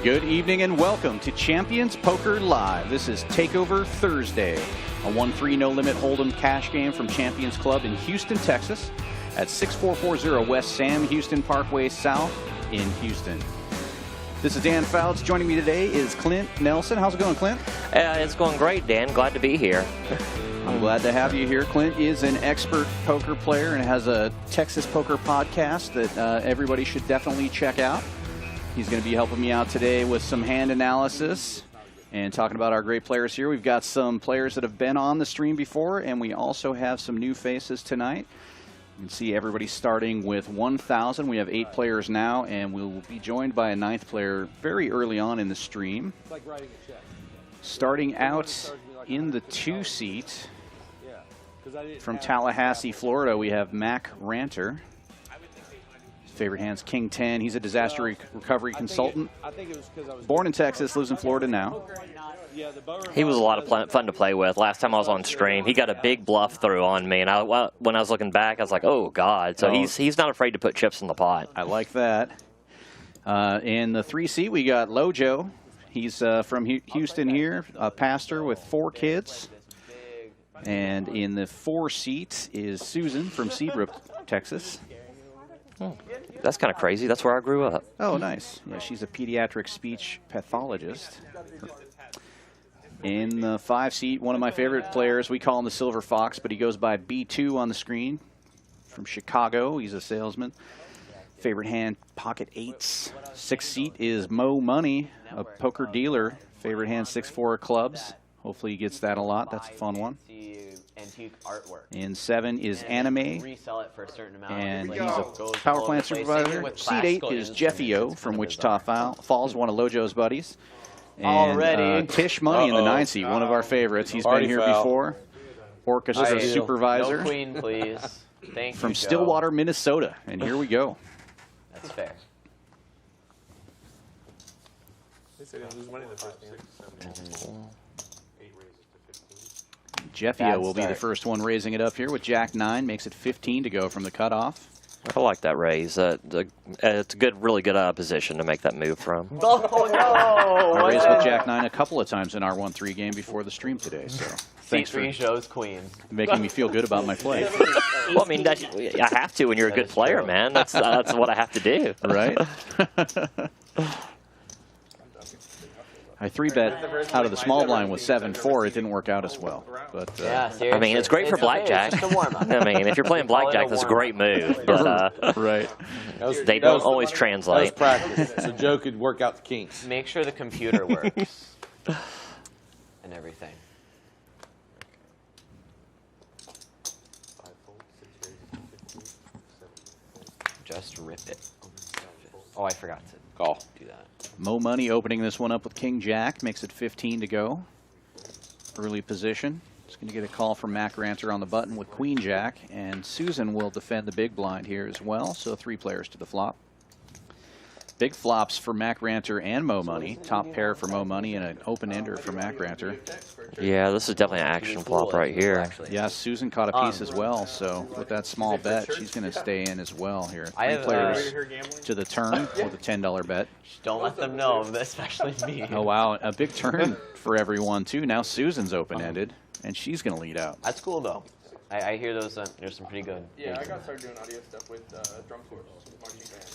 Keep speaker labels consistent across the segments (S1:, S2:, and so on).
S1: Good evening and welcome to Champions Poker Live. This is Takeover Thursday, a 1-3 no-limit hold'em cash game from Champions Club in Houston, Texas at 6440 West Sam Houston Parkway South in Houston. This is Dan Fouts. Joining me today is Clint Nelson. How's it going, Clint?
S2: It's going great, Dan. Glad to be here.
S1: I'm glad to have you here. Clint is an expert poker player and has a Texas poker podcast that everybody should definitely check out. He's going to be helping me out today with some hand analysis and talking about our great players here. We've got some players that have been on the stream before, and we also have some new faces tonight. You can see everybody starting with 1,000. We have 8 players now, and we'll be joined by a 9th player very early on in the stream. Starting out in the 2 seat from Tallahassee, Florida, we have Mac Ranter. Favorite hand's King 10. He's a disaster recovery consultant. Born in Texas, lives in Florida now.
S2: He was a lot of fun to play with. Last time I was on stream, he got a big bluff through on me, and when I was looking back, I was like, "Oh God!" So he's not afraid to put chips in the pot.
S1: I like that. In the 3 seat, we got Lojo. He's from Houston here, a pastor with 4 kids. And in the 4 seat is Susan from Seabrook, Texas.
S2: Oh, that's kind of crazy. That's where I grew up.
S1: Oh, nice. Yeah, she's a pediatric speech pathologist. In the 5 seat, one of my favorite players, we call him the Silver Fox, but he goes by B2 on the screen. From Chicago, he's a salesman. Favorite hand, pocket 8s. 6th seat is Mo Money, a poker dealer. Favorite hand, 6-4 clubs. Hopefully he gets that a lot. That's a fun one.
S3: Antique artwork.
S1: In 7 is Anime,
S3: resell it for a certain amount.
S1: and he's a power plant supervisor. Seat 8 is Jeffio from Wichita Falls, one of Lojo's buddies. And Tish Money in the 9 seat, one of our favorites. He's been here before. Orchestra supervisor.
S3: No queen, please. Thank you,
S1: from Stillwater, Minnesota. And here we go.
S3: That's fair.
S1: Jeffio will be the first one raising it up here with Jack 9. Makes it 15 to go from the cutoff.
S2: I like that raise. It's a really good position to make that move from.
S3: Oh, no!
S1: I raised with Jack 9 a couple of times in our 1-3 game before the stream today. So thanks for
S3: shows queen.
S1: Making me feel good about my play.
S2: Well, I mean, I have to when you're a good player, man. That's what I have to do.
S1: Right? I 3-bet out of the small blind with 7-4. It didn't work out as well. But
S3: yeah,
S2: I mean, it's great for blackjack. I mean, if you're playing blackjack, that's a great move. But
S1: right.
S2: They don't always translate.
S4: That was practice, so Joe could work out the kinks.
S3: Make sure the computer works and everything. Just rip it. Oh, I forgot to
S4: Call.
S3: do that.
S1: Mo Money opening this one up with King Jack. Makes it 15 to go. Early position. It's going to get a call from Mac Ranter on the button with Queen Jack. And Susan will defend the big blind here as well. So 3 players to the flop. Big flops for Mac Ranter and Mo Money. Top pair for Mo Money and an open-ender for Mac Ranter.
S2: Yeah, this is definitely an action flop right here.
S1: Yeah, Susan caught a piece as well. So with that small bet, she's going to stay in as well here. 3 players to the turn with a $10 bet.
S3: Don't let them know, especially me.
S1: Oh, wow. A big turn for everyone, too. Now Susan's open-ended, and she's going to lead out.
S3: That's cool, though. I hear those. There's some pretty good.
S5: Yeah, I got started doing audio stuff with drum corps.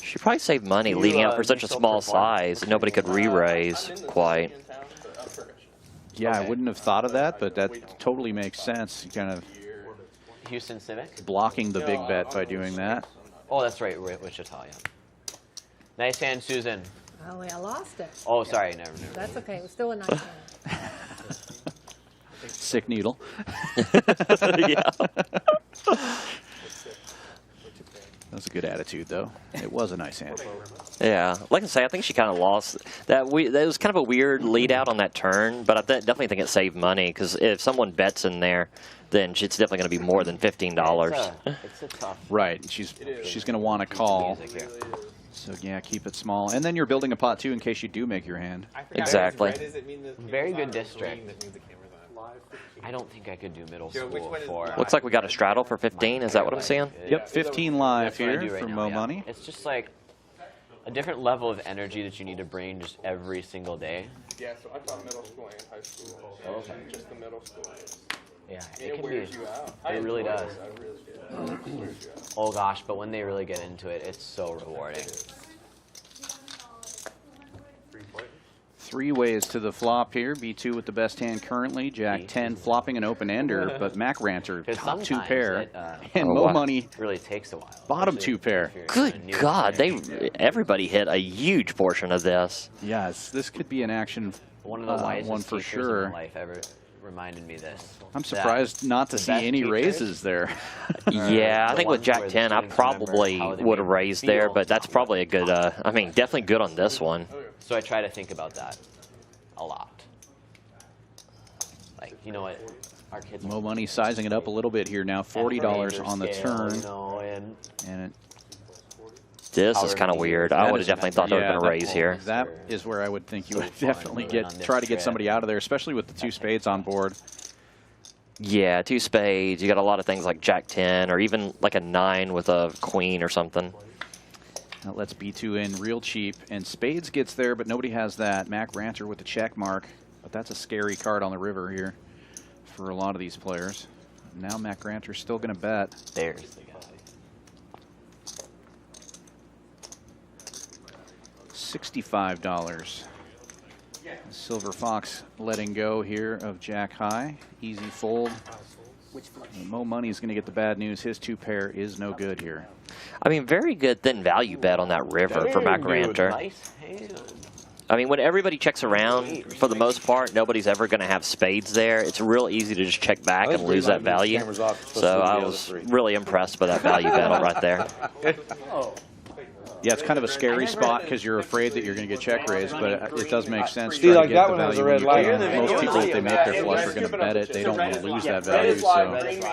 S2: She probably saved money leading out for such a small size. Nobody could re-raise quite.
S1: Yeah, I wouldn't have thought of that, but that totally makes sense. You kind of
S3: Houston Civic
S1: blocking the big bet by doing that.
S3: Oh, that's right, Wichita. Yeah. Nice hand, Susan.
S6: Oh, I lost it.
S3: Oh, sorry, never.
S6: That's okay. It was still a nice hand.
S1: Sick needle.
S2: Yeah.
S1: That's a good attitude, though. It was a nice hand.
S2: Yeah, like I say, I think she kind of lost that. That was kind of a weird lead out on that turn, but I definitely think it saved money because if someone bets in there, then it's definitely going to be more than $15.
S3: It's a tough.
S1: Right. She's going to want to call. So yeah, keep it small, and then you're building a pot too in case you do make your hand.
S2: Exactly.
S3: Very good district. I don't think I could do middle school for.
S2: Looks like we got a straddle for 15. Is that what I'm seeing?
S1: Yep, 15 live here from Mo Money.
S3: It's just like a different level of energy that you need to bring just every single day.
S5: Yeah, so I taught middle school and high school.
S3: Oh, okay.
S5: Just the middle school.
S3: Yeah,
S5: It wears you out.
S3: It really does.
S5: I really do. It wears you out.
S3: Oh gosh, but when they really get into it, it's so rewarding.
S1: 3 ways to the flop here. B2 with the best hand currently. Jack 10 flopping an open ender, but Mac Ranter top 2 pair.
S3: It,
S1: And Mo Money
S3: really takes a while.
S1: bottom
S3: especially
S1: 2 pair.
S3: if you're
S2: Good
S3: new
S2: God,
S3: player.
S2: everybody hit a huge portion of this.
S1: Yes, this could be an action
S3: One of the wisest
S1: one for
S3: teachers
S1: sure.
S3: in my life ever reminded me this.
S1: I'm surprised not to
S3: the
S1: see
S3: best
S1: any
S3: teachers
S1: raises there.
S2: Yeah, I
S3: the
S2: think with
S3: ones
S2: Jack
S3: where the
S2: 10, I
S3: students remember
S2: probably
S3: how they
S2: would have
S3: made them
S2: raised there,
S3: feel.
S2: but that's probably a good, I mean, definitely good on this one.
S3: So I try to think about that a lot. Like, you know what? Our kids
S1: Mo Money sizing it up a little bit here now. $40 on the turn.
S3: You know, and
S1: And
S2: This is kind of weird. I would have definitely thought they were going to raise here.
S1: That is where I would think you would
S3: So
S1: definitely
S3: fun on this
S1: try to get
S3: trip.
S1: somebody out of there, especially with the 2 spades on board.
S2: Yeah, 2 spades. You got a lot of things like Jack 10 or even like a 9 with a queen or something.
S1: That lets B2 in real cheap. And spades gets there, but nobody has that. Mac Ranter with the check mark. But that's a scary card on the river here for a lot of these players. Now Mac Ranter's still going to bet.
S3: there's the guy.
S1: $65. Silver Fox letting go here of Jack High. Easy fold. And Mo Money's going to get the bad news. His 2 pair is no good here.
S2: I mean, very good thin value bet on that river for Mac Ranter.
S3: Nice hand.
S2: I mean, when everybody checks around, for the most part, nobody's ever going to have spades there. It's real easy to just check back and lose that value. So I was really impressed by that value battle right there.
S1: Yeah, it's kind of a scary spot because you're afraid that you're going to get check raised, but it does make sense.
S4: See,
S1: try
S4: like
S1: to get
S4: that
S1: the
S4: one has a
S1: value
S4: red
S1: when you
S4: light.
S1: can. Most people, if they make their flush, are going to bet it. They don't want to lose that value. So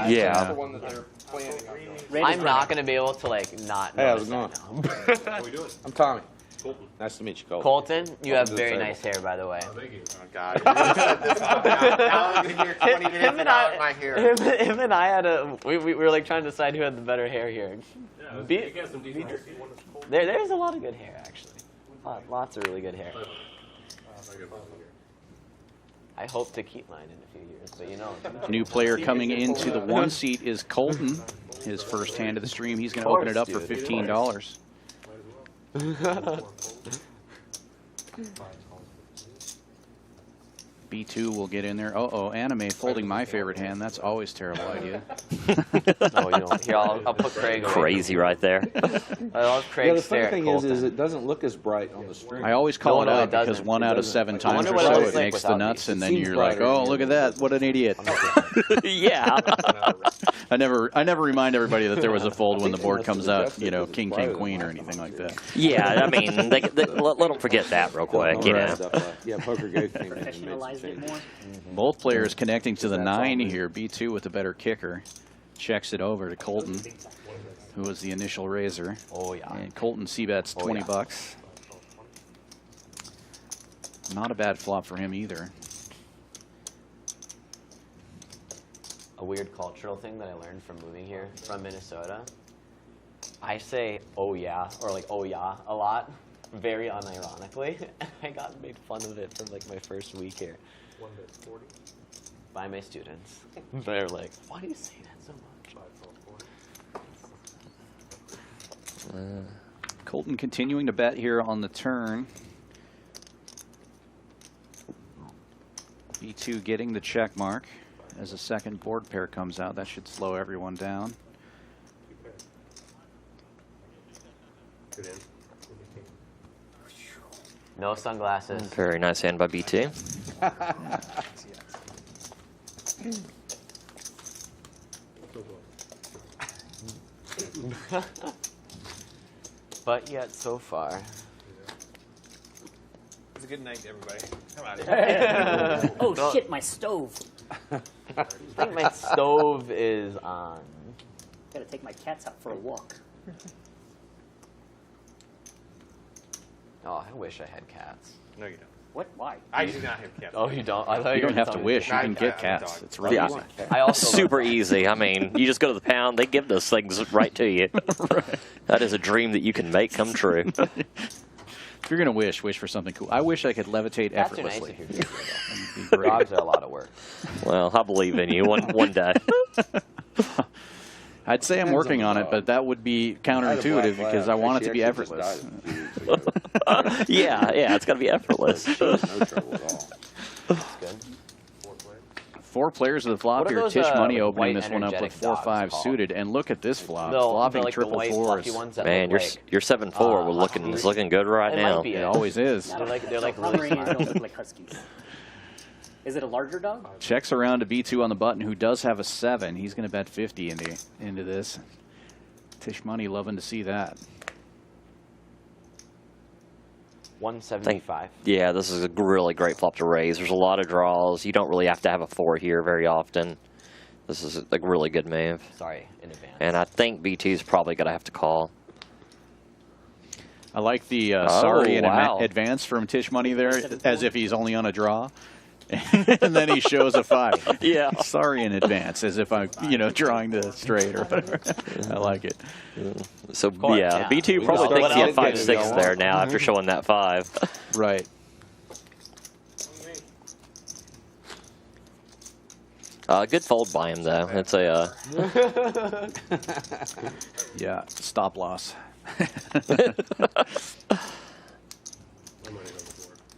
S2: Yeah.
S5: That's the one that they're planning on.
S3: I'm not going to be able to, like, not
S4: Hey, how's
S3: notice
S4: it going?
S3: that now.
S4: I'm Tommy. Nice to meet you, Colton.
S3: Colton, you have
S4: Welcome to the
S3: very
S4: table.
S3: nice hair, by the way.
S5: Thank you. Oh, God. Now I'm going to hear 20 minutes
S3: Him and
S5: about my hair.
S3: him and I had we were like trying to decide who had the better hair here. There's a lot of good hair, actually. Lots of really good hair. I hope to keep mine in a few years, but you know.
S1: new player coming into the 1 seat is Colton. His first hand of the stream. He's going to open it up for $15. B2 will get in there. Uh-oh, Anime folding my favorite hand. That's always a terrible idea.
S3: No, you don't. Here, I'll put Craig away.
S2: Crazy right there.
S3: I love
S4: Yeah,
S3: Craig
S4: the
S3: stare
S4: funny
S3: at
S4: thing
S3: Colton.
S4: is it doesn't look as bright on the screen.
S1: I always call
S3: No,
S1: it
S3: it
S1: out because
S3: doesn't.
S1: 1 out of
S4: doesn't.
S1: 7
S4: I
S1: times
S3: wonder
S1: or
S3: what it
S1: so
S3: looks
S1: it
S3: like
S1: makes the
S3: without
S1: nuts,
S3: these.
S1: and
S4: It
S1: then
S4: seems
S1: you're like,
S4: brighter
S1: oh,
S4: in
S1: look at
S4: here.
S1: that. What an idiot.
S2: Yeah.
S1: I never remind everybody that there was a fold when the board
S4: Must have
S1: comes out,
S4: adjusted
S1: you know,
S4: because it's
S1: king,
S4: brighter
S1: queen,
S4: than
S1: or anything like that.
S2: Yeah, I mean, let them forget that real quick, you know.
S4: Yeah, Poker Go came in and made some
S7: Professionalized it
S4: changes.
S7: more.
S1: Both players connecting to the
S4: That's all
S1: 9
S4: me.
S1: here. B2 with the better kicker. Checks it over to Colton, who was the initial raiser.
S3: Oh, yeah.
S1: And Colton c-bets
S3: Oh,
S1: 20
S3: yeah.
S1: bucks. Not a bad flop for him either.
S3: A weird cultural thing that I learned from moving here from Minnesota. I say "oh yeah" or like "oh yeah" a lot, very unironically. I got made fun of it for like my first week here. By my students. They're like, "Why do you say that so much?"
S1: Colton continuing to bet here on the turn. B2 getting the check mark as a second board pair comes out. That should slow everyone down.
S3: No sunglasses.
S2: Very nice hand by B2.
S3: But yet so far.
S5: It's a good night, everybody. Come out here.
S7: Oh shit, my stove.
S3: I think my stove is on.
S7: Gotta take my cats out for a walk.
S3: Oh, I wish I had cats.
S5: No, you don't.
S7: What? Why?
S5: I do not have cats.
S3: Oh, you don't? I thought
S1: You don't
S3: were
S1: have to
S3: telling
S1: wish.
S3: me.
S1: You can
S5: I
S1: get
S5: have a
S1: cats.
S5: dog.
S1: It's really
S2: Yeah.
S1: easy.
S3: I also
S2: Super easy. I mean, you just go to the pound, they give those things right to you. That is a dream that you can make come true.
S1: If you're going to wish for something cool. I wish I could levitate
S3: Cats are nice
S1: effortlessly.
S3: if you're good.
S1: That'd be great.
S3: Dogs are a lot of work.
S2: Well, I believe in you one day.
S1: I'd say I'm working on it, but that would be counterintuitive because I want it to be effortless.
S2: Yeah, it's got to be effortless.
S4: No trouble at all.
S3: That's good.
S1: 4 players of the flop
S3: What are
S1: here.
S3: those,
S1: Tish Money
S3: like,
S1: opening
S3: white
S1: this one up with
S3: energetic dogs
S1: 4-5
S3: called?
S1: suited, and look at this flop,
S3: No,
S1: flopping
S3: like the
S1: triple
S3: white
S1: fours.
S3: fluffy ones that
S2: Man,
S3: look
S2: your 7-4 is looking good right
S3: It
S2: now.
S3: might be
S1: It
S3: it.
S1: always is.
S3: They're like really
S7: Pomeranians
S3: smart.
S7: don't look like huskies. Is it a larger dog?
S1: Checks around to B2 on the button, who does have a 7. He's going to bet 50 into this. Tish Money loving to see that.
S3: 175.
S2: Yeah, this is a really great flop to raise. There's a lot of draws. You don't really have to have a 4 here very often. This is a really good move.
S3: Sorry, in advance.
S2: And I think BT is probably going to have to call.
S1: I like the sorry in
S2: wow.
S1: advance from Tish Money there, as if he's only on a draw. And then he shows a 5.
S2: Yeah.
S1: Sorry in advance, as if I'm, drawing the straight or whatever. I like it.
S2: So,
S3: course,
S2: yeah,
S3: yeah.
S2: BT
S3: We
S2: probably
S3: know
S2: thinks
S3: what
S2: he had
S3: else
S2: 5-6
S4: to
S2: there
S4: go
S2: now after showing that 5.
S1: Right.
S2: Good fold by him, though. It's a
S1: Yeah, stop loss.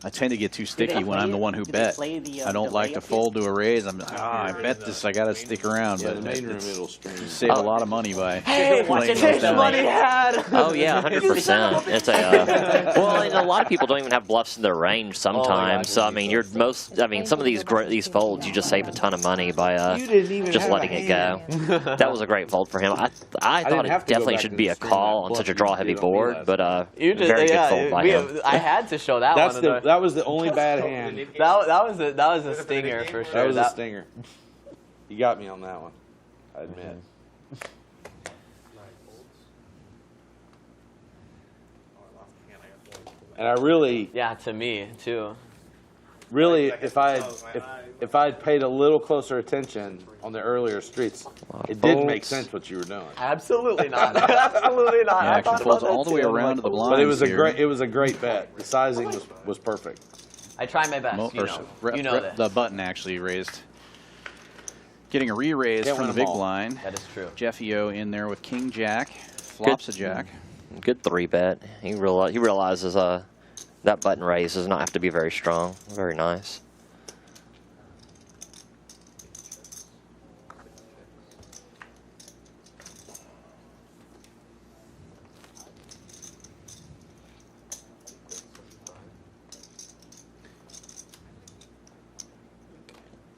S1: I tend to get too sticky when I'm the one who
S7: Do they
S1: bet.
S7: play the,
S1: I don't
S7: the
S1: like to
S7: layup
S1: fold to a raise. I'm like, I bet this. I got to stick around.
S4: Yeah,
S1: But
S4: the main room
S1: it's-
S4: it'll stream.
S1: save a lot of money by
S7: Hey, watch
S1: playing
S7: it,
S1: those
S7: Tish
S1: down.
S7: Money
S3: had.
S2: Oh yeah, 100%. It's a well, and a lot of people don't even have bluffs in their range sometimes. So I mean, some of these folds, you just save a ton of money by just letting it go. That was a great fold for him. I thought
S4: have
S2: it
S4: to go
S2: definitely
S4: back
S2: should
S4: and
S2: be a
S4: stream
S2: call
S4: that
S2: on
S4: bluff
S2: such a
S4: you
S2: draw heavy
S4: did on me
S2: board,
S4: last
S2: but
S3: You just,
S2: very good fold by him.
S3: I had to show that
S4: That's
S3: one.
S4: that was the only bad hand.
S3: That was a stinger for sure.
S4: That was a stinger. You got me on that one. I admit. And I really,
S3: Yeah, to me too.
S4: really, if I'd paid a little closer attention on the earlier streets, it did make sense what you were doing.
S3: Absolutely not. Absolutely not.
S1: Yeah,
S3: I
S1: action
S3: thought
S1: folds
S3: about
S1: all
S3: that
S1: the way
S3: too. I'm
S1: around
S3: like,
S1: to the
S3: "Ooh."
S1: blinds.
S4: But it was
S1: here.
S4: a great bet. The sizing was perfect.
S3: I try my best.
S1: Mo-
S3: You
S1: or
S3: know,
S1: rep-
S3: you know
S1: rep-
S3: this.
S1: the button actually raised. Getting a re-raise
S4: Can't
S1: from the
S4: win 'em
S1: big
S4: all.
S1: blind.
S3: That is true.
S1: Jeffy O in there with King Jack. Flops a jack.
S2: Good 3-bet. He realizes that button raise does not have to be very strong. Very nice.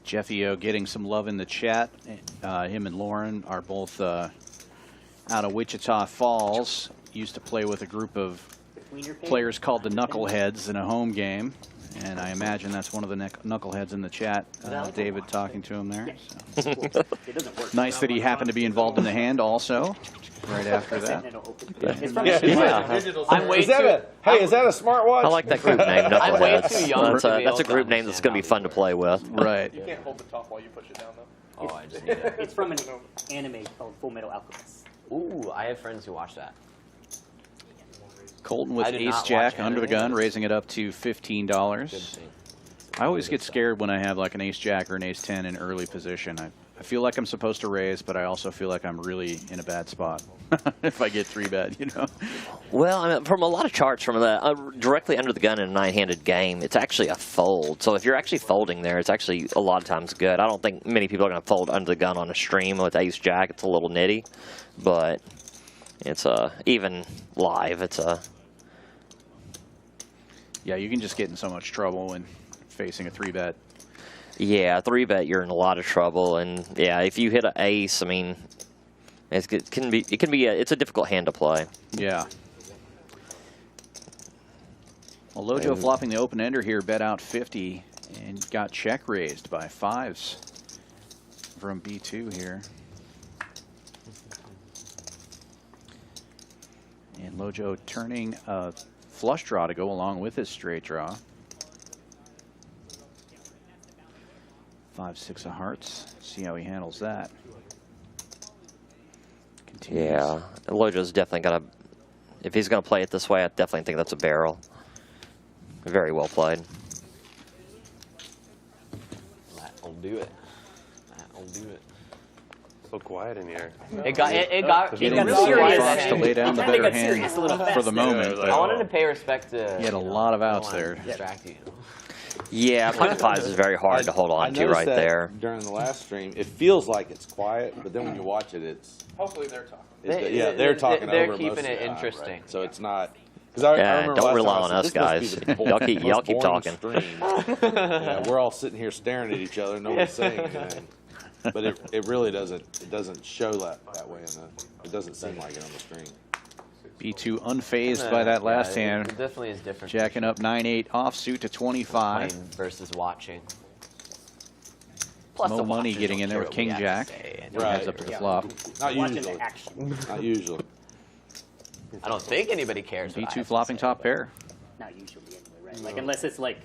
S1: Jeffy O getting some love in the chat. Him and Lauren are both out of Wichita Falls. Used to play with a group of players called the Knuckleheads in a home game. And I imagine that's one of the knuckleheads in the chat. David talking to him there. So.
S7: It doesn't work.
S1: Nice that he happened to be involved in the hand also, right after that.
S7: It's from
S3: I'm way
S4: Is that
S3: too.
S4: is that a smartwatch?
S2: I like that group name,
S3: I'm way
S2: Knuckleheads.
S3: too young to be
S2: That's a
S3: able to
S2: group name that's going to be fun to play with.
S1: Right.
S5: You can't hold the top while you push it down, though.
S3: Oh, I just need it.
S7: It's from an anime called Full Metal Alchemist.
S3: Ooh, I have friends who watch that.
S1: Colton with
S3: I do
S1: ace
S3: not
S1: jack
S3: watch
S1: under the
S3: anime.
S1: gun, raising it up to
S3: Good
S1: $15.
S3: thing.
S1: I always get scared when I have like an ace jack or an ace 10 in early position. I feel like I'm supposed to raise, but I also feel like I'm really in a bad spot if I get 3-bet, you know.
S2: Well, I mean, from a lot of charts from the directly under the gun in a 9-handed game, it's actually a fold. So if you're actually folding there, it's actually a lot of times good. I don't think many people are going to fold under the gun on a stream with ace jack. It's a little nitty, but it's even live. It's a
S1: Yeah, you can just get in so much trouble when facing a 3-bet.
S2: yeah, 3-bet. You're in a lot of trouble, and yeah, if you hit an ace, I mean, it can be it's a difficult hand to play.
S1: Yeah. Well, Lojo flopping the open ender here, bet out 50 and got check raised by 5s from B2 here. And Lojo turning a flush draw to go along with his straight draw. 5-6 of hearts. See how he handles that. Continues.
S2: Yeah, Lojo's definitely got to, if he's going to play it this way, I definitely think that's a barrel. Very well played.
S3: That'll do it. That'll do it.
S5: So quiet in here.
S3: It got
S1: Getting
S3: really
S1: really
S3: serious.
S1: Fox to lay down the
S7: Kinda
S1: better
S7: got serious a little
S1: hand for the
S7: fast.
S1: moment.
S3: I wanted to pay respect to.
S1: He had a
S3: you know,
S1: lot of
S3: I don't
S1: outs
S3: wanna
S1: there.
S3: Distract you.
S2: Yeah, pocket fives is very hard to hold
S4: I
S2: on to
S4: noticed
S2: right
S4: that
S2: there.
S4: During the last stream, it feels like it's quiet, but then when you watch it, it's.
S5: Hopefully they're talking.
S4: They're talking
S3: They're
S4: over
S3: keeping
S4: most of
S3: it
S4: the time,
S3: interesting.
S4: right? So it's not. I
S2: Yeah,
S4: remember
S2: don't
S4: last
S2: rely
S4: time I
S2: on
S4: said,
S2: us,
S4: "This must
S2: guys.
S4: be the
S2: Y'all keep
S4: most
S2: boring
S4: boring
S2: talking."
S4: stream." Yeah, we're all sitting here staring at each other, nobody's saying anything. But it really doesn't. It doesn't show that way it doesn't seem like it on the stream.
S1: B2 unfazed by that last hand.
S3: It definitely is different.
S1: Jacking up 9-8 offsuit to 25.
S3: Playing versus watching.
S1: Mo
S3: the
S1: Money
S3: watchers
S1: getting
S3: don't
S1: in there
S3: care
S1: with
S3: what we
S1: King
S3: have to
S1: Jack.
S3: say, and
S4: Right.
S1: Heads up to the
S7: Yeah.
S1: flop.
S4: Not
S7: Watching
S4: usually.
S7: the action.
S4: Not usually.
S3: I don't think anybody cares. what I
S1: B2
S3: have to
S1: flopping
S3: say,
S1: top
S3: but-
S1: pair.
S7: Not usually anyway, right? Like unless it's like.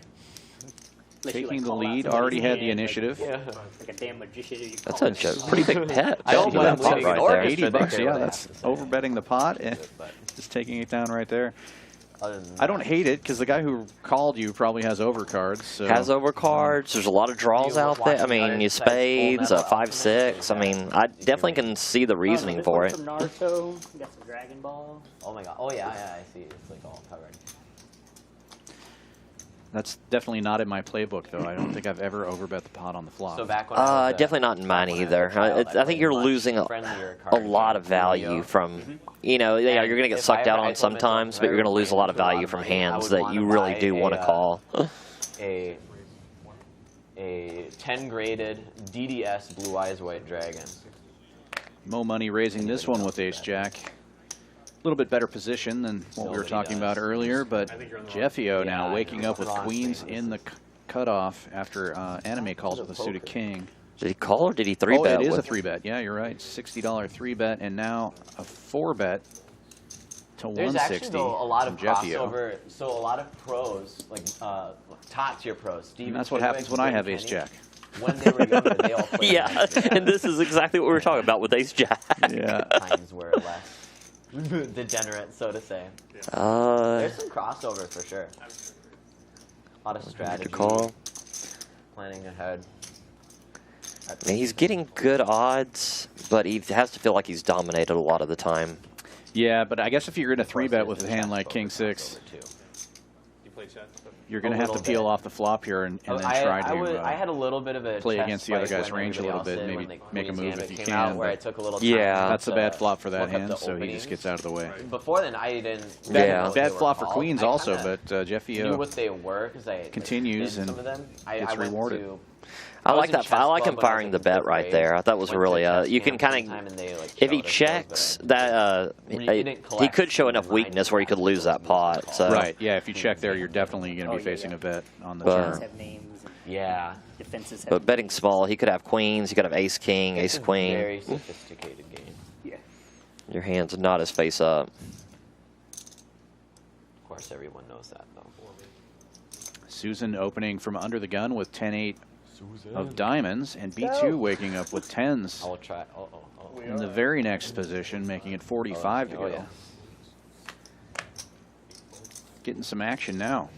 S7: unless you,
S1: Taking the
S7: call out
S1: lead,
S7: somebody's
S1: already had the
S7: hand,
S1: initiative.
S3: Yeah.
S7: Like a damn magician. You
S2: That's
S7: call
S2: a
S7: it.
S2: pretty big pet.
S3: I don't
S2: Look
S3: blame
S2: at that pot
S3: leading
S2: right
S3: an
S2: there.
S3: orchestra.
S1: 80
S3: they
S1: bucks,
S3: care
S1: yeah,
S3: what I
S1: that's
S3: have to say.
S1: over betting the pot and
S3: But
S1: just taking it down right there.
S3: other than
S1: I don't
S3: that,
S1: hate it because the guy who called you probably has overcards. So.
S2: Has overcards. There's a lot of draws
S3: You
S2: out there. I
S3: watching
S2: mean,
S3: other
S2: you
S3: sites full
S2: spades,
S3: metal
S2: 5-6. I mean, I definitely can see the reasoning
S7: This
S2: for
S7: one's
S2: it.
S7: From Naruto. You got some Dragon Ball.
S3: Oh my god. Oh yeah, I see. It's like all covered.
S1: That's definitely not in my playbook, though. I don't think I've ever overbet the pot on the flop.
S3: So back when I was
S2: Definitely not in mine either. I think you're losing a lot of value from, you know, yeah, you're going to get sucked out on sometimes, but you're going to lose a lot of value from hands that you really do want to call.
S3: a 10 graded DDS Blue Eyes White Dragon.
S1: Mo Money raising this one with ace-jack. A little bit better position than what we were talking about earlier, but Jeffio now waking up with queens in the cutoff after Anime calls with a suited king.
S2: Did he call or did he 3-bet?
S1: Oh, it is a 3-bet. Yeah, you're right. $60 3-bet, and now a 4-bet to
S3: There's
S1: 160
S3: actually though a lot of
S1: from Jeffio.
S3: crossover. So a lot of pros, like top tier pros. Steven
S1: And that's what
S3: Chidwick,
S1: happens when I
S3: Wayne
S1: have
S3: Kenny,
S1: ace-jack.
S3: When they were younger, they all played.
S2: Yeah, and this is exactly what we were talking about with ace-jack.
S1: Yeah.
S3: Times were less degenerate, so to say. There's some crossover for sure. A lot of strategy.
S2: Good call.
S3: Planning ahead.
S2: I mean, he's getting good odds, but he has to feel like he's dominated a lot of the time.
S1: Yeah, but I guess if you're in a 3-bet with a hand like King 6,
S5: You play chat?
S1: you're going to have to peel off the flop here and then try to
S3: I had a little bit of a
S1: play
S3: chest
S1: against the other
S3: fight
S1: guy's
S3: when
S1: range a
S3: everybody
S1: little
S3: else
S1: bit,
S3: did,
S1: maybe
S3: when the
S1: make a
S3: Queen's
S1: move
S3: Gambit
S1: if you
S3: came out,
S1: can.
S3: where I
S1: But
S3: took a little
S2: Yeah.
S3: time
S1: that's a
S3: to
S1: bad flop for that
S3: look up
S1: hand,
S3: the
S1: so he
S3: openings.
S1: just gets out of the way.
S3: Before then, I didn't.
S2: Yeah.
S3: know what
S1: Bad
S3: they
S1: flop
S3: were
S1: for
S3: called.
S1: queens
S3: I
S1: also,
S3: kinda
S1: but
S3: knew
S1: Jeffio
S3: what they were because I
S1: continues
S3: did
S1: and
S3: some of them. I
S1: gets
S3: went
S1: rewarded.
S3: to-
S2: I
S3: was
S2: like
S3: in
S2: that.
S3: chess
S2: I like
S3: club
S2: him
S3: when I was
S2: firing
S3: in
S2: the bet
S3: fifth
S2: right
S3: grade.
S2: there. I thought it was
S3: Went to
S2: really
S3: chess
S2: you can
S3: camp
S2: kind
S3: sometime
S2: of,
S3: and they, like,
S2: if he
S3: showed us
S2: checks
S3: those,
S2: that,
S3: You
S2: he
S3: didn't
S2: could
S3: collect
S2: show enough
S3: the
S2: weakness where he could lose that pot. So.
S1: right, yeah, if you check there, you're definitely going to be
S7: Oh, yeah,
S1: facing
S7: yeah.
S1: a bet on the
S2: But-
S7: Defenses
S1: turn.
S7: have names. And
S3: Yeah.
S7: defenses have
S2: But betting small, he could have queens. He could have ace king,
S3: It's
S2: ace
S3: a
S2: queen.
S3: Very sophisticated game.
S7: Yeah.
S2: Your hand's not as face up.
S3: Of course, everyone knows that though.
S1: Susan opening from under the gun with 10-8 of diamonds, and B2 waking up with 10s
S3: I will try.
S1: in the very next position, making it 45 to go.
S3: yeah.
S1: Getting some action now.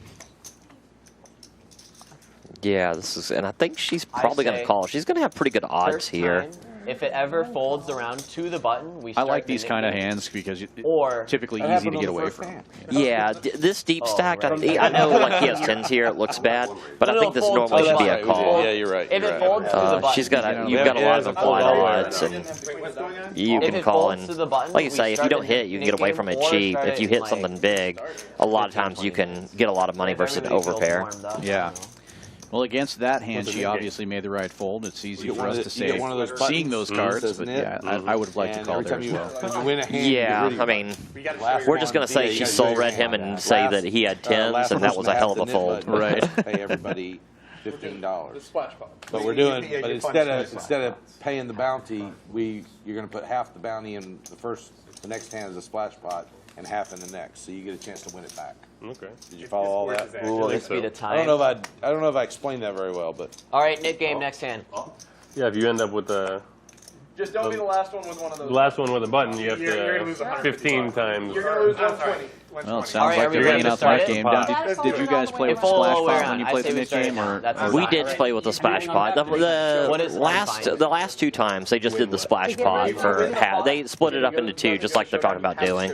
S2: Yeah, this is, and I think she's
S3: I
S2: probably going to
S3: say
S2: call. She's going to have pretty good odds
S3: First
S2: here.
S3: time, if it ever folds around to the button, we
S1: I
S3: start
S1: like
S3: the
S1: these kind of
S3: nicknames.
S1: hands because
S3: Or
S1: typically
S4: That
S1: easy
S4: happened
S1: to
S4: on
S1: get
S4: the
S1: away
S4: first
S1: from.
S4: hand.
S2: Yeah, this deep
S3: Oh,
S2: stacked,
S3: right.
S2: I know like he has 10s here, it looks bad, but I
S3: No,
S2: think this
S3: fold
S2: normally
S3: to
S2: should
S3: the
S2: be a
S3: button.
S2: call.
S4: Yeah, you're right.
S3: If
S4: you're
S3: it
S4: right.
S3: folds to the button,
S2: She's got
S1: Yeah,
S2: you've got a
S4: yeah,
S2: lot
S4: it's
S2: of
S4: a fold
S2: implied
S4: all the way
S2: odds,
S4: around.
S2: and
S5: What's going on?
S2: you
S3: If
S2: can
S3: it
S2: call.
S3: folds
S2: And
S3: to the button,
S2: like you
S3: we
S2: say, if you
S3: start
S2: don't
S3: the
S2: hit, you can get away from it
S3: nickname or
S2: cheap.
S3: start
S2: If
S3: it
S2: you
S3: in,
S2: hit
S3: like,
S2: something big, a lot of times you can get a lot of money versus an
S3: everybody feels
S2: overpair.
S3: warmed up,
S1: Yeah.
S3: you know.
S1: Well, against that hand,
S4: What's the
S1: she
S4: nickname?
S1: obviously made the right fold. It's easy
S4: You get
S1: for
S4: one
S1: us
S4: of
S1: to
S4: the- you
S1: say
S4: get one of those
S1: seeing
S4: buttons,
S1: those cards,
S4: says
S1: but
S4: nip,
S1: yeah, I would have liked to
S4: and
S1: call
S4: every
S1: there
S4: time
S1: as
S4: you,
S1: well.
S4: when you win a hand,
S2: Yeah,
S4: you
S2: I mean,
S5: We got to
S4: Last
S2: we're just going to say
S4: Yeah,
S2: she
S4: you gotta
S2: soul
S4: do
S2: read
S4: it
S2: him
S4: again.
S2: and say
S4: Last-
S2: that he had 10s,
S4: last
S2: and that was a
S4: person
S2: hell of
S4: to
S2: a
S4: have the
S2: fold.
S4: nip button,
S1: Right.
S4: Pay everybody $15.
S5: The splash pad.
S4: But we're doing, but instead of paying the bounty, you're going to put half the bounty in the next hand as a splash pot, and half in the next, so you get a chance to win it back.
S8: Okay.
S4: Did you follow all that?
S3: Ooh, will this
S8: so.
S3: be the
S4: I
S3: time?
S4: don't know if I explained that very well, but
S3: All right, Nick game, next hand.
S8: Yeah, if you end up with the
S5: Just don't be the last one with one of those.
S8: last one with a button, you have
S5: You're gonna lose
S8: to
S5: 150
S8: 15 times.
S5: You're gonna lose 120.
S1: Well, it
S5: 120.
S1: sounds
S3: Alright,
S1: like
S3: are we
S1: you're
S3: ready
S1: laying
S3: to
S1: out
S3: start
S1: that
S3: it?
S1: game.
S6: Gotta
S1: Did you guys
S6: hold
S1: play
S6: it
S1: with
S6: all
S1: the
S6: the way
S1: splash
S3: around.
S1: pot when you
S3: I
S1: played
S3: say
S1: the
S3: we
S1: Nick
S3: start
S1: game?
S3: now.
S1: Or
S3: That's
S2: We
S3: fine.
S2: did play with the splash pot.
S3: What is
S2: The last 2 times they just did the splash pot for half. They split it up into 2, just like they're talking about doing.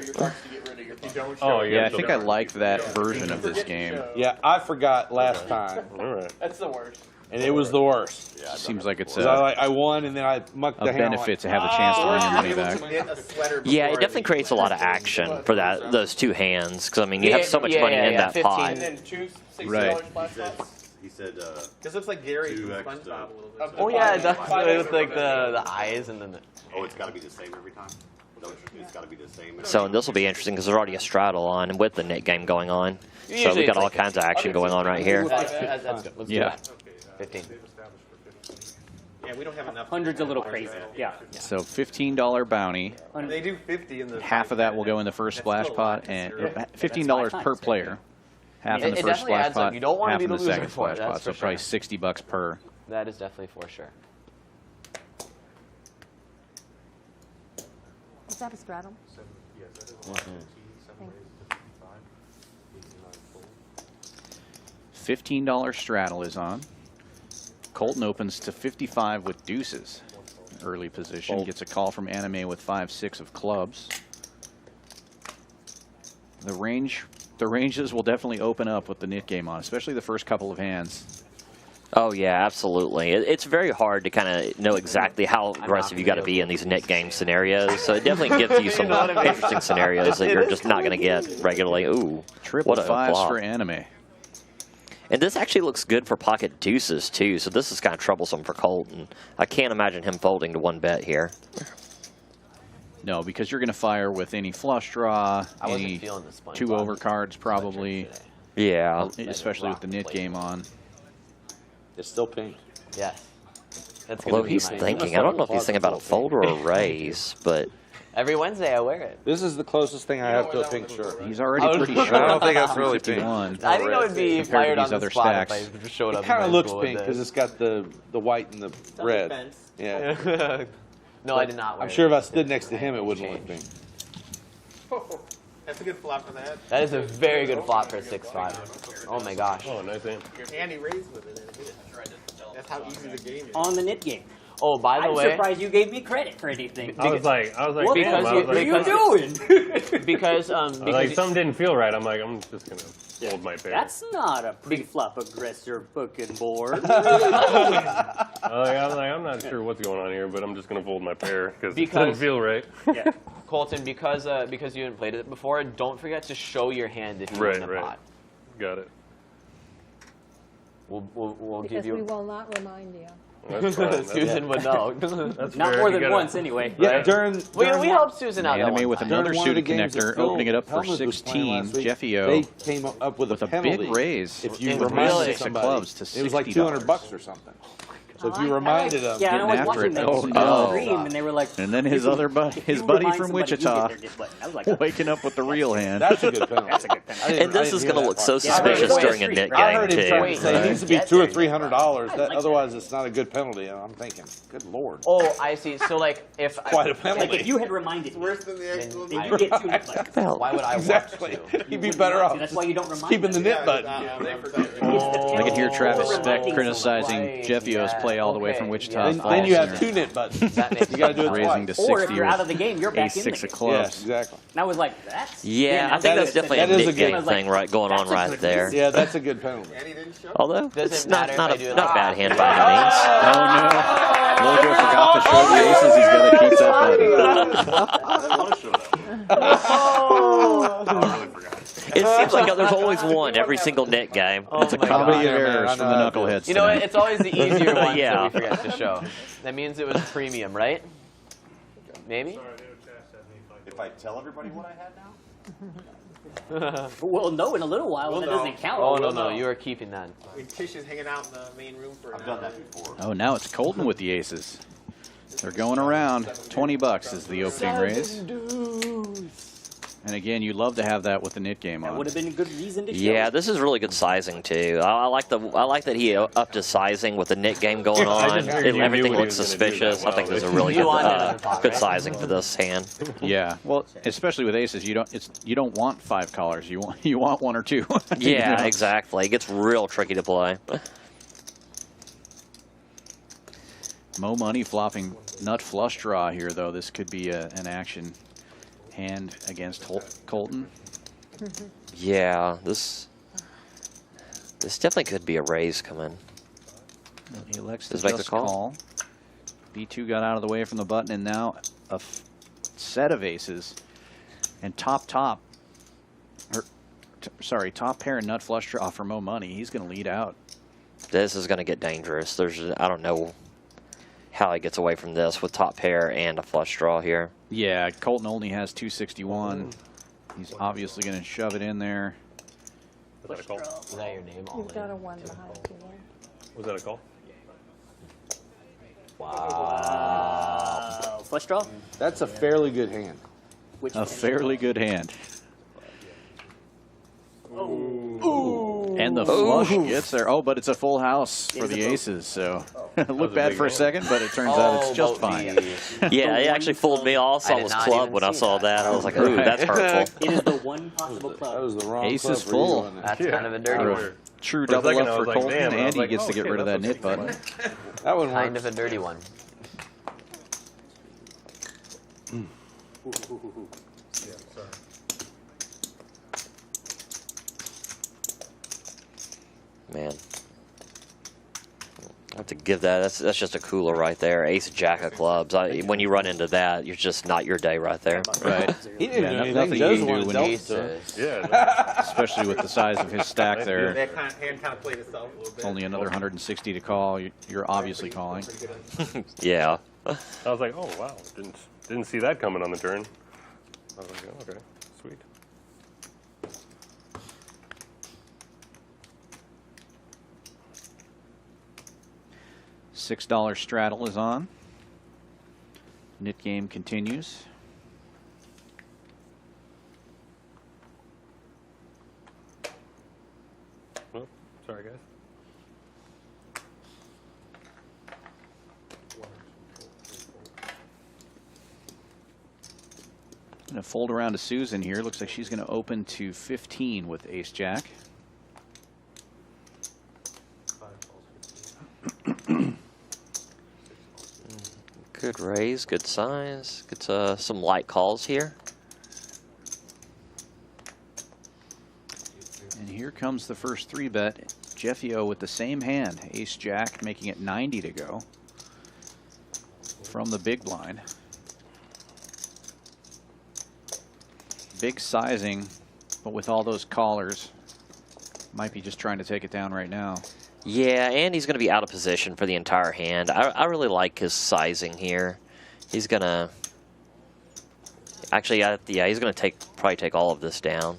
S8: Oh,
S1: Yeah, I think I liked that version of this game.
S4: yeah, I forgot last time,
S8: All right.
S5: That's the worst.
S4: and it was the worst.
S1: Seems like it's
S4: 'Cause I won, and then I mucked the
S1: a
S4: hand.
S1: benefit to have the chance to win your money back.
S5: Get a sweater
S2: Yeah, it
S5: before
S2: definitely creates a lot of action for those 2 hands. Because I mean, you have so much money in that
S3: 15.
S2: pot.
S5: And then choose $60
S1: Right.
S5: splash pots.
S9: He said,
S5: Because it looks like Gary
S9: Two
S5: from
S9: extra.
S5: SpongeBob a little bit.
S3: Oh yeah, it does. With like the eyes and then the.
S9: oh, it's got to be the same every time? No, it's got to be the same.
S2: So this will be interesting because there's already a straddle on with the Nick game going on. So
S3: Usually
S2: we got
S3: it's
S2: all
S3: like
S2: kinds of action going on right here.
S3: That's good. Let's do
S1: Yeah.
S3: that. 15.
S5: Yeah, we don't have enough.
S7: 100's a little crazy. Yeah.
S1: So $15 bounty.
S5: They do 50 in the.
S1: Half of that will go in the first splash pot, and $15 per player. Half in the
S3: It
S1: first
S3: definitely
S1: splash
S3: adds up.
S1: pot,
S3: You don't wanna
S1: half
S3: be
S1: in
S3: the
S1: the
S3: loser
S1: second
S3: for it,
S1: splash pot.
S3: that's
S1: So
S3: for
S1: probably
S3: sure.
S1: $60 per.
S3: That is definitely for sure.
S6: Is that a straddle?
S1: $15 straddle is on. Colton opens to 55 with deuces. Early position. Gets a call from Anime with 5-6 of clubs. The ranges will definitely open up with the Nick game on, especially the first couple of hands.
S2: Oh yeah, absolutely. It's very hard to kind of know exactly how aggressive you got to be in these Nick game scenarios. So it definitely gives you some interesting scenarios that you're just not going to get regularly. Ooh,
S1: Triple
S2: what a
S1: fives
S2: flop.
S1: for Anime.
S2: And this actually looks good for pocket deuces too. So this is kind of troublesome for Colton. I can't imagine him folding to 1 bet here.
S1: No, because you're going to fire with any flush draw,
S3: I wasn't
S1: any
S3: feeling the SpongeBob
S1: 2 overcards probably,
S2: Yeah.
S1: especially with the Nick game on.
S4: It's still pink.
S3: Yes. That's
S2: Although
S3: gonna be
S2: he's
S3: my-
S2: thinking, I don't know if he's thinking about a fold or a raise, but
S3: Every Wednesday I wear it.
S4: This is the closest thing I have to a pink shirt.
S1: He's already pretty
S4: I
S1: sure.
S4: don't think that's really pink.
S1: 51.
S3: I think I would be
S1: Compared to
S3: fired on
S1: these
S3: the
S1: other
S3: spot
S1: stacks.
S3: if I showed up.
S4: It kind
S3: in
S4: of
S3: high
S4: looks
S3: school
S4: pink
S3: with
S4: because it's got the white and the red.
S5: Fence.
S4: Yeah.
S3: No, I did not wear
S4: I'm sure
S3: it.
S4: if I stood next to him, it wouldn't look pink.
S5: Oh, that's a good flop for that.
S3: That is a very good flop for a 6-5. Oh my gosh.
S8: Oh, nice hand.
S5: And he raised with it. That's how easy the game is.
S7: On the Nick game.
S3: Oh, by the
S7: I'm
S3: way,
S7: surprised you gave me credit for anything.
S8: I was like,
S7: What
S8: damn. I was
S3: because
S8: like,
S3: you-
S7: what are you doing?
S3: because
S8: like something didn't feel right. I'm like, I'm just gonna fold my pair.
S7: That's not a pre-flop aggressor booking board.
S8: I'm not sure what's going on here, but I'm just gonna fold my pair because it doesn't feel right.
S7: Yeah.
S3: Colton, because you haven't played it before, don't forget to show your hand if you
S8: Right,
S3: win the
S8: right.
S3: pot.
S8: Got it.
S3: We'll
S6: Because
S3: give
S6: we
S3: you.
S6: will not remind you.
S8: That's fine. That's,
S3: Susan would know.
S8: that's
S7: Not
S8: fair.
S7: more
S8: You
S7: than
S8: gotta-
S7: once, anyway.
S4: Yeah, during
S3: we
S4: one-
S3: helped Susan out that
S1: Anime
S3: one
S1: with
S3: time.
S1: another
S4: during one of the
S1: suited
S4: games that
S1: connector,
S4: Phil
S1: opening it up for
S4: Helmuth was playing
S1: 16.
S4: last week,
S1: Jeffio
S4: They came up with
S1: with a
S4: penalty
S1: big raise.
S4: if you
S3: And
S4: reminded
S3: really?
S1: 6 of
S4: somebody.
S1: clubs to
S4: It was like
S1: $60.
S4: $200 or something. So if you
S6: I like
S4: reminded them,
S7: Yeah, and I was
S1: Getting after
S7: watching
S1: it.
S7: that
S1: Oh.
S7: stream, and they were like,
S1: And then his
S7: if
S1: other buddy,
S7: if
S1: his
S7: you
S1: buddy
S7: remind
S1: from
S7: somebody, you
S1: Wichita,
S7: get their gift. I was like,
S1: waking up with the real hand.
S4: that's a good penalty.
S7: that's a good penalty.
S2: And this is going to look so
S7: Yeah,
S2: suspicious
S7: right.
S2: during a Nick
S4: I
S2: game
S4: heard him
S2: too.
S4: trying to say it needs to be
S3: Get
S4: $200 or
S3: there.
S4: $300.
S7: I
S4: That,
S7: like
S4: otherwise, it's not a good penalty. And I'm thinking, good lord,
S3: Oh, I see. So like, if
S4: quite a
S7: Like
S4: penalty.
S7: if you had reminded me,
S5: Worse than the actual.
S7: then you get 2 Nick buttons.
S3: why would I
S4: Exactly.
S3: want to?
S4: You'd be better off
S7: That's why you don't remind
S4: keeping the
S7: them.
S4: nit button.
S1: I can hear Travis Speck criticizing
S3: Right,
S1: Jeffio's
S3: yeah,
S1: play all the way
S3: okay,
S1: from Wichita
S3: yeah.
S4: Then,
S1: Falls.
S4: then you have
S1: there.
S4: 2 nit buttons.
S3: That makes
S4: You got to do it
S1: Raising to
S4: twice.
S1: 60
S7: Or if you're
S1: with
S7: out of the game, you're back in the
S1: A6
S7: game.
S1: of clubs.
S4: Yes, exactly.
S7: And I was like, that's...
S2: Yeah, I think
S4: That
S2: that's
S4: is-
S2: definitely
S4: that
S2: a
S4: is a
S2: Nick
S4: good-
S2: game thing right going on right there.
S4: Yeah, that's a good penalty.
S5: And he didn't show.
S2: Although
S3: Doesn't
S2: it's
S3: matter
S2: not
S3: if I do
S2: a
S3: it
S2: not a
S3: like
S2: bad
S3: that.
S2: hand by any means.
S1: Oh no. Mojo forgot to show the aces. He's got to keep that button.
S9: I really forgot.
S2: It seems like there's always one every single Nick game.
S3: Oh
S1: It's a
S3: my
S1: comedy
S3: God.
S1: of errors
S4: I
S1: from
S4: know
S1: the
S4: how it
S1: knuckleheads.
S3: You know what?
S1: tonight.
S3: It's always the easier ones
S2: Yeah.
S3: that we forget to show. That means it was premium, right? Maybe?
S9: If I tell everybody what I had now?
S7: We'll know in a little while,
S5: We'll
S7: that
S5: know.
S7: doesn't count.
S3: Oh, no, you are keeping that.
S5: When Tish is hanging out in the main room for an
S9: I've
S5: hour.
S9: done that before.
S1: Oh, now it's Colton with the aces. They're going around. $20 is the opening raise. And again, you love to have that with the nit game on.
S7: That would have been a good reason to show.
S2: Yeah, this is really good sizing too. I like that he upped his sizing with the nit game going on. Everything looks suspicious. I think this is a really good sizing for this hand.
S1: Yeah, well, especially with aces, you don't want 5 callers. You want 1 or 2.
S2: Yeah, exactly. It gets real tricky to play.
S1: Mo Money flopping nut flush draw here, though. This could be an action hand against Colton.
S2: Yeah, this definitely could be a raise coming.
S1: He elects to
S2: Does make the
S1: just
S2: call?
S1: call. B2 got out of the way from the button, and now a set of aces. And top pair nut flush draw for Mo Money. He's going to lead out.
S2: This is going to get dangerous. I don't know how he gets away from this with top pair and a flush draw here.
S1: Yeah, Colton only has 261. He's obviously going to shove it in there.
S8: Was that a call?
S3: Is that your name?
S6: You've got a 1 behind you.
S8: Was that a call?
S7: Wow. Flush draw?
S4: That's a fairly good hand.
S1: A fairly good hand. And the flush gets there. Oh, but it's a full house for the aces, so looked bad for a second, but it turns out it's just fine.
S2: Yeah, it actually fooled me. All I saw was club when I saw that. I was like, ooh, that's hurtful.
S7: It is the one possible club.
S4: That was the wrong
S1: Ace
S4: club
S1: is
S4: for
S1: full.
S4: you, wasn't it?
S3: That's kind of a dirty one.
S1: True
S8: For a
S1: double
S8: second,
S1: up
S8: I
S1: for
S8: was like,
S1: Colton.
S8: damn, and I was
S1: Andy
S8: like,
S1: gets to get
S8: okay,
S1: rid of that
S8: that's
S1: nit button.
S4: That one
S3: Kind
S4: worked.
S3: of a dirty one.
S2: Man. I have to give that. That's just a cooler right there. Ace jack of clubs. When you run into that, you're just not your day right there.
S1: Right.
S4: He didn't
S1: Yeah,
S4: do
S1: nothing
S4: anything.
S1: you can do
S4: Those
S1: when
S4: ones
S1: you-
S4: dealt,
S3: Aces.
S8: Yeah.
S1: Especially with the size of his stack there.
S5: That hand kind of played itself a little bit.
S1: Only another 160 to call. You're obviously calling.
S2: Yeah.
S8: I was like, oh wow, didn't see that coming on the turn. I was like, oh, okay, sweet.
S1: $6 straddle is on. Nit game continues.
S8: Oh, sorry guys.
S1: Going to fold around to Susan here. Looks like she's going to open to 15 with ace jack.
S2: Good raise, good size. Gets some light calls here.
S1: And here comes the first 3-bet. Jeffio with the same hand. Ace jack, making it 90 to go from the big blind. Big sizing, but with all those callers, might be just trying to take it down right now.
S2: Yeah, and he's going to be out of position for the entire hand. I really like his sizing here. He's going to... Actually, yeah, he's going to probably take all of this down.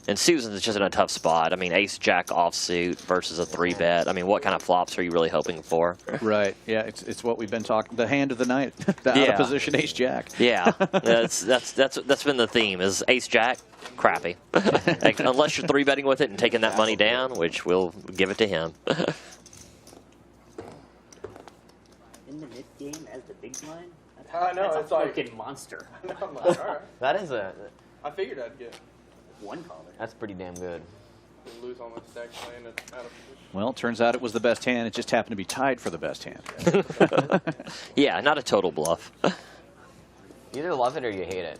S2: And Susan's just in a tough spot. I mean, ace jack offsuit versus a 3-bet. I mean, what kind of flops are you really hoping for?
S1: Right. Yeah, it's what we've been talking. The hand of the night. The out of position ace jack.
S2: Yeah, that's been the theme. Is ace jack crappy? Like, unless you're 3-betting with it and taking that money down, which we'll give it to him.
S7: In the mid game as the big blind?
S5: I know,
S7: That's
S5: it's
S7: a
S5: like-
S7: freaking monster.
S5: I'm like, all right.
S3: That is a.
S5: I figured I'd get
S7: One caller.
S3: That's pretty damn good.
S5: lose all my stack playing it out of position.
S1: Well, it turns out it was the best hand. It just happened to be tied for the best hand.
S2: Yeah, not a total bluff.
S3: You either love it or you hate it.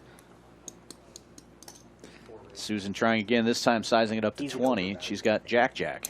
S1: Susan trying again, this time sizing it up to 20. She's got jack-jack.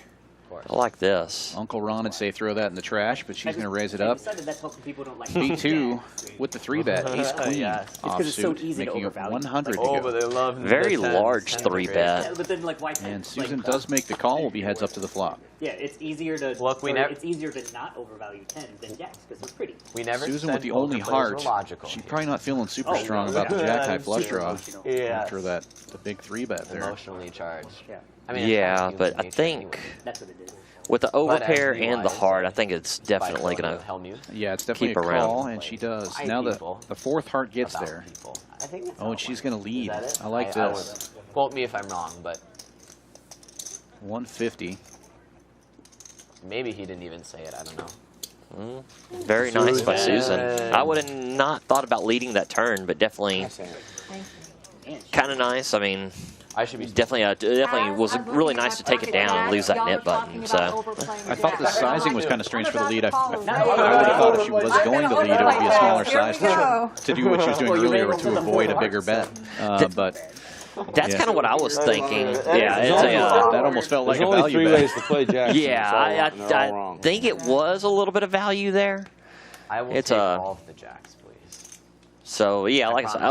S2: I like this.
S1: Uncle Ron would say throw that in the trash, but she's going to raise it up.
S7: Decided that's helping people don't like
S1: B2 with the 3-bet. Ace-queen
S3: Yes.
S7: It's 'cause it's so
S1: offsuit,
S7: easy to
S1: making it
S7: overvalue.
S1: 100 to
S3: Oh,
S1: go.
S3: but they love
S2: Very
S3: the tens.
S2: large
S3: Tens are great.
S2: 3-bet.
S7: Yeah, but then like why?
S1: And Susan
S7: like,
S1: does make the call. Will be heads up to the flop.
S7: Yeah, it's easier to
S3: Look,
S7: it's easier to not overvalue 10 than jacks because they're pretty.
S3: We never
S1: Susan
S3: said
S1: with the
S3: poker
S1: only
S3: players
S1: heart.
S3: were logical.
S1: She's probably not feeling super
S7: Oh,
S1: strong
S7: yeah.
S1: about the jack-high flush
S7: super
S1: draw
S7: emotional.
S3: Yeah.
S1: after the big 3-bet there.
S3: Emotionally charged.
S7: Yeah,
S3: I mean,
S2: Yeah,
S3: it's
S2: but I
S3: human nature
S2: think
S3: anyway.
S7: that's what it is.
S2: With the overpair
S3: as
S2: and the
S3: wise,
S2: heart, I think it's definitely going to
S3: Helm you.
S1: Yeah, it's definitely
S2: keep
S1: a
S2: around.
S1: call, and she does.
S3: Five
S1: Now
S3: people.
S1: the fourth heart gets
S3: About
S1: there.
S3: people. I think it's
S1: Oh, and she's going to lead. I like this.
S3: Quote me if I'm wrong, but
S1: 150.
S3: maybe he didn't even say it. I don't know.
S2: Very nice by Susan. I would have not thought about leading that turn, but definitely kind of nice. I mean,
S3: I should be
S2: definitely was really nice to take it down and lose that net button. So
S1: I thought the sizing was kind of strange for the lead. I would have thought if she was going to lead, it would be a smaller size to do what she was doing earlier to avoid a bigger bet. But
S2: that's kind of what I was thinking. Yeah, it's
S1: that almost felt like
S4: There's
S1: a
S4: only
S1: value
S4: 3
S1: bet.
S4: ways to play Jackson.
S2: yeah,
S4: It's all- they're all
S2: I
S4: wrong.
S2: think it was a little bit of value there.
S3: I will
S2: It's
S3: take all of the jacks, please.
S2: So yeah, like I said, I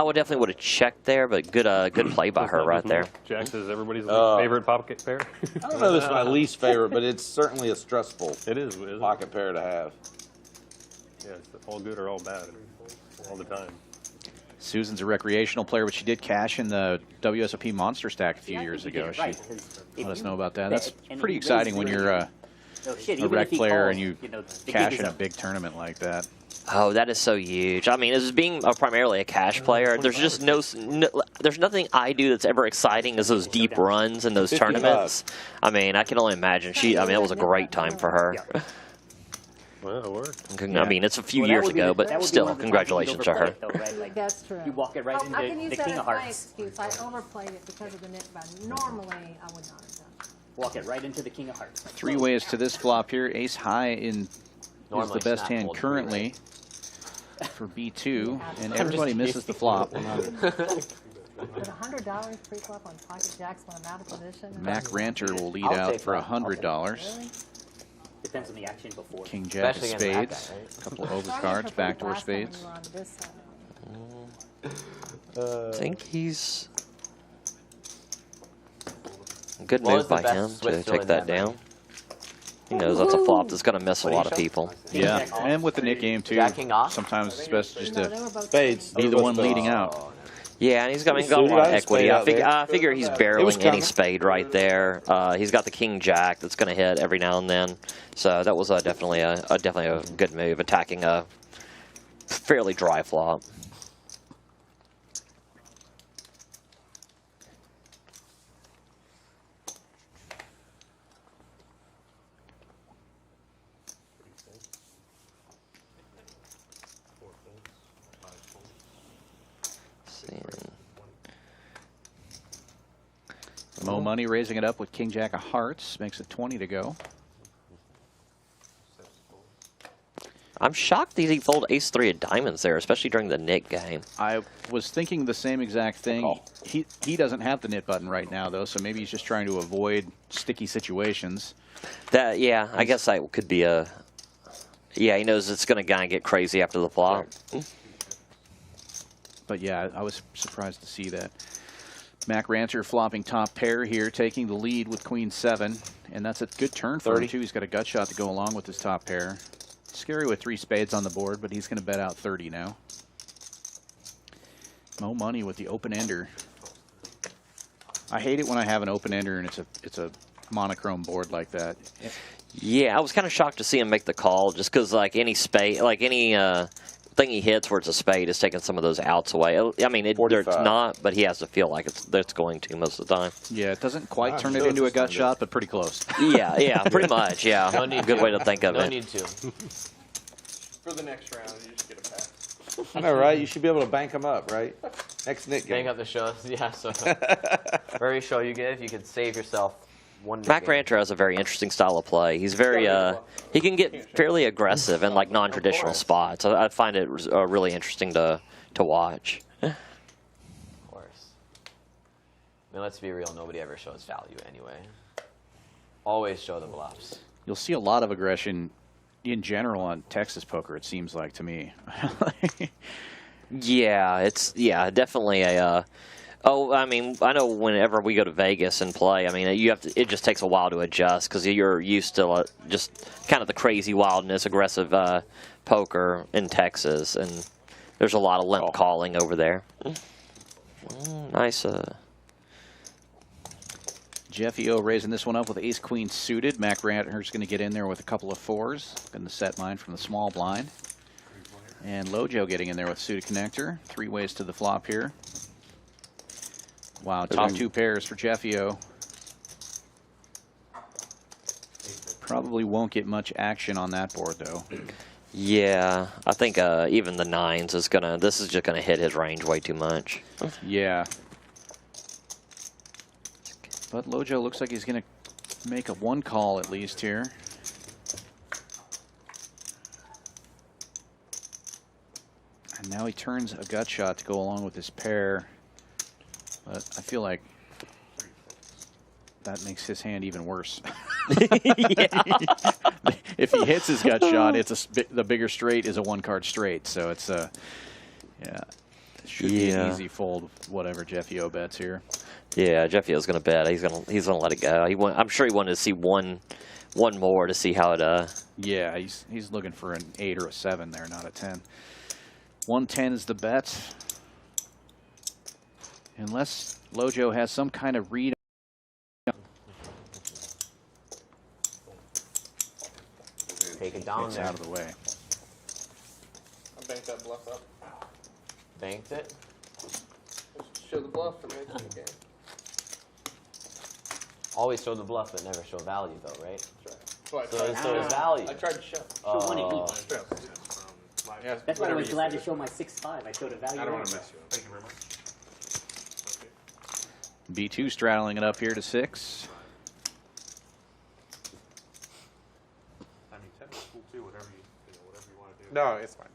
S2: would definitely would have checked there, but good play by her right there.
S8: Jack is everybody's favorite pocket pair.
S4: I don't know if it's my least favorite, but it's certainly a stressful
S8: It is. Isn't it?
S4: pocket pair to have.
S8: Yeah, it's all good or all bad all the time.
S1: Susan's a recreational player, but she did cash in the WSOP Monster Stack a few years ago. She let us know about that. That's pretty exciting when you're a rec player and you cash in a big tournament like that.
S2: Oh, that is so huge. I mean, as being primarily a cash player, there's just there's nothing I do that's ever exciting as those deep runs in those
S4: 55.
S2: tournaments. I mean, I can only imagine. It was a great time for her.
S8: Well, it worked.
S2: I mean, it's a few years ago, but still, congratulations to her.
S6: That's true.
S7: You walk it right
S6: I can
S7: into
S6: use
S7: the
S6: that
S7: king
S6: as
S7: of
S6: my
S7: hearts.
S6: excuse. I overplayed it because of the net button. Normally, I would not have done it.
S7: Walk it right into the king of hearts.
S1: 3 ways to this flop here. Ace high is
S3: Normally
S1: the best
S3: snap
S1: hand
S3: fold three,
S1: currently for B2, and everybody misses the flop.
S6: But $100 pre-flop on pocket jacks when I'm out of position.
S1: Mac Ranter will lead
S3: I'll
S1: out
S3: take
S1: for
S3: that.
S1: $100.
S6: Really?
S7: Depends on the action before.
S1: King Jack of
S3: Especially against that
S1: spades,
S3: guy, right?
S1: a couple of
S6: Sorry, I
S1: overcards,
S6: preferred
S1: backdoor
S6: last time when
S1: spades.
S6: you were on this side.
S2: I think he's a good
S3: What was
S2: move
S3: the
S2: by
S3: best
S2: him
S3: Swiss
S2: to
S3: still
S2: take
S3: in
S2: that
S3: that
S2: down. He knows that's a flop that's going to miss a lot of people.
S1: Yeah, and with the Nick game too,
S3: Jack king off?
S1: sometimes it's best just
S6: No,
S1: to
S6: they were both
S4: Spades.
S1: be the one leading out.
S2: Yeah, and he's got a lot
S4: Suited,
S2: of
S4: I had a
S2: equity.
S4: spade
S2: I
S4: out there.
S2: figure he's
S4: was
S2: barreling any
S4: coming.
S2: spade right there. He's got the king jack that's going to hit every now and then. So that was definitely a good move, attacking a fairly dry flop.
S1: Mo Money raising it up with King Jack of Hearts, makes it 20 to go.
S2: I'm shocked that he folded ace-3 of diamonds there, especially during the Nick game.
S1: I was thinking the same exact thing. He doesn't have the knit button right now though, so maybe he's just trying to avoid sticky situations.
S2: Yeah, I guess that could be a. Yeah, he knows it's going to kind of get crazy after the flop.
S1: But yeah, I was surprised to see that. Mac Ranter flopping top pair here, taking the lead with Queen 7, and that's a good turn for him too. He's got a gut shot to go along with his top pair. Scary with 3 spades on the board, but he's going to bet out 30 now. Mo Money with the open ender. I hate it when I have an open ender and it's a monochrome board like that.
S2: Yeah, I was kind of shocked to see him make the call, just because like any spade, like any thing he hits where it's a spade is taking some of those outs away. I mean, it's not, but he has to feel like it's going to most of the time.
S1: Yeah, it doesn't quite turn it into a gut shot, but pretty close.
S2: Yeah, pretty much. Yeah,
S3: No need
S2: good
S3: to.
S2: way to think of
S3: No
S2: it.
S3: need to.
S5: For the next round, you just get a pass.
S4: I know, right? You should be able to bank them up, right? Next Nick game.
S3: Bank up the shows. Yeah, so for every show you give, you could save yourself one.
S2: Mac Ranter has a very interesting style of play. He's very, he can get fairly aggressive in like non-traditional spots. I find it really interesting to watch.
S3: Of course. I mean, let's be real. Nobody ever shows value anyway. Always show the bluffs.
S1: You'll see a lot of aggression in general on Texas poker, it seems like to me.
S2: Yeah, it's definitely a. Oh, I mean, I know whenever we go to Vegas and play, I mean, you have to. It just takes a while to adjust because you're used to just kind of the crazy wildness, aggressive poker in Texas, and there's a lot of limp calling over there. Nice.
S1: Jeffy O raising this one up with ace-queen suited. Mac Ranter's going to get in there with a couple of fours. Going to set mine from the small blind. And Lojo getting in there with suited connector. 3 ways to the flop here. Wow, top 2 pairs for Jeffy O. Probably won't get much action on that board, though.
S2: Yeah, I think even the 9s is gonna. This is just gonna hit his range way too much.
S1: Yeah. But Lojo looks like he's going to make a 1 call at least here. And now he turns a gut shot to go along with his pair. But I feel like that makes his hand even worse. If he hits his gut shot, it's the bigger straight is a 1-card straight. So it's a, yeah, it should be an easy fold, whatever Jeffy O bets here.
S2: Yeah, Jeffy O's gonna bet. He's gonna let it go. I'm sure he wanted to see one more to see how it.
S1: Yeah, he's looking for an 8 or a 7 there, not a 10. 110 is the bet, unless Lojo has some kind of read.
S3: Take it down
S1: It's
S3: there.
S1: out of the way.
S5: I banked that bluff up.
S3: Banked it.
S5: Show the bluff and make it a game.
S3: Always show the bluff, but never show value, though, right?
S5: That's right.
S3: So it's value.
S5: I tried to show.
S7: Show one at each.
S5: Yeah,
S7: That's why I was glad to show my 6-5. I showed a value.
S8: I don't want to mess you up. Thank you very much.
S1: B2 straddling it up here to 6.
S8: I mean, 10 is cool too. Whatever you want to do.
S5: No, it's fine.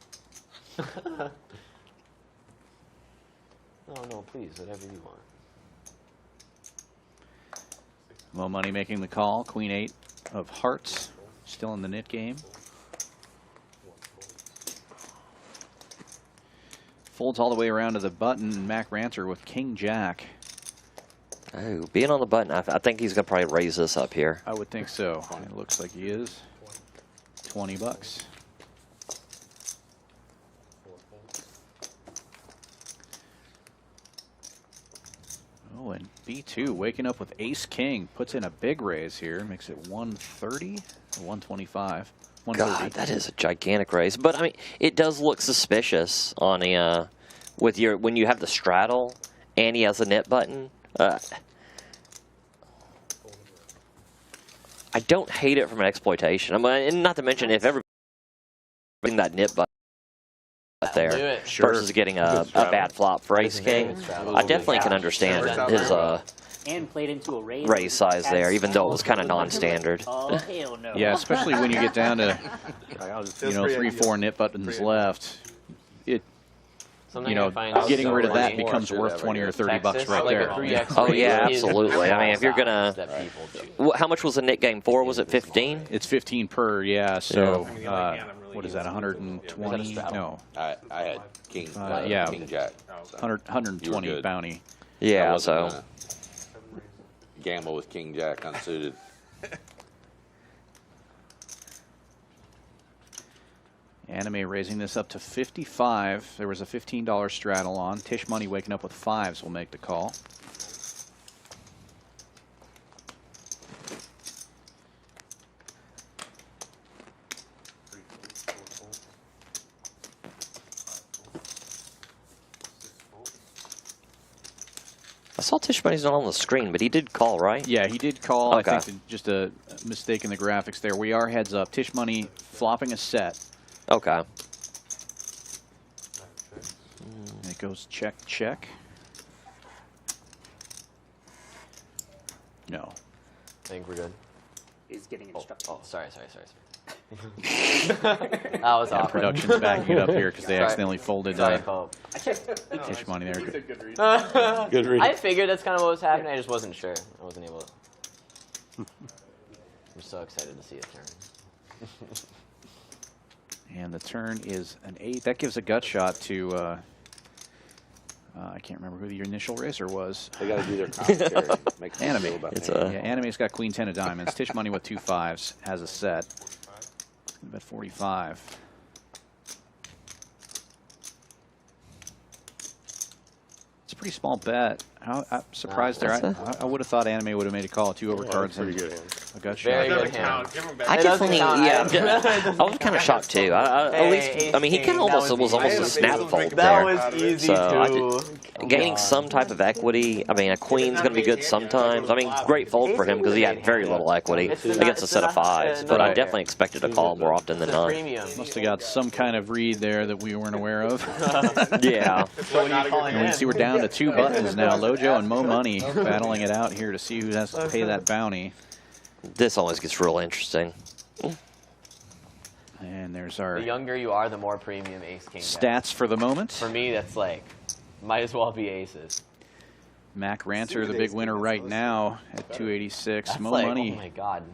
S3: No, please, whatever you want.
S1: Mo Money making the call. Queen 8 of hearts, still in the nit game. Folds all the way around to the button, and Mac Ranter with King Jack.
S2: Oh, being on the button, I think he's gonna probably raise this up here.
S1: I would think so. It looks like he is. 20 bucks. Oh, and B2 waking up with Ace King. Puts in a big raise here. Makes it 130 or 125. 130.
S2: God, that is a gigantic raise. But I mean, it does look suspicious on a with your when you have the straddle and he has a net button. I don't hate it from an exploitation. I mean, and not to mention if everybody bring that nit button there versus getting a bad flop for Ace King, I definitely can understand his
S7: And played into a
S2: raise size there, even though it was kind of non-standard.
S7: Oh, hell no.
S1: Yeah, especially when you get down to, 3-4 nit buttons left. Getting rid of that becomes worth 20 or 30 bucks right there.
S2: Oh yeah, absolutely. I mean, if you're gonna, how much was the nit game for? Was it 15?
S1: It's 15 per, yeah. So what is that? 120? No.
S4: I had King. King Jack.
S1: 120 bounty.
S2: Yeah. So
S4: gamble with King Jack unsuited.
S1: Anime raising this up to 55. There was a $15 straddle on. Tish Money waking up with 5s will make the call.
S2: I saw Tish Money's not on the screen, but he did call, right?
S1: Yeah, he did call.
S2: Okay.
S1: I think just a mistake in the graphics there. We are heads up. Tish Money flopping a set.
S2: Okay.
S1: And it goes check, check. No.
S3: I think we're good.
S7: He's getting instructed.
S3: Oh, sorry. That was
S1: Yeah,
S3: awkward.
S1: production's backing it up here because they accidentally folded
S3: Cope.
S1: Tish Money there.
S4: Good read.
S3: I figured that's kind of what was happening. I just wasn't sure. I wasn't able to. I'm so excited to see it turn.
S1: And the turn is an 8. That gives a gut shot to, I can't remember who the initial raiser was.
S4: They got to do their commentary. Make them feel about
S2: It's
S4: me.
S2: a-
S1: Yeah, Anime's got Queen 10 of diamonds. Tish Money with 2 5s has a set. Bet 45. It's a pretty small bet. I'm surprised there. I would have thought Anime would have made a call. 2 overcards and a gut shot.
S3: Very good
S5: Doesn't
S3: hand.
S5: count. Give him back.
S2: I
S3: It doesn't
S2: definitely,
S3: count.
S2: yeah. I was kind of shocked too. At least, I mean, he kind of almost was almost a snap fold
S3: That
S2: there.
S3: was easy
S2: So
S3: too.
S2: Gaining some type of equity. I mean, a queen's going to be good sometimes. I mean, great fold for him because he had very little equity against a set of 5s. But I definitely expected a call more often than not.
S3: Premium.
S1: Must have got some kind of read there that we weren't aware of.
S2: Yeah.
S3: So what are you calling
S1: And we
S3: in?
S1: see we're down to 2 buttons now. Lojo and Mo Money battling it out here to see who has to pay that bounty.
S2: This always gets real interesting.
S1: And there's our
S3: The younger you are, the more premium ace king.
S1: stats for the moment.
S3: For me, that's like, might as well be aces.
S1: Mac Ranter, the big winner right now at 286.
S3: That's
S1: Mo
S3: like,
S1: Money
S3: oh my god.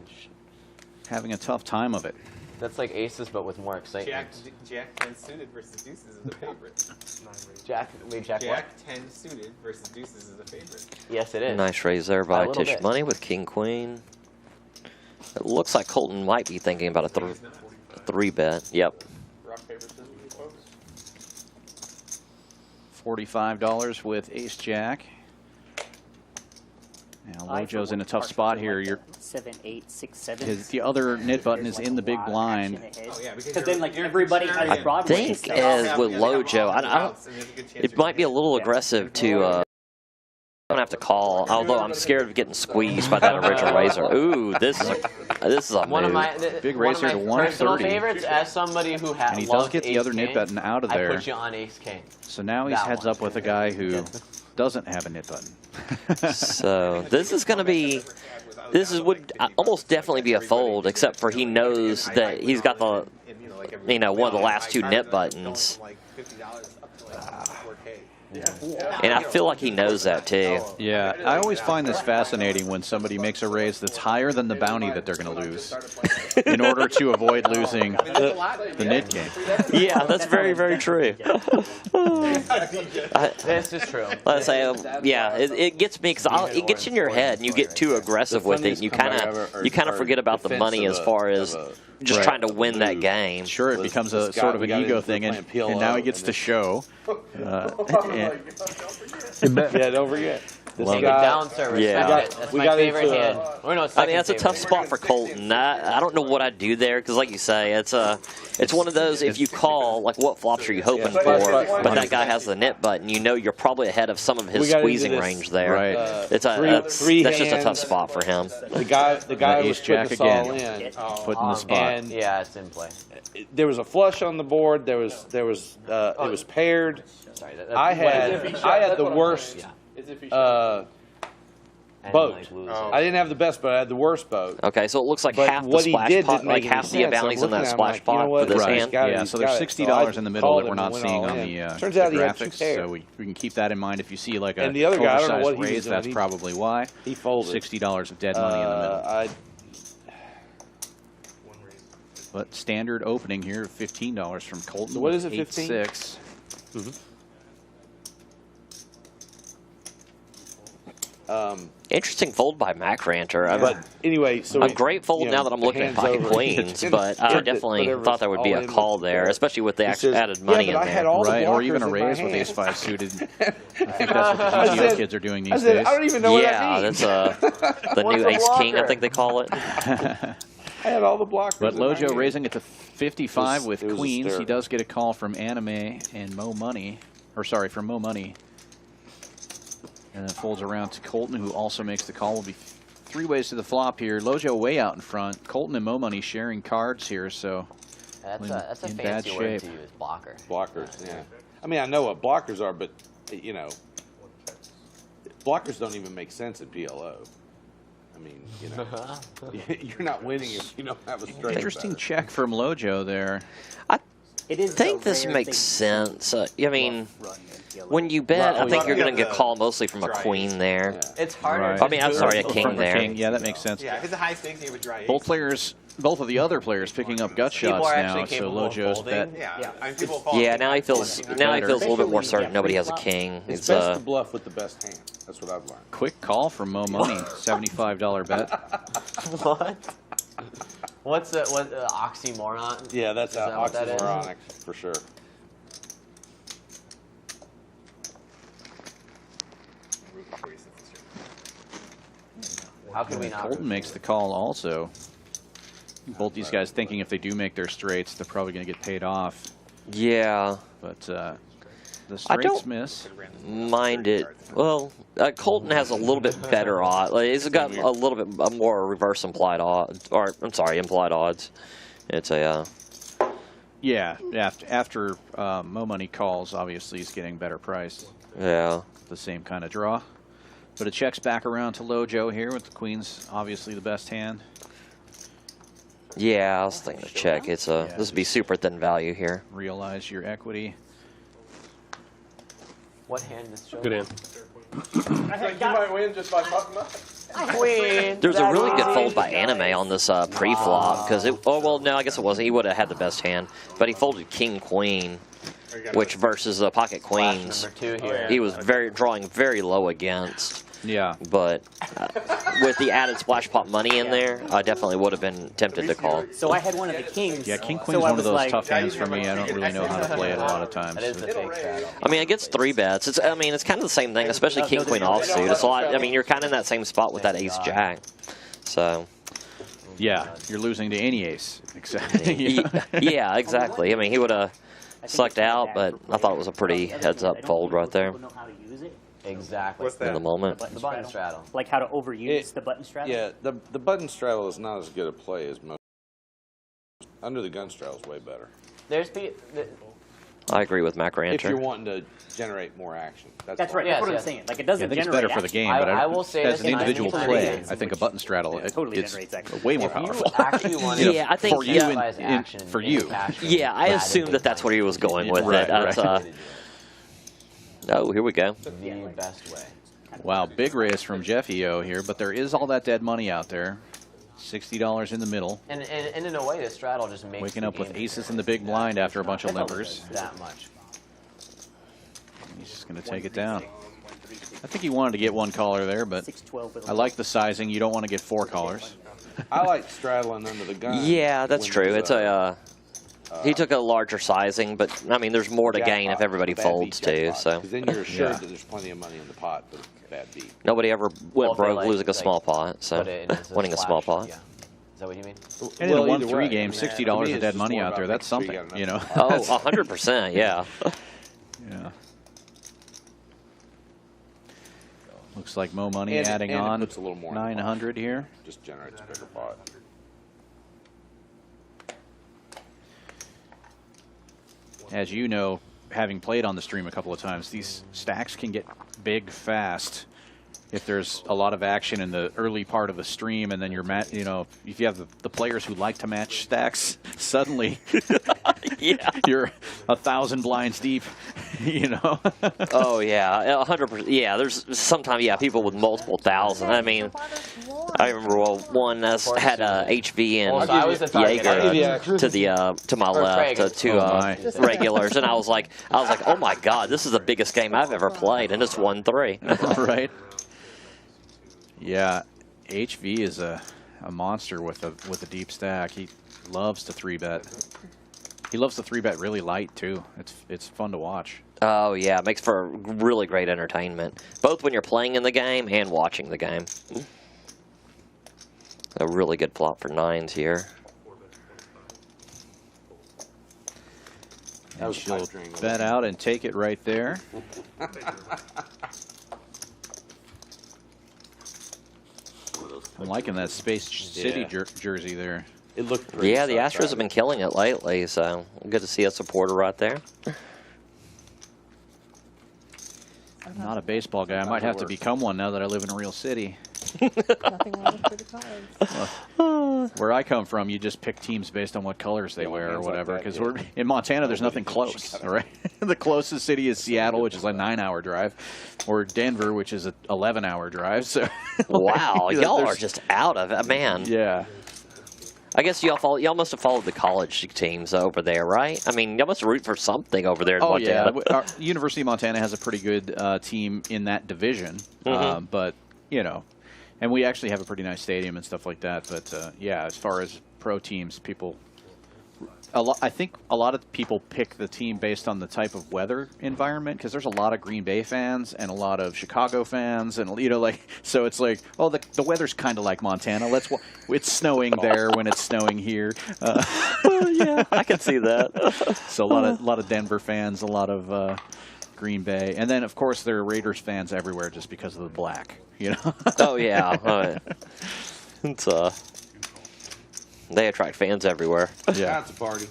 S1: having a tough time of it.
S3: That's like aces, but with more excitement.
S5: Jack 10 suited versus deuces is the favorite.
S3: Jack what?
S5: Jack 10 suited versus deuces is the favorite.
S3: Yes, it is.
S2: Nice raise there by
S3: By a little
S2: Tish
S3: bit.
S2: Money with King Queen. It looks like Colton might be thinking about a 3-bet. Yep.
S5: Rock, paper, scissors, folks.
S1: $45 with Ace Jack. Now Lojo's in a tough spot here.
S7: 7, 8, 6, 7.
S1: The other knit button is in the big blind.
S7: Because then, like, everybody has
S2: I
S7: Broadway.
S2: think as with Lojo, I don't, it might be a little aggressive to don't have to call, although I'm scared of getting squeezed by that original razor. Ooh, this is a
S3: One of
S2: move.
S3: my
S1: Big
S3: one
S1: razor
S3: of
S1: to
S3: my personal
S1: 130.
S3: favorites, as somebody who has
S1: And he does get the other nit button out of
S3: I
S1: there.
S3: put you on ace king.
S1: So now he's
S3: That
S1: heads
S3: one.
S1: up with a guy who doesn't have a nit button.
S2: So this is going to be, would almost definitely be a fold, except for he knows that he's got the, one of the last 2 nit buttons. And I feel like he knows that too.
S1: Yeah, I always find this fascinating when somebody makes a raise that's higher than the bounty that they're going to lose in order to avoid losing the nit game.
S2: Yeah, that's very, very true.
S3: This is true.
S2: Let's say, yeah, it gets me because it gets in your head and you get too aggressive with it. And you kind of forget about the money as far as just trying to win that game.
S1: Sure, it becomes a sort of an ego thing, and now he gets to show.
S4: Yeah, don't forget. This
S3: Take it
S4: guy,
S3: down, sir. Respect
S2: Yeah.
S3: it. That's
S4: We
S3: my
S4: got
S3: favorite
S4: into,
S3: hand. Or no,
S2: I mean,
S3: second
S2: that's a tough
S3: favorite.
S2: spot for Colton. I don't know what I'd do there because, like you say, it's one of those. If you call, like, what flops are you hoping for? But that guy has the nit button. You know, you're probably ahead of some of his
S4: We got into
S2: squeezing
S4: this,
S2: range there.
S1: Right.
S2: That's just a tough spot for him.
S4: the guy was
S1: Ace Jack
S4: putting us all
S1: again.
S4: in.
S1: Put in the spot.
S4: And
S3: Yeah, it's in play.
S4: there was a flush on the board. It was paired.
S3: Sorry.
S4: I had the worst boat. I didn't have the best boat. I had the worst boat.
S2: Okay, so it looks like
S4: But
S2: half the
S4: what he
S2: splash
S4: did
S2: pot,
S4: didn't
S2: like
S4: make any
S2: half the
S4: sense.
S2: bounties
S4: I'm
S2: in that
S4: looking at him
S2: splash
S4: like, you know
S2: pot
S4: what?
S2: for this
S1: Right.
S2: hand.
S1: Yeah, so there's $60 in the middle that we're not seeing on the
S4: Turns out he had 2
S1: graphics,
S4: pairs.
S1: so we can keep that in mind. If you see like a
S4: And the other guy, I don't know
S1: oversized
S4: what he was
S1: raise,
S4: doing.
S1: that's probably why.
S4: He folded.
S1: $60 of dead money in the middle. But standard opening here, $15 from Colton.
S4: What
S1: with
S4: is it, 15?
S1: 8-6.
S2: Interesting fold by Mac Ranter.
S4: But anyway, so
S2: A great fold now that I'm looking at pocket queens, but I definitely thought there would be a call there, especially with the added money in there.
S1: Right, or even a raise with Ace-5 suited. I think that's what the GTO kids are doing these days.
S4: I don't even know what that
S2: Yeah,
S4: means.
S2: that's the new
S3: a
S2: Ace King, I
S3: blocker?
S2: think they call it.
S4: I had all the blockers.
S1: But
S4: in my
S1: Lojo
S4: hand.
S1: raising it to 55 with
S4: it was a
S1: queens.
S4: stir.
S1: He does get a call from Anime and Mo Money, or sorry, from Mo Money. And then folds around to Colton, who also makes the call. Will be 3 ways to the flop here. Lojo way out in front. Colton and Mo Money sharing cards here, so
S3: That's a
S1: in bad
S3: fancy word
S1: shape.
S3: to use, blocker.
S4: Blockers, yeah. I mean, I know what blockers are, but, blockers don't even make sense at PLO. I mean, you're not winning if you don't have a straight.
S1: interesting check from Lojo there.
S7: It is
S2: I think this makes sense. I mean, when you bet, I think you're going to get called mostly from a queen there.
S3: It's harder.
S1: Right.
S3: To
S2: I mean, I'm
S3: do
S2: sorry, a
S3: it
S2: king
S1: From the
S2: there.
S1: king, yeah, that makes sense.
S5: Yeah, if it's a high stakes game with dry
S1: Both of the other players picking up gut
S3: People
S1: shots
S3: are
S1: now,
S3: actually
S1: so
S3: capable of
S1: Lojo's
S3: folding.
S1: bet.
S5: Yeah, I mean, people call
S2: Yeah, now he feels a little bit more certain nobody has a king.
S4: It's
S2: It's
S4: best to bluff with the best hand. That's what I've learned.
S1: Quick call from Mo Money, $75 bet.
S3: What? What's the oxymoron?
S4: Yeah, that's
S3: Is that what that is?
S4: oxymoronic for sure.
S3: How can we not?
S1: Colton makes the call also. Both these guys thinking if they do make their straights, they're probably going to get paid off.
S2: Yeah.
S1: But the straights miss.
S2: Mind it. Well, Colton has a little bit better odds. Like, he's got a little bit more reverse implied odds. Or, I'm sorry, implied odds. It's a...
S1: Yeah, after Mo Money calls, obviously he's getting better price.
S2: Yeah.
S1: The same kind of draw. But it checks back around to Lojo here with the queens, obviously the best hand.
S2: Yeah, I was thinking to check. It's this would be super thin value here.
S1: Realize your equity.
S3: What hand is showing?
S8: Good hand.
S5: You might win just by fucking up.
S3: Queen.
S2: There's a really good fold by Anime on this pre-flop because it. Oh well, no, I guess it wasn't. He would have had the best hand, but he folded King Queen, which versus the pocket queens, he was drawing very low against.
S1: Yeah.
S2: But with the added splash pot money in there, I definitely would have been tempted to call.
S7: So I had one of the kings.
S1: Yeah, King Queen's one of those tough hands for me. I don't really know how to play it a lot of times.
S2: I mean, it gets 3 bets. I mean, it's kind of the same thing, especially King Queen offsuit. It's a lot. I mean, you're kind of in that same spot with that Ace Jack. So.
S1: Yeah, you're losing to any ace. Exactly.
S2: Yeah, exactly. I mean, he would have sucked out, but I thought it was a pretty heads-up fold right there.
S3: Exactly.
S4: What's that?
S2: In the moment.
S3: The button straddle.
S7: Like how to overuse the button straddle?
S4: Yeah, the button straddle is not as good a play as most. Under the gun straddle is way better.
S3: There's
S2: I agree with Mac Rancher.
S4: If you're wanting to generate more action.
S7: That's right. That's what I'm saying. Like it doesn't
S1: I think it's
S7: generate
S1: better for the
S7: action.
S1: game, but
S3: I will say
S1: as an
S3: this,
S1: individual
S3: I
S1: play,
S3: think
S1: I think a button straddle
S7: totally
S1: it's
S7: generates action.
S1: way more
S3: If you
S1: powerful.
S3: actually want
S1: You know,
S2: Yeah, I think
S1: for you
S3: action
S1: for you.
S2: Yeah, I assumed that's where he was going with
S1: Right,
S2: it. Oh, here we go.
S3: The best way.
S1: Wow, big raise from Jeff EO here, but there is all that dead money out there. $60 in the middle.
S3: And in a way, the straddle just makes
S1: Waking
S3: the
S1: up with
S3: game
S1: aces in the big blind after a bunch of limpers.
S3: that much.
S1: He's just going to take it down. I think he wanted to get one caller there, but I like the sizing. You don't want to get 4 callers.
S4: I like straddling under the gun.
S2: Yeah, that's true. It's he took a larger sizing, but I mean, there's more to gain if everybody folds too. So
S4: then you're assured that there's plenty of money in the pot for bad beat.
S2: nobody ever went broke losing a small pot. So winning a small pot.
S3: Yeah. Is that what you mean?
S1: And in a 1-3 game, $60 of dead money out there, that's something, you know.
S2: Oh, 100%, yeah.
S1: Yeah. Looks like Mo Money adding on
S4: puts a little more
S1: 900 here.
S4: Just generates a bigger pot.
S1: As you know, having played on the stream a couple of times, these stacks can get big fast if there's a lot of action in the early part of the stream, and then you're you know, if you have the players who like to match stacks, suddenly you're 1,000 blinds deep, you know.
S2: Oh yeah, 100%. Yeah, there's sometimes people with multiple thousand. I mean, I remember one had HV and Jaeger to my left, two regulars, and I was like, oh my god, this is the biggest game I've ever played, and it's 1-3.
S1: Right. Yeah, HV is a monster with a deep stack. He loves to 3-bet. He loves to 3-bet really light too. It's fun to watch.
S2: Oh yeah, it makes for really great entertainment, both when you're playing in the game and watching the game. A really good flop for 9s here.
S1: And she'll bet out and take it right there. I'm liking that Space City jersey there.
S4: It looked pretty.
S2: Yeah, the Astros have been killing it lately, so good to see a supporter right there.
S1: I'm not a baseball guy. I might have to become one now that I live in a real city.
S6: Nothing wrong with pretty cards.
S1: Where I come from, you just pick teams based on what colors they wear or whatever. Because we're in Montana, there's nothing close. All right, the closest city is Seattle, which is a 9-hour drive, or Denver, which is an 11-hour drive. So
S2: wow, y'all are just out of it, man.
S1: Yeah.
S2: I guess y'all must have followed the college teams over there, right? I mean, y'all must root for something over there in Montana.
S1: Yeah. Our University of Montana has a pretty good team in that division, but you know, and we actually have a pretty nice stadium and stuff like that. But yeah, as far as pro teams, people I think a lot of people pick the team based on the type of weather environment, because there's a lot of Green Bay fans and a lot of Chicago fans, and like, so it's like, oh, the weather's kind of like Montana. It's snowing there when it's snowing here.
S2: Yeah, I can see that.
S1: So a lot of Denver fans, a lot of Green Bay, and then of course there are Raiders fans everywhere just because of the black.
S2: Oh yeah. It's they attract fans everywhere.
S4: Yeah, it's a party.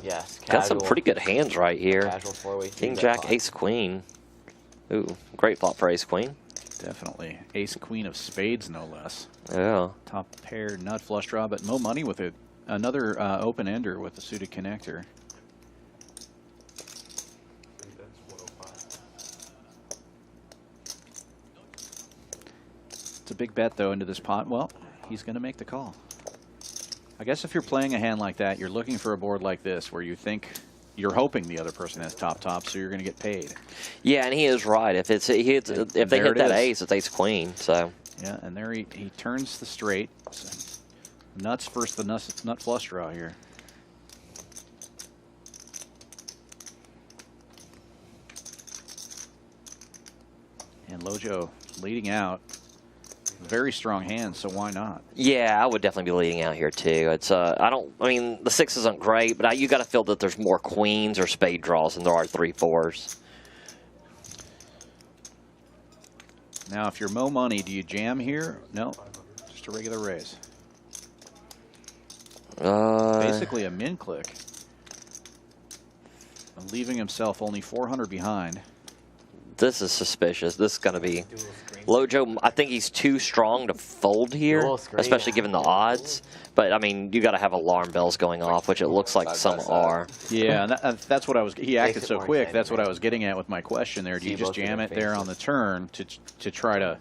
S3: Yes.
S2: Got some pretty good hands right here.
S3: Casual 4-way.
S2: King, Jack, Ace, Queen. Ooh, great flop for Ace, Queen.
S1: Definitely. Ace, Queen of spades, no less.
S2: Yeah.
S1: Top pair, nut flush draw, but no money with it. Another open ender with the suited connector. It's a big bet, though, into this pot. Well, he's going to make the call. I guess if you're playing a hand like that, you're looking for a board like this where you think you're hoping the other person has top, so you're going to get paid.
S2: Yeah, and he is right. If they hit that ace, it's ace queen. So
S1: yeah, and there he turns the straight. So nuts versus the nut flush draw here. And Lojo leading out. Very strong hand, so why not?
S2: Yeah, I would definitely be leading out here too. It's I mean the sixes aren't great, but you got to feel that there's more queens or spade draws than there are 3-4s.
S1: Now, if you're Mo Money, do you jam here? No, just a regular raise. Basically a min click. Leaving himself only 400 behind.
S2: This is suspicious. This is going to be Lojo. I think he's too strong to fold here, especially given the odds. But I mean, you got to have alarm bells going off, which it looks like some are.
S1: Yeah, and that's what I was. He acted so quick. That's what I was getting at with my question there. Do you just jam it there on the turn to try to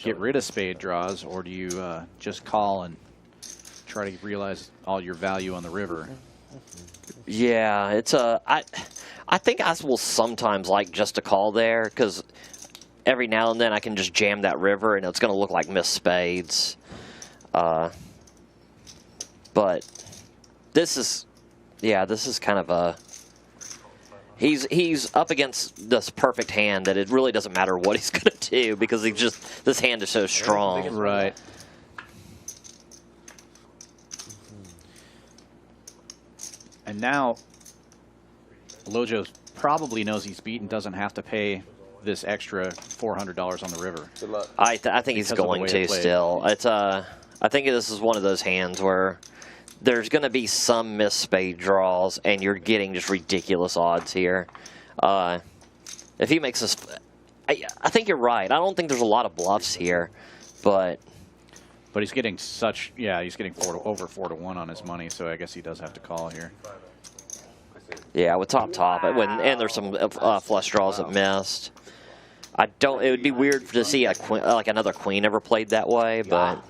S1: get rid of spade draws, or do you just call and try to realize all your value on the river?
S2: Yeah, it's I think I will sometimes like just to call there, because every now and then I can just jam that river and it's going to look like missed spades. But this is kind of a he's up against this perfect hand that it really doesn't matter what he's going to do, because this hand is so strong.
S1: Right. And now Lojo probably knows he's beaten, doesn't have to pay this extra $400 on the river.
S4: Good luck.
S2: I think he's going to still. It's I think this is one of those hands where there's going to be some missed spade draws, and you're getting just ridiculous odds here. If he makes this, I think you're right. I don't think there's a lot of bluffs here, but
S1: he's getting he's getting over 4-1 on his money, so I guess he does have to call here.
S2: Yeah, with top, and there's some flush draws that missed. It would be weird to see like another queen ever played that way, but.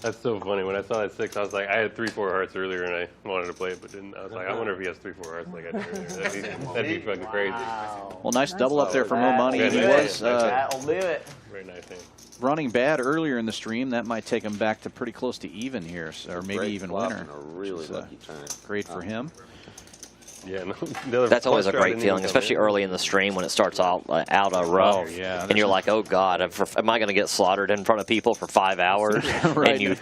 S8: That's so funny. When I saw that 6, I was like, I had 3-4 hearts earlier, and I wanted to play it, but didn't. I was like, I wonder if he has 3-4 hearts like I did earlier. That'd be fucking crazy.
S1: Well, nice double up there for Mo Money.
S8: Yeah,
S1: He was
S3: I'll do it.
S8: Very nice hand.
S1: running bad earlier in the stream. That might take him back to pretty close to even here, or maybe
S4: Great
S1: even
S4: flop
S1: winner.
S4: and a really lucky turn.
S1: Great for him.
S8: Yeah, no,
S2: That's always a great feeling, especially early in the stream when it starts out rough.
S1: Oh, yeah.
S2: And you're like, oh, God, am I going to get slaugdered in front of people for 5 hours?
S1: Right.
S2: And you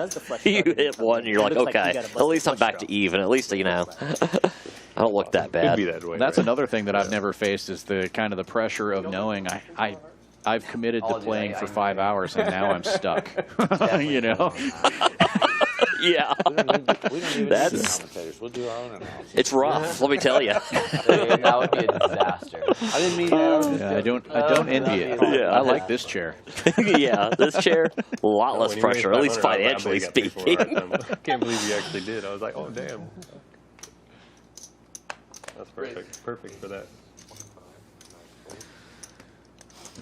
S2: hit one, and you're like, okay, at least I'm back to even. At least, I don't look that bad.
S8: Could be that way,
S1: That's
S8: right?
S1: another thing that I've never faced, is the kind of the pressure of knowing I've committed to playing for 5 hours, and now I'm stuck. You know?
S2: Yeah.
S4: We don't need commentators. We'll do our own analysis.
S2: It's rough, let me tell you.
S3: That would be a disaster.
S4: I didn't mean that.
S1: Yeah, I don't envy it.
S2: Yeah.
S1: I like this chair.
S2: Yeah, this chair, a lot less
S8: When he
S2: pressure,
S8: made
S2: at least
S8: 500, I
S2: financially
S8: got 3-4
S2: speaking.
S8: hearts. I can't believe he actually did. I was like, oh, damn. That's perfect. Perfect for that.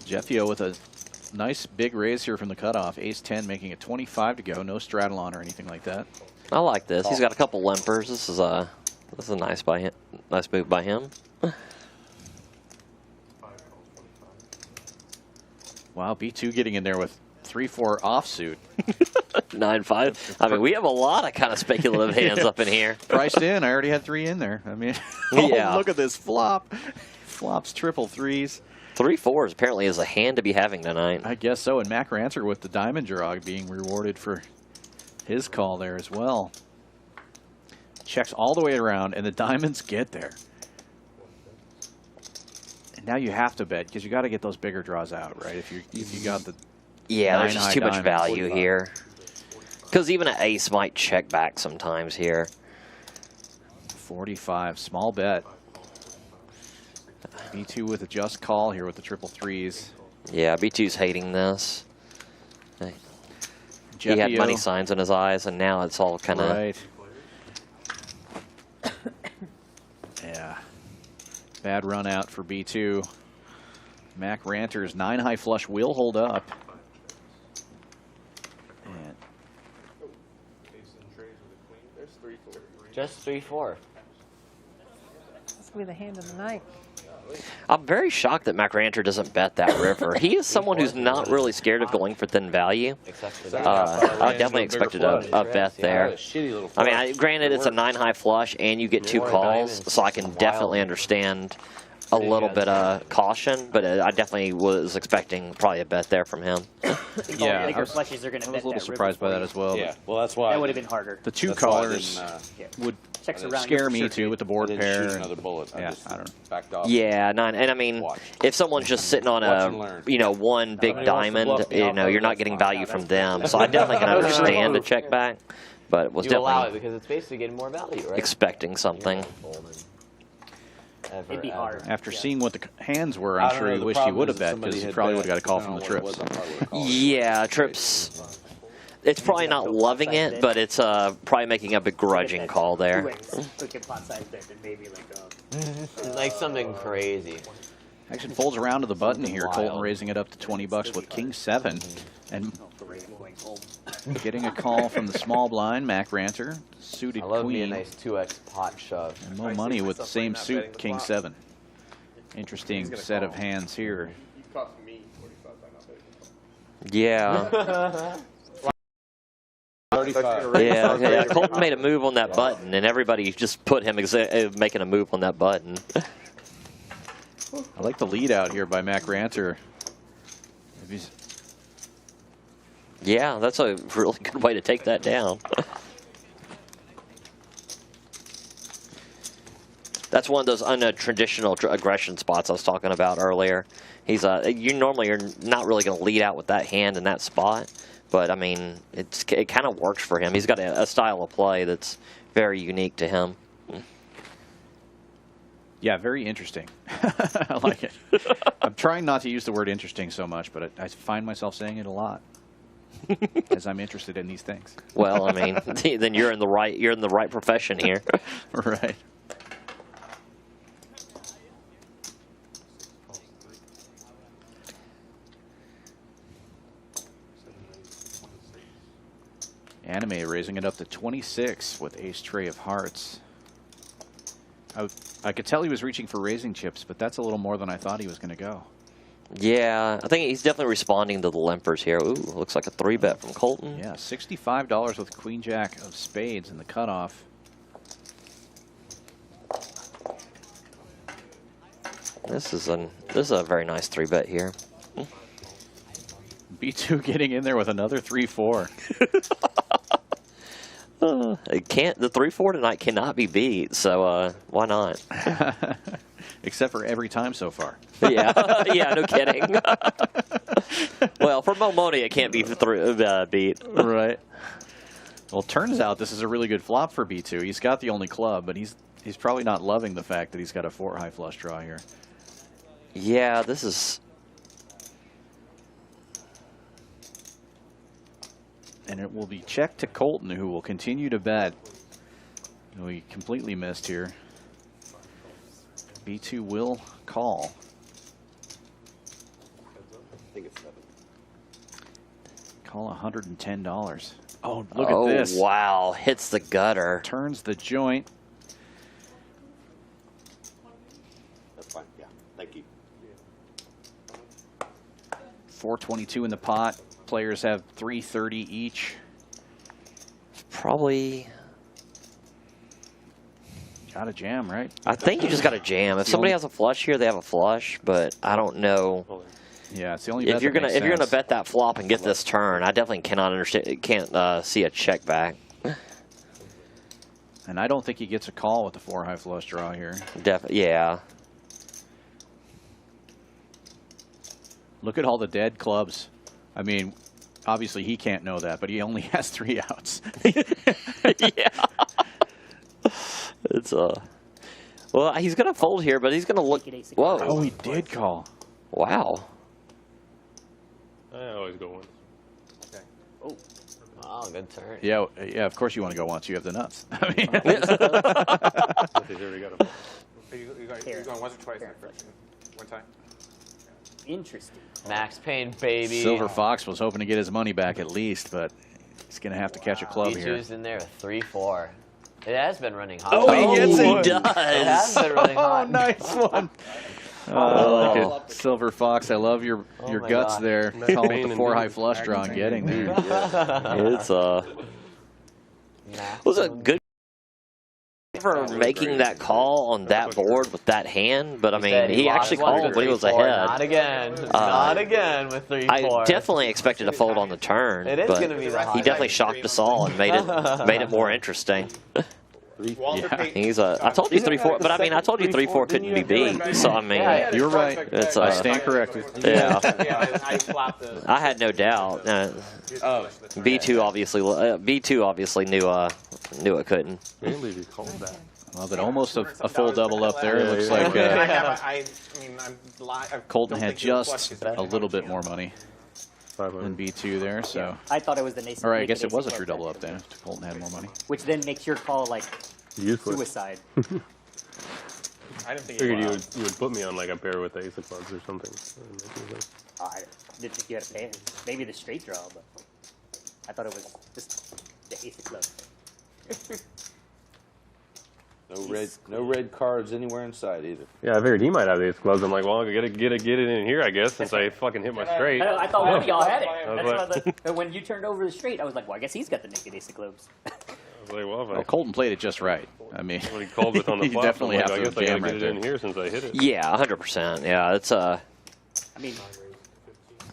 S1: Jeffio with a nice big raise here from the cutoff. Ace-10 making it 25 to go. No straddle on or anything like that.
S2: I like this. He's got a couple limpers. This is a nice move by him.
S1: Wow, B2 getting in there with 3-4 offsuit.
S2: 9-5. I mean, we have a lot of kind of speculative hands up in here.
S1: Priced in. I already had 3 in there. I mean,
S2: Yeah.
S1: look at this flop. Flops triple threes.
S2: 3-4s apparently is a hand to be having tonight.
S1: I guess so. And Mac Ranter with the diamond draw being rewarded for his call there as well. Checks all the way around, and the diamonds get there. And now you have to bet because you got to get those bigger draws out, right? If you got the
S2: Yeah, there's just too much
S1: diamonds.
S2: value here. Because even an ace might check back sometimes here.
S1: 45, small bet. B2 with a just call here with the triple threes.
S2: Yeah, B2's hating this. He had
S1: Jeffio.
S2: money signs in his eyes, and now it's all kind of...
S1: Right. Yeah. Bad run out for B2. Mac Ranter's 9 high flush will hold up. And
S3: Just 3-4.
S6: This will be the hand of the night.
S2: I'm very shocked that Mac Ranter doesn't bet that river. He is someone who's not really scared of going for thin value.
S3: Except for that.
S2: I definitely expected a bet there.
S4: Shitty little
S2: I mean, granted, it's a 9 high flush, and you get 2
S3: More
S2: calls,
S3: diamonds,
S2: so I can
S3: some
S2: definitely
S3: wild.
S2: understand a little bit of caution, but I definitely was expecting probably a bet there from him.
S1: yeah,
S7: bigger
S1: I was
S7: flushes are going to
S1: a
S7: bet
S1: little
S7: that
S1: surprised by
S7: river
S1: that
S7: for
S1: as well.
S4: Yeah, well, that's why.
S7: That would have been harder.
S1: The 2
S4: That's why I
S1: callers
S4: didn't,
S1: would
S7: Checks around.
S1: scare
S7: you're
S1: me
S7: sure
S1: too with the board
S4: I didn't
S1: pair.
S4: shoot another bullet. I
S1: Yeah,
S4: just
S1: I don't
S4: backed off.
S2: Yeah, 9, and I mean,
S4: Watch.
S2: if someone's just sitting on
S4: Watch and learn.
S2: one big
S4: Somebody wants to
S2: diamond,
S4: bluff me off,
S2: you're not
S4: that's
S2: getting
S4: fine.
S2: value from them. So I definitely can understand a check back, but it was
S3: You allow it
S2: definitely
S3: because it's basically getting more value, right?
S2: expecting something.
S7: It'd be hard.
S1: After
S7: Yeah.
S1: seeing what the hands were,
S4: I
S1: I'm
S4: don't
S1: sure
S4: know,
S1: he
S4: the
S1: wished he
S4: problem
S1: would
S4: is
S1: have
S4: that
S1: bet
S4: somebody
S1: because he
S4: had
S1: probably
S4: bet,
S1: would have got a call from the
S4: depending on what
S1: trips.
S4: it was, I probably would've called it.
S2: Yeah, trips. It's probably not loving it, but it's probably making a begrudging call there.
S7: Look at pot size bet and maybe like
S3: Like something crazy.
S1: Action folds around to the button here.
S3: Wild.
S1: Colton raising it up to 20 bucks with King 7. And getting a call from the small blind, Mac Ranter. Suited
S3: I love me a
S1: queen.
S3: nice 2x pot shove.
S1: And more money with the same suit, King 7. Interesting set of hands here.
S2: Yeah.
S4: 35.
S2: Yeah, Colton made a move on that button, and everybody just put him making a move on that button.
S1: I like the lead out here by Mac Ranter. If he's
S2: Yeah, that's a really good way to take that down. That's one of those untraditional aggression spots I was talking about earlier. He's you normally are not really going to lead out with that hand in that spot, but I mean it kind of works for him. He's got a style of play that's very unique to him.
S1: Yeah, very interesting. I like it. I'm trying not to use the word interesting so much, but I find myself saying it a lot as I'm interested in these things.
S2: Well, I mean, then you're in the right profession here.
S1: Right. Anime raising it up to 26 with ace tray of hearts. I could tell he was reaching for raising chips, but that's a little more than I thought he was going to go.
S2: Yeah, I think he's definitely responding to the limpers here. Ooh, looks like a 3-bet from Colton.
S1: Yeah, $65 with queen jack of spades in the cutoff.
S2: This is a very nice 3-bet here.
S1: B2 getting in there with another 3-4.
S2: It can't. The 3-4 tonight cannot be beat. So why not?
S1: Except for every time so far.
S2: Yeah, yeah, no kidding. Well, for Momoni, it can't be beat.
S1: Right. Well, turns out this is a really good flop for B2. He's got the only club, but he's probably not loving the fact that he's got a 4 high flush draw here.
S2: Yeah, this is.
S1: And it will be checked to Colton, who will continue to bet. We completely missed here. B2 will call.
S9: I think it's 7.
S1: Call $110. Oh, look
S2: Oh,
S1: at this.
S2: wow. Hits the gutter.
S1: Turns the joint.
S9: That's fine. Yeah. Thank you.
S1: 422 in the pot. players have 330 each.
S2: Probably.
S1: Got a jam, right?
S2: I think you just got to jam. If somebody has a flush here, they have a flush, but I don't know.
S1: Yeah, it's the only.
S2: If you're gonna bet that flop and get this turn, I definitely can't see a check back.
S1: And I don't think he gets a call with the 4 high flush draw here.
S2: Yeah.
S1: Look at all the dead clubs. I mean, obviously he can't know that, but he only has 3 outs.
S2: Yeah. It's well, he's gonna fold here, but he's gonna look. Whoa!
S1: Oh, he did call.
S2: Wow.
S8: I always go once.
S3: Okay. Oh. Wow, good turn.
S1: Yeah, yeah. Of course you want to go once. You have the nuts. I mean,
S8: He's already got a.
S5: You going once or twice? One time.
S7: Interesting.
S3: Max Payne, baby.
S1: Silver Fox was hoping to get his money back at least, but he's going to have to catch a club here.
S3: B2's in there with 3-4. It has been running hot.
S2: Oh, he gets it.
S3: It has been running hot.
S1: Oh, nice one. Look at Silver Fox. I love your guts
S3: God.
S1: there. Calling with the 4 high flush draw and getting there.
S2: It's was a good for making that call on that board with that hand, but I mean, he actually called when he was ahead.
S3: Not again. Not again with 3-4.
S2: I definitely expected to fold on the turn.
S3: It is
S2: but
S3: going to be the hot.
S2: he definitely shocked us all and made it more interesting.
S1: Yeah.
S2: He's I told you 3-4, but I mean, I told you 3-4 couldn't be beat. So I mean,
S1: You're right.
S2: It's,
S1: I stand corrected.
S2: Yeah,
S5: I flopped the.
S2: I had no doubt. B2 obviously knew it couldn't.
S8: I can't believe you called that.
S1: Well, but almost a full double up there. It looks like Colton had just a little bit more money than B2 there. So,
S7: I thought it was the Nason.
S1: all right, I guess it was a true double up then. If Colton had more money.
S7: Which then makes your call like
S8: Useless.
S7: suicide.
S5: I didn't think
S8: Figured you would put me on like a pair with the ace of clubs or something.
S7: I didn't think you had a pair. Maybe the straight draw, but I thought it was just the ace of clubs.
S4: No red cards anywhere inside either.
S8: Yeah, I figured he might have the ace of clubs. I'm like, well, I gotta get it in here, I guess, since I fucking hit my straight.
S7: I thought one of y'all had it.
S8: I was
S7: That's why I
S8: like-
S7: was like, when you turned over the straight, I was like, well, I guess he's got the naked ace of clubs.
S8: I was like, well, if
S1: Well, Colton played it just right. I mean,
S8: what he called with on the
S1: you
S8: flop,
S1: definitely
S8: I'm like,
S1: have
S8: I
S1: to
S8: guess I
S1: jam
S8: gotta
S1: right
S8: get it in
S1: there.
S8: here since I hit it.
S2: Yeah, 100%. Yeah, it's
S7: I mean,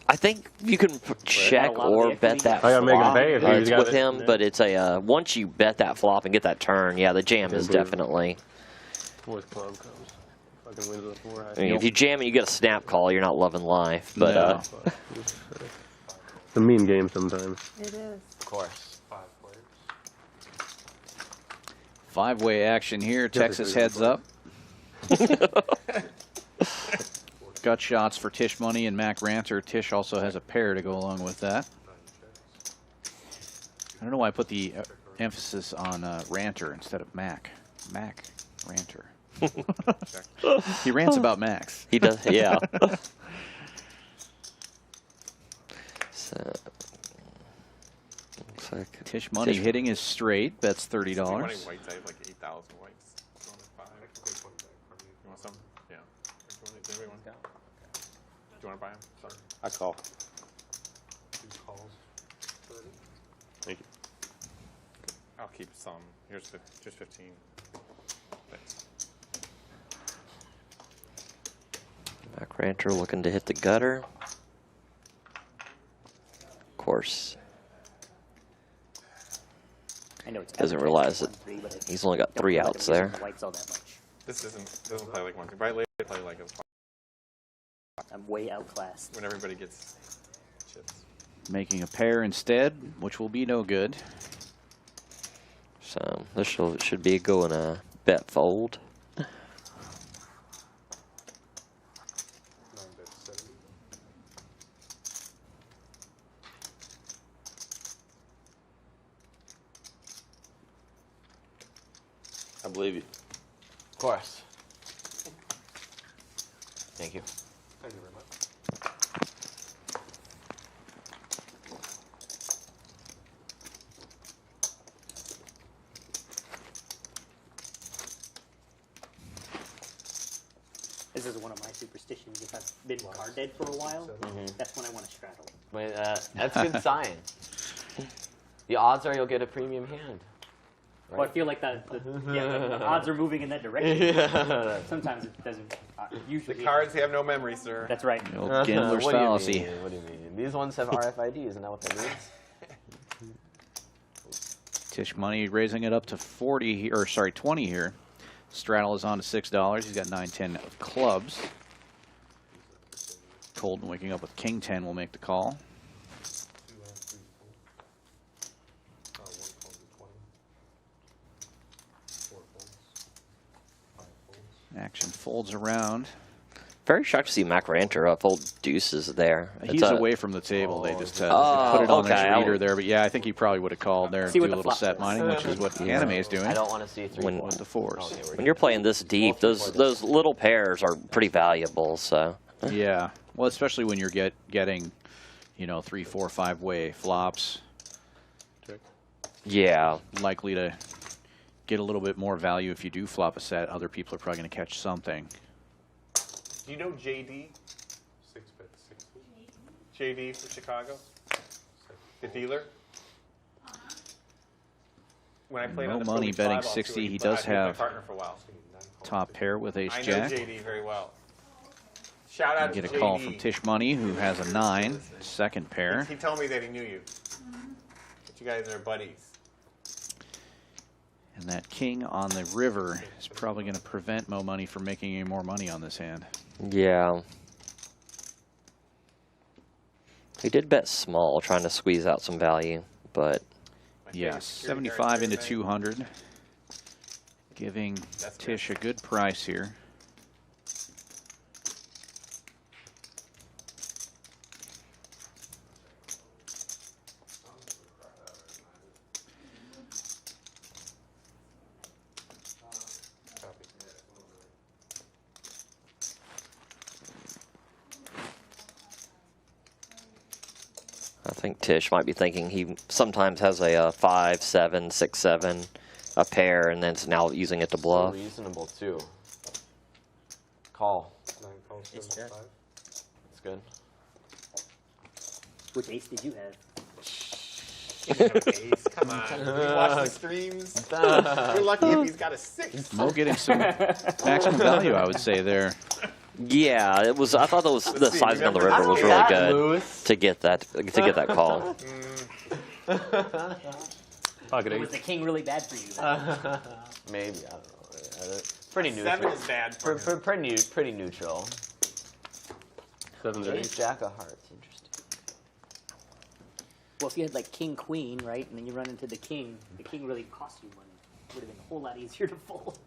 S2: I think you can check or bet that
S8: I gotta make him
S2: flop
S8: pay if he's got
S2: with
S8: it.
S2: him, but it's a once you bet that flop and get that turn, yeah, the jam is definitely.
S8: Fourth club comes. Fucking wins with a 4 high.
S2: I mean, if you jam and you get a snap call, you're not loving life. But
S1: No.
S8: It's a mean game sometimes.
S6: It is.
S3: Of course.
S1: 5-way action here. Texas heads up. Gut shots for Tish Money and Mac Ranter. Tish also has a pair to go along with that. I don't know why I put the emphasis on Ranter instead of Mac. Mac Ranter. He rants about Max.
S2: he does, yeah. So, looks like
S1: Tish Money hitting his straight. Bets $30.
S5: Whites, I have like 8,000 whites. You want some? Yeah. Does anybody want that? Do you want to buy them? Sorry.
S4: I call.
S8: Thank you.
S5: I'll keep some. Here's just 15. Thanks.
S2: Mac Ranter looking to hit the gutter. Of course,
S7: I know it's
S2: doesn't realize that he's only got 3 outs there.
S7: Whites all that much.
S5: This doesn't play like one thing. But I play like
S7: I'm way outclassed.
S5: when everybody gets chips.
S1: Making a pair instead, which will be no good.
S2: So this should be a go in a bet fold.
S4: I believe you.
S3: Of course. Thank you.
S5: Thank you very much.
S7: This is one of my superstitions. If I've been card dead for a while, that's when I want to straddle.
S3: Wait, that's a good sign. The odds are you'll get a premium hand. Right?
S7: Well, I feel like the odds are moving in that direction.
S3: Yeah.
S7: Sometimes it doesn't. Usually
S5: The cards have no memory, sir.
S7: That's right.
S1: The old Gambler's
S3: What do you
S1: fallacy.
S3: mean? What do you mean? These ones have RFID, isn't that what that means?
S1: Tish Money raising it up to 40, or sorry, 20 here. Straddle is on to $6. He's got 9-10 of clubs. Colton waking up with King 10 will make the call. Action folds around.
S2: Very shocked to see Mac Ranter fold deuces there.
S1: He's away from the table. They just put it on
S2: okay.
S1: his reader there. But yeah, I think he probably would have called there and do a little set mining, which is what the anime is doing.
S3: I don't want to see three
S1: with the fours.
S2: When you're playing this deep, those little pairs are pretty valuable. So
S1: yeah, well, especially when you're getting, you know, 3, 4, 5 way flops.
S2: Yeah,
S1: likely to get a little bit more value if you do flop a set. Other people are probably going to catch something.
S5: Do you know JD? 6-bit, 6. JD from Chicago? The dealer? When I played
S1: No
S5: on the
S1: money
S5: Philly
S1: betting
S5: 5,
S1: 60. He
S5: but
S1: does
S5: I've been my
S1: have
S5: partner for a while.
S1: top pair with ace
S5: I know
S1: jack.
S5: JD very well. Shout out to
S1: Get a
S5: JD.
S1: call from Tish Money, who has a 9, second pair.
S5: He told me that he knew you. That you guys are buddies.
S1: And that king on the river is probably going to prevent Mo Money from making any more money on this hand.
S2: yeah. He did bet small, trying to squeeze out some value, but
S1: Yeah, 75 into 200. Giving Tish a good price here.
S2: I think Tish might be thinking he sometimes has a 5, 7, 6, 7, a pair, and then it's now using it to bluff.
S3: Reasonable too. Call.
S7: Ace jack.
S3: That's good.
S7: Which ace did you have?
S5: Come on. You watch the streams. You're lucky if he's got a 6.
S1: Mo getting some maximum value, I would say, there.
S2: Yeah, it was. I thought that was the sizing on the river was really good to get that call.
S7: Or was the king really bad for you?
S3: Maybe, I don't know. Pretty neutral.
S5: 7 is bad for him.
S3: Pretty neutral.
S8: 7
S3: Ace jack of hearts, interesting.
S7: Well, if you had like king queen, right, and then you run into the king really cost you money. It would have been a whole lot easier to fold.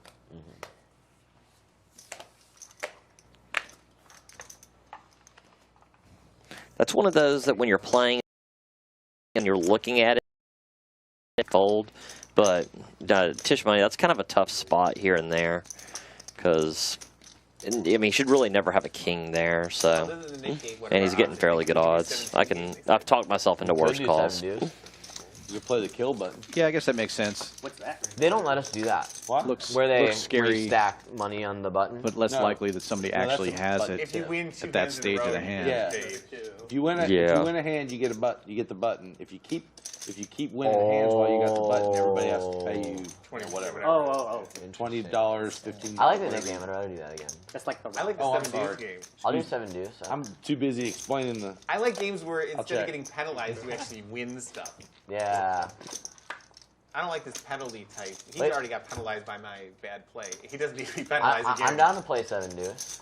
S2: That's one of those that when you're playing and you're looking at it, fold. But Tish Money, that's kind of a tough spot here and there because, I mean, he should really never have a king there. So, and he's getting fairly good odds. I've talked myself into worse calls.
S4: You play the kill button.
S1: Yeah, I guess that makes sense.
S7: What's that?
S3: They don't let us do that.
S4: What?
S1: Looks scary,
S3: stack money on the button.
S1: but less likely that somebody actually has it
S5: If you win 2
S1: at that
S5: hands in a
S1: stage of
S5: row,
S1: the
S5: you
S1: hand.
S4: Yeah.
S5: Dave, too.
S4: If you win a hand, you get the button. If you keep winning hands while you got the button, everybody has to pay you
S5: 20,
S4: whatever.
S7: Oh.
S4: $20, $15.
S3: I like the Nick game. I'd rather do that again.
S7: That's like the
S5: I like the
S4: Oh, I'm
S5: 7
S4: sorry.
S5: deuce game.
S3: I'll do 7 deuce.
S4: I'm too busy explaining the.
S5: I like games where instead
S4: check.
S5: of getting penalized, you actually win stuff.
S3: Yeah.
S5: I don't like this penalty type. He's
S3: Wait.
S5: already got penalized by my bad play. He doesn't need to be penalized again.
S3: I'm down to play 7 deuce.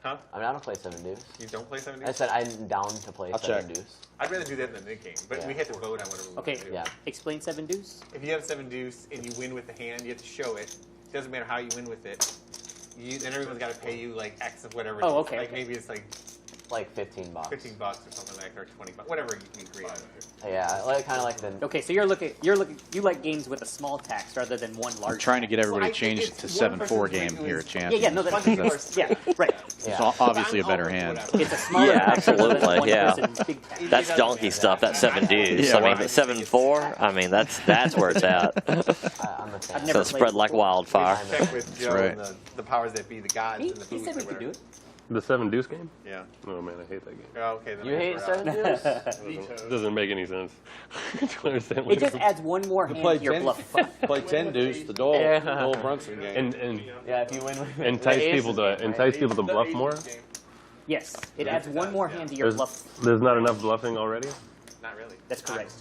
S5: Huh?
S3: I'm down to play 7 deuce.
S5: You don't play 7
S3: I
S5: deuce?
S3: said I'm down to play 7
S4: check.
S3: deuce.
S5: I'd rather do that in the mid game, but we have to vote on whatever we
S7: Okay,
S5: want to do.
S3: Yeah.
S7: explain 7 deuce.
S5: If you have 7 deuce and you win with the hand, you have to show it. It doesn't matter how you win with it. Then everyone's got to pay you like X of whatever.
S7: Oh,
S5: it is.
S7: okay,
S5: Like
S7: okay.
S5: maybe it's like
S3: Like $15.
S5: $15 or something like that, or $20, whatever you agree on.
S3: Yeah, kind of like the.
S7: Okay, so you like games with a small tax rather than one large.
S1: I'm trying to get everybody
S5: Well,
S1: to change it
S5: it's
S1: to
S5: one
S1: 7-4
S5: person
S1: game
S5: who
S1: here
S5: is-
S1: at Champions.
S7: Yeah, no, that's yeah, right.
S1: It's obviously a better hand.
S7: It's a smaller
S2: Yeah,
S7: tax rather than
S2: absolutely,
S7: one
S2: yeah.
S7: person's big tax.
S2: That's donkey stuff. That 7 deuce.
S1: Yeah,
S2: I mean,
S1: right.
S2: 7-4. I mean, that's where it's at.
S3: I'm a fan.
S7: I've
S2: So
S7: never
S2: spread like
S7: before.
S2: wildfire.
S5: Check with Joe
S1: right.
S5: and the powers that be, the gods
S7: He,
S5: and the
S7: he
S5: booths
S7: said
S5: or
S7: we could do
S5: whatever.
S7: it.
S8: The 7 deuce game?
S5: Yeah.
S8: Oh man, I hate that game.
S5: Oh, okay. Then
S3: You
S5: I
S3: hate
S5: guess we're out.
S3: 7 deuce?
S8: Doesn't make any sense. I don't understand what
S7: It just adds one more hand
S4: Play
S7: to your
S4: 10,
S7: bluff.
S4: play 10 deuce, the Dole Brunson game.
S8: and
S3: Yeah, if you win with
S8: entice
S3: the
S8: people to
S3: aces,
S8: entice people to bluff more.
S7: Yes, it adds one more hand to your bluff.
S8: There's not enough bluffing already.
S5: Not really.
S7: That's correct.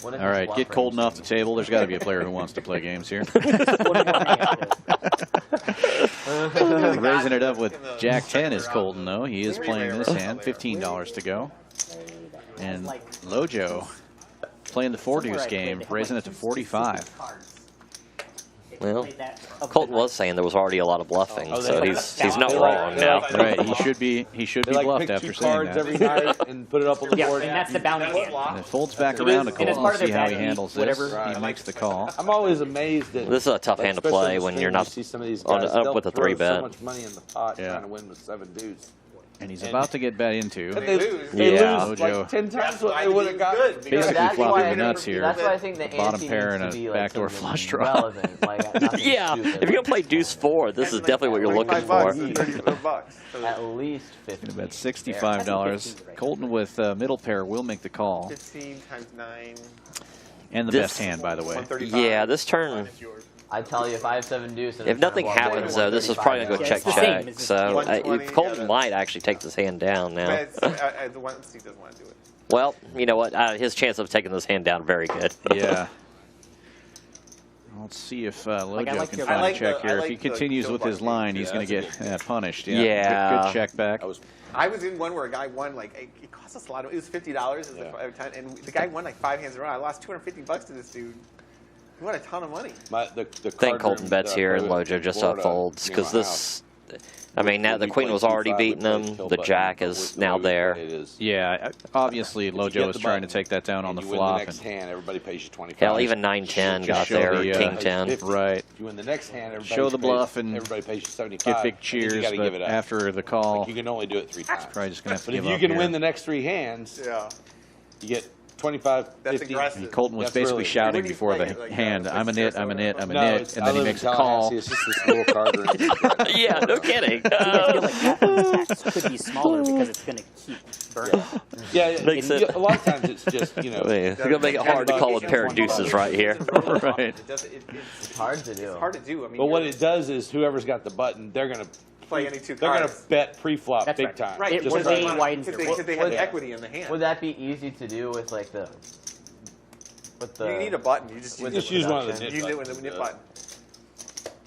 S3: What if
S1: All
S3: it's
S1: right, get
S3: bluffing?
S1: Colton off the table. There's got to be a player who wants to play games here.
S7: One more hand.
S1: Raising it up with Jack 10 is Colton, though. He is playing this hand. $15 to go. And Lojo playing the 4 deuce game, raising it to 45.
S2: Well, Colton was saying there was already a lot of bluffing,
S4: Oh,
S2: so
S4: they-
S2: he's not wrong now.
S1: Right, he should be
S4: They like
S1: bluffed
S4: pick
S1: after
S4: 2
S1: saying
S4: cards
S1: that.
S4: every night and put it up on the
S7: Yeah,
S4: board.
S7: and that's the bounty hand.
S1: And it folds back around to
S7: And it's
S1: Colton.
S7: part
S1: We'll
S7: of
S1: see
S7: their
S1: how he
S7: bad
S1: handles
S7: beat,
S1: this.
S7: whatever.
S1: He makes the call.
S4: I'm always amazed that
S2: This is a tough hand to
S4: especially
S2: play
S4: in
S2: when
S4: the
S2: you're
S4: stream,
S2: not
S4: you see some of these
S2: on
S4: guys,
S2: up
S4: they'll
S2: with a
S4: throw
S2: 3-bet.
S4: so much money in the pot
S1: Yeah.
S4: trying to win with 7 deuce.
S1: And he's about to get bet into.
S4: And
S5: They lose.
S4: They
S1: Yeah,
S4: lose
S1: Lojo.
S4: like 10 times what they would have got.
S1: Basically
S3: That's why
S1: flopping
S3: I
S1: the
S3: think-
S1: nuts here.
S3: That's why I think the
S1: Bottom
S3: ante
S1: pair
S3: needs
S1: and
S3: to
S1: a
S3: be, like,
S1: backdoor
S3: something
S1: flush draw.
S3: relevant, like, nothing
S2: Yeah,
S3: stupid.
S2: if you're gonna play deuce 4, this is definitely what you're looking for.
S5: $35. So
S3: At least 50.
S1: Gonna bet $65. Colton with middle pair will make the call.
S5: 15 times 9.
S1: And the
S2: This-
S1: best hand, by the way.
S5: 135.
S2: Yeah, this turn,
S5: It's yours.
S3: I tell you, if I have 7 deuce, and
S2: if
S3: it's gonna
S2: nothing
S3: walk away
S2: happens
S3: with
S2: though, this is probably gonna go
S3: 135.
S2: check
S7: it's the same.
S2: check.
S7: It's
S2: So
S5: 120,
S2: Colton
S5: yeah,
S2: might actually take this hand down now.
S5: But it's, the one he doesn't want to do it.
S2: Well, you know what? His chance of taking this hand down very good.
S1: Yeah. Let's see if Lojo
S7: I like
S1: can
S7: your-
S1: find
S5: I like
S1: a check
S5: the- I
S1: here. If
S5: like
S1: he
S5: the
S1: continues
S5: kill
S1: with his
S5: button.
S1: line, he's
S4: Yeah,
S1: going to
S4: that's
S1: get punished.
S2: Yeah.
S1: Good check back.
S5: I was in one where a guy won, like, it cost us a lot of, it was $50 every time, and the guy won like 5 hands in a row. I lost $250 to this dude. He won a ton of money.
S4: The
S2: Think Colton bets here and Lojo just folds because this. I mean, now the queen was already beating him. The jack is now there.
S1: Yeah, obviously Lojo is trying to take that down on the
S4: You win
S1: flop.
S4: the next hand, everybody pays you 25.
S2: Hell, even 9-10 got
S1: show
S2: there.
S1: the,
S2: King 10.
S1: Right.
S4: If you win the next hand, everybody
S1: Show the
S4: pays-
S1: bluff and
S4: everybody pays you 75.
S1: Get big
S4: and then
S1: cheers,
S4: you gotta
S1: but
S4: give it up.
S1: after the call,
S4: Like, you can only do it 3 times.
S1: probably just going to have to
S4: But if
S1: give
S4: you
S1: up
S4: can
S1: here.
S4: win the next 3 hands,
S5: Yeah.
S4: you get 25,
S5: That's
S4: 50.
S5: aggressive.
S1: Colton was
S4: That's
S1: basically
S4: really-
S1: shouting
S5: When you
S1: before
S5: play
S1: the
S5: it, like,
S1: hand, I'm a nit, I'm a nit, I'm a
S4: No,
S1: nit,
S4: it's,
S1: and
S4: I
S1: then he
S4: live in
S1: makes the call.
S4: Tallahassee. It's just this little card room.
S2: Yeah, no kidding.
S7: I feel like that one's tax could be smaller because it's going to keep burning.
S4: Yeah,
S2: Makes it-
S4: a lot of times it's just, you know.
S2: It's gonna make it hard to call a pair of deuces right here.
S1: Right.
S5: It does,
S3: It's hard to do.
S5: it's hard to do. I mean,
S4: But what it does is whoever's got the button, they're gonna
S5: play any 2
S4: they're gonna
S5: cards.
S4: bet pre-flop
S7: That's
S4: big
S7: right.
S4: time.
S5: Right,
S7: It
S4: Just
S7: was
S4: like-
S7: a widens their
S5: because they have
S3: Would-
S5: equity in the hand.
S3: Would that be easy to do with like the? With the.
S5: You need a button. You just
S3: with
S5: use,
S4: Just
S3: the
S4: use one of the
S3: production.
S4: nit
S5: use it with
S4: buttons,
S5: the nit
S4: yeah.
S5: button.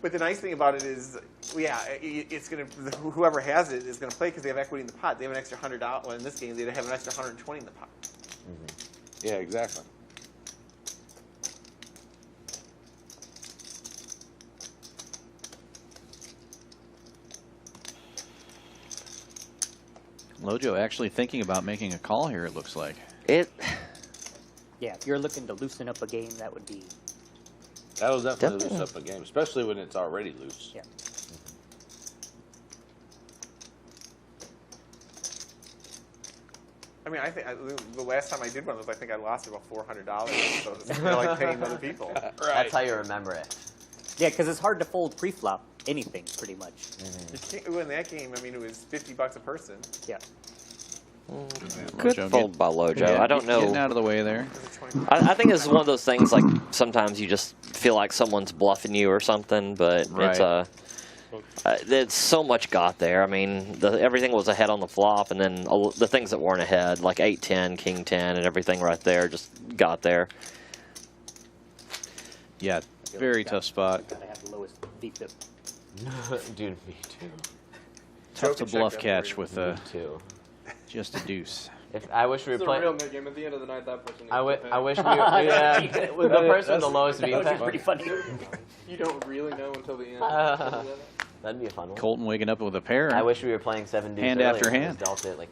S5: But the nice thing about it is, yeah, it's gonna whoever has it is gonna play because they have equity in the pot. They have an extra $100. Well, in this game, they have an extra 120 in the pot.
S4: Yeah, exactly.
S1: Lojo actually thinking about making a call here, it looks like.
S2: It.
S7: Yeah, if you're looking to loosen up a game, that would be.
S4: That'll definitely loose up a game, especially when it's already loose.
S7: Yeah.
S5: I mean, I think the last time I did one of those, I think I lost about $400. So it's kind of like paying other people.
S3: That's how you remember it.
S7: Yeah, because it's hard to fold pre-flop anything, pretty much.
S5: You can't, in that game, I mean, it was $50 a person.
S7: Yeah.
S2: Good
S1: Lojo
S2: fold by Lojo. I don't know.
S1: Getting out of the way there.
S2: I think this is one of those things like sometimes you just feel like someone's bluffing you or something, but
S1: Right.
S2: there's so much got there. I mean, everything was ahead on the flop, and then the things that weren't ahead, like 8-10, King 10, and everything right there, just got there.
S1: Yeah, very tough spot.
S7: Gotta have the lowest VPIP.
S3: Dude, me too.
S1: Tough to
S5: check
S1: bluff
S5: that
S1: catch
S5: for
S1: with
S3: Me too.
S1: just a deuce.
S3: If I wish we
S10: It's
S3: were
S10: a real
S3: playing.
S10: mid game. At the end of the night, that person.
S3: I wish we were.
S7: Yeah.
S3: Yeah, with the person with the lowest
S7: That would be pretty
S3: VPIP.
S7: funny.
S10: You don't really know until the end.
S3: That'd be a fun one.
S1: Colton waking up with a pair,
S3: I wish we were playing 7 deuce
S1: Hand
S3: earlier
S1: after
S3: and
S1: hand.
S3: just dealt it like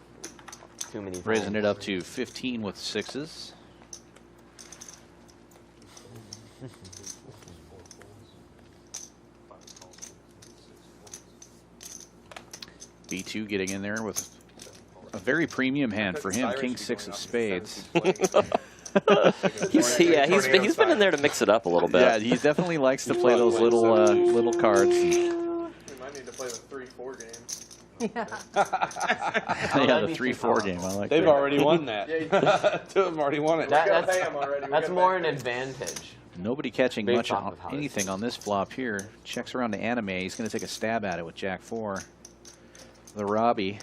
S3: too many times.
S1: raising it up to 15 with sixes. B2 getting in there with a very premium hand for him, King 6 of spades.
S2: He's been in there to mix it up a little bit.
S1: Yeah, he definitely likes to play those little cards.
S10: We might need to play the 3-4 game.
S1: Yeah, the 3-4 game. I like
S4: They've
S1: that.
S4: already won that. Two of them already won it.
S3: That's more an advantage.
S1: Nobody catching
S3: Big
S1: much
S3: flop
S1: on
S3: with hearts.
S1: anything on this flop here. Checks around to Anime. He's going to take a stab at it with Jack 4. The Robbie.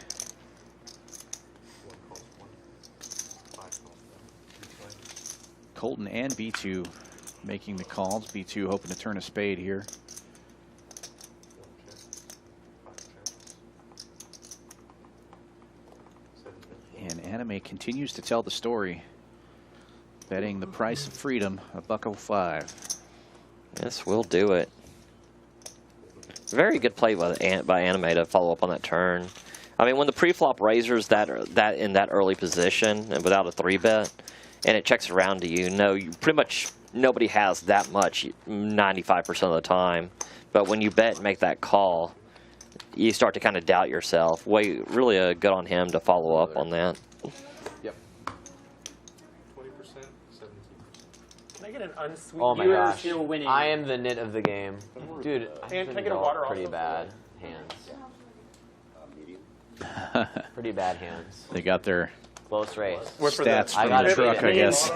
S1: Colton and B2 making the calls. B2 hoping to turn a spade here. And Anime continues to tell the story. Betting the price of freedom, $1.05.
S2: Yes, we'll do it. Very good play by Anime to follow up on that turn. I mean, when the pre-flop raises that in that early position and without a 3-bet, and it checks around to you, you pretty much nobody has that much 95% of the time. But when you bet and make that call, you start to kind of doubt yourself. Really good on him to follow up on that.
S10: Yep. 20%, 17%.
S5: Can I get an unsweet?
S3: Oh my
S7: You're
S3: gosh.
S7: still winning.
S3: I am the nit of the game. Dude,
S5: Can I
S3: I've
S5: get a water
S3: pretty
S5: also?
S3: bad hands. Pretty bad hands.
S1: They got their
S3: Close race.
S1: stats
S3: I
S1: from
S3: gotta
S1: the truck,
S3: beat it.
S1: I guess.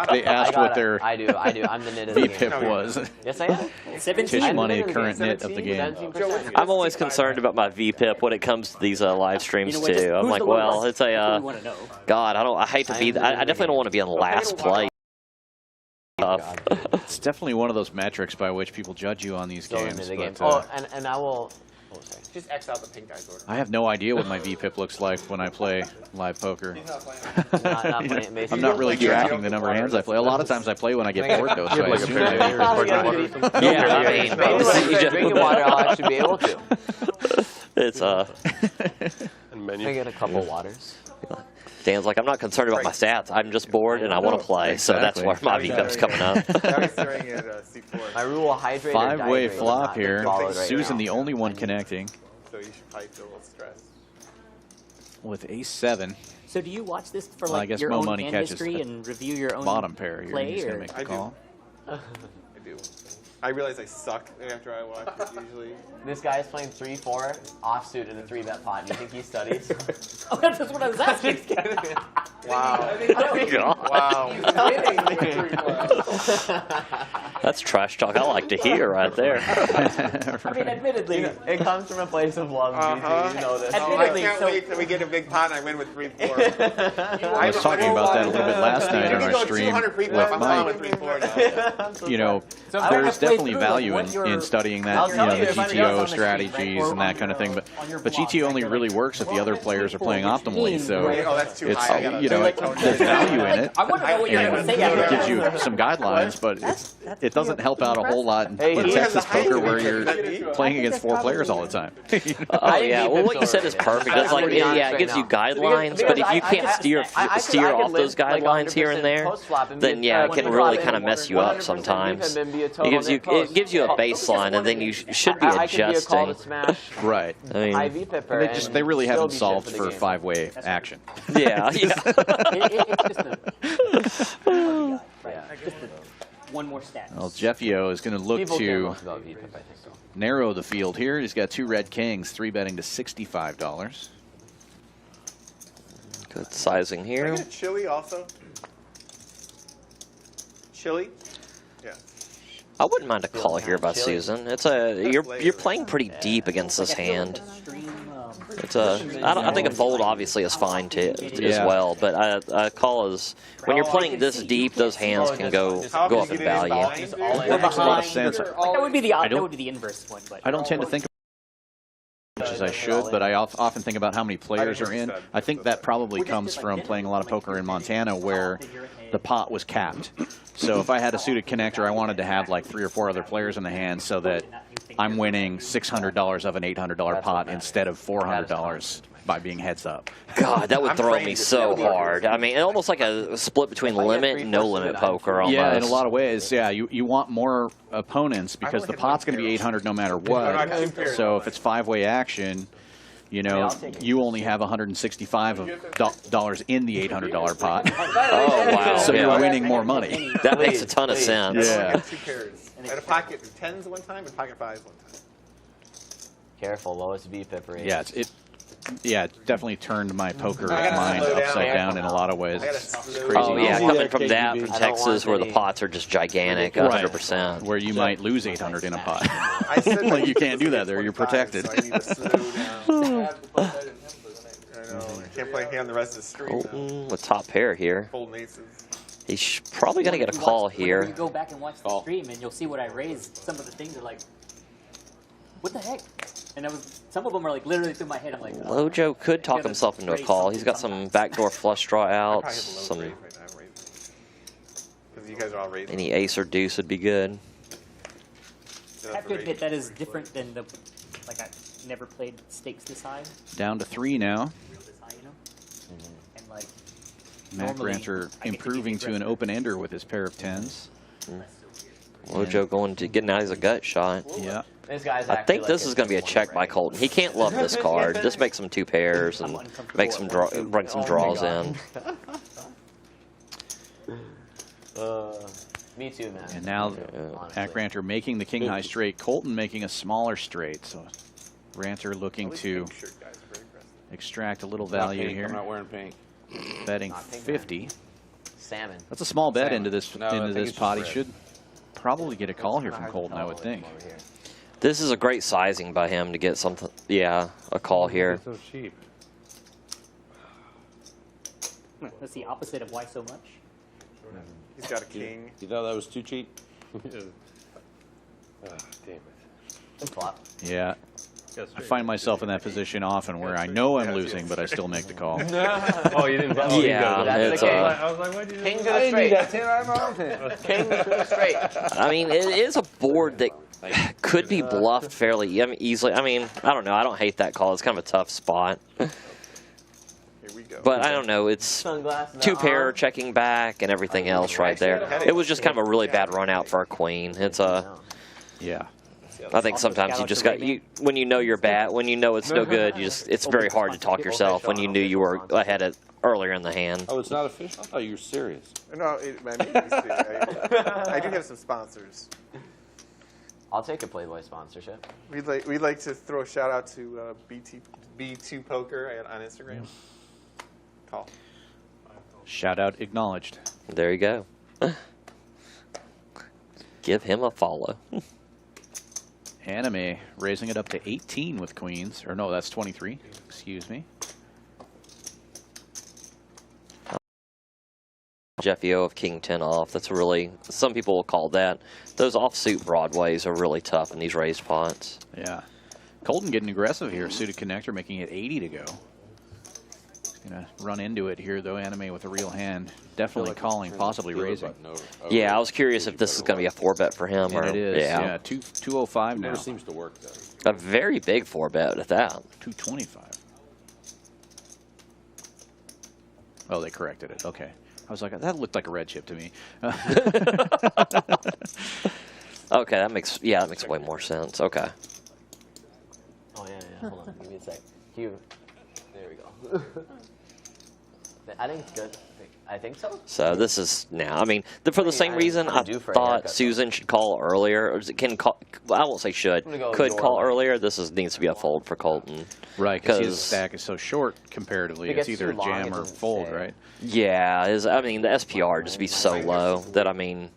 S1: they asked what their
S3: I do. I'm the nit of the game.
S1: VPIP was.
S3: Yes, I am.
S7: 17.
S1: Tish Money, current nit of the game.
S3: 17%.
S2: I'm always concerned about my VPIP when it comes to these live streams
S7: You know what,
S2: too. I'm
S7: who's
S2: like,
S7: the
S2: well,
S7: lowest?
S2: it's
S7: That's what
S2: a
S7: we wanna know.
S2: God. I hate to be. I definitely don't want to be in last place.
S1: It's definitely one of those metrics by which people judge you on these
S3: Still
S1: games.
S3: into the game.
S1: But,
S3: And I will. Oh, sorry.
S5: Just X out the pink guy's order.
S1: I have no idea what my VPIP looks like when I play live poker.
S3: Not playing,
S1: I'm not really tracking the number of hands I play. A lot of times I play when I get bored, though. So I assume
S2: Yeah, I mean,
S3: maybe when I start drinking water, I'll actually be able to.
S2: it's
S8: And menu.
S3: I get a couple waters.
S2: Dan's like, I'm not concerned about my stats. I'm just bored and I want to play. So that's where my VPIP's coming up.
S5: I was staring at C4.
S3: My rule: hydrate.
S1: Five-way
S3: or dihydrate,
S1: flop
S3: not
S1: here.
S3: followed right
S1: Susan,
S3: now.
S1: the only one connecting
S5: So you should probably feel a little stressed.
S1: with Ace-7.
S7: So do you watch this for
S1: Well, I
S7: like
S1: guess
S7: your
S1: Mo
S7: own
S1: Money
S7: hand
S1: catches
S7: history
S1: the
S7: and review your own
S1: Bottom pair here.
S7: play?
S1: He's going to
S7: Or?
S1: make the
S5: I do.
S1: call.
S5: I do. I realize I suck after I watch it usually.
S3: This guy is playing 3-4 offsuit in a 3-bet pot. Do you think he studies?
S7: Oh, that's what I was asking.
S5: Wow.
S2: God.
S5: Wow.
S2: That's trash talk I like to hear right there.
S7: I mean, admittedly,
S3: It comes from a place of love, BT. You know this.
S5: Oh, I
S7: Admittedly,
S5: can't
S7: so-
S5: wait till we get a big pot and I win with 3-4.
S1: I was talking about that a little bit last night on our stream
S5: 200
S1: with
S5: pre-flop, I'm fine
S1: Mike.
S5: with 3-4 now.
S1: You know,
S7: I
S1: there's
S7: wanna play
S1: definitely
S7: through, like,
S1: value
S7: what your-
S1: in studying
S3: I'll
S1: that, you
S3: tell
S1: know,
S3: you
S1: the
S3: if I know
S1: GTO
S7: it's on the street, right?
S1: strategies
S7: Or
S1: and that
S7: on
S1: kind of
S7: your-
S1: thing.
S7: on your
S1: But
S7: block,
S1: GTO only
S7: like,
S1: really works if the other players are playing optimally. So
S5: Oh, that's too
S1: it's,
S5: high. I gotta-
S1: you know,
S5: like,
S1: there's value in it.
S7: I want to know what you're
S1: And
S7: going to say
S1: it
S7: after
S1: gives
S7: that.
S1: you some guidelines, but it doesn't help out a whole lot in
S3: Hey, he has
S1: Texas
S5: the height
S1: poker
S5: to
S1: where
S5: be
S1: you're
S5: good.
S1: playing against 4 players all the time.
S2: Oh yeah, well what you said is perfect. That's like it gives you guidelines, but if you can't steer off those guidelines here and there, then yeah, it can really kind of mess you up sometimes. It gives you a baseline, and then you should be adjusting.
S1: Right.
S2: I mean,
S1: They really haven't solved for 5-way action.
S2: yeah.
S7: Just one more stat.
S1: Well, Jeffio is going to look to narrow the field here. He's got 2 red kings, 3-betting to $65.
S2: Good sizing
S5: Can I
S2: here.
S5: get a chili also? Chili? Yeah.
S2: I wouldn't mind a call here by Susan. It's you're playing pretty deep against this hand. It's I think a fold obviously is fine too as well, but a call is when you're playing this deep, those hands can go up in value.
S1: That makes a lot of sense.
S7: That would be the inverse one, but
S1: I don't tend to think as much as I should, but I often think about how many players are in. I think that probably comes from playing a lot of poker in Montana where the pot was capped. So if I had a suited connector, I wanted to have like 3 or 4 other players in the hand so that I'm winning $600 of an $800 pot instead of $400 by being heads up.
S2: God, that would throw me so hard. I mean, almost like a split between limit and no limit poker almost.
S1: Yeah, in a lot of ways, yeah. You want more opponents because the pot's going to be 800 no matter what. So if it's 5-way action, you know, you only have $165 in the $800 pot.
S2: Oh, wow.
S1: So you're winning more money.
S2: That makes a ton of sense.
S1: Yeah.
S5: 2 pairs. I had a pocket 10s one time and pocket 5s one time.
S3: Careful, lowest VPIP rate.
S1: Yeah, it definitely turned my poker
S5: gotta
S1: mind
S5: slow down.
S1: upside down in a lot of ways.
S5: I gotta
S1: It's
S5: slow
S1: crazy.
S2: Oh yeah,
S4: Easy
S2: coming
S4: there,
S2: from that, from
S4: KGB.
S2: Texas, where the
S3: any
S2: pots are just gigantic,
S1: Right.
S2: 100%.
S1: Where you might lose 800 in a pot.
S5: I said
S1: Like, you can't do that there. You're
S5: 25,
S1: protected.
S5: So I need to slow down. I know. I can't play him the rest of the stream now.
S2: Colton with top pair here.
S5: Folding aces.
S2: He's probably going to get a call
S7: Whenever
S2: here.
S7: you go back and watch the
S4: Call.
S7: stream, and you'll see what I raised. Some of the things are like, what the heck? And some of them are like literally through my head. I'm like, oh.
S2: Lojo could talk
S7: Gotta
S2: himself into a
S7: raise
S2: call. He's got some
S7: sometimes.
S2: backdoor flush draw
S5: I probably
S2: outs.
S5: have a low
S2: Some
S5: raise right now. I'm raising. Because you guys are all raising.
S2: any ace or deuce would be good.
S7: I have to admit that is different than the like I never played stakes this high.
S1: Down to 3 now.
S7: This high, you know. And like
S1: Matt
S7: normally,
S1: Granter
S7: I get to get
S1: improving to an
S7: aggressive.
S1: open-ender with his pair of 10s.
S2: Lojo going to getting out as a gut shot.
S1: Yeah.
S3: This guy's
S2: I
S3: actually
S2: think this
S3: like
S2: is going to be a check by Colton. He can't love this card. This makes him 2 pairs and make some bring some draws in.
S3: Me too, man.
S1: And now
S3: honestly.
S1: Matt Granter making the king high straight. Colton making a smaller straight. So Granter looking to
S5: Pink shirt guys are very aggressive.
S1: extract a little
S4: Not
S1: value
S4: pink, I'm
S1: here.
S4: not wearing pink.
S1: Betting
S3: Not pink,
S1: 50.
S3: Salmon.
S1: That's a small bet
S4: Salmon.
S1: into this
S4: No, I think it's
S1: pot. He
S4: just
S1: should probably get a call here from Colton, I would think.
S3: Over here.
S2: This is a great sizing by him to get something. Yeah, a call here.
S8: So cheap.
S7: That's the opposite of why so much.
S5: He's got a king.
S4: You thought that was too cheap?
S8: Oh, damn it.
S3: Good flop.
S1: Yeah.
S8: Got
S1: I
S8: straight.
S1: find myself in that position often where I know I'm losing, but I still make the call.
S8: Oh, you didn't. Oh,
S2: Yeah,
S3: That's
S2: it's
S3: the king.
S8: I was like, why did you?
S3: King to the straight. King to the straight.
S2: I mean, it is a board that could be bluffed fairly easily. I mean, I don't know. I don't hate that call. It's kind of a tough spot.
S5: Here we go.
S2: But I don't know. It's
S3: Sunglasses
S2: 2 pair
S3: on.
S2: checking back and everything else right there. It was just kind of a really bad run out for a queen. It's a.
S1: Yeah.
S2: I think sometimes you just got when you know you're bad, when you know it's no good. It's very hard to talk yourself when you knew you were ahead of earlier in the hand.
S4: Oh, it's not official? I thought you were serious.
S5: No, I do have some sponsors.
S3: I'll take a Playboy sponsorship.
S5: We'd like to throw a shout out to B2 Poker on Instagram. Call.
S1: Shout out acknowledged.
S2: There you go. Give him a follow.
S1: Anime raising it up to 18 with queens. Or no, that's 23. Excuse me.
S2: Jeffy O of King 10 off. That's really, some people will call that. Those offsuit broadways are really tough in these raised pots.
S1: Yeah. Colton getting aggressive here. Suited connector making it 80 to go. He's going to run into it here, though. Anime with a real hand. Definitely calling, possibly raising.
S2: Yeah, I was curious if this is going to be a 4-bet for him.
S1: And
S2: or,
S1: it is.
S2: Yeah.
S1: Yeah, 205 now.
S4: Never seems to work, though.
S2: A very big 4-bet at that.
S1: 225. Oh, they corrected it. Okay. I was like, that looked like a red chip to me.
S2: Okay, that makes way more sense. Okay.
S3: Oh yeah. Hold on. Give me a sec. Hugh. There we go. I think it's good. I think so.
S2: So this is now. I mean, for the same reason I
S3: do for a
S2: thought
S3: haircut,
S2: Susan should call earlier, or can call. I won't say should.
S3: gonna go
S2: Could call
S3: Jordan.
S2: earlier. This needs to be a fold for Colton.
S1: Right, because his
S2: 'Cause-
S1: stack is so short comparatively.
S3: If it
S1: It's
S3: gets
S1: either
S3: too long,
S1: jam
S3: it
S1: or
S3: doesn't
S1: fold,
S3: stay.
S1: right?
S2: Yeah, I mean the SPR just be so low that I mean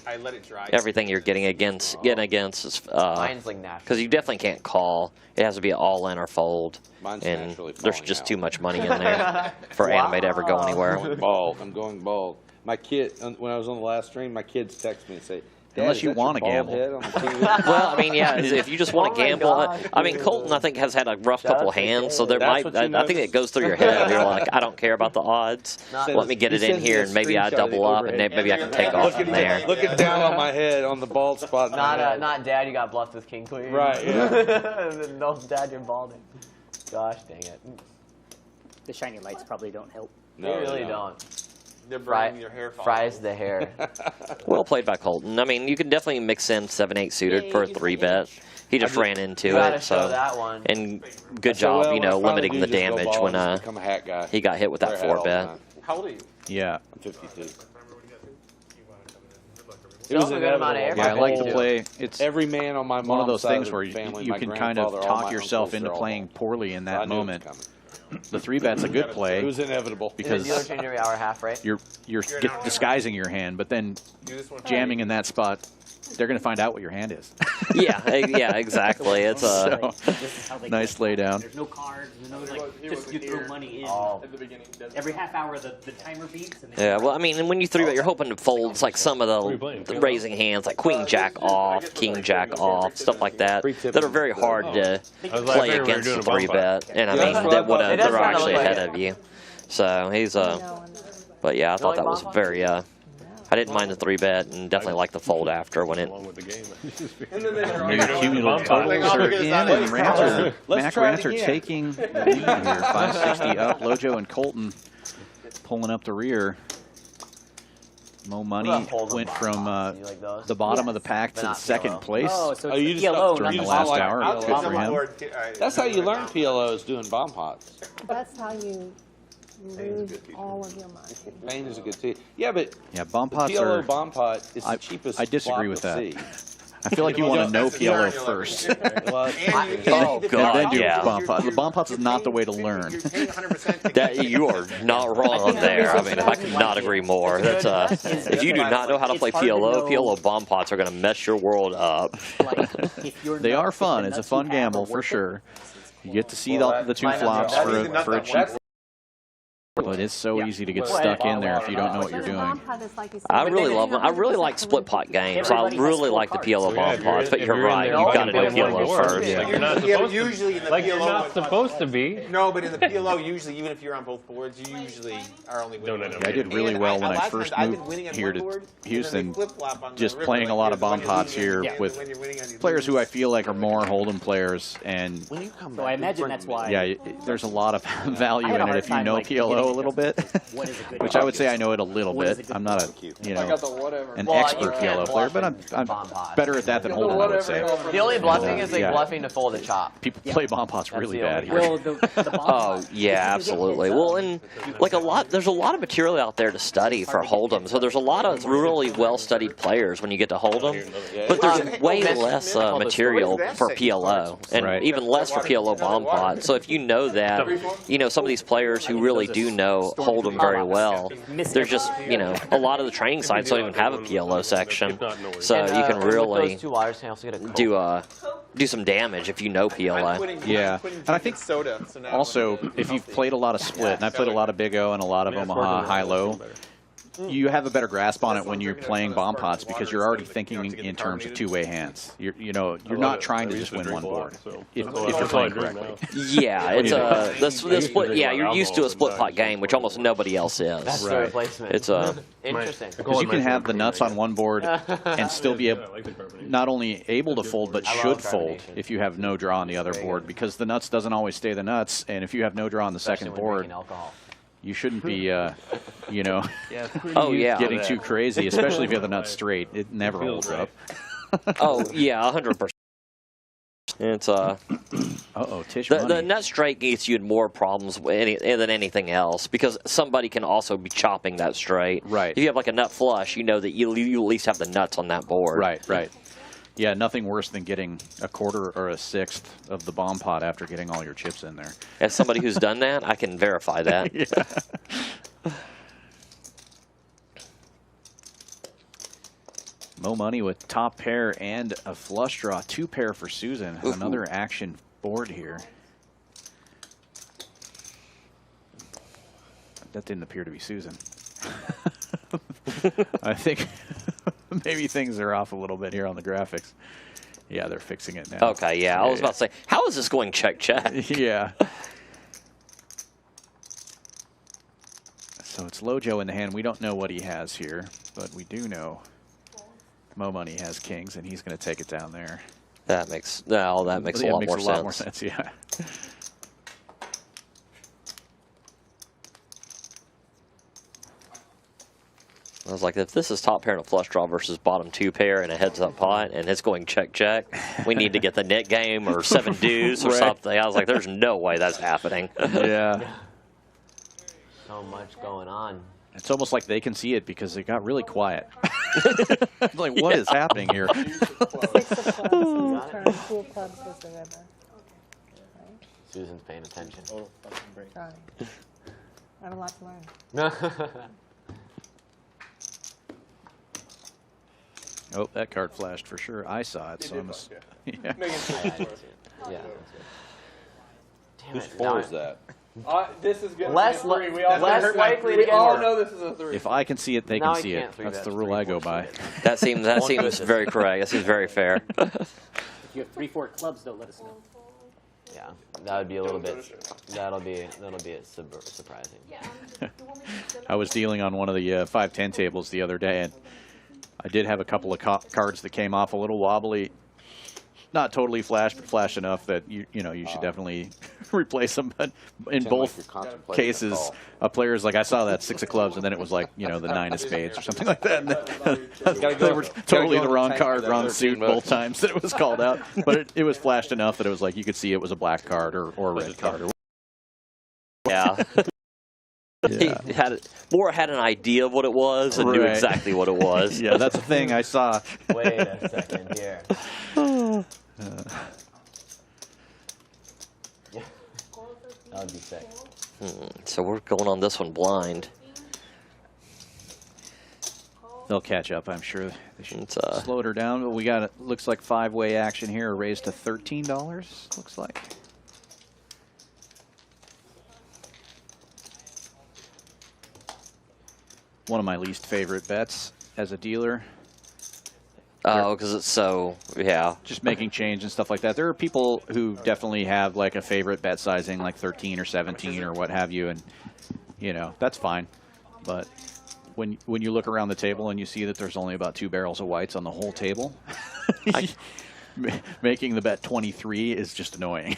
S5: I let it dry.
S2: everything you're getting against is
S3: Mine's like natural.
S2: because you definitely can't call. It has to be all in or fold,
S4: Mine's
S2: and
S4: naturally
S2: there's
S4: falling
S2: just
S4: out.
S2: too much money in there for anime to ever go anywhere.
S4: I'm going bald. I'm going bald. My kid, when I was on the last stream, my kids text me and say, Dad,
S1: Unless
S4: is
S1: you
S4: that your
S1: wanna
S4: bald
S1: gamble.
S4: head on the TV?
S2: Well, I mean, yeah, if you just want
S3: Oh
S2: to
S3: my
S2: gamble,
S3: God.
S2: I mean, Colton, I think, has had a rough
S3: That's
S2: couple hands, so there
S4: That's
S2: might,
S4: what you
S2: I think it
S4: noticed?
S2: goes through your head. You're like, I don't care about the odds.
S3: Not-
S2: Let me get it
S4: He
S2: in
S4: sends me
S2: here,
S4: a
S2: and maybe I
S4: screenshot of the
S2: double up, and
S4: overhead.
S2: maybe I can take off from there.
S4: Looking down on my head on the bald spot. in my head.
S3: Not Dad. You got bluffed with King Queen.
S4: Right, yeah.
S3: No, Dad, you're balding. Gosh, dang it.
S7: The shiny lights probably don't help.
S3: They really don't.
S5: They're burning your hair.
S3: Fries the hair.
S2: Well played by Colton. I mean, you can definitely mix in 7-8 suited for a 3-bet. He just ran into
S3: You gotta
S2: it,
S3: show
S2: so
S3: that one.
S2: and good
S4: So,
S2: job,
S4: well,
S2: you
S4: what I
S2: know,
S4: finally
S2: limiting
S4: do
S2: the
S4: is just go
S2: damage
S4: bald
S2: when
S4: and just become a hat guy.
S2: he got hit with that
S4: Wear a hat all the
S2: 4-bet.
S4: time.
S5: How old are you?
S1: Yeah.
S4: I'm 52. It was
S3: Still a good amount of
S4: inevitable.
S3: air.
S1: Yeah, I like
S3: Too.
S1: the play. It's
S4: Every man on my
S1: one of
S4: mom's
S1: those
S4: side
S1: things
S4: of
S1: where
S4: the family,
S1: you
S4: my
S1: can kind of
S4: grandfather, all
S1: talk
S4: my
S1: yourself
S4: uncles,
S1: into
S4: they're all
S1: playing
S4: gone.
S1: poorly in
S4: So I
S1: that
S4: knew it was
S1: moment.
S4: coming.
S1: The 3-bet's a good
S4: It
S1: play
S4: was inevitable.
S1: because
S3: Dealer change every hour half, right?
S1: you're disguising your hand, but then
S5: Do this one.
S1: jamming in that spot, they're going to find out what your hand is.
S2: Yeah, yeah, exactly. It's
S1: So,
S7: This is how they
S1: nice
S7: play.
S1: lay down.
S7: There's no cards. There's no
S10: He
S7: like.
S10: wasn't
S7: Just you
S10: here.
S7: throw money in.
S5: At the beginning.
S7: Every half hour, the timer beeps. And
S2: Yeah, well, I mean, when you 3-bet, you're hoping to fold like some of the raising hands, like Queen Jack off, King Jack off, stuff like that, that are very hard to
S8: I was like,
S2: play
S8: I figured we were
S2: against
S8: doing
S2: the
S8: a bump
S2: 3-bet, and I
S3: Yeah,
S2: mean,
S3: that's
S2: that
S3: what I thought. It does
S2: they're
S3: kinda
S2: actually
S3: look like
S2: ahead
S3: it.
S2: of you. So he's but yeah, I thought that was very. I didn't mind the 3-bet, and definitely like the fold after when it.
S8: Along with the game.
S1: Maybe cumulative totals are in, and Ranter,
S4: Let's
S1: Mac
S4: try it
S1: Ranter
S4: again.
S1: taking the lead here. 560 up. Lojo and Colton pulling up the rear. Mo Money went from the bottom of the pack to the second place
S7: Oh, so
S4: Oh,
S7: it's
S4: you
S7: the
S4: just
S7: PLO,
S1: during
S7: not
S1: the
S7: the
S1: last
S4: like
S1: hour.
S4: PLO.
S1: Good for him.
S4: That's how you learn PLOs, doing bomb pots.
S6: That's how you lose all of your money.
S4: Pain is a good tee. Yeah, but
S1: Yeah, bomb
S4: the
S1: pots
S4: PLO
S1: are.
S4: bomb pot is
S1: I-
S4: the cheapest.
S1: I disagree
S4: flop
S1: with
S4: to
S1: that.
S4: see.
S1: I feel like you want to know PLO first.
S4: Well,
S2: Oh
S1: And
S2: God,
S1: then do
S2: yeah.
S1: bomb pots. The bomb pots is not the way to learn.
S2: That you are not wrong there. I mean, I could not agree more. That's if you do not know how to play PLO bomb pots are going to mess your world up.
S1: They are fun. It's a fun gamble for sure. You get to see the two flops for a cheap. But it's so easy to get stuck in there if you don't know what you're doing.
S2: I really love them. I really like split pot games. I really like the PLO bomb pots, but you're right. You've got to know PLO first.
S8: You're not
S5: Yeah, but
S8: supposed
S5: usually in the
S8: like you're
S5: PLO
S8: not supposed to be.
S5: No, but in the PLO, usually, even if you're on both boards, you usually are only winning.
S8: No.
S1: Yeah, I did really well when I first moved here to Houston, just playing a lot of bomb pots here with players who I feel like are more Hold'em players, and
S7: So I imagine that's why.
S1: yeah, there's a lot of value in it if you know PLO a little bit, which I would say I know it a little bit. I'm not an expert PLO player, but I'm better at that than Hold'em, I would say.
S3: The only bluffing is like
S1: yeah.
S3: bluffing to fold a chop.
S1: People play bomb pots really
S3: the
S1: bad
S3: only-
S1: here.
S7: Well, the bomb
S2: Oh
S7: pot,
S2: yeah, absolutely. Well, and like there's a lot of material out there to study for Hold'em. So there's a lot of really well-studied players when you get to Hold'em, but there's way less material for PLO, and
S1: Right.
S2: even less for PLO bomb pot. So if you know that, you know some of these players who really do know Hold'em very well, there's just a lot of the training sites don't even have a PLO section, so you can
S3: With
S2: really
S3: those 2 wires, can I also get a Coke?
S2: do some damage if you know PLO.
S1: Yeah, and I think also if you've played a lot of split, and I played a lot of Big O and a lot of Omaha high-low, you have a better grasp on it when you're playing bomb pots because you're already thinking in terms of two-way hands. You're not trying to just win one board if you're playing correctly.
S2: Yeah, it's the split. Yeah, you're used to a split pot game, which almost nobody else is.
S3: That's the replacement.
S2: It's
S3: Interesting.
S1: Because you can have the nuts on one board and still be not only able to fold, but should fold if you have no draw on the other board, because the nuts doesn't always stay the nuts, and if you have no draw on the second board, you shouldn't be,
S2: oh yeah,
S1: getting too crazy, especially if you have the nuts straight. It never holds up.
S2: oh yeah, 100%. It's
S1: Tish
S2: the
S1: money.
S2: nut straight gets you in more problems than anything else, because somebody can also be chopping that straight.
S1: Right.
S2: If you have like a nut flush, you know that you at least have the nuts on that board.
S1: Right. Yeah, nothing worse than getting a quarter or a sixth of the bomb pot after getting all your chips in there.
S2: As somebody who's done that, I can verify that.
S1: Yeah. Mo Money with top pair and a flush draw. 2 pair for Susan.
S2: Ooh.
S1: Another action board here. That didn't appear to be Susan. I think maybe things are off a little bit here on the graphics. Yeah, they're fixing it now.
S2: Okay, yeah. I was about to say, how is this going check?
S1: Yeah. So it's Lojo in the hand. We don't know what he has here, but we do know Mo Money has kings, and he's going to take it down there.
S2: That makes a lot more sense.
S1: Yeah.
S2: I was like, if this is top pair and a flush draw versus bottom 2 pair and a heads-up pot, and it's going check, we need to get the net game or 7 deuce or something. I was like, there's no way that's happening.
S1: Yeah.
S3: So much going on.
S1: It's almost like they can see it because it got really quiet. I'm like, what is happening here?
S6: Six of clubs, turn, two of clubs was the river.
S3: Susan's paying attention.
S7: Oh, bluffing break.
S6: Sorry. I have a lot to learn.
S1: Oh, that card flashed for sure. I saw it, so I'm. Yeah.
S3: Yeah. Damn
S4: Whose
S3: it.
S4: four is that?
S10: This is good.
S3: Less likely to get
S10: Oh
S3: more.
S10: no, this is a 3.
S1: If I can see it, they
S3: Now
S1: can
S3: I
S1: see
S3: can't
S1: it.
S3: three
S1: That's
S3: bet
S1: the rule I go by.
S2: That seems very correct. That seems very fair.
S7: If you have 3-4 clubs, though, let us know.
S3: Yeah, that would be a little bit. That'll be surprising.
S1: I was dealing on one of the 5-10 tables the other day, and I did have a couple of cards that came off a little wobbly. Not totally flashed, but flashed enough that you should definitely replace them. But in both cases, a player's like, I saw that 6 of clubs, and then it was like, the 9 of spades or something like that. And they were totally the wrong card, wrong suit both times that it was called out. But it was flashed enough that it was like you could see it was a black card or a red card.
S2: Yeah. He had an idea of what it was and knew exactly what it was.
S1: Yeah, that's the thing I saw.
S3: Wait a second here. That would be sick.
S2: So we're going on this one blind.
S1: They'll catch up, I'm sure. They should slowed her down. But we got it. Looks like 5-way action here, raised to $13. Looks like. One of my least favorite bets as a dealer.
S2: Oh, because it's so, yeah.
S1: Just making change and stuff like that. There are people who definitely have like a favorite bet sizing, like 13 or 17 or what have you, and that's fine. But when you look around the table and you see that there's only about 2 barrels of whites on the whole table, making the bet 23 is just annoying.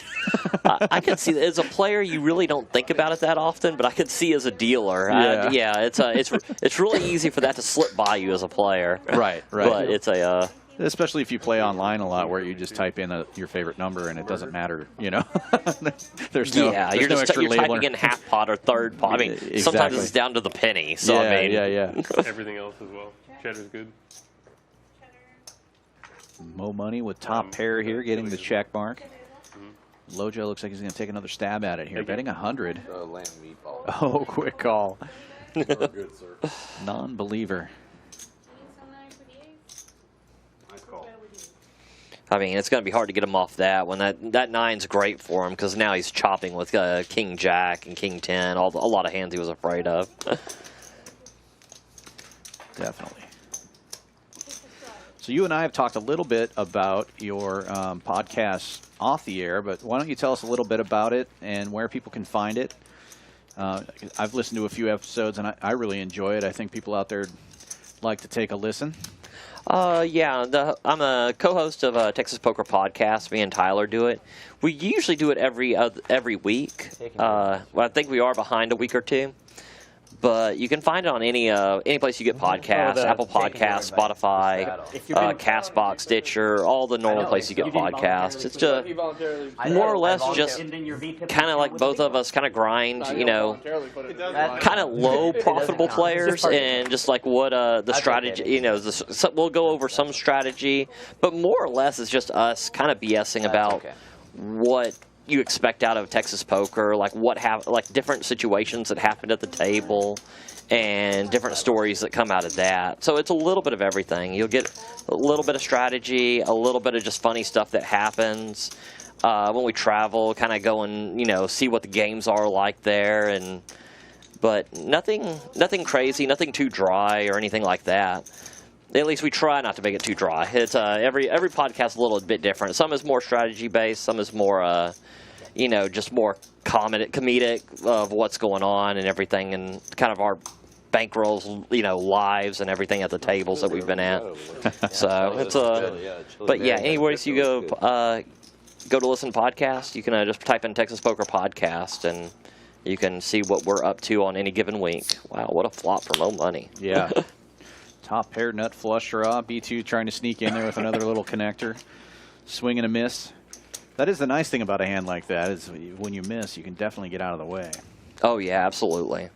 S2: I can see that as a player, you really don't think about it that often, but I could see as a dealer, it's really easy for that to slip by you as a player.
S1: Right.
S2: But it's
S1: especially if you play online a lot, where you just type in your favorite number and it doesn't matter. There's no
S2: you're
S1: extra labeler.
S2: typing in half pot or third pot. I mean,
S1: Exactly.
S2: sometimes it's down to the penny. So I mean,
S8: Everything else as well. Cheddar's good.
S1: Mo Money with top pair here, getting the check mark. Lojo looks like he's going to take another stab at it here, betting 100.
S4: Lamb meatball.
S1: Oh, quick call.
S4: Good, sir.
S1: Non-believer.
S10: Nice call.
S2: I mean, it's going to be hard to get him off that one. That 9's great for him because now he's chopping with King Jack and King 10, a lot of hands he was afraid of.
S1: Definitely. So you and I have talked a little bit about your podcast off the air, but why don't you tell us a little bit about it and where people can find it? I've listened to a few episodes, and I really enjoy it. I think people out there like to take a listen.
S2: Yeah, I'm a co-host of Texas Poker Podcast. Me and Tyler do it. We usually do it every week. I think we are behind a week or two. But you can find it on any place you get podcasts, Apple Podcasts, Spotify, Castbox, Stitcher, all the normal places you get podcasts. It's just more or less just kind of like both of us kind of grind, kind of low profitable players and just like what the strategy, we'll go over some strategy, but more or less it's just us kind of BSing about what you expect out of Texas poker, like different situations that happened at the table and different stories that come out of that. So it's a little bit of everything. You'll get a little bit of strategy, a little bit of just funny stuff that happens when we travel, kind of go and see what the games are like there, but nothing crazy, nothing too dry or anything like that. At least we try not to make it too dry. It's every podcast is a little bit different. Some is more strategy based. Some is more, just more comedic of what's going on and everything, and kind of our bankrolls, lives and everything at the tables that we've been at. So it's but yeah, anywhere you go to listen to podcasts, you can just type in Texas Poker Podcast and you can see what we're up to on any given week. Wow, what a flop for Mo Money.
S1: Yeah. Top pair, nut flush draw. B2 trying to sneak in there with another little connector. Swing and a miss. That is the nice thing about a hand like that, is when you miss, you can definitely get out of the way.
S2: Oh, yeah, absolutely.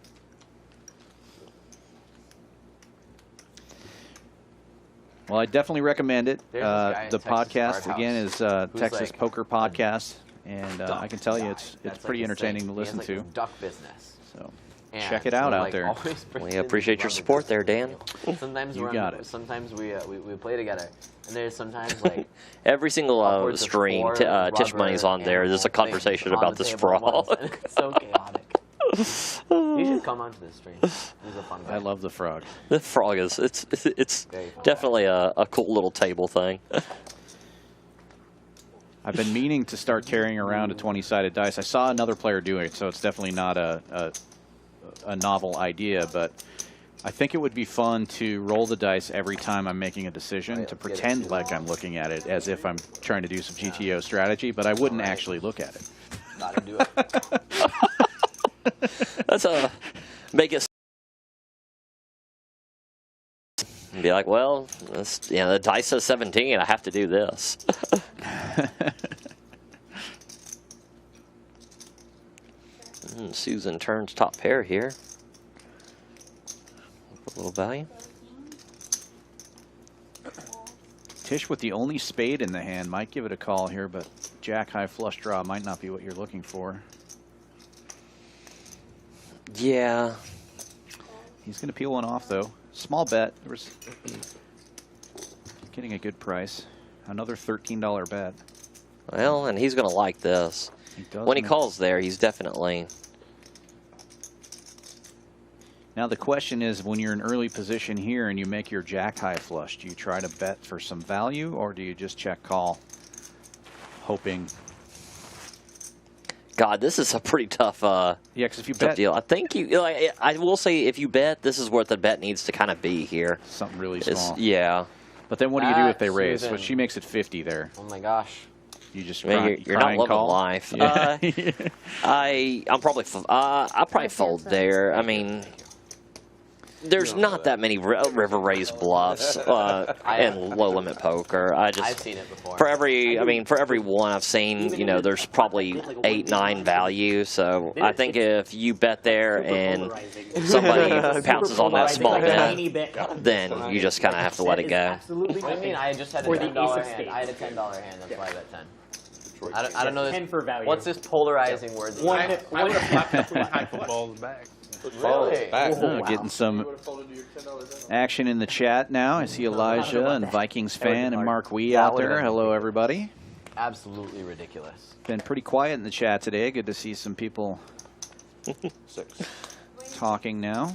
S1: Well, I definitely recommend it.
S3: There's this guy at
S1: The
S3: Texas
S1: podcast,
S3: Card
S1: again,
S3: House
S1: is
S3: who's
S1: Texas
S3: like
S1: Poker Podcast. And I can tell you
S3: That's
S1: it's
S3: like
S1: pretty
S3: his
S1: entertaining
S3: thing.
S1: to
S3: He has,
S1: listen
S3: like,
S1: to.
S3: this duck business.
S1: So
S3: And
S1: check it out
S3: he,
S1: out
S3: like,
S1: there.
S3: always brings
S2: We
S3: in
S2: appreciate your
S3: these
S2: support
S3: brothers
S2: there,
S3: to
S2: Dan.
S3: play. Sometimes
S1: You
S3: we're
S1: got
S3: on,
S1: it.
S3: Sometimes we play together, and there's sometimes like
S2: Every single
S3: upwards of
S2: stream,
S3: 4
S2: Tish Money's on
S3: rubber
S2: there. There's a
S3: animal
S2: conversation
S3: things on
S2: about
S3: the
S2: this
S3: table at
S2: frog.
S3: once, and it's so chaotic. You should come onto this stream. He's a fun guy.
S1: I love the frog.
S2: The frog is it's
S3: Very fun.
S2: definitely a cool little table thing.
S1: I've been meaning to start carrying around a 20-sided dice. I saw another player doing it, so it's definitely not a novel idea, but I think it would be fun to roll the dice every time I'm making a decision, to pretend like I'm looking at it as if I'm trying to do some GTO strategy, but I wouldn't actually look at it.
S3: Gotta do it.
S2: That's make it and be like, well, the dice says 17. I have to do this. Susan turns top pair here. A little value.
S1: Tish with the only spade in the hand might give it a call here, but jack high flush draw might not be what you're looking for.
S2: Yeah.
S1: He's going to peel one off, though. Small bet. There was getting a good price. Another $13 bet.
S2: Well, and he's going to like this. When he calls there, he's definitely...
S1: Now the question is, when you're in early position here and you make your jack high flush, do you try to bet for some value, or do you just check call, hoping?
S2: God, this is a pretty tough,
S1: yeah, because if you
S2: tough
S1: bet,
S2: deal. I think I will say, if you bet, this is what the bet needs to kind of be here.
S1: Something really small.
S2: Yeah.
S1: But then what do you do if they raise?
S3: Susan.
S1: But she makes it 50 there.
S3: Oh my gosh.
S1: You just
S2: I mean,
S1: cry,
S2: you're
S1: cry
S2: not
S1: and
S2: loving
S1: call?
S2: life.
S1: Yeah.
S2: I'll probably fold there. I mean, there's not that many river raise bluffs in low limit poker.
S3: I've seen it before.
S2: For every one I've seen, there's probably 8, 9 value. So I think if you bet there and somebody pounces on that small bet, then you just kind of have to let it go.
S3: What do you mean? I just had a $10 hand. I had a $10 hand. That's why I bet 10. I don't know this.
S7: 10 for value.
S3: What's this polarizing word?
S5: I would have flapped it high flush.
S8: Ball's back.
S3: Really?
S1: Oh, getting some action in the chat now. I see Elijah and Vikings fan and Mark Wee out there. Hello, everybody.
S3: Absolutely ridiculous.
S1: Been pretty quiet in the chat today. Good to see some people talking now.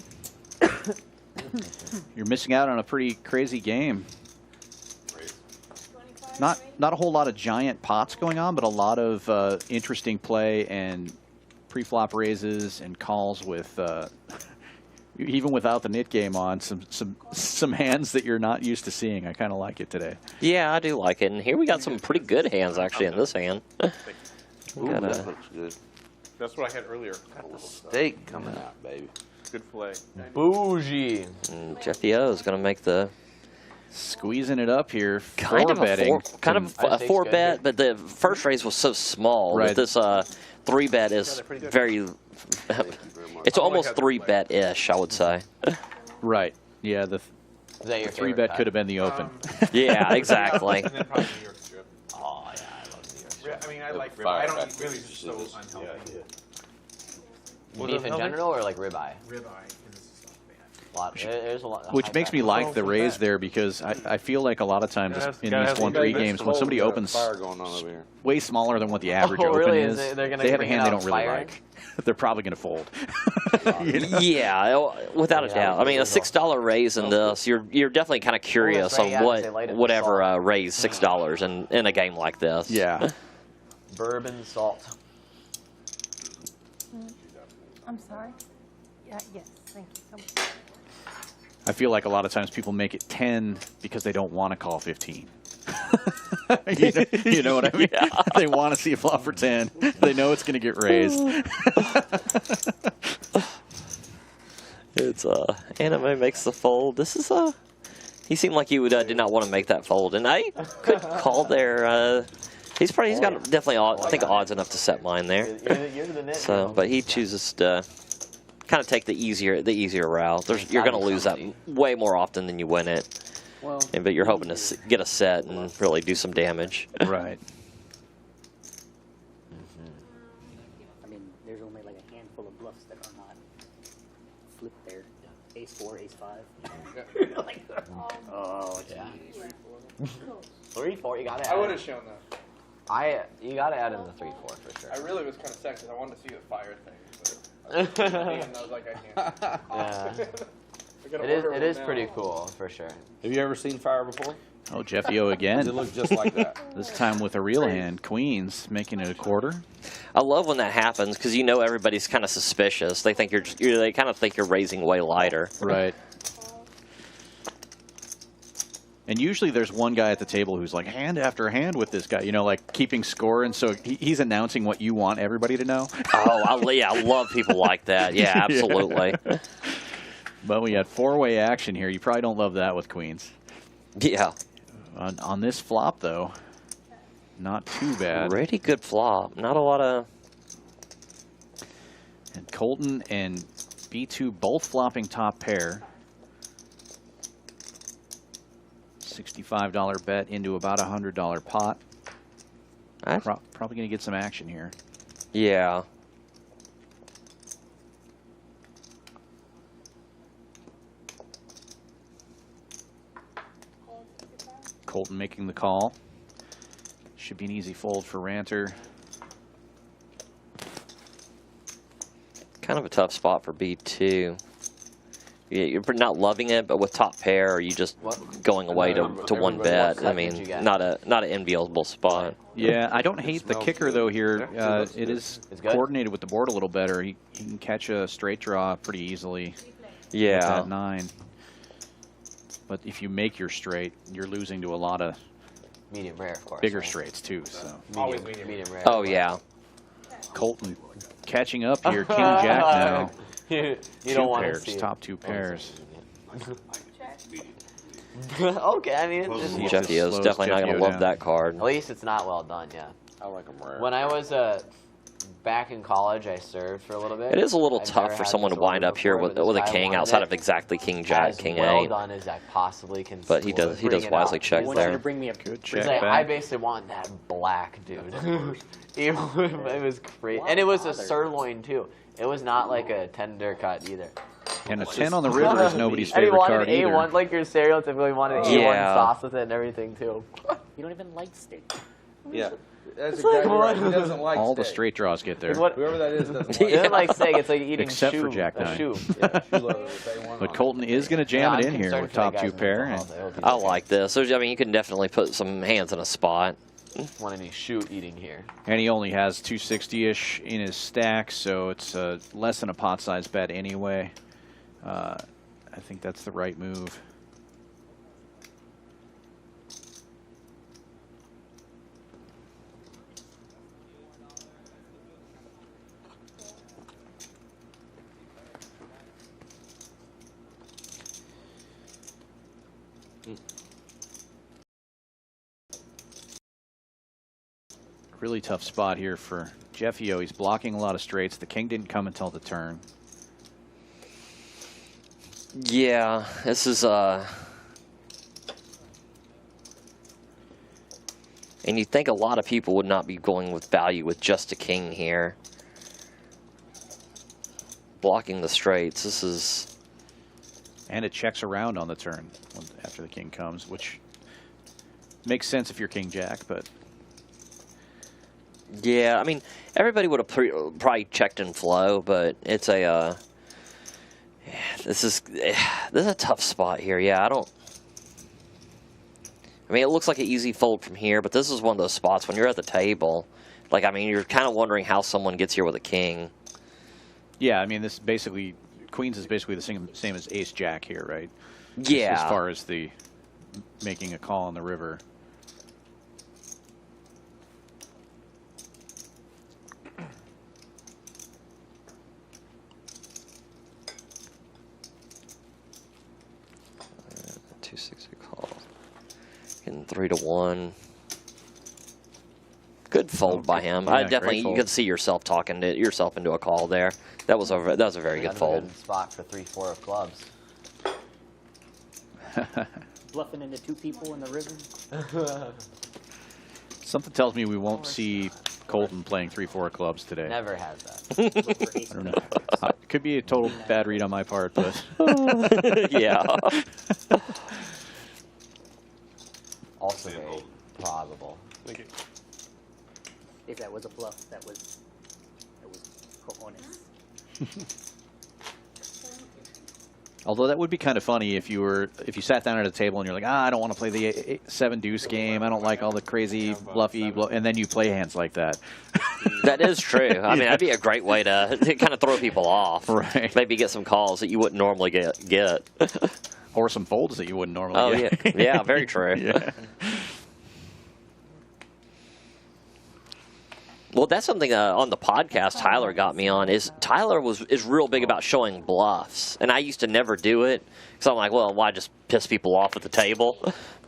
S1: You're missing out on a pretty crazy game. Not a whole lot of giant pots going on, but a lot of interesting play and pre-flop raises and calls with even without the nit game on, some hands that you're not used to seeing. I kind of like it today.
S2: Yeah, I do like it. And here we got some pretty good hands actually in this hand.
S4: Ooh, that looks good.
S10: That's what I had earlier.
S4: Steak coming out, baby.
S10: Good play.
S3: Bougie.
S2: And Jeffy O is going to make the
S1: Squeezing it up here,
S2: kind of
S1: betting.
S2: a 4-bet, but the first raise was so small that this 3-bet is very. It's almost 3-bet-ish, I would say.
S1: Right. Yeah. The 3-bet could have been the open.
S2: Yeah, exactly.
S5: And then probably New York strip.
S3: Oh yeah, I love New York.
S5: I mean, I like ribeye. I don't eat really just so unhealthy.
S3: Beef in general or like ribeye?
S5: Ribeye.
S3: There's a lot.
S1: Which makes me like the raise there, because I feel like a lot of times in these 1-3 games, when somebody opens way smaller than what the average open is, they have a hand they don't really like. They're probably going to fold.
S2: Yeah, without a doubt. I mean, a $6 raise in this, you're definitely kind of curious on whatever raised $6 in a game like this.
S1: Yeah.
S3: Bourbon salt.
S6: I'm sorry. Yes, thank you so much.
S1: I feel like a lot of times people make it 10 because they don't want to call 15. you know what I mean? Yeah. They want to see a flop for 10. They know it's going to get raised.
S2: It's Anime makes the fold. This is he seemed like he would did not want to make that fold, and I could call there. He's got definitely I think odds enough to set mine there. So, but he chooses to kind of take the easier route. You're going to lose that way more often than you win it.
S4: Well,
S2: but you're hoping to get a set and really do some damage.
S1: Right.
S7: I mean, there's only like a handful of bluffs that are not flipped there. Ace 4, Ace 5. Like, oh,
S3: Yeah.
S7: geez.
S3: 3-4, you gotta add.
S10: I would have shown that.
S3: You gotta add in the 3-4 for sure.
S10: I really was kind of sad because I wanted to see the fire thing. But I was like, I can't.
S3: Yeah.
S10: I gotta
S3: It
S10: order
S3: is
S10: one
S3: pretty
S10: now.
S3: cool for sure.
S4: have you ever seen fire before?
S1: Oh, Jeffy O again.
S4: Does it look just like that?
S1: This time with a real hand. Queens making it a quarter.
S2: I love when that happens because you know everybody's kind of suspicious. They think they kind of think you're raising way lighter.
S1: Right. And usually there's one guy at the table who's like hand after hand with this guy, you know, like keeping score. And so he's announcing what you want everybody to know.
S2: Oh, I love people like that. Yeah, absolutely.
S1: Yeah. But we had four-way action here. You probably don't love that with queens.
S2: Yeah.
S1: On this flop, though, not too bad.
S2: Pretty good flop. Not a lot of...
S1: And Colton and B2 both flopping top pair. $65 bet into about a $100 pot. Probably going to get some action here.
S2: Yeah.
S1: Colton making the call. Should be an easy fold for Ranter.
S2: Kind of a tough spot for B2. Yeah, you're not loving it, but with top pair, are you just going away to one bet? I mean, not an enviable spot.
S1: Yeah, I don't hate the kicker though here. It is coordinated with the board a little better. He can catch a straight draw pretty easily.
S2: Yeah.
S1: With that 9. But if you make your straight, you're losing to a lot of
S3: medium rare, of course.
S1: Bigger straights too. So
S3: medium rare.
S2: Oh yeah.
S1: Colton catching up here. King Jack now.
S3: You
S1: two
S3: don't want
S1: pairs,
S3: to see
S1: top 2 pairs.
S3: Okay, I mean, it's
S2: Jeffy is definitely not going to love that card.
S3: At least it's not well done, yeah.
S4: I like them rare.
S3: When I was back in college, I served for a little bit.
S2: It is a little
S3: I've
S2: tough
S3: never
S2: for
S3: had
S2: someone to
S3: this
S2: wind
S3: order
S2: up here
S3: before,
S2: with
S3: but this
S2: a
S3: guy
S2: king
S3: wanted
S2: outside
S3: it
S2: of exactly King Jack,
S3: as
S2: King
S3: well
S2: 8.
S3: done as I possibly can.
S2: But he does
S3: bring it
S2: wisely
S3: out.
S2: check
S7: I want you
S2: there.
S7: to bring me a
S1: Good
S3: It's
S1: check
S3: like,
S1: back.
S3: I basically want that black, dude. it was crazy. And it was a sirloin, too. It was not like a tender cut, either.
S1: And a 10 on the river is nobody's
S3: And he
S1: favorite
S3: wanted
S1: card
S3: A1,
S1: either.
S3: like your stereotypically wanted A1
S2: Yeah.
S3: sauce with it and everything, too.
S7: You don't even like steak.
S4: Yeah, that's
S3: like,
S4: exactly right.
S3: what?
S4: He doesn't like
S1: All the
S4: steak.
S1: straight draws get there.
S3: It's what,
S4: Whoever that is doesn't like
S3: it
S2: Yeah.
S3: isn't like steak, it's like eating
S1: Except
S3: shoe,
S1: for Jack
S3: a
S1: Nine.
S3: shoe.
S1: But Colton is going to jam it in here with top 2 pair. And
S2: I like this. I mean, you can definitely put some hands in a spot.
S3: Want any shoe eating here?
S1: And he only has 260-ish in his stack, so it's less than a pot size bet anyway. I think that's the right move. Really tough spot here for Jeffy O. He's blocking a lot of straights. The king didn't come until the turn.
S2: Yeah, this is and you'd think a lot of people would not be going with value with just a king here. Blocking the straights. This is...
S1: And it checks around on the turn after the king comes, which makes sense if you're King Jack, but...
S2: Yeah, I mean, everybody would have probably checked in flow, but it's a... this is a tough spot here. Yeah, I mean, it looks like an easy fold from here, but this is one of those spots when you're at the table. Like, I mean, you're kind of wondering how someone gets here with a king.
S1: Yeah, I mean, this basically, Queens is basically the same as Ace Jack here, right?
S2: Yeah.
S1: As far as the making a call on the river.
S2: Getting 3-1. Good fold by him.
S1: Yeah,
S2: I definitely, you
S1: fold.
S2: could see yourself talking yourself into a call there. That was a very good fold.
S3: Good spot for 3-4 of clubs.
S7: bluffing into 2 people in the river.
S1: Something tells me we won't see Colton playing 3-4 clubs today.
S3: Never has that.
S1: I don't know. It could be a total bad read on my part, but
S2: Yeah.
S3: Also very plausible.
S8: Thank you.
S7: If that was a bluff, that was cojones.
S1: although that would be kind of funny if you sat down at a table and you're like, I don't want to play the 7 deuce game. I don't like all the crazy bluffy, and then you play hands like that.
S2: That is true. I mean, that'd be a great way to kind of throw people off.
S1: Right.
S2: Maybe get some calls that you wouldn't normally get.
S1: Or some folds that you wouldn't normally get.
S2: Yeah. Yeah, very true.
S1: Yeah.
S2: Well, that's something on the podcast Tyler got me on. Tyler is real big about showing bluffs, and I used to never do it because I'm like, well, why just piss people off at the table?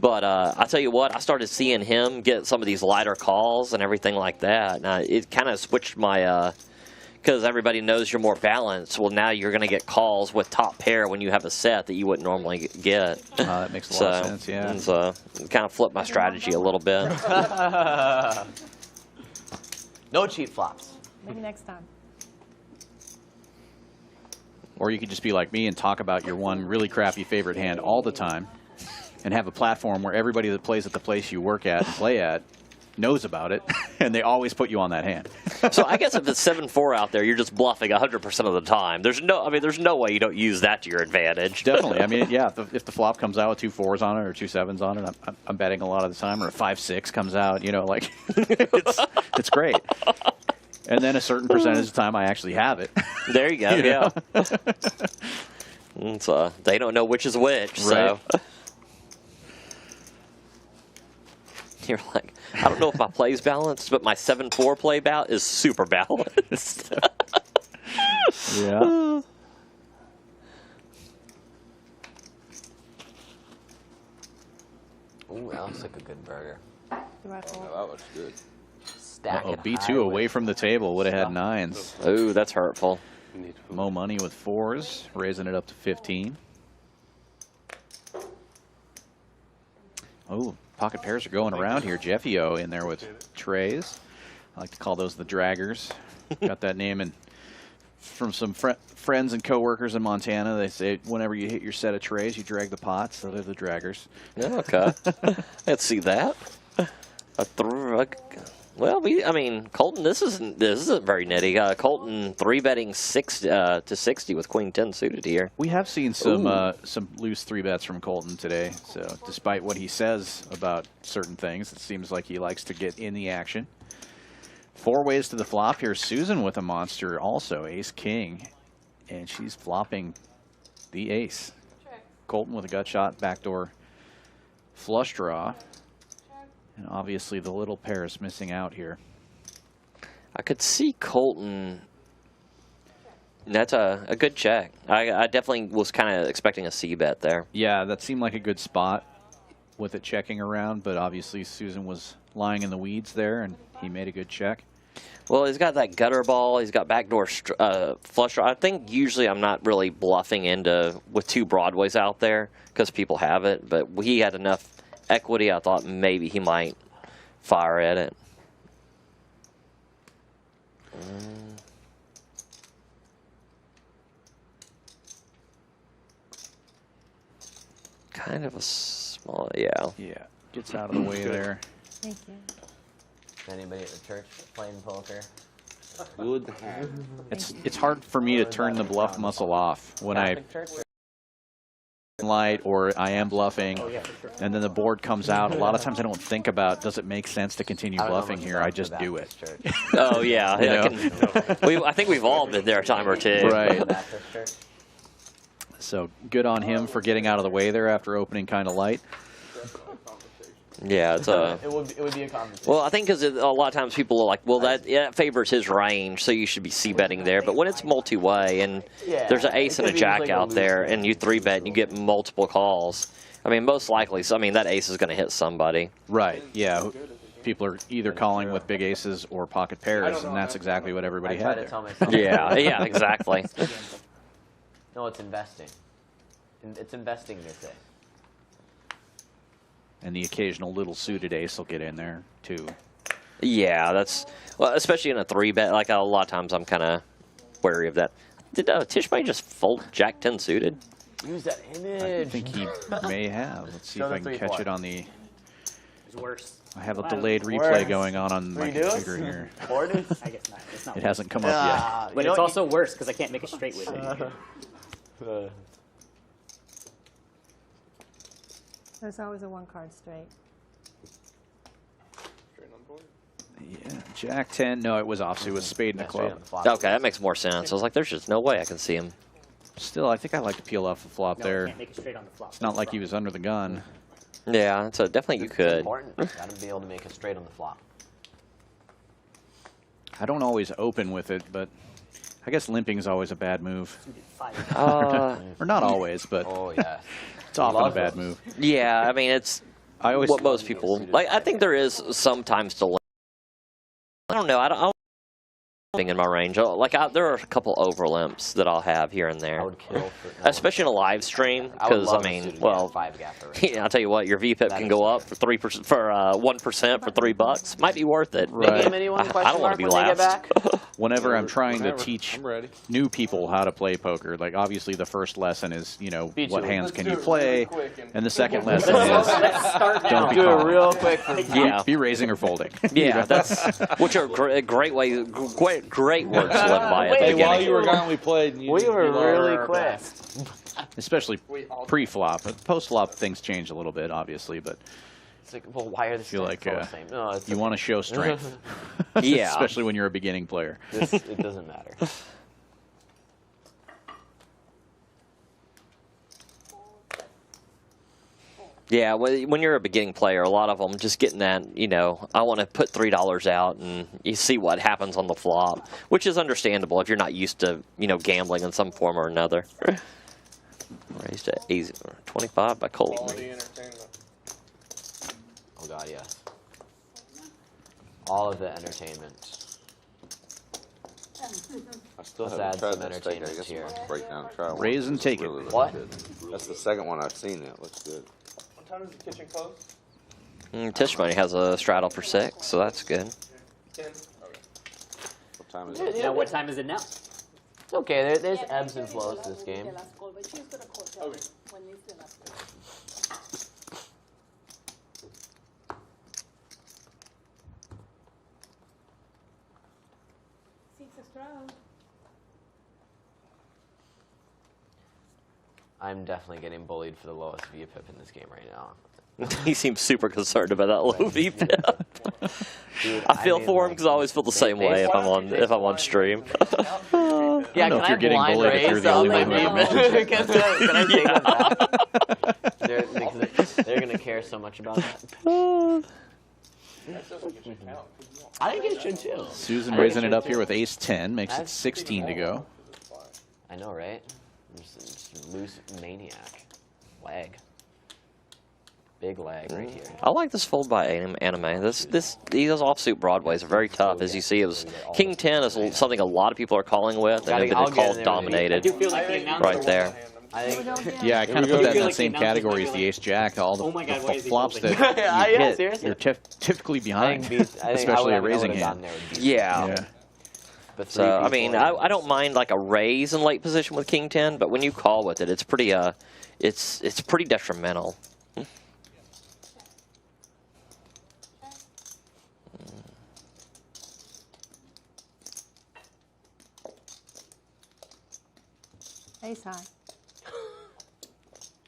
S2: But I tell you what, I started seeing him get some of these lighter calls and everything like that, and it kind of switched my. Because everybody knows you're more balanced. Well, now you're going to get calls with top pair when you have a set that you wouldn't normally get.
S1: That makes a lot of sense. Yeah.
S2: And so kind of flipped my strategy a little bit.
S3: No cheap flops.
S6: Maybe next time.
S1: Or you could just be like me and talk about your one really crappy favorite hand all the time and have a platform where everybody that plays at the place you work at and play at knows about it, and they always put you on that hand.
S2: So I guess if it's 7-4 out there, you're just bluffing 100% of the time. There's no way you don't use that to your advantage.
S1: Definitely. I mean, yeah, if the flop comes out with 2 4s on it or 2 7s on it, I'm betting a lot of the time, or a 5-6 comes out, like it's great. And then a certain percentage of the time I actually have it.
S2: There you go. Yeah. And so they don't know which is which.
S1: Right.
S2: So you're like, I don't know if my play's balanced, but my 7-4 play is super balanced.
S1: Yeah.
S3: Ooh, that looks like a good burger.
S6: Do I fold?
S4: That looks good.
S3: Stack it
S1: B2
S3: high
S1: away
S3: with
S1: from the table. Would have had 9s.
S2: Ooh, that's hurtful.
S1: Mo money with 4s, raising it up to 15. Oh, pocket pairs are going around here. Jeffio in there with trays. I like to call those the draggers. Got that name from some friends and coworkers in Montana. They say whenever you hit your set of trays, you drag the pots. So they're the draggers.
S2: Yeah, okay. Let's see that. Well, Colton, this isn't very nitty. Colton 3-betting 6 to 60 with Queen 10 suited here.
S1: We have seen some loose 3-bets from Colton today. So despite what he says about certain things, it seems like he likes to get in the action. 4 ways to the flop here. Susan with a monster also, ace-king. And she's flopping the ace. Colton with a gut shot, backdoor flush draw. And obviously the little pair is missing out here.
S2: I could see Colton. That's a good check. I definitely was kind of expecting a C-bet there.
S1: Yeah, that seemed like a good spot with it checking around, but obviously Susan was lying in the weeds there, and he made a good check.
S2: Well, he's got that gutter ball. He's got backdoor flush draw. I think usually I'm not really bluffing with 2 Broadways out there because people have it, but he had enough equity. I thought maybe he might fire at it. Kind of a small, yeah.
S1: Yeah, gets out of the way there.
S6: Thank you.
S3: Anybody at the church playing poker?
S4: Good hand.
S1: It's hard for me to turn the bluff muscle off when I light or I am bluffing, and then the board comes out. A lot of times I don't think about, does it make sense to continue bluffing here? I just do it.
S2: Oh yeah, I think we've all been there a time or two.
S1: Right. So good on him for getting out of the way there after opening kind of light.
S2: Yeah, it's
S3: it would be a conversation.
S2: Well, I think because a lot of times people are like, well, that favors his range, so you should be C-betting there. But when it's multi-way and there's an ace and a jack out there, and you 3-bet and you get multiple calls, I mean, most likely, that ace is going to hit somebody.
S1: Right. Yeah. People are either calling with big aces or pocket pairs, and that's exactly what everybody had there.
S2: Yeah, exactly.
S3: No, it's investing. It's investing, they say.
S1: And the occasional little suited ace will get in there, too.
S2: Yeah, that's, well, especially in a 3-bet. Like, a lot of times I'm kind of wary of that. Did Tishbay just fold Jack-10 suited?
S3: Use that image.
S1: I think he may have. Let's see if I can catch it on the...
S7: It's worse.
S1: I have a delayed replay going on my computer here.
S7: I guess not. It's not
S1: It
S7: worse.
S1: hasn't come up yet.
S7: But it's also worse because I can't make it straight with it.
S6: There's always a 1-card straight.
S10: Straight on board.
S1: Yeah, Jack-10. No, it was offsuit. It was spade and a club.
S2: Okay, that makes more sense. I was like, there's just no way I can see him.
S1: Still, I think I like to peel off the flop
S7: No,
S1: there.
S7: I can't make it straight on the flop.
S1: It's not like he was under the gun.
S2: Yeah, so definitely you
S3: It's
S2: could.
S3: important. Gotta be able to make it straight on the flop.
S1: I don't always open with it, but I guess limping is always a bad move. Or not always, but
S3: Oh yeah.
S1: it's often a
S3: Love
S1: bad
S3: those.
S1: move.
S2: Yeah, I mean, it's
S1: I always
S2: what most people like. I think there is sometimes to. I don't know. I don't in my range. Like there are a couple overlimps that I'll have here and
S3: I
S2: there,
S3: would kill for
S2: especially in a live stream. Because I mean, well,
S3: 5 gaffer.
S2: I'll tell you what, your VPIP can go up for 3% for 1% for $3. Might be worth it.
S1: Right.
S3: Game anyone?
S2: I don't want to be
S3: when they get
S2: last.
S3: back?
S1: Whenever I'm trying to
S4: Whenever.
S1: teach
S4: I'm ready.
S1: new people how to play poker, like obviously the first lesson is, you know,
S3: Beat
S1: what
S3: you.
S1: hands
S10: Let's
S1: can
S10: do
S1: you
S10: it
S1: play,
S10: really quick
S1: and the second lesson
S7: Let's
S1: is
S7: start now.
S1: don't be
S3: Do it
S1: calling.
S3: real quick.
S2: Yeah.
S1: Be raising or folding.
S2: Yeah, that's which are great way, great words to live by at the
S4: Hey, while
S2: beginning.
S4: you were gone, we played. And you,
S3: We were
S4: you
S3: really
S4: lost.
S3: quick.
S1: Especially pre-flop. Post-flop things change a little bit, obviously, but
S3: It's like, well, why are the
S1: feel like
S3: the same? No, it's
S1: you want to show strength.
S2: Yeah.
S1: Especially when you're a beginning player.
S3: it doesn't matter.
S2: Yeah, when you're a beginning player, a lot of them just getting that, you know, I want to put $3 out and you see what happens on the flop, which is understandable if you're not used to, you know, gambling in some form or another. Raised at 25 by Colton.
S10: Quality entertainment.
S3: Oh god, yes. All of the entertainment.
S4: I still
S3: Let's
S4: haven't
S3: add
S4: tried
S3: some
S4: that steak. I
S3: entertainment
S4: guess
S3: here.
S4: I'll break down and try one.
S1: Raise and take it.
S4: Really
S3: What?
S4: good. That's the second one I've seen that looks good.
S10: What time does the kitchen close?
S2: Tish Money has a straddle for 6, so that's good.
S10: 10? Okay.
S4: What time is it?
S7: Now, what time is it now?
S3: It's okay. There's ebbs and flows to this game.
S10: Okay.
S3: I'm definitely getting bullied for the lowest VPIP in this game right now.
S2: He seems super concerned about that low VPIP.
S3: Dude,
S2: I feel
S3: mean,
S2: for him
S3: like,
S2: because I always feel the same
S3: they-
S2: way if I'm on stream.
S3: Yeah,
S1: know
S3: can
S1: if you're getting
S3: blind
S1: bullied if you're
S3: raise
S1: the only
S3: up
S1: one who
S3: my VPIP? Can I take that back?
S2: Yeah.
S3: They're gonna care so much about that.
S10: That doesn't get you count.
S3: I think it should too.
S1: Susan raising it up here with ace-10, makes it 16 to go.
S3: I know, right? I'm just loose maniac. Lag. Big lag right here.
S2: I like this fold by anime. These offsuit broadways are very tough. As you see, it was King 10 is something a lot of people are calling with, and
S3: I'll
S2: it's
S3: get
S2: called
S3: in there with
S2: dominated.
S7: I do feel like the announcer
S2: Right there.
S3: I think.
S1: Yeah, I kind of
S4: we
S1: put
S4: go.
S1: that in
S7: Feel
S1: the
S7: like
S1: same
S7: the announcers
S1: category
S7: might
S1: as
S7: be
S1: the
S7: like,
S1: ace-jack. All
S7: "Oh my God, why
S1: the
S7: is he
S1: flops
S7: folding?"
S1: that
S3: Yeah,
S1: you hit,
S3: seriously.
S1: you're typically behind,
S3: I think
S1: especially a raising hand.
S2: Yeah.
S3: But
S2: So I mean, I don't mind like a raise in late position with King 10, but when you call with it, it's pretty it's pretty detrimental.
S6: Ace high.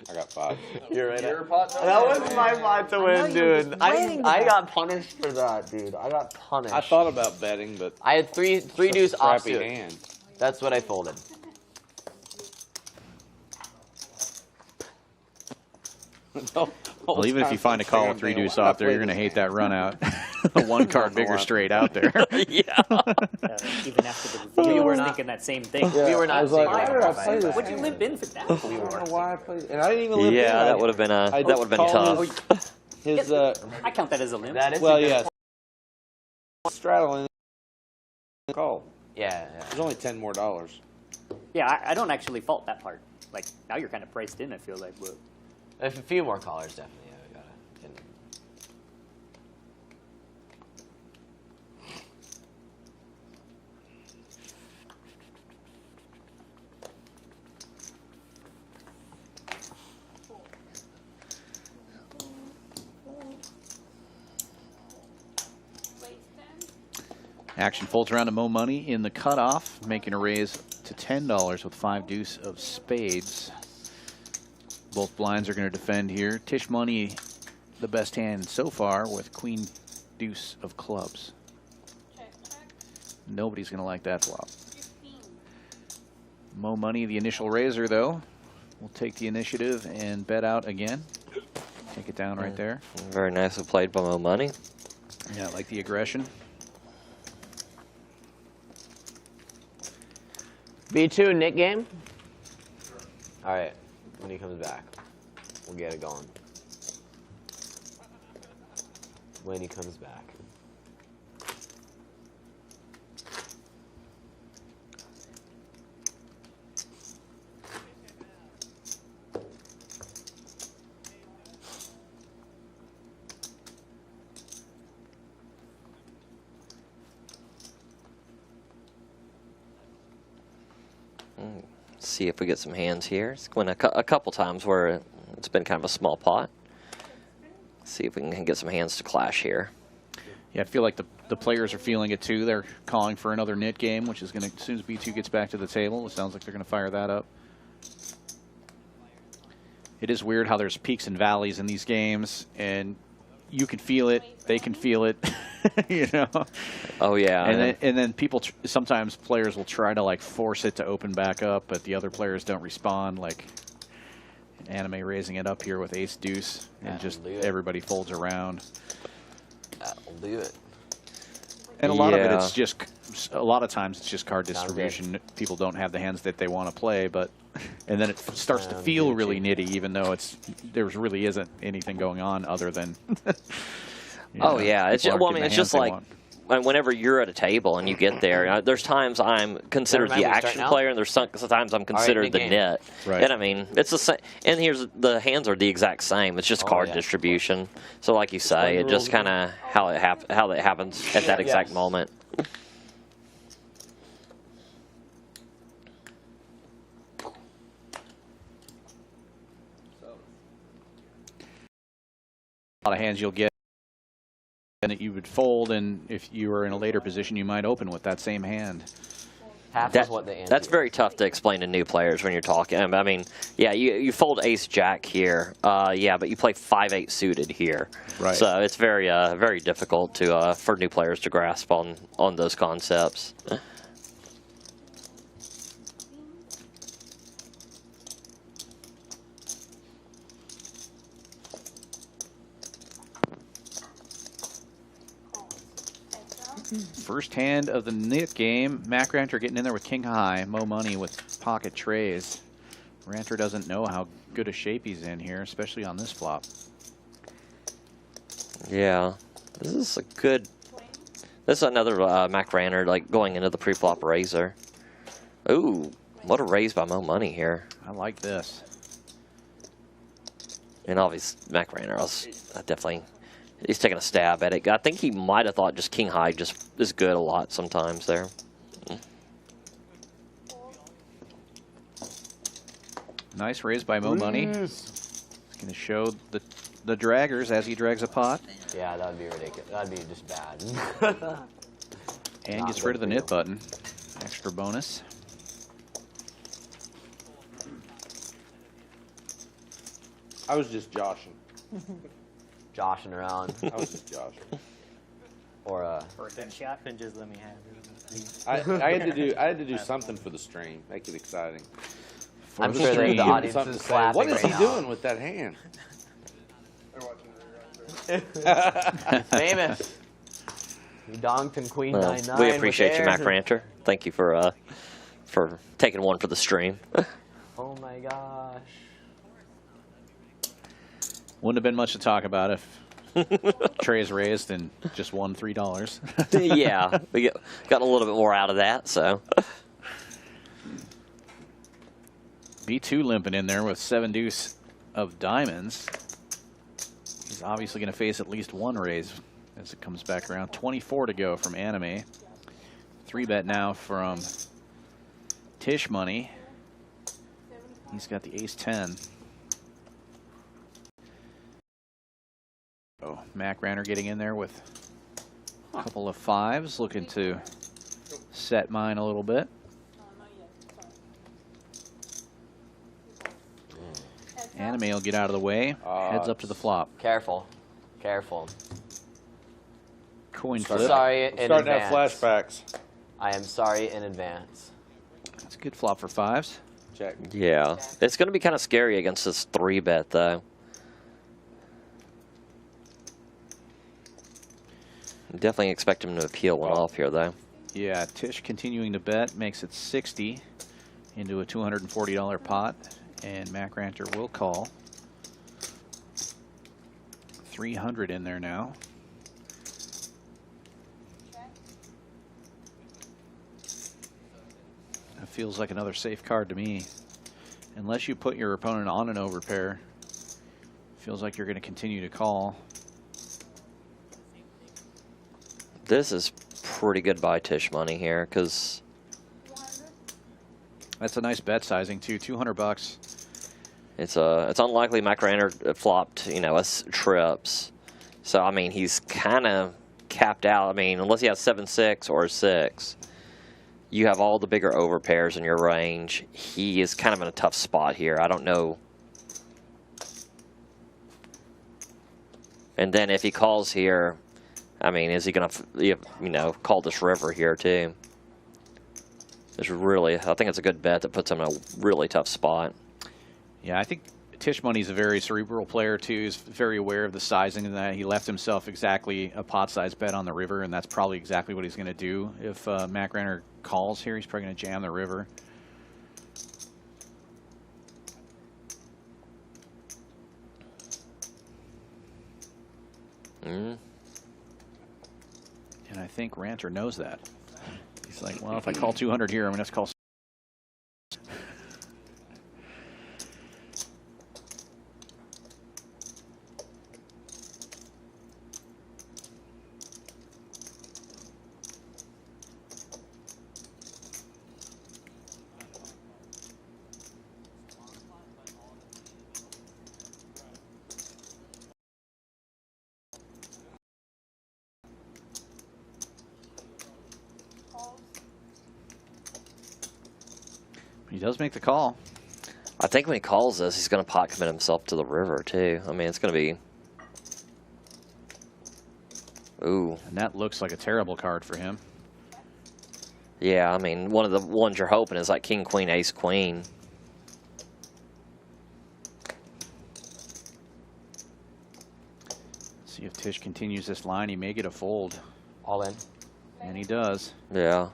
S4: I got 5.
S3: You're right.
S10: Your pot to
S3: That
S10: win.
S3: was my pot to
S6: I know
S3: win,
S6: you were
S3: dude.
S6: just waiting to
S3: I
S6: bet.
S3: got punished for that, dude. I got punished.
S4: I thought about betting, but
S3: I had three deuce
S4: crappy
S3: offsuit.
S4: hand.
S3: That's what I folded.
S1: Well, even if you find a call with 3-deuce off there, you're going to hate that run out. A one-card bigger straight out there.
S2: Yeah.
S7: Even after the review, we were thinking that same thing.
S3: We were not.
S4: I was like,
S3: seeing
S4: why did I play this?
S7: What'd you limp in for that?
S4: I don't know why I played it. And I didn't even limp in.
S2: Yeah, that would have been
S4: I
S2: that would have been
S4: just
S2: tough.
S4: called His
S7: I count that as a limp.
S3: That is.
S4: well,
S3: a good
S4: yeah.
S3: point.
S4: Straddling call.
S3: Yeah.
S4: There's only $10 more.
S7: Yeah, I don't actually fault that part. Like, now you're kind of priced in, I feel like. But
S3: A few more callers, definitely. I gotta.
S1: Action folds around to Mo Money in the cutoff, making a raise to $10 with 5 deuce of spades. Both blinds are going to defend here. Tish Money, the best hand so far, with queen deuce of clubs. Nobody's going to like that flop. Mo Money, the initial raiser, though, will take the initiative and bet out again. Take it down right there.
S2: Very nicely played by Mo Money.
S1: Yeah, I like the aggression.
S3: B2 Nick game. All right, when he comes back, we'll get it going. When he comes back.
S2: See if we get some hands here. It's been a couple times where it's been kind of a small pot. See if we can get some hands to clash here.
S1: Yeah, I feel like the players are feeling it too. They're calling for another nit game, which is going to, as soon as B2 gets back to the table, it sounds like they're going to fire that up. It is weird how there's peaks and valleys in these games, and you can feel it, they can feel it, you know.
S2: Oh yeah.
S1: And then people sometimes players will try to like force it to open back up, but the other players don't respond. Like Anime raising it up here with ace deuce, and just everybody folds around.
S3: That'll do it.
S1: And a lot of it, it's just a lot of times it's just card distribution. People don't have the hands that they want to play, but and then it starts to feel really nitty, even though there really isn't anything going on other than.
S2: Oh yeah, it's just, well, I mean, it's just like whenever you're at a table and you get there. There's times I'm considered the action player, and there's sometimes I'm considered the nit.
S1: Right.
S2: And I mean, it's the same. And here's the hands are the exact same. It's just card distribution. So like you say, it just kind of how it happens at that exact moment.
S1: A lot of hands you'll get and that you would fold, and if you were in a later position, you might open with that same hand.
S2: That's very tough to explain to new players when you're talking. I mean, yeah, you fold ace jack here, yeah, but you play 5-8 suited here.
S1: Right.
S2: So it's very very difficult to for new players to grasp on those concepts.
S1: First hand of the nit game. Mac Ranter getting in there with king high. Mo Money with pocket trays. Ranter doesn't know how good a shape he's in here, especially on this flop.
S2: Yeah, this is a good. This is another Mac Ranter like going into the pre-flop raiser. Ooh, what a raise by Mo Money here.
S1: I like this.
S2: And obviously Mac Ranter, I definitely. He's taking a stab at it. I think he might have thought just king high just is good a lot sometimes there.
S1: Nice raise by Mo Money. It's going to show the draggers as he drags a pot.
S3: Yeah, that would be ridiculous. That would be just bad.
S1: And gets rid of the nit button. Extra bonus.
S4: I was just joshing.
S3: Joshing around.
S4: I was just joshing.
S3: Or a
S7: thin shot and just let me have it.
S4: I had to do something for the stream, make it exciting.
S3: I'm sure the audience
S4: Something
S3: is
S4: to say.
S3: clapping.
S4: What is he
S3: right
S4: doing with that hand?
S3: now. Famous. You donked and queen 9-9.
S2: We appreciate you, Mac Ranter. Thank you for taking one for the stream.
S3: Oh my gosh.
S1: Wouldn't have been much to talk about if trays raised and just won $3.
S2: Yeah, we got a little bit more out of that, so.
S1: B2 limping in there with 7 deuce of diamonds. He's obviously going to face at least one raise as it comes back around. 24 to go from Anime. 3-bet now from Tish Money. He's got the ace-10. Oh, Mac Ranter getting in there with Couple of fives, looking to set mine a little bit. Anime will get out of the way. Heads up to the flop.
S3: Careful. Careful.
S1: Coin flip.
S3: Sorry in
S4: Starting to have
S3: advance.
S4: flashbacks.
S3: I am sorry in advance.
S1: That's a good flop for fives.
S4: Check.
S2: Yeah. It's going to be kind of scary against this 3-bet, though. Definitely expect him to appeal one off here, though.
S1: Yeah, Tish continuing to bet makes it 60 into a $240 pot, and Mac Ranter will call. 300 in there now. That feels like another safe card to me. Unless you put your opponent on an overpair, feels like you're going to continue to call.
S2: This is pretty good buy Tish money here, because
S1: that's a nice bet sizing too. 200 bucks.
S2: it's unlikely Mac Ranter flopped, you know, us trips. So I mean, he's kind of capped out. I mean, unless he has 7-6 or 6, you have all the bigger overpairs in your range. He is kind of in a tough spot here. I don't know. And then if he calls here, I mean, is he going to, you know, call this river here too? It's really, I think it's a good bet that puts him in a really tough spot.
S1: Yeah, I think Tish Money's a very cerebral player too. He's very aware of the sizing and that he left himself exactly a pot size bet on the river, and that's probably exactly what he's going to do. If Mac Ranter calls here, he's probably going to jam the river. And I think Ranter knows that. He's like, well, if I call 200 here, I'm going to call. He does make the call.
S2: I think when he calls this, he's going to pot commit himself to the river too. I mean, it's going to be. Ooh.
S1: And that looks like a terrible card for him.
S2: Yeah, I mean, one of the ones you're hoping is like King, Queen, Ace, Queen.
S1: See if Tish continues this line. He may get a fold.
S3: All in.
S1: And he does.
S2: Yeah.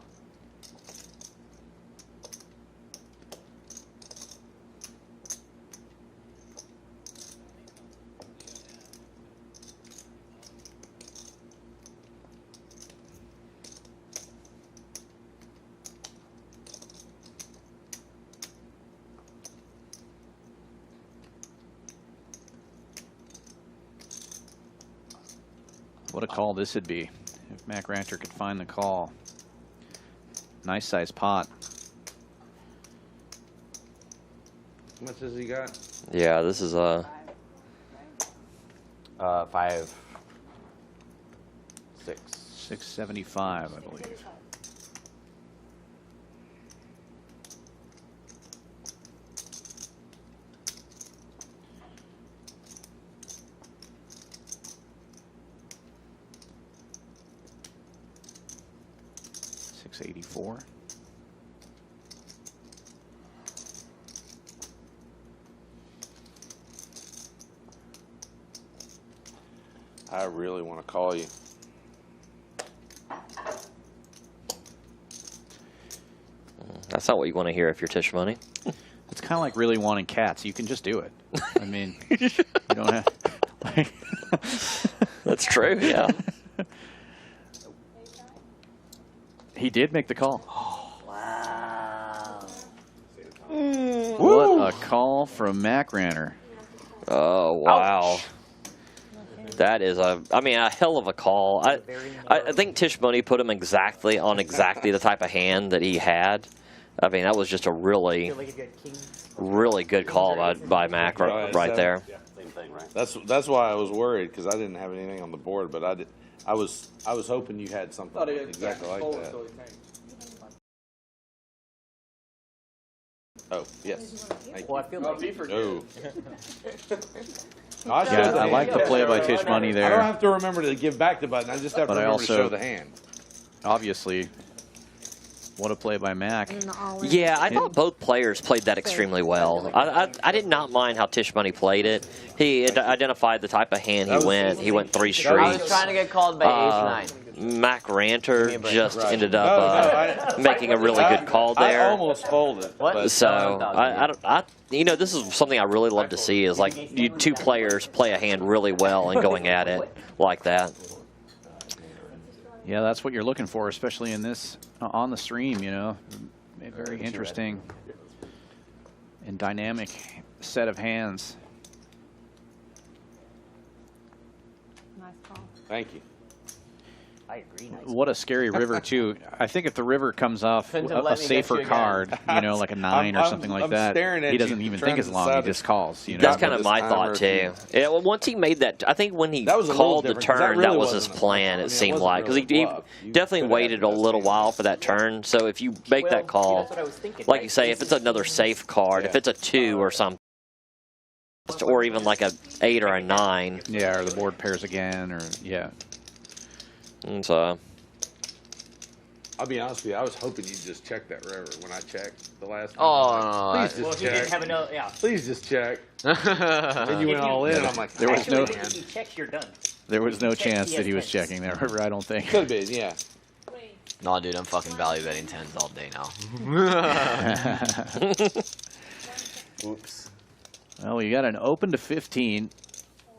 S1: What a call this would be if Mac Ranter could find the call. Nice size pot.
S4: How much has he got?
S2: Yeah, this is
S3: 5, 6.
S1: 675, I believe. $684.
S4: I really want to call you.
S2: That's not what you want to hear if you're Tish Money.
S1: It's kind of like really wanting cats. You can just do it. I mean, you don't have.
S2: That's true. Yeah.
S1: He did make the call.
S7: Wow.
S1: What a call from Mac Ranter.
S2: Oh wow.
S3: Ouch.
S2: That is a hell of a call. I think Tish Money put him exactly on the type of hand that he had. I mean, that was just a really good call by Mac right there.
S9: Same thing, right?
S4: That's why I was worried, because I didn't have anything on the board, but I was hoping you had something
S5: Thought it
S4: exactly like
S5: fold
S4: that.
S5: till he tanked.
S4: Oh, yes. Thank
S7: Well, I
S4: you.
S7: feel
S5: Oh,
S7: like
S5: he forget.
S4: No, I showed
S1: Yeah,
S4: the
S1: I like
S4: hand.
S1: the play by Tish Money
S4: I don't
S1: there.
S4: have to remember to give back the button. I just have to
S1: But I
S4: remember to
S1: also-
S4: show the hand.
S1: Obviously, what a play by Mac.
S6: And the all-in.
S2: Yeah, I thought both players played that extremely well. I did not mind how Tish Money played it. He identified the type of hand he went. He went 3
S3: I
S2: streets.
S3: was trying to get called by Ace 9.
S2: Mac Ranter just
S4: Right.
S2: ended up making a really good call
S4: I
S2: there.
S4: almost folded.
S3: What?
S4: But
S2: So you know, this is something I really love to see is like you two players play a hand really well and going at it like that.
S1: Yeah, that's what you're looking for, especially in this on the stream. You know, a very interesting and dynamic set of hands.
S6: Nice call.
S4: thank you.
S7: I agree. Nice.
S1: What a scary river too. I think if the river comes off
S3: Couldn't have
S1: a
S3: let me get
S1: safer
S3: you again.
S1: card, you know, like a 9 or
S4: I'm-
S1: something like
S4: I'm
S1: that,
S4: staring at
S1: he doesn't
S4: you,
S1: even
S4: trying
S1: think as
S4: to
S1: long. He
S4: decide
S1: just calls. You know,
S2: That's
S4: Got
S2: kind
S4: me
S2: of
S4: this
S2: my
S4: time
S2: thought
S4: or
S2: too. Yeah, well, once he made that, I think when he
S4: That was a little
S2: called the
S4: different, 'cause that
S2: turn,
S4: really
S2: that was his
S4: wasn't-
S2: plan.
S4: I mean,
S2: It
S4: it
S2: seemed
S4: wasn't
S2: like because
S4: really
S2: he
S4: a bluff. You
S2: definitely
S4: could've
S2: waited
S4: had
S2: a
S4: the
S2: little
S4: best
S2: while
S4: hand.
S2: for that turn. So if you make that call,
S7: That's what I was thinking.
S2: like
S7: right?
S2: you say, if it's another safe card, if it's a 2 or something, or even like a 8 or a 9,
S1: yeah, or the board pairs again, or yeah.
S2: and so.
S4: I'll be honest with you. I was hoping you'd just check that river when I checked the last time.
S3: Oh,
S4: Please
S7: Well,
S4: just
S7: he didn't
S4: check.
S7: have enough. Yeah.
S4: Please just check.
S3: no.
S4: And you went all in. And I'm like,
S1: There was
S7: Actually,
S1: no-
S7: if he checks, you're done.
S1: There was no
S7: Check
S1: chance that he was
S7: CS10s.
S1: checking that river. I don't think.
S4: could have been, yeah.
S3: No, dude, I'm fucking value betting 10s all day now.
S4: Oops.
S1: Well, you got an open to 15,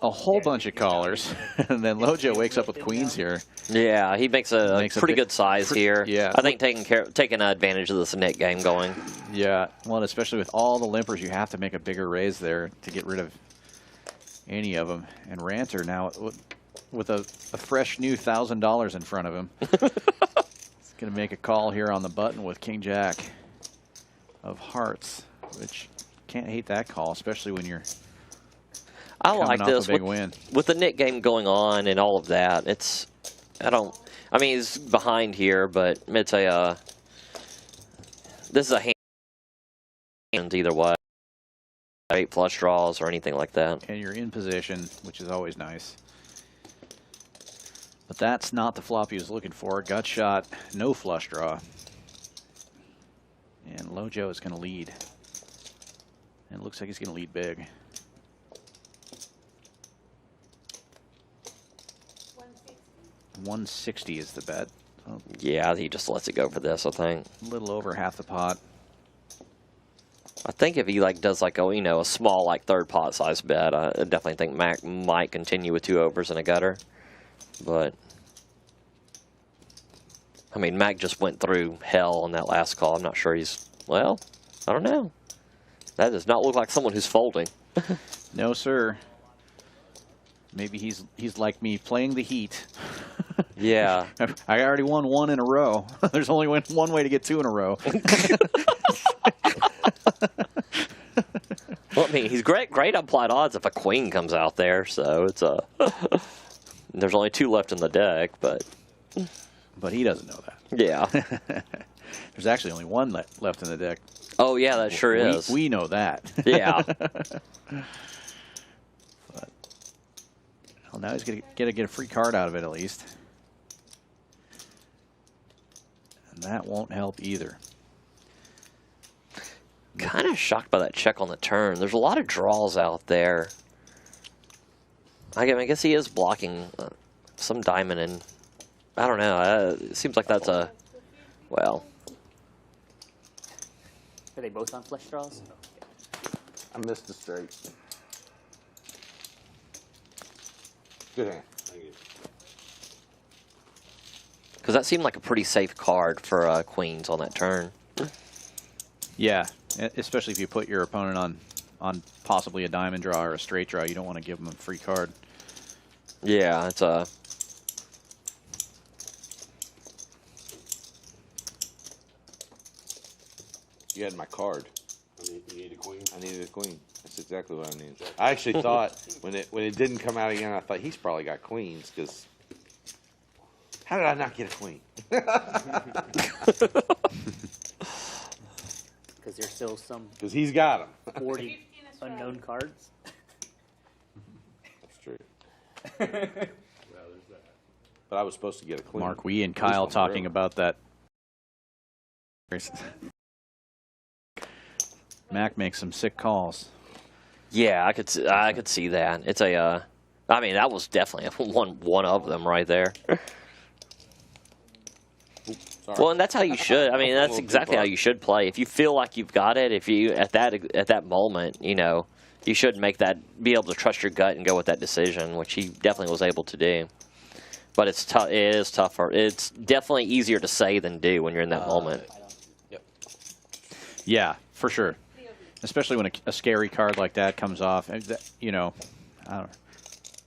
S1: a whole bunch of callers, and then Lojo wakes up with queens here.
S2: Yeah, he makes a
S1: Makes a
S2: pretty
S1: bit-
S2: good size here.
S1: yeah.
S2: I think taking advantage of this net game going.
S1: Yeah, well, and especially with all the limpers, you have to make a bigger raise there to get rid of any of them. And Ranter now with a fresh new $1,000 in front of him. He's going to make a call here on the button with King Jack of hearts, which can't hate that call, especially when you're
S2: I
S1: coming
S2: like
S1: off
S2: this
S1: a big win.
S2: with the net game going on and all of that. I mean, he's behind here, but it's a this is a hand either way. 8 flush draws or anything like that.
S1: And you're in position, which is always nice. But that's not the flop he was looking for. Gut shot, no flush draw. And Lojo is going to lead. And it looks like he's going to lead big. 160 is the bet. Oh,
S2: Yeah, he just lets it go for this, I think.
S1: a little over half the pot.
S2: I think if he does a small third pot size bet, I definitely think Mac might continue with 2 overs and a gutter. But I mean, Mac just went through hell on that last call. I'm not sure he's I don't know. That does not look like someone who's folding.
S1: No, sir. Maybe he's like me, playing the heat.
S2: Yeah.
S1: I already won 1 in a row. There's only one way to get 2 in a row.
S2: Well, I mean, he's great implied odds if a queen comes out there. So it's there's only 2 left in the deck, but
S1: he doesn't know that.
S2: yeah.
S1: There's actually only 1 left in the deck.
S2: Oh yeah, that sure is.
S1: We know that.
S2: Yeah.
S1: Well, now he's going to get a free card out of it at least. And that won't help either.
S2: Kind of shocked by that check on the turn. There's a lot of draws out there. I guess he is blocking some diamond, and I don't know. It seems like that's a well.
S7: Are they both on flush draws?
S4: I missed the straight. Good hand. Thank you.
S2: Because that seemed like a pretty safe card for queens on that turn.
S1: Yeah, especially if you put your opponent on possibly a diamond draw or a straight draw. You don't want to give them a free card.
S2: Yeah, it's a.
S4: You had my card.
S9: You need a queen.
S4: I needed a queen. That's exactly what I needed. I actually thought when it didn't come out again, I thought he's probably got queens because How did I not get a queen?
S7: Because there's still some
S4: Because he's got them.
S7: 40 unknown cards.
S4: That's true. But I was supposed to get a queen.
S1: Mark, we and Kyle talking about that. Mac makes some sick calls.
S2: Yeah, I could see that. It's a, I mean, that was definitely one of them right there. Well, and that's how you should. I mean, that's exactly how you should play. If you feel like you've got it, if you at that moment, you know, you should be able to trust your gut and go with that decision, which he definitely was able to do. But it's tough. It is tougher. It's definitely easier to say than do when you're in that moment.
S3: Yep.
S1: Yeah, for sure. Especially when a scary card like that comes off. You know, I don't know.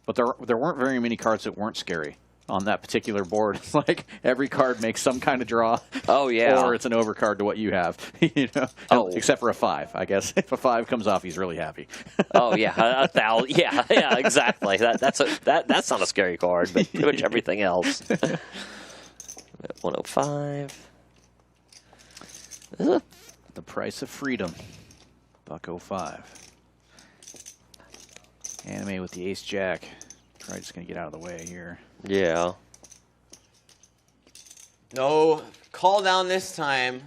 S1: But there weren't very many cards that weren't scary on that particular board. It's like every card makes some kind of draw.
S2: Oh, yeah.
S1: Or it's an overcard to what you have. You know?
S2: Oh.
S1: Except for a 5, I guess. If a 5 comes off, he's really happy.
S2: Oh yeah, 1,000. Yeah, exactly. That's not a scary card, but pretty much everything else. 105.
S1: The price of freedom. $1.05. Anime with the ace jack. Probably just gonna get out of the way here.
S2: Yeah.
S3: No, call down this time.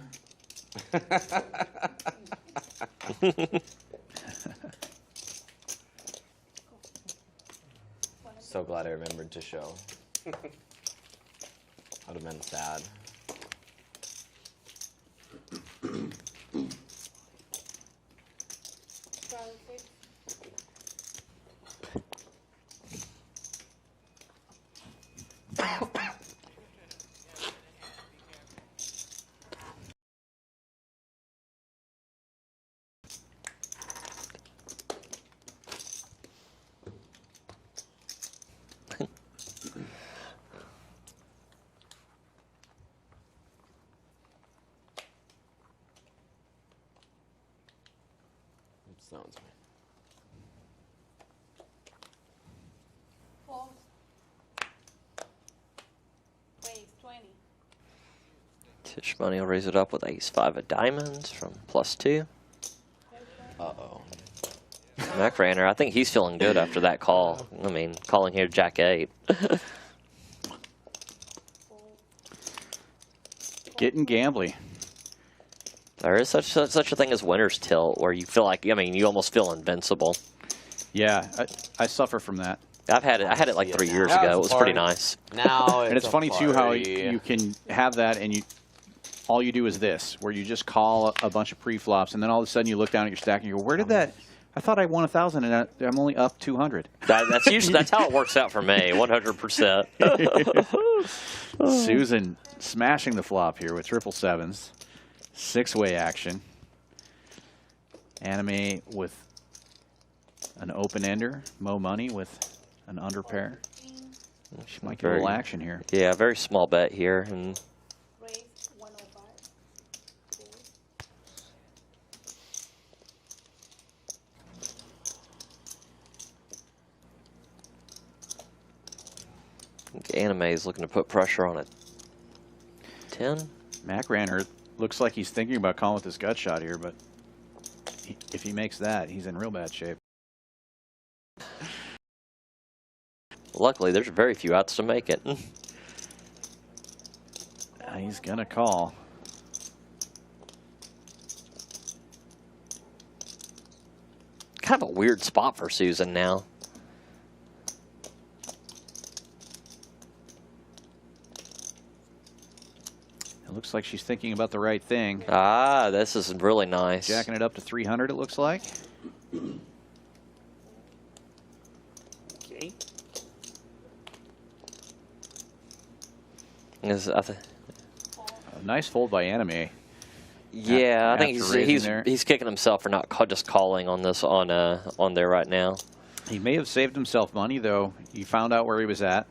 S3: So glad I remembered to show. I'd have been sad. Sounds
S11: Wait, 20.
S2: Tish Money will raise it up with ace-5 of diamonds from +2.
S3: Uh-oh.
S2: Mac Ranner, I think he's feeling good after that call. I mean, calling here Jack-8.
S1: Getting gambly.
S2: There is such a thing as winner's tilt, where you feel like, I mean, you almost feel invincible.
S1: Yeah, I suffer from that.
S2: I had it like 3 years ago. It was pretty nice.
S3: Now
S1: and it's funny too how you can have that and all you do is this, where you just call a bunch of pre-flops, and then all of a sudden you look down at your stack and you go, where did that? I thought I won 1,000 and I'm only up 200.
S2: That's how it works out for me, 100%.
S1: Susan smashing the flop here with 777s. 6-way action. Anime with an open-ender. Mo Money with an under pair. She might get a little action here.
S2: Yeah, very small bet here. And
S11: Raise 105.
S2: I think Anime is looking to put pressure on it. 10.
S1: Mac Ranner looks like he's thinking about calling with his gut shot here, but if he makes that, he's in real bad shape.
S2: Luckily, there's very few outs to make it.
S1: He's going to call.
S2: Kind of a weird spot for Susan now.
S1: It looks like she's thinking about the right thing.
S2: Ah, this is really nice.
S1: Jacking it up to 300, it looks like.
S7: Okay.
S2: A
S1: nice fold by Anime.
S2: Yeah, I think he's kicking himself for not just calling on this on there right now.
S1: He may have saved himself money though. He found out where he was at.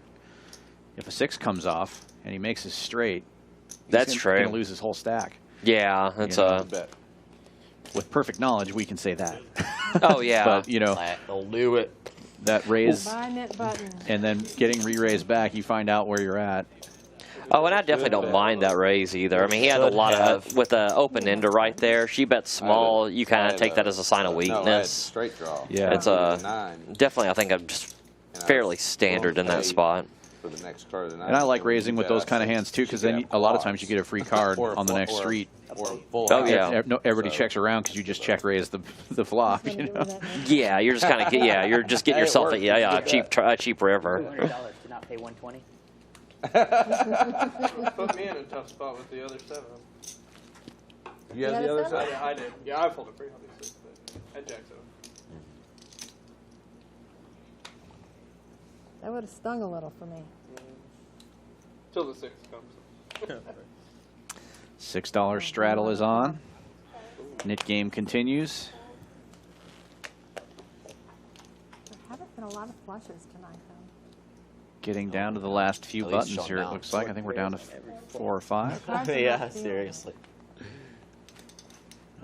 S1: If a 6 comes off and he makes his straight,
S2: that's true.
S1: He's going to lose his whole stack.
S2: Yeah, that's
S1: with perfect knowledge, we can say that.
S2: Oh yeah,
S1: but you know,
S3: they'll do it.
S1: That raise
S6: Buy net button.
S1: and then getting re-raised back, you find out where you're at.
S2: Oh, and I definitely don't mind that raise either. I mean, he had a lot of, with the open ender right there. She bet small. You kind of take that as a sign of weakness.
S4: Straight draw.
S1: Yeah.
S2: It's definitely, I think, I'm just fairly standard in that spot.
S4: For the next card of the night.
S1: And I like raising with those kind of hands too, because then a lot of times you get a free card on the next street.
S2: Oh yeah.
S1: Everybody checks around because you just check raise the flop. You know?
S2: Yeah, you're just kind of you're just getting yourself a cheap river.
S7: $200 to not pay 120.
S10: Put me in a tough spot with the other 7.
S4: You have the other
S10: Oh,
S4: side?
S10: yeah, I did. Yeah, I folded free, obviously. But I jack 7.
S6: That would have stung a little for me.
S10: Till the 6 comes.
S1: $6 straddle is on. Knit game continues.
S6: There haven't been a lot of flushes tonight, though.
S1: Getting down to the last few
S3: At least
S1: buttons here, it
S3: showdown.
S1: looks like. I think we're down to 4 or 5.
S3: Yeah, seriously.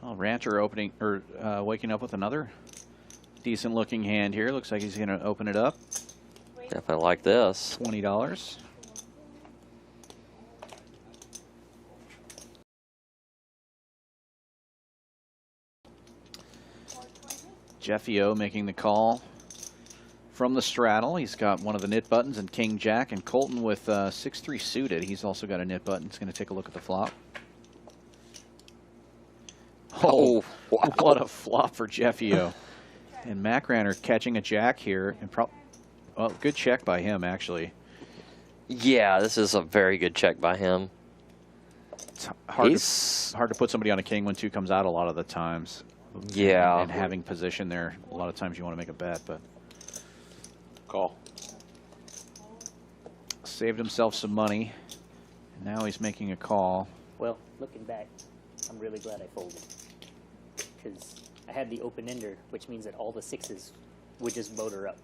S1: Oh, Rancher opening or waking up with another decent looking hand here. Looks like he's going to open it up.
S2: Definitely like this.
S1: $20. Jeffy O making the call from the straddle. He's got one of the knit buttons and King Jack, and Colton with 6-3 suited. He's also got a knit button. He's going to take a look at the flop. Oh, wow. What a flop for Jeffy O. And Macraner catching a jack here. And well, good check by him, actually.
S2: Yeah, this is a very good check by him.
S1: It's hard to put somebody on a king when 2 comes out a lot of the times.
S2: Yeah.
S1: And having position there, a lot of times you want to make a bet, but
S4: Call.
S1: saved himself some money. And now he's making a call.
S7: Well, looking back, I'm really glad I folded. Because I had the open ender, which means that all the 6s would just motor up.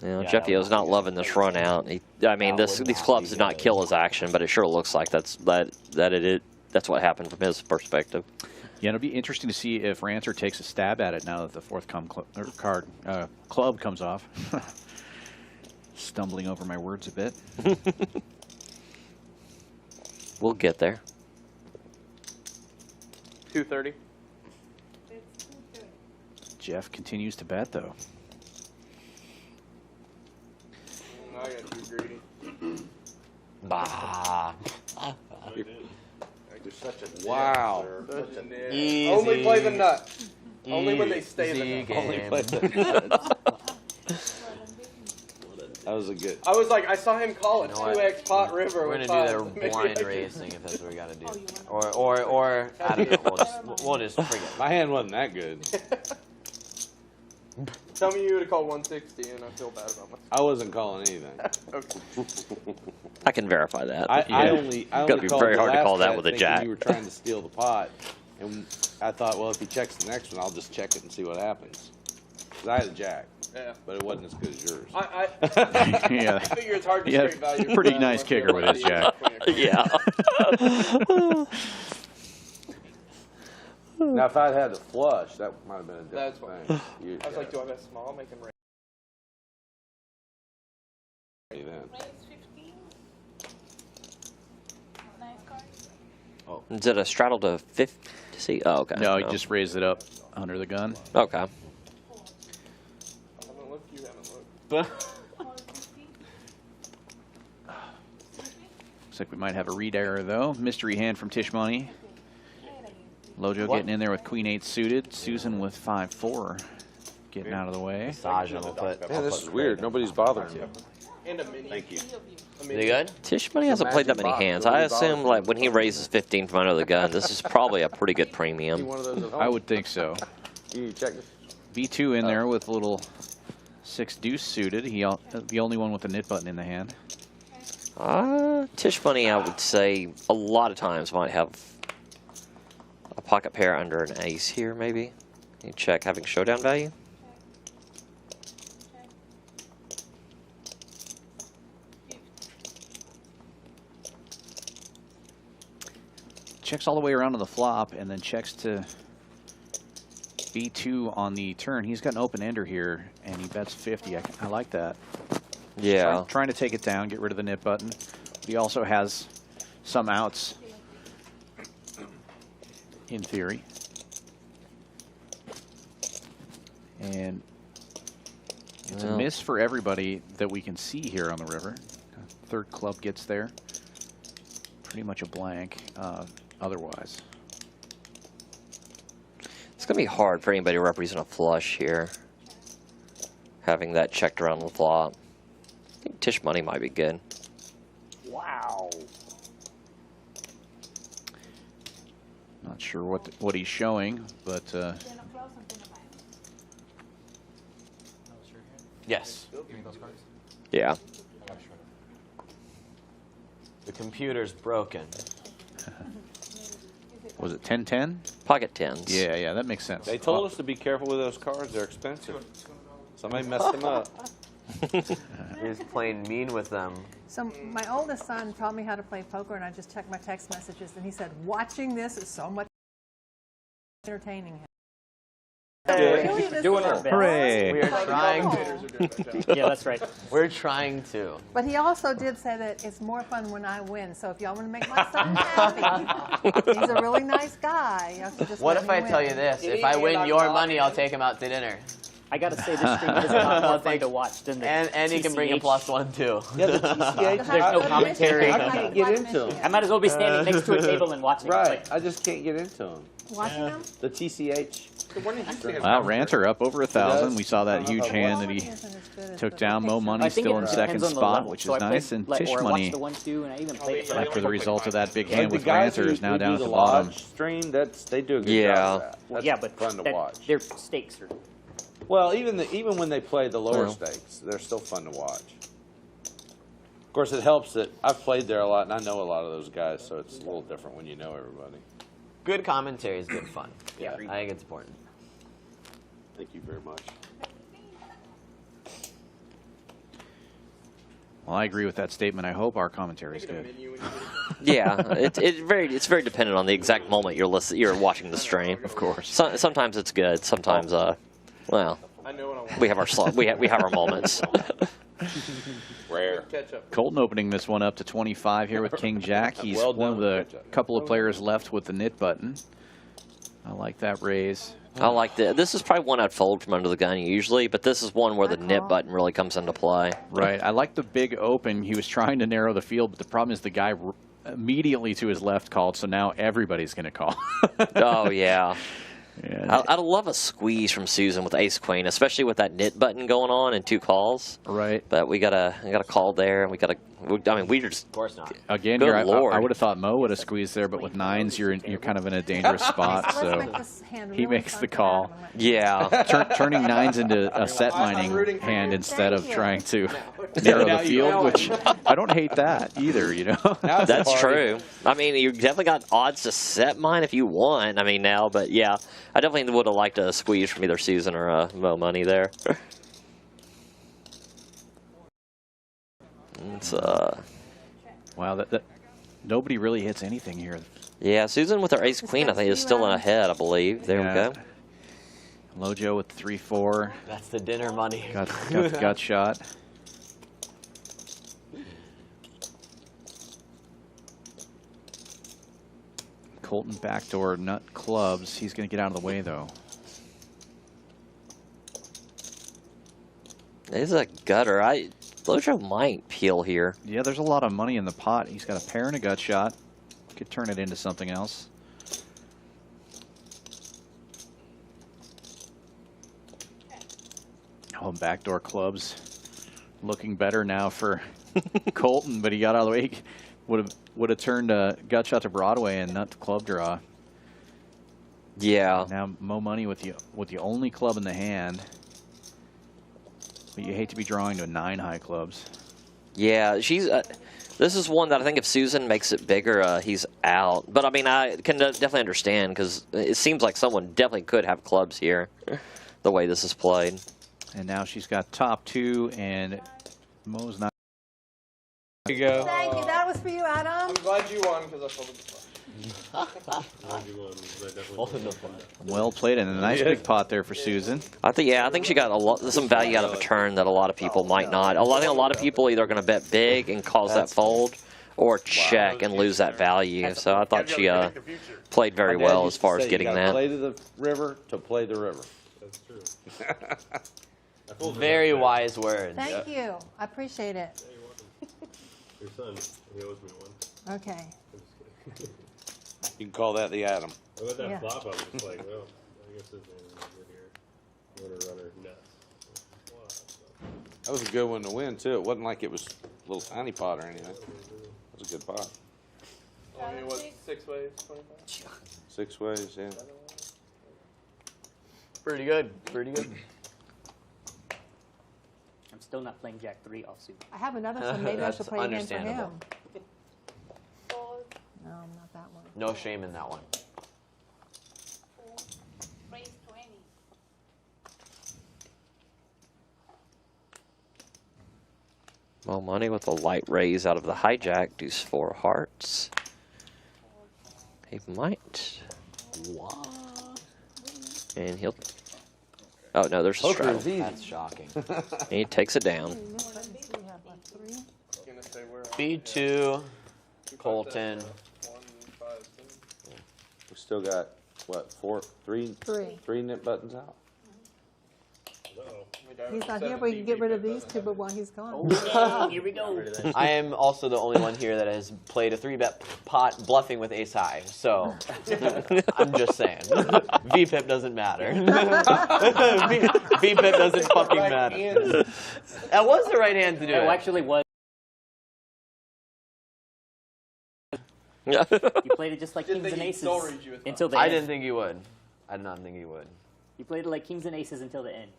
S2: Yeah, Jeffy O's not loving this run out. I mean, these clubs did not kill his action, but it sure looks like that's what happened from his perspective.
S1: Yeah, it'll be interesting to see if Rancer takes a stab at it now that the fourth club comes off. Stumbling over my words a bit.
S2: We'll get there.
S10: 230.
S1: Jeff continues to bet, though.
S10: I got too greedy.
S3: Bah.
S4: You're such a wow.
S10: Such a nit.
S3: Easy.
S10: Only play the nut. Only when they stay the
S3: Easy
S10: nut.
S3: game.
S4: Only play the That was a good.
S10: I was like, I saw him call it
S3: You know what?
S10: 2x pot river.
S3: We're
S10: with
S3: gonna do
S10: five.
S3: their
S10: Maybe
S3: blind
S10: I can-
S3: racing if that's what we gotta do. Or I don't know. We'll just forget.
S4: My hand wasn't that good.
S10: Tell me you would have called 160 and I feel bad about myself.
S4: I wasn't calling anything.
S10: Okay.
S2: I can verify that.
S4: I only
S2: Gotta be
S4: called
S2: very
S4: the
S2: hard to
S4: last
S2: call that
S4: bet
S2: with a
S4: thinking
S2: jack.
S4: You were trying to steal the pot, and I thought, well, if he checks the next one, I'll just check it and see what happens. Because I had a jack,
S10: Yeah.
S4: but it wasn't as good as yours.
S1: Yeah.
S10: I figure it's hard to
S1: Yeah,
S10: straight value.
S1: pretty
S10: for that
S1: nice
S10: unless
S1: kicker
S10: you're
S1: with
S10: like,
S1: his jack.
S2: Yeah.
S4: Now, if I'd had the flush, that might have been a
S10: That's
S4: different
S10: fine.
S4: thing.
S10: I was like, do I bet small? Make him raise.
S4: Then.
S11: Raise 15. Nice card.
S2: Is it a straddle to 50? See? Oh, okay.
S1: No, he just raised it up under the gun.
S2: Okay.
S10: I haven't looked, you haven't looked.
S11: Call 50.
S1: Looks like we might have a read error, though. Mystery hand from Tish Money. Lojo getting in there with Queen 8 suited. Susan with 5-4 getting out of the way.
S3: Massage him.
S4: Man, this is weird. Nobody's bothering me.
S10: And a mini.
S9: Thank you.
S10: A
S3: Is
S10: mini.
S3: he good?
S2: Tish Money hasn't played that many hands. I assume like when he raises 15 from under the gun, this is probably a pretty good
S4: See
S2: premium.
S4: one of those at home?
S1: I would think so.
S4: You check this.
S1: V2 in there with a little 6 deuce suited. The only one with the knit button in the hand.
S2: Tish Money, I would say, a lot of times might have a pocket pair under an ace here, maybe. You check having showdown value.
S1: Checks all the way around to the flop and then checks to B2 on the turn. He's got an open ender here and he bets 50. I like that.
S2: Yeah.
S1: Trying to take it down, get rid of the nip button. But he also has some outs, in theory. And it's a miss for everybody that we can see here on the river. Third club gets there. Pretty much a blank otherwise.
S2: It's going to be hard for anybody to represent a flush here, having that checked around the flop. I think Tish money might be good.
S7: Wow.
S1: Not sure what he's showing, but
S3: Yes.
S2: Yeah.
S3: The computer's broken.
S1: was it 10-10?
S2: Pocket tens.
S1: Yeah, yeah, that makes sense.
S4: They told us to be careful with those cards. They're expensive. Somebody messed them up.
S3: He's playing mean with them.
S6: So my oldest son taught me how to play poker, and I just checked my text messages, and he said, watching this is so much entertaining him. Really, this
S7: Doing
S6: is
S7: our
S6: a
S7: best.
S1: Hooray.
S3: We are trying to.
S7: Yeah, that's right.
S3: We're trying to.
S6: But he also did say that it's more fun when I win. So if y'all want to make my son happy, he's a really nice guy. You have to just
S3: What
S6: let
S3: if
S6: him
S3: I
S6: win.
S3: tell you this? If I win your money, I'll take him out to dinner.
S7: I gotta say, this stream is a lot more fun to watch than the
S3: And he can bring a
S7: TCH.
S3: +1 too.
S4: Yeah, the TCH,
S7: There's no commentary.
S4: I can't get into them.
S7: I might as well be standing next to a table and watching.
S4: Right, I just can't get into them.
S6: Watching him?
S4: The TCH.
S1: Wow, Ranter up over 1,000.
S4: does?
S1: We saw that huge hand that he
S6: Isn't as good as
S1: took
S6: the
S1: down. Mo
S6: picture.
S1: Money
S7: I think
S1: still
S7: it
S1: in second
S7: depends on the
S1: spot,
S7: level.
S1: which
S7: So
S1: is
S7: I
S1: nice.
S7: played,
S1: And
S7: like,
S1: Tish
S7: or I
S1: Money,
S7: watched the 1-2, and I even played it for
S1: after the result of that big
S4: Like
S1: hand
S4: the
S1: with
S4: guys
S1: Ranter,
S4: who
S1: is now
S4: do
S1: down at
S4: the
S1: the bottom.
S4: lodge stream, they do a good
S2: Yeah.
S4: job of that. That's
S7: yeah, but
S4: fun to
S7: that-
S4: watch.
S7: their stakes are.
S4: Well, even when they play the lower
S2: Well.
S4: stakes, they're still fun to watch. Of course, it helps that I've played there a lot, and I know a lot of those guys, so it's a little different when you know everybody.
S3: Good commentary is good fun.
S4: Yeah.
S3: I think it's important.
S4: Thank you very much.
S1: Well, I agree with that statement. I hope our commentary is good.
S2: Yeah, it's very dependent on the exact moment you're watching the stream.
S1: Of course.
S2: Sometimes it's good. Sometimes, well, we have our we have our moments.
S4: Rare.
S1: Colton opening this one up to 25 here with King Jack. He's
S4: Well
S1: one of
S4: done,
S1: the
S4: King Jack.
S1: couple of players left with the nit button. I like that raise.
S2: I like that. This is probably one I'd fold from under the gun usually, but this is one where the nip button really comes into play.
S1: Right. I like the big open. He was trying to narrow the field, but the problem is the guy immediately to his left called, so now everybody's going to call.
S2: Oh, yeah.
S1: Yeah.
S2: I'd love a squeeze from Susan with ace queen, especially with that nit button going on and 2 calls.
S1: Right.
S2: But we got a call there, and we just.
S3: Of course not.
S1: Again,
S2: Good
S1: here, I
S2: Lord.
S1: would have thought Mo would have squeezed there, but with 9s, you're kind of in a dangerous spot.
S6: Let's
S1: So
S6: make this hand
S1: he
S6: really
S1: makes
S6: fun
S1: the
S6: for
S1: call.
S6: Adam and let-
S2: Yeah.
S1: Turning 9s into a set mining hand instead of
S6: Thank you.
S1: trying to narrow
S4: Now
S1: the
S4: you
S1: field,
S4: know it.
S1: which I don't hate that either, you know.
S4: Now it's a
S2: That's
S4: party.
S2: true. I mean, you definitely got odds to set mine if you want. I mean, now, but yeah, I definitely would have liked a squeeze from either Susan or Mo Money there. It's
S1: Wow, that nobody really hits anything here.
S2: yeah, Susan with her ace queen, I think is still in ahead. I believe. There
S1: Yeah.
S2: we go.
S1: Lojo with 3-4.
S3: That's the dinner money.
S1: Got the gut shot. Colton backdoor nut clubs. He's going to get out of the way, though.
S2: This is a gutter. Lojo might peel here.
S1: Yeah, there's a lot of money in the pot. He's got a pair and a gut shot. Could turn it into something else. Oh, backdoor clubs. Looking better now for Colton, but he got out of the way. He would have turned a gut shot to Broadway and nut club draw.
S2: Yeah.
S1: Now Mo Money with the only club in the hand. But you hate to be drawing to 9 high clubs.
S2: Yeah, she's. This is one that I think if Susan makes it bigger, he's out. But I mean, I can definitely understand because it seems like someone definitely could have clubs here, the way this is played.
S1: And now she's got top 2, and Mo's not
S4: There you go.
S6: Thank you. That was for you, Adam.
S10: I'm glad you won because I folded the pot.
S1: Well played, and a nice big pot there for Susan.
S2: I think she got some value out of a turn that a lot of people might not. I think a lot of people either are going to bet big and cause that fold, or check and lose that value. So I thought she played very well as far as getting that.
S4: Play to the river to play the river.
S8: That's true.
S3: Very wise words.
S6: Thank you. I appreciate it.
S8: Your son, he owes me one.
S6: Okay.
S4: You can call that the Adam.
S8: What about that
S6: Yeah.
S8: flop? I was just like, well, I guess his name is over here. Runner, runner, nuts.
S4: That was a good one to win, too. It wasn't like it was a little tiny pot or anything. It was a good pot.
S10: I mean, what, 6 ways, 25?
S4: 6 ways, yeah.
S3: Pretty good. Pretty good.
S7: I'm still not playing Jack 3 offsuit.
S6: I have another, so maybe I
S3: That's
S6: should play again for him.
S3: understandable.
S11: Fold,
S6: No, not that one.
S3: No shame in that one.
S11: fold, raise 20.
S2: Well, money with a light raise out of the hijack. Deuce 4 hearts. He might. And he'll. Oh no, there's a straddle.
S3: That's shocking.
S2: He takes it down.
S6: We have like 3.
S10: Gonna say we're
S3: B2, Colton.
S10: 1, 5, 2.
S4: We still got, what, 3 nip buttons out?
S6: He's not here, but we can get rid of these two, but while he's gone.
S7: Oh, here we go.
S3: I am also the only one here that has played a 3-bet pot bluffing with ace high, so I'm just saying. VPIP doesn't matter. VPIP doesn't fucking matter. That was the right hand to do it.
S7: Oh, actually was. You played it just like
S10: Didn't
S7: kings and
S10: think he'd
S7: aces
S10: soul read you as
S7: until the
S3: I
S7: end.
S3: didn't think you would. I did not think you would.
S7: You played it like kings and aces until the end.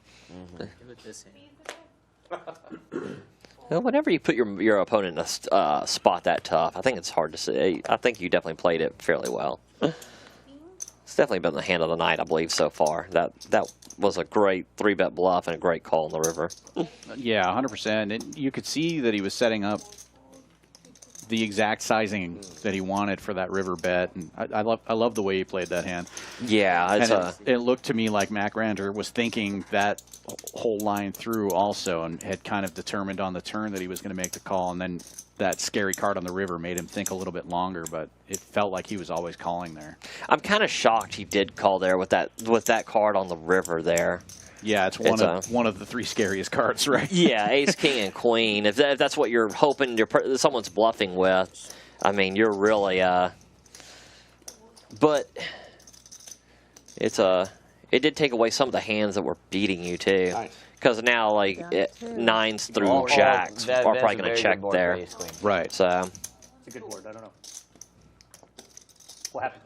S2: Well, whenever you put your opponent in a spot that tough, I think it's hard to say. I think you definitely played it fairly well. It's definitely been the hand of the night, I believe, so far. That was a great 3-bet bluff and a great call in the river.
S1: Yeah, 100%. And you could see that he was setting up the exact sizing that he wanted for that river bet, and I love the way he played that hand.
S2: Yeah, it's
S1: it looked to me like Mac Rander was thinking that whole line through also, and had kind of determined on the turn that he was going to make the call, and then that scary card on the river made him think a little bit longer, but it felt like he was always calling there.
S2: I'm kind of shocked he did call there with that card on the river there.
S1: Yeah, it's one of the 3 scariest cards, right?
S2: Yeah, ace, king, and queen. If that's what you're hoping someone's bluffing with, I mean, you're really but it did take away some of the hands that were beating you too, because now like nines through jacks are probably going to check there,
S1: right?
S2: So
S7: it's a good board. I don't know what happened.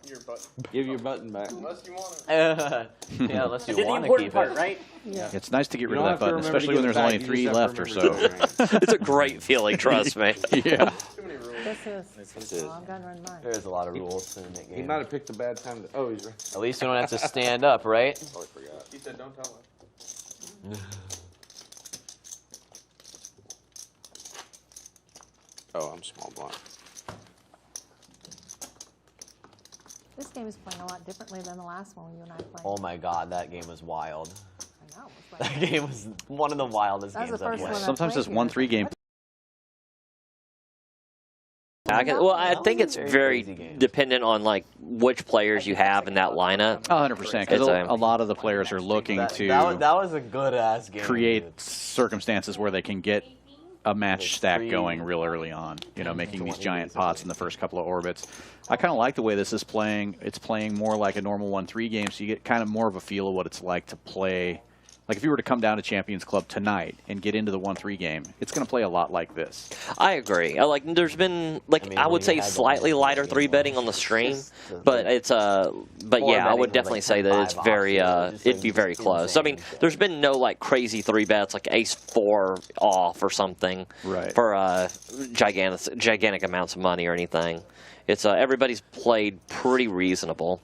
S10: Your button.
S4: Give your button back.
S10: Unless you want it.
S3: Yeah, unless you
S7: Did the
S3: want to
S7: important
S3: keep
S7: part,
S3: it.
S7: right?
S6: Yeah.
S1: It's nice to get rid
S4: You
S1: of
S4: don't
S1: that
S4: have to
S1: button,
S4: remember to
S1: especially when
S4: give
S1: there's
S4: it
S1: only
S4: back, you
S1: 3
S4: just have
S1: left
S4: to
S1: or
S4: remember
S1: so.
S4: to do it.
S2: it's a great feeling, trust me.
S1: Yeah.
S10: Too many rules.
S6: This is. Oh, I'm going to run mine.
S3: There's a lot of rules to the
S4: He
S3: game.
S4: might have picked a bad time to. Oh, he's right.
S3: At least you don't have to stand up, right?
S4: Totally forgot.
S10: He said, don't tell him.
S4: Oh, I'm small blind.
S6: This game is playing a lot differently than the last one you and I played.
S3: Oh my god, that game was wild.
S6: I know. It was like,
S3: That game was one of the wildest
S6: That was
S3: games
S6: the
S3: I've
S6: first
S3: played.
S6: one I
S1: Sometimes
S6: played
S1: this
S6: here.
S1: 1-3 game.
S2: I think it's
S3: Very
S2: very
S3: crazy game.
S2: dependent on like which players you have in that lineup.
S1: 100%, because
S2: It's
S1: a lot of the players are looking
S3: That
S1: to
S3: was a good ass game.
S1: create circumstances where they can get a match stack
S3: Three.
S1: going real early on, you know, making these giant pots in the first couple of orbits. I kind of like the way this is playing. It's playing more like a normal 1-3 game, so you get kind of more of a feel of what it's like to play. Like if you were to come down to Champions Club tonight and get into the 1-3 game, it's going to play a lot like this.
S2: I agree. Like there's been like I would say slightly lighter 3-betting on the stream, but it's but yeah, I would definitely say that it's very it'd be very close. I mean, there's been no like crazy 3-bets like ace 4 off or something for gigantic amounts of money or anything. It's everybody's played pretty reasonable.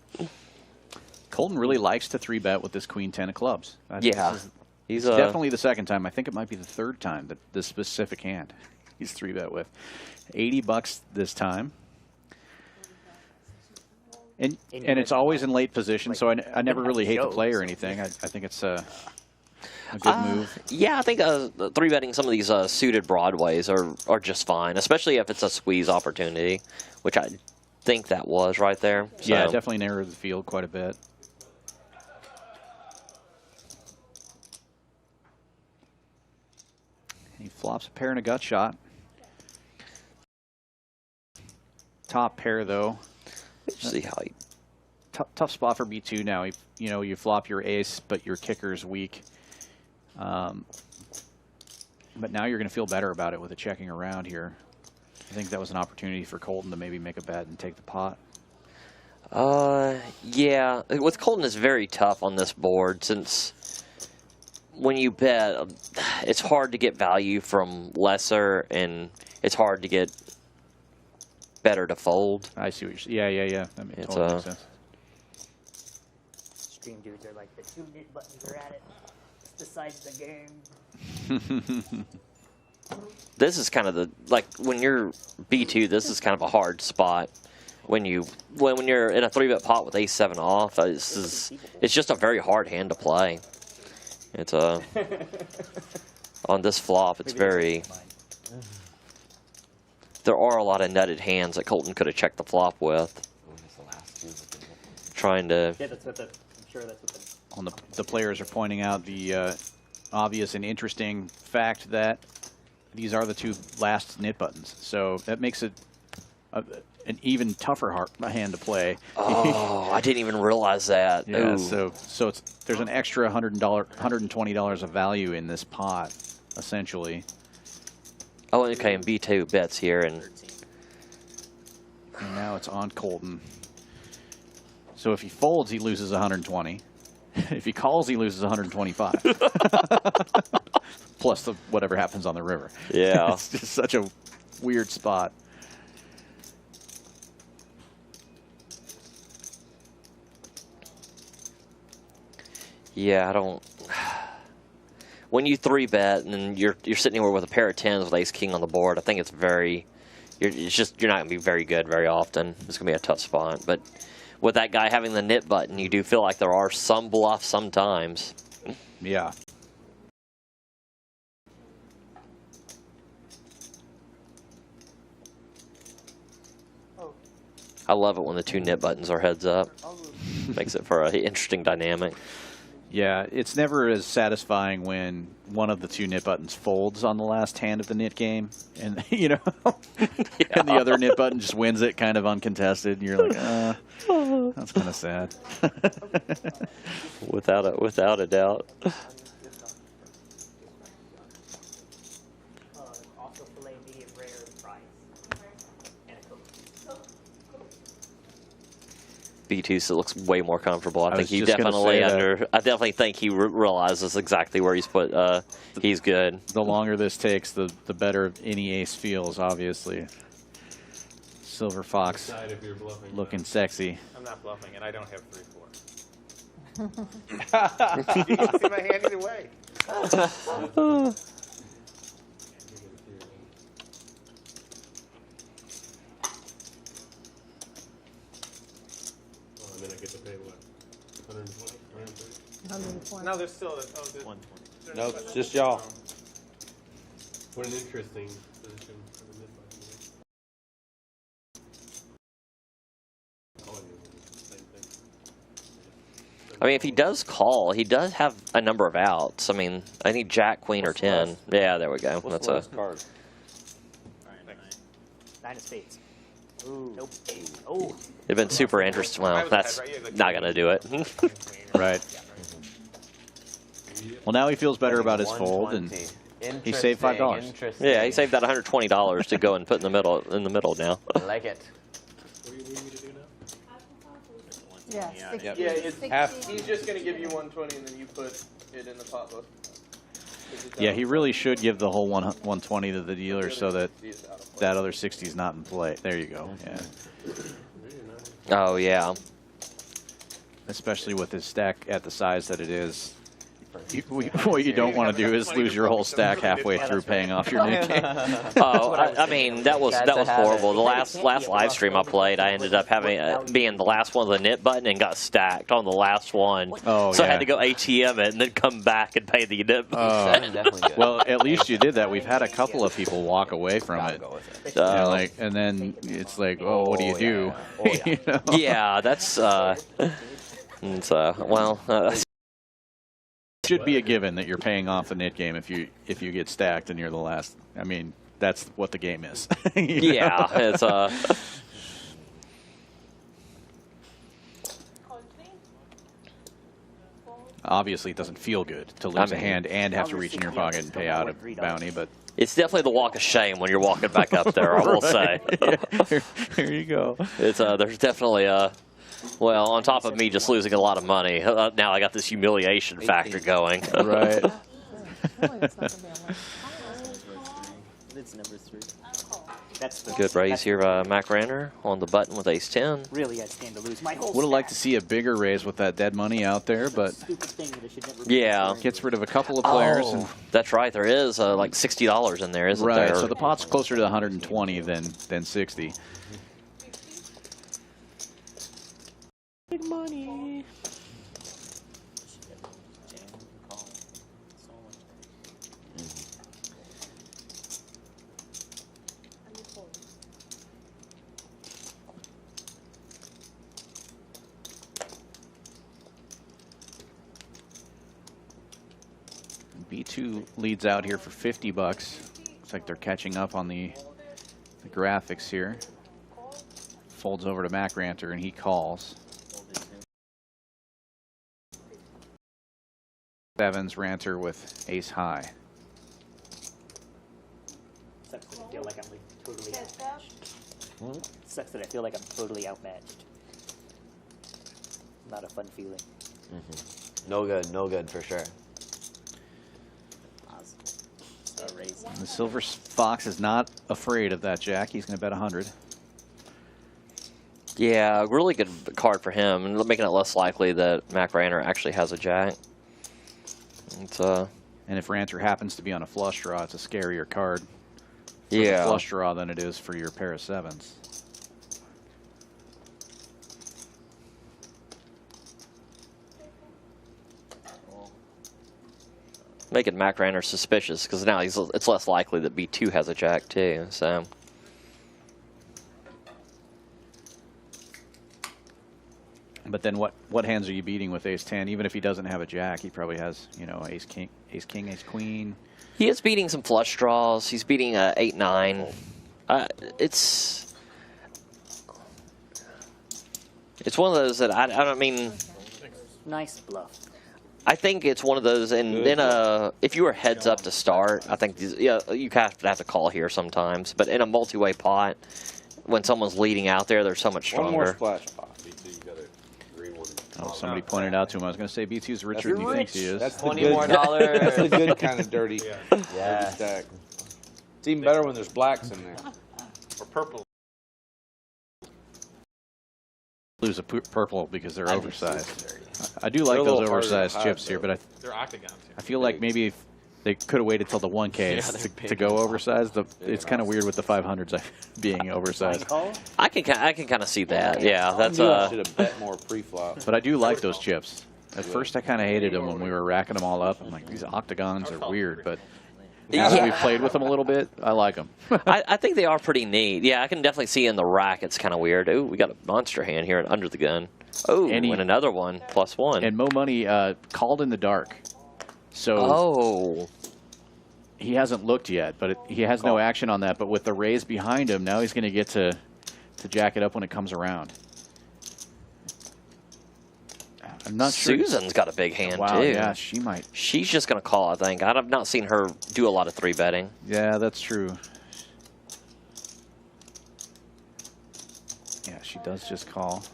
S1: Colton really likes to 3-bet with this Queen 10 of clubs.
S2: Yeah.
S1: He's definitely the second time. I think it might be the third time that this specific hand. He's 3-bet with. $80 this time. And it's always in late position, so I never really hate the play or anything. I think it's a good move.
S2: Yeah, I think 3-betting some of these suited broadways are just fine, especially if it's a squeeze opportunity, which I think that was right there. So.
S1: Yeah, it definitely narrowed the field quite a bit. He flops a pair and a gut shot. Top pair, though.
S2: Let's see how he...
S1: Tough spot for B2 now. You flop your ace, but your kicker's weak. But now you're going to feel better about it with a checking around here. I think that was an opportunity for Colton to maybe make a bet and take the pot.
S2: Yeah. With Colton, it's very tough on this board since when you bet, it's hard to get value from lesser, and it's hard to get better to fold.
S1: I see what you're saying. Yeah. That totally makes sense.
S7: Stream dudes are like, the 2 knit buttons are at it. This decides the game.
S2: This is kind of the, like, when you're B2, this is kind of a hard spot. When you're in a 3-bet pot with ace-7 off, it's just a very hard hand to play. It's on this flop, it's very... There are a lot of nutted hands that Colton could have checked the flop with. Trying to...
S7: Yeah, that's what I'm sure that's what
S1: the players are pointing out the obvious and interesting fact that these are the 2 last knit buttons. So that makes it an even tougher hand to play.
S2: Oh, I didn't even realize that.
S1: Yeah,
S2: Ooh.
S1: so there's an extra $120 of value in this pot, essentially.
S2: Oh, okay, and B2 bets here, and
S1: now it's on Colton. So if he folds, he loses 120. If he calls, he loses 125. Plus whatever happens on the river.
S2: Yeah.
S1: It's just such a weird spot.
S2: Yeah, I don't... When you 3-bet and you're sitting here with a pair of 10s with ace-king on the board, I think it's very... You're not going to be very good very often. It's going to be a tough spot. But with that guy having the knit button, you do feel like there are some bluffs sometimes.
S1: Yeah.
S2: I love it when the 2 knit buttons are heads up. Makes it for an interesting dynamic.
S1: Yeah, it's never as satisfying when one of the 2 knit buttons folds on the last hand of the knit game, and and the other knit button just wins it kind of uncontested, and you're like, that's kind of sad.
S2: Without a doubt.
S7: Also filet medium rare fries. And a Coke.
S2: B2 so looks way more comfortable. I think he
S1: was just gonna say
S2: definitely I definitely think he realizes exactly where he's put. He's good.
S1: The longer this takes, the better any ace feels. Obviously, Silver Fox
S8: Decide if you're bluffing.
S1: looking sexy.
S10: I'm not bluffing, and I don't have 3-4. You can see my hand either way.
S8: And then I get to pay what? 120? 130?
S6: 120.
S10: No, there's still...
S4: No, it's just y'all.
S8: What an interesting position for the mid-button. Same thing.
S2: I mean, if he does call, he does have a number of outs. I mean, I think Jack, Queen, or 10. Yeah, there we go.
S4: What's
S2: That's
S4: the
S2: a.
S4: last card?
S7: Nine of spades. Ooh. Nope. Oh.
S2: It'd been super interesting. Well, that's not gonna do it.
S1: Right. Well, now he feels better about his fold, and he saved $5.
S2: Yeah, he saved that $120 to go and put in the middle now.
S3: I like it.
S8: What do you need me to do now?
S6: Yeah,
S10: Yeah, it's
S4: Half.
S10: he's just going to give you 120, and then you put it in the pot book.
S1: yeah, he really should give the whole 120 to the dealer so that that other 60 is not in play. There you go. Yeah.
S2: Oh yeah.
S1: Especially with his stack at the size that it is, What you don't want to do is lose your whole stack halfway through paying off your new game.
S2: Oh, I mean, that was horrible. The last live stream I played, I ended up having being the last one with the knit button and got stacked on the last one.
S1: Oh,
S2: so
S1: yeah.
S2: I had to go ATM it and then come back and pay the knit button.
S1: Well, at least you did that. We've had a couple of people walk away from it. You know, like, and then it's like, oh, what do you do? You know?
S2: Yeah, that's well.
S1: Should be a given that you're paying off the knit game if you get stacked and you're the last. I mean, that's what the game is.
S2: Yeah, it's
S1: Obviously, it doesn't feel good to lose a hand and have to reach in your pocket and pay out a bounty, but
S2: it's definitely the walk of shame when you're walking back up there. I will say.
S1: Yeah. There you go.
S2: It's there's definitely well, on top of me just losing a lot of money, now I got this humiliation factor going.
S1: Right.
S7: It's number 3. That's the
S2: Good raise here by Mac Ranner on the button with ace-10.
S7: Really, I stand to lose my whole
S1: Would have liked to see a bigger raise with that dead money out there, but
S7: stupid thing that I should never
S2: yeah,
S1: gets rid of a couple of players.
S2: Oh,
S1: and
S2: that's right. There is like $60 in there, isn't
S1: right,
S2: there?
S1: so the pot's closer to 120 than 60.
S2: Big money.
S1: B2 leads out here for 50 bucks. Looks like they're catching up on the graphics here. Folds over to Mac Ranter and he calls. Evans Ranter with ace high.
S7: Sucks that I feel like I'm like totally outmatched. Sucks that I feel like I'm totally outmatched. Not a fun feeling.
S3: No good for sure.
S1: The Silver Fox is not afraid of that jack. He's going to bet 100.
S2: Yeah, really good card for him, and making it less likely that Mac Ranter actually has a jack. It's
S1: and if Ranter happens to be on a flush draw, it's a scarier card for the flush draw than it is for your pair of sevens.
S2: making Mac Ranner suspicious because now it's less likely that B2 has a jack too. So.
S1: But then what hands are you beating with ace-10? Even if he doesn't have a jack, he probably has, you know, ace-king, ace-king, ace-queen.
S2: He is beating some flush draws. He's beating 8-9. It's one of those that I don't mean.
S7: Nice bluff.
S2: I think it's one of those, and in if you were heads up to start, I think you have to call here sometimes. But in a multi-way pot, when someone's leading out there, they're so much stronger.
S4: One more splash pot.
S1: Oh, somebody pointed out to him. I was going to say B2's richer than he thinks he is.
S4: That's
S3: $20 more.
S4: That's the good kind of dirty, dirty stack. It's even better when there's blacks in there.
S10: Or purple.
S1: Lose a purple because they're oversized. I do like those oversized chips here, but
S10: They're octagons.
S1: I feel like maybe if they could have waited till the 1K to go oversized. It's kind of weird with the 500s being oversized.
S2: I can kind of see that. Yeah, that's
S4: should have bet more pre-flop.
S1: But I do like those chips. At first, I kind of hated them when we were racking them all up. I'm like, these octagons are weird, but now that we've played with them a little bit, I like them.
S2: I think they are pretty neat. Yeah, I can definitely see in the rack it's kind of weird. Ooh, we got a monster hand here under the gun. Oh, and another one, +1.
S1: And Mo Money called in the dark. So he hasn't looked yet, but he has no action on that. But with the raise behind him, now he's going to get to jack it up when it comes around. I'm not sure.
S2: Susan's got a big hand, too.
S1: Yeah, she might.
S2: She's just going to call, I think. I've not seen her do a lot of 3-betting.
S1: Yeah, that's true. Yeah, she does just call.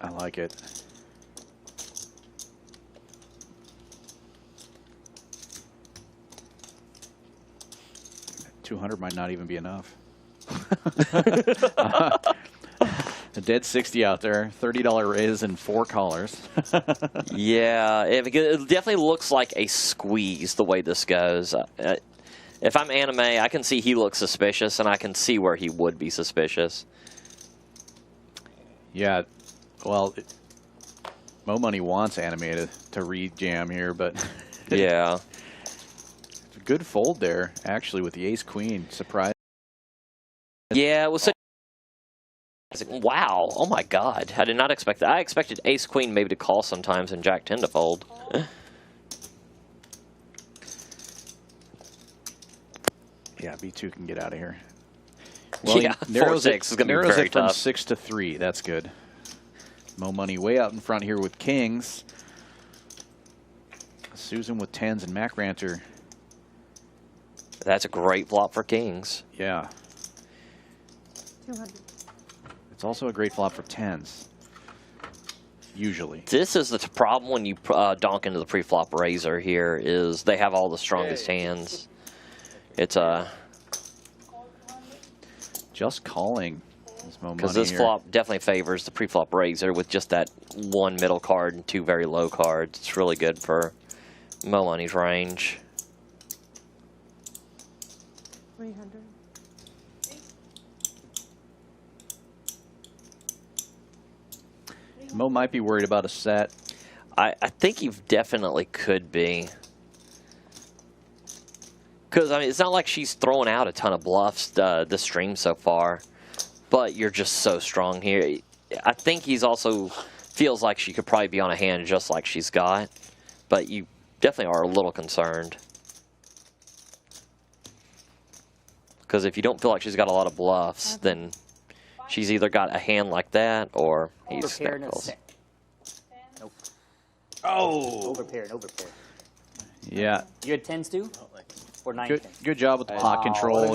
S1: I like it. $200 might not even be enough. A dead 60 out there, $30 raise and 4 callers.
S2: Yeah, it definitely looks like a squeeze the way this goes. If I'm Anime, I can see he looks suspicious, and I can see where he would be suspicious.
S1: Yeah, well, Mo Money wants Anime to re-jam here, but
S2: yeah,
S1: it's a good fold there actually with the Ace Queen. Surprise.
S2: Yeah, it was such. Wow! Oh my God! I did not expect that. I expected Ace Queen maybe to call sometimes and Jack 10 to fold.
S1: Yeah, B2 can get out of here. Well,
S2: yeah,
S1: narrows
S2: 4-6
S1: it,
S2: is going to be
S1: narrows
S2: very
S1: it from
S2: tough.
S1: 6 to 3. That's good. Mo Money way out in front here with kings. Susan with 10s and Mac Ranter.
S2: That's a great flop for kings.
S1: Yeah.
S6: 200.
S1: It's also a great flop for 10s. Usually.
S2: This is the problem when you donk into the pre-flop razor here is they have all the strongest hands. It's
S1: just calling.
S2: Because this flop definitely favors the pre-flop razor with just that one middle card and 2 very low cards. It's really good for Mo Money's range.
S6: 300.
S1: Mo might be worried about a set.
S2: I think he definitely could be. Because, I mean, it's not like she's throwing out a ton of bluffs this stream so far. But you're just so strong here. I think he's also feels like she could probably be on a hand just like she's got. But you definitely are a little concerned. Because if you don't feel like she's got a lot of bluffs, then she's either got a hand like that or he's
S7: Overpair and a
S2: speckles.
S7: set. Nope.
S4: Oh!
S7: Overpair and overpair.
S1: Yeah.
S7: You had 10s too? Or 9
S1: Good,
S7: 10s?
S1: good job with the pot control.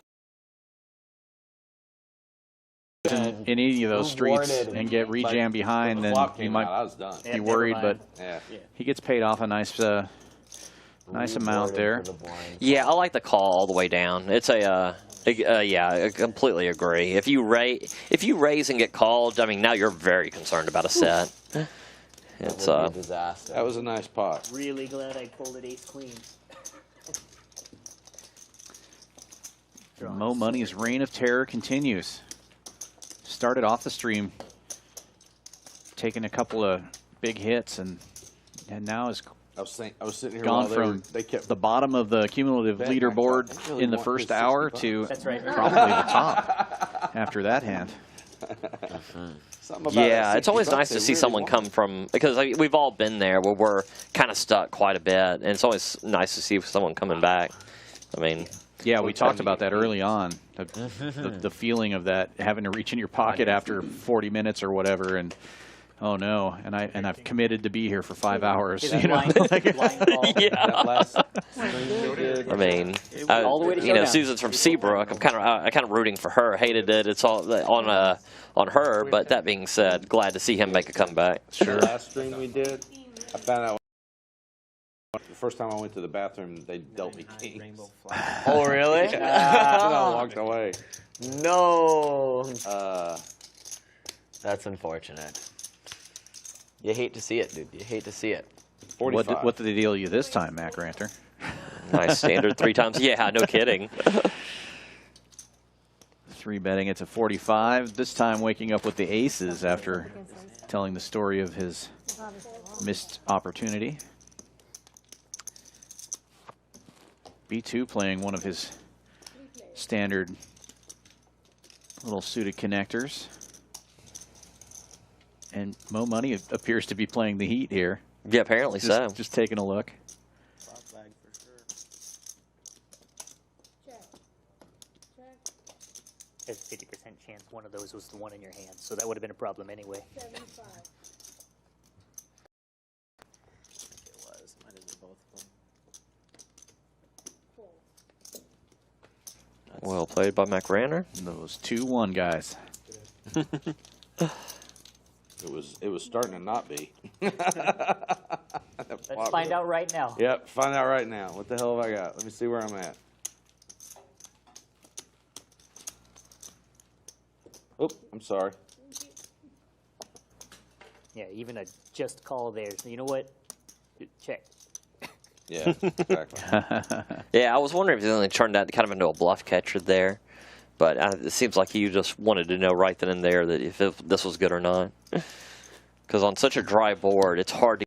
S1: In any of those streets and get rejam behind, then you might be worried, but he gets paid off a nice nice amount there.
S2: Yeah, I like the call all the way down. It's yeah, I completely agree. If you raise and get called, I mean, now you're very concerned about a set. It's
S3: a disaster.
S4: That was a nice pot.
S7: Really glad I pulled it Ace Queen.
S1: Mo Money's reign of terror continues. Started off the stream taking a couple of big hits and now is
S4: I was sitting here
S1: gone
S4: while
S1: from
S4: they kept
S1: the bottom of the cumulative leaderboard in the first hour to probably the top after that hand.
S2: Yeah, it's always nice to see someone come from, because I mean, we've all been there where we're kind of stuck quite a bit, and it's always nice to see someone coming back. I mean,
S1: yeah, we talked about that early on, the feeling of that, having to reach in your pocket after 40 minutes or whatever, and oh no, and I've committed to be here for 5 hours. You know?
S2: Yeah. I mean, you know, Susan's from Seabrook. I'm kind of rooting for her. Hated it. It's all on her. But that being said, glad to see him make a comeback.
S4: Sure. The last stream we did, I found out the first time I went to the bathroom, they dealt me kings.
S3: Oh really?
S4: Yeah. I walked away.
S3: No. That's unfortunate. You hate to see it, dude. You hate to see it.
S1: What did they deal you this time, Mac Ranter?
S2: Nice standard 3 times. Yeah, no kidding.
S1: 3 betting it to 45. This time waking up with the aces after telling the story of his missed opportunity. B2 playing one of his standard little suited connectors. And Mo Money appears to be playing the heat here.
S2: Yeah, apparently so.
S1: Just taking a look.
S7: There's a 50% chance one of those was the one in your hand, so that would have been a problem anyway.
S11: 75.
S5: It was. Might have been both of them.
S2: Well played by Mac Ranter.
S1: Those 2-1 guys.
S4: It was starting to not be.
S7: Let's find out right now.
S4: Yep, find out right now. What the hell have I got? Let me see where I'm at. Oh, I'm sorry.
S7: Yeah, even a just call there. So you know what? Check.
S4: Yeah, exactly.
S2: Yeah, I was wondering if it only turned out kind of into a bluff catcher there. But it seems like you just wanted to know right then and there that if this was good or not. Because on such a dry board, it's hard to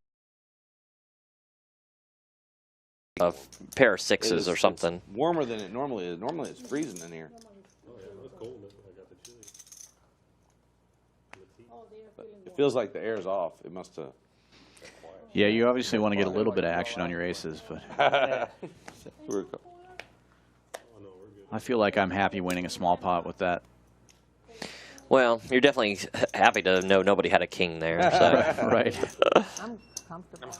S2: a pair of sixes or something.
S4: It's warmer than it normally is. Normally it's freezing in here. It feels like the air's off. It must have.
S1: Yeah, you obviously want to get a little bit of action on your aces, but I feel like I'm happy winning a small pot with that.
S2: Well, you're definitely happy to know nobody had a king there. So.
S1: Right.
S6: I'm comfortable.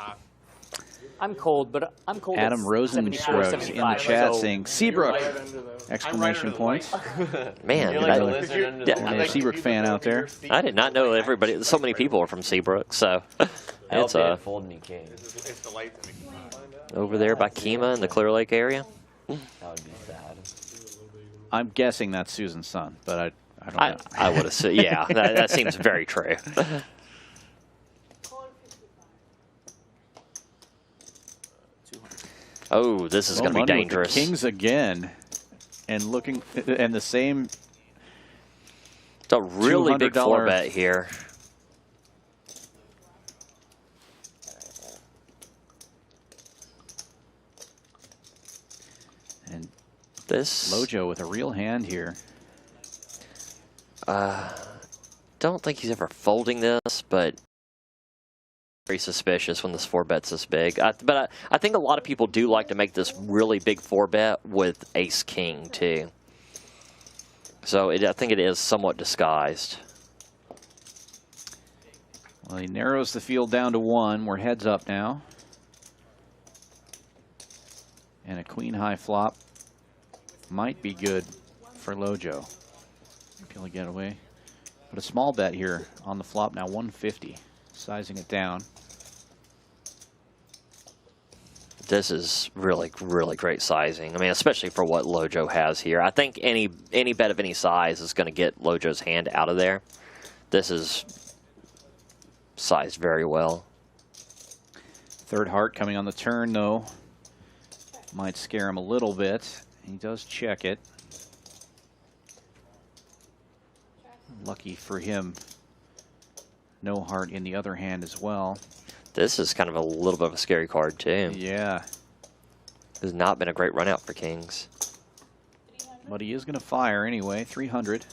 S7: I'm cold, but I'm cold.
S1: Adam Rosenstrokes in the chat
S7: so
S1: saying, Seabrook! Exclamation points.
S2: Man,
S3: You're like a lizard under the
S1: Yeah, a Seabrook fan out there.
S2: I did not know everybody. So many people are from Seabrook, so it's
S3: fold me king.
S10: It's the light that makes me find out.
S2: over there by Kemah in the Clear Lake area.
S3: That would be sad.
S1: I'm guessing that's Susan's son, but I don't know.
S2: I would have said, yeah, that seems very true. Oh, this is going to be dangerous.
S1: Kings again, and looking, and the same.
S2: It's a really big
S1: $200
S2: four bet here.
S1: And
S2: this
S1: Lojo with a real hand here.
S2: Don't think he's ever folding this, but very suspicious when this four bet's this big. But I think a lot of people do like to make this really big four bet with ace king too. So I think it is somewhat disguised.
S1: Well, he narrows the field down to one. We're heads up now. And a queen high flop might be good for Lojo. He'll get away. But a small bet here on the flop now, 150. Sizing it down.
S2: This is really, really great sizing. I mean, especially for what Lojo has here. I think any bet of any size is going to get Lojo's hand out of there. This is sized very well.
S1: Third heart coming on the turn, though. Might scare him a little bit. He does check it. Lucky for him, no heart in the other hand as well.
S2: This is kind of a little bit of a scary card, too.
S1: Yeah.
S2: Has not been a great run out for kings.
S1: But he is going to fire anyway, 300.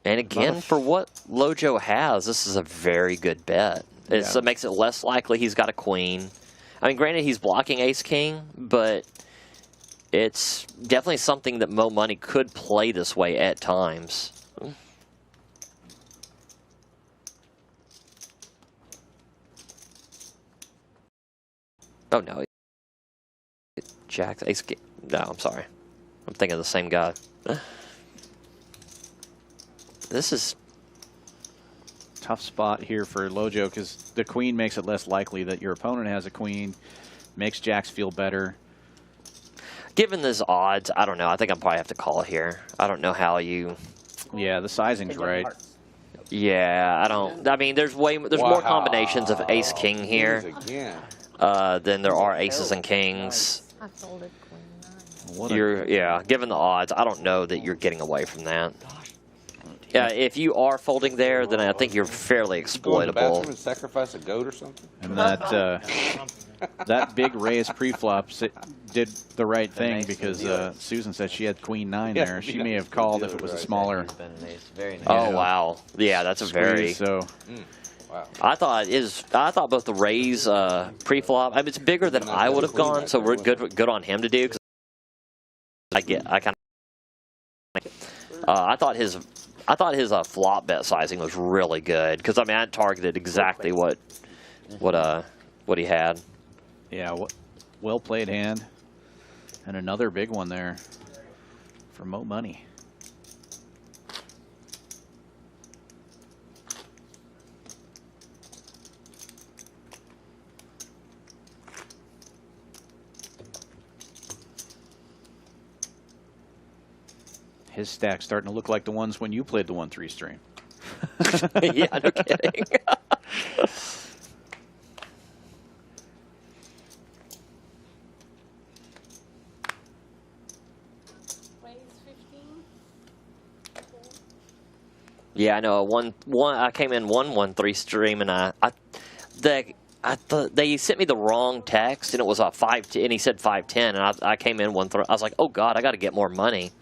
S2: And again, for what Lojo has, this is a very good bet. It makes it less likely he's got a queen. I mean, granted, he's blocking ace-king, but it's definitely something that Mo Money could play this way at times. Oh, no. Jack, ace, no, I'm sorry. I'm thinking of the same guy. This is
S1: tough spot here for Lojo because the queen makes it less likely that your opponent has a queen, makes jacks feel better.
S2: Given these odds, I don't know. I think I probably have to call here. I don't know how you.
S1: Yeah, the sizing's right.
S2: Yeah, I don't. I mean, there's more combinations of ace king here than there are aces and kings.
S6: I folded queen nine.
S2: Yeah, given the odds, I don't know that you're getting away from that. Yeah, if you are folding there, then I think you're fairly exploitable.
S4: Go in the bathroom and sacrifice a goat or something.
S1: And that that big raise pre-flop did the right thing because Susan said she had queen nine there. She may have called if it was a smaller.
S2: Oh wow, yeah, that's a very.
S1: So.
S2: Wow. I thought both the raise pre-flop. I mean, it's bigger than I would have gone, so we're good on him to do. Cause I thought his flop bet sizing was really good because I mean I targeted exactly what he had.
S1: Yeah, well played hand, and another big one there for Mo Money. His stack's starting to look like the ones when you played the 1-3 stream.
S2: Yeah, no kidding.
S11: Raise 15.
S2: Yeah, I know. I came in 1-1-3 stream, and they sent me the wrong text, and it was a 5-10, and he said 5-10, and I came in 1-3. I was like, oh god, I got to get more money.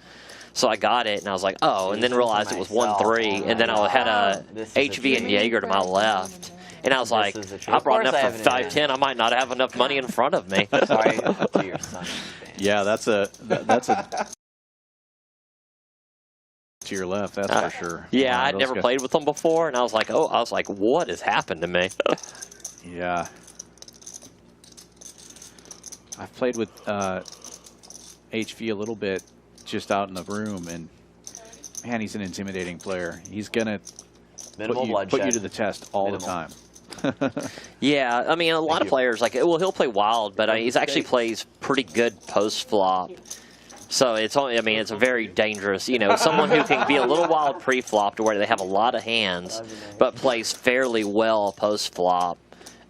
S2: So I got it, and I was like, oh, and then realized it was 1-3, and then I had a HV and Jaeger to my left, and I was like, I brought enough for 5-10. I might not have enough money in front of me.
S3: Sorry to your son.
S1: Yeah, that's a to your left, that's for sure.
S2: Yeah, I'd never played with them before, and I was like, what has happened to me?
S1: Yeah. I've played with HV a little bit just out in the room, and man, he's an intimidating player. He's going to put you to the test all the time.
S2: Yeah, I mean, a lot of players, like, well, he'll play wild, but he's actually plays pretty good post-flop. So it's only, I mean, it's a very dangerous, you know, someone who can be a little wild pre-flop to where they have a lot of hands, but plays fairly well post-flop.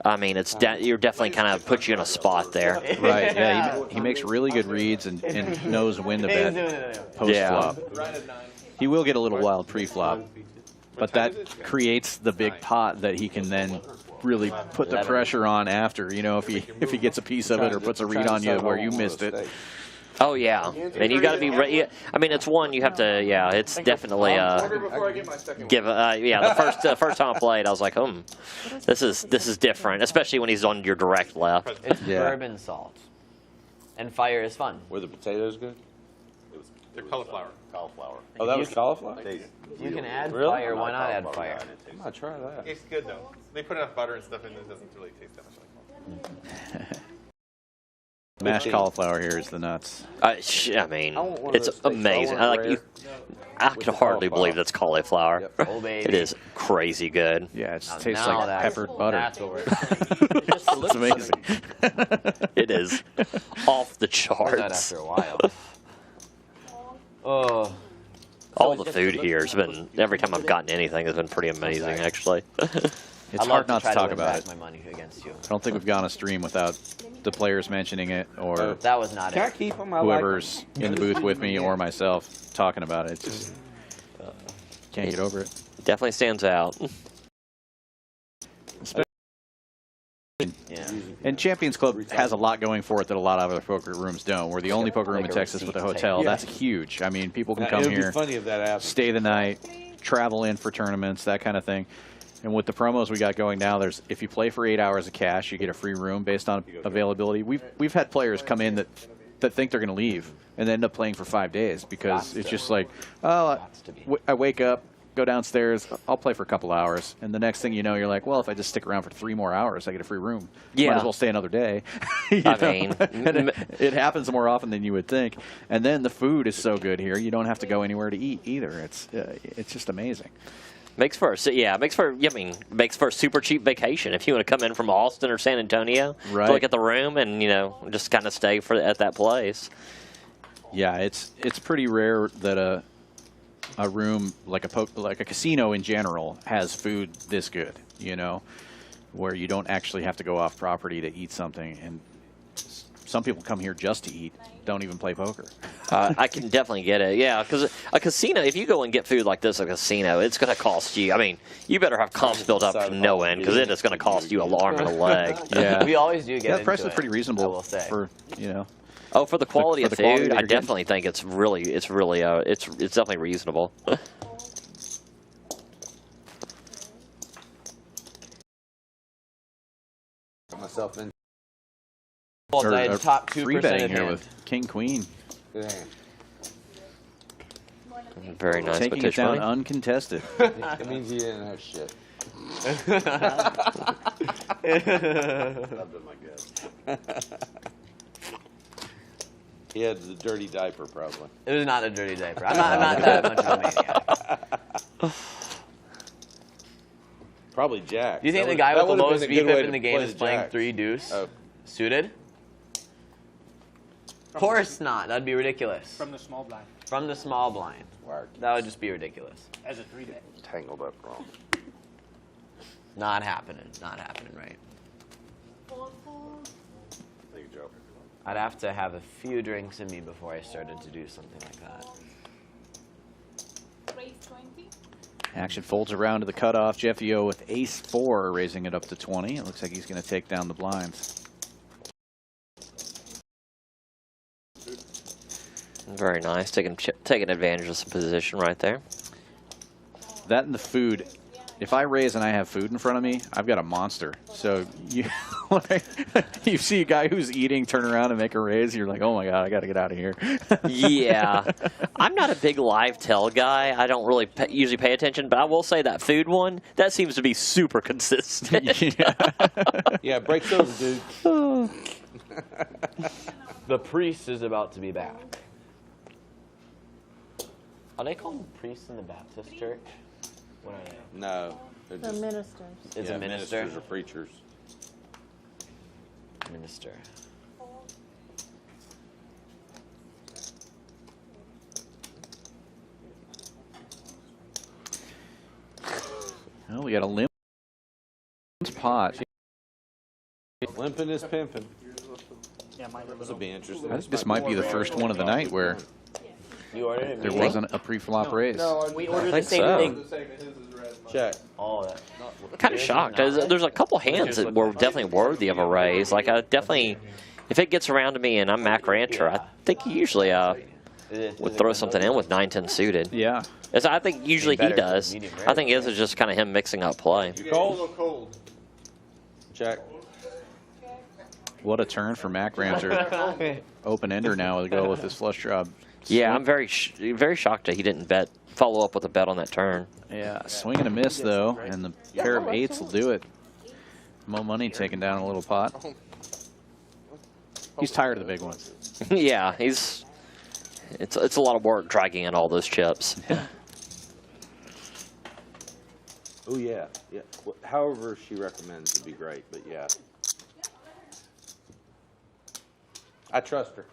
S2: I mean, you're definitely kind of put you in a spot there.
S1: Right, yeah, he makes really good reads and knows when to bet post-flop. He will get a little wild pre-flop, but that creates the big pot that he can then really put the pressure on after, you know, if he gets a piece of it or puts a read on you where you missed it.
S2: Oh, yeah. And you got to be ready. I mean, it's one you have to, yeah, it's definitely, yeah, the first time I played, I was like, this is different, especially when he's on your direct left.
S3: It's bourbon salt. And fire is fun.
S4: Were the potatoes good?
S10: They're cauliflower.
S9: Cauliflower.
S4: Oh, that was cauliflower?
S3: You can add fire. Why not add fire?
S4: I'm going to try that.
S10: It's good, though. They put enough butter and stuff in it, it doesn't really taste that much like
S1: Mashed cauliflower here is the nuts.
S2: I mean, it's amazing. I can hardly believe that's cauliflower.
S3: Yep. Oh, baby.
S2: It is crazy good.
S1: Yeah, it tastes like peppered butter.
S3: That's what we're
S1: It's amazing.
S2: It is off the charts.
S3: that after a while. Oh.
S2: All the food here has been, every time I've gotten anything, has been pretty amazing, actually.
S1: It's hard not to talk about it.
S3: My money against you.
S1: I don't think we've gone a stream without the players mentioning it or
S3: that was not
S4: Can I
S3: it.
S4: keep them?
S1: whoever's in the booth with me or myself talking about it. It's just can't get over it.
S2: Definitely stands out.
S3: Yeah.
S1: And Champions Club has a lot going for it that a lot of other poker rooms don't. We're the only poker room in Texas with a hotel. That's huge. I mean, people can come
S4: It would
S1: here,
S4: be funny if that happened.
S1: stay the night, travel in for tournaments, that kind of thing. And with the promos we got going now, there's if you play for 8 hours of cash, you get a free room based on availability. We've had players come in that think they're going to leave and end up playing for 5 days because it's just like, oh, I wake up, go downstairs, I'll play for a couple hours, and the next thing you know, you're like, well, if I just stick around for 3 more hours, I get a free room.
S2: Yeah.
S1: Might as well stay another day.
S2: I mean,
S1: it happens more often than you would think. And then the food is so good here, you don't have to go anywhere to eat either. It's just amazing.
S2: Makes for a super cheap vacation if you want to come in from Austin or San Antonio,
S1: right.
S2: to look at the room and just kind of stay at that place.
S1: Yeah, it's pretty rare that a room like a casino in general has food this good, where you don't actually have to go off property to eat something. And some people come here just to eat, don't even play poker.
S2: I can definitely get it, yeah, because a casino, if you go and get food like this at a casino, it's going to cost you, I mean, you better have comps built up to no end, because it is going to cost you an arm and a leg.
S1: Yeah.
S3: We always do get into
S1: the price is pretty
S3: I
S1: reasonable
S3: will say.
S1: for,
S2: Oh, for the quality of
S1: the quality
S2: food,
S1: that
S2: I
S1: you're getting.
S2: definitely think it's definitely reasonable.
S4: Got myself in.
S3: Top 2%
S1: free betting
S3: in
S1: here
S3: hand.
S1: with King Queen.
S4: Dang.
S2: Very nice.
S1: Taking it down uncontested.
S4: It means he didn't have shit.
S9: That'd been my guess.
S4: He had the dirty diaper, probably.
S3: It was not a dirty diaper. I'm not that much of a maniac.
S4: Probably Jack.
S3: Do you think the guy with the lowest VPIP in the game is playing 3 deuce suited? Of course not. That'd be ridiculous.
S10: From the small blind.
S3: From the small blind. That would just be ridiculous.
S10: As a 3-bet.
S9: Tangled up wrong.
S3: Not happening. Not happening, right?
S11: 4-4.
S4: Thank you, Joe.
S3: I'd have to have a few drinks in me before I started to do something like that.
S11: Raise 20.
S1: Action folds around to the cutoff. Jeffy O with ace-4, raising it up to 20. It looks like he's going to take down the blinds.
S2: Very nice. Taking advantage of some position right there.
S1: That and the food. If I raise and I have food in front of me, I've got a monster. So you, like, you see a guy who's eating, turn around and make a raise, you're like, oh my God, I got to get out of here.
S2: Yeah. I'm not a big live tell guy. I don't really usually pay attention, but I will say that food one, that seems to be super consistent.
S4: Yeah, break those, dude.
S3: The priest is about to be back. Are they called priests in the Baptist church? What are they?
S4: No. They're
S6: The
S4: just,
S6: ministers.
S3: It's a minister.
S4: Ministers or preachers.
S3: Minister.
S1: Well, we got a limp pot.
S4: Limping is pimping.
S7: Yeah, mine
S4: This will be interesting.
S1: I think this might be the first one of the night where
S3: You ordered it?
S1: there wasn't a pre-flop raise.
S7: we ordered the
S2: think
S7: same
S2: so.
S7: thing.
S4: Check.
S3: Oh, that.
S2: I'm kind of shocked. There's a couple hands that were definitely worthy of a raise. Like, I definitely, if it gets around to me and I'm Mac Rancher, I think he usually would throw something in with 9-10 suited.
S1: Yeah.
S2: As I think usually he does.
S3: medium rare.
S2: I think this is just kind of him mixing up play.
S4: Cold? Check.
S1: What a turn for Mac Rancher. Open-ender now to go with his flush draw.
S2: Yeah, I'm very shocked that he didn't follow up with a bet on that turn.
S1: Yeah, swing and a miss, though, and the pair of eights will do it. Mo Money taking down a little pot. He's tired of the big ones.
S2: Yeah, it's a lot of work dragging in all those chips.
S4: Oh, yeah. Yeah. However she recommends would be great, but yeah. I trust her.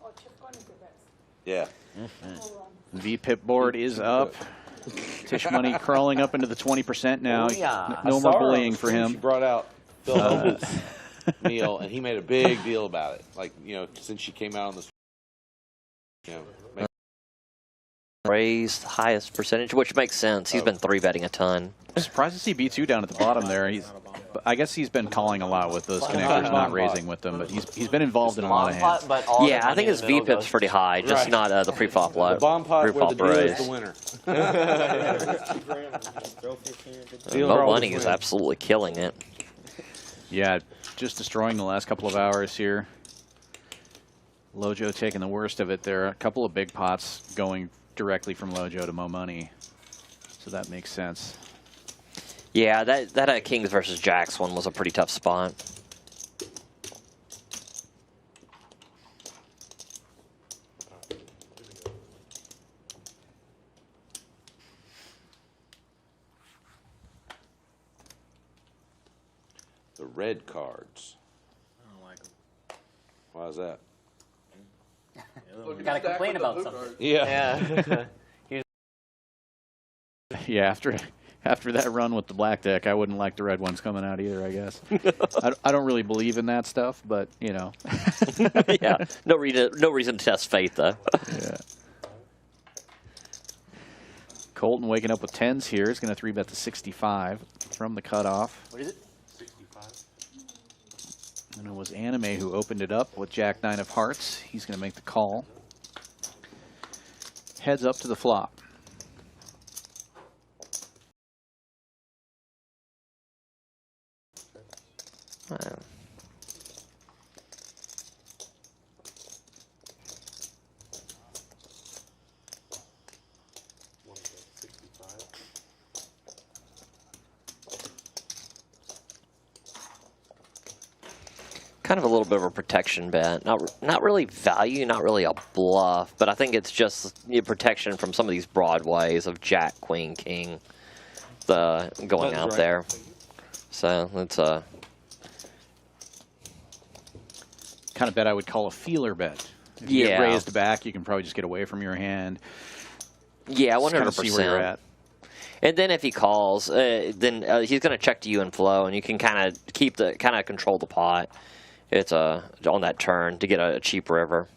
S11: Oh, chip one is the best.
S4: Yeah.
S1: V-pip board is up. Tish Money crawling up into the 20% now.
S3: Oh, yeah.
S1: No more bullying for
S4: She
S1: him.
S4: brought out Phil Hubbard's meal, and he made a big deal about it. Like, you know, since she came out on the, you know,
S2: Raised highest percentage, which makes sense. He's been 3-betting a ton.
S1: I'm surprised to see B2 down at the bottom there. I guess he's been calling a lot with those connectors, not raising with them, but he's been involved in a lot of hands.
S2: Yeah, I think his V-pip's pretty high, just not the pre-flop low.
S4: the bomb pot where the deal is the winner.
S2: Mo Money is absolutely killing it.
S1: Yeah, just destroying the last couple of hours here. Lojo taking the worst of it there. A couple of big pots going directly from Lojo to Mo Money, so that makes sense.
S2: Yeah, that Kings versus Jacks one was a pretty tough spot.
S4: The red cards.
S10: I don't like them.
S4: Why is that?
S7: Gotta complain about something.
S4: Yeah.
S1: Yeah, after that run with the black deck, I wouldn't like the red ones coming out either, I guess. I don't really believe in that stuff, but, you know.
S2: Yeah, no reason to test faith, though.
S1: Yeah. Colton waking up with 10s here. He's going to 3-bet to 65 from the cutoff.
S7: What is it?
S10: 65.
S1: And it was Anime who opened it up with Jack-9 of hearts. He's going to make the call. Heads up to the flop.
S2: Wow. Kind of a little bit of a protection bet. Not really value, not really a bluff, but I think it's just protection from some of these broadways of Jack, Queen, King, going out there. So it's a
S1: kind of bet I would call a feeler bet. If you get raised back, you can probably just get away from your hand.
S2: Yeah, 100%.
S1: Kind of see where you're at.
S2: And then if he calls, then he's going to check to you and flow, and you can kind of control the pot. It's on that turn to get a cheap river.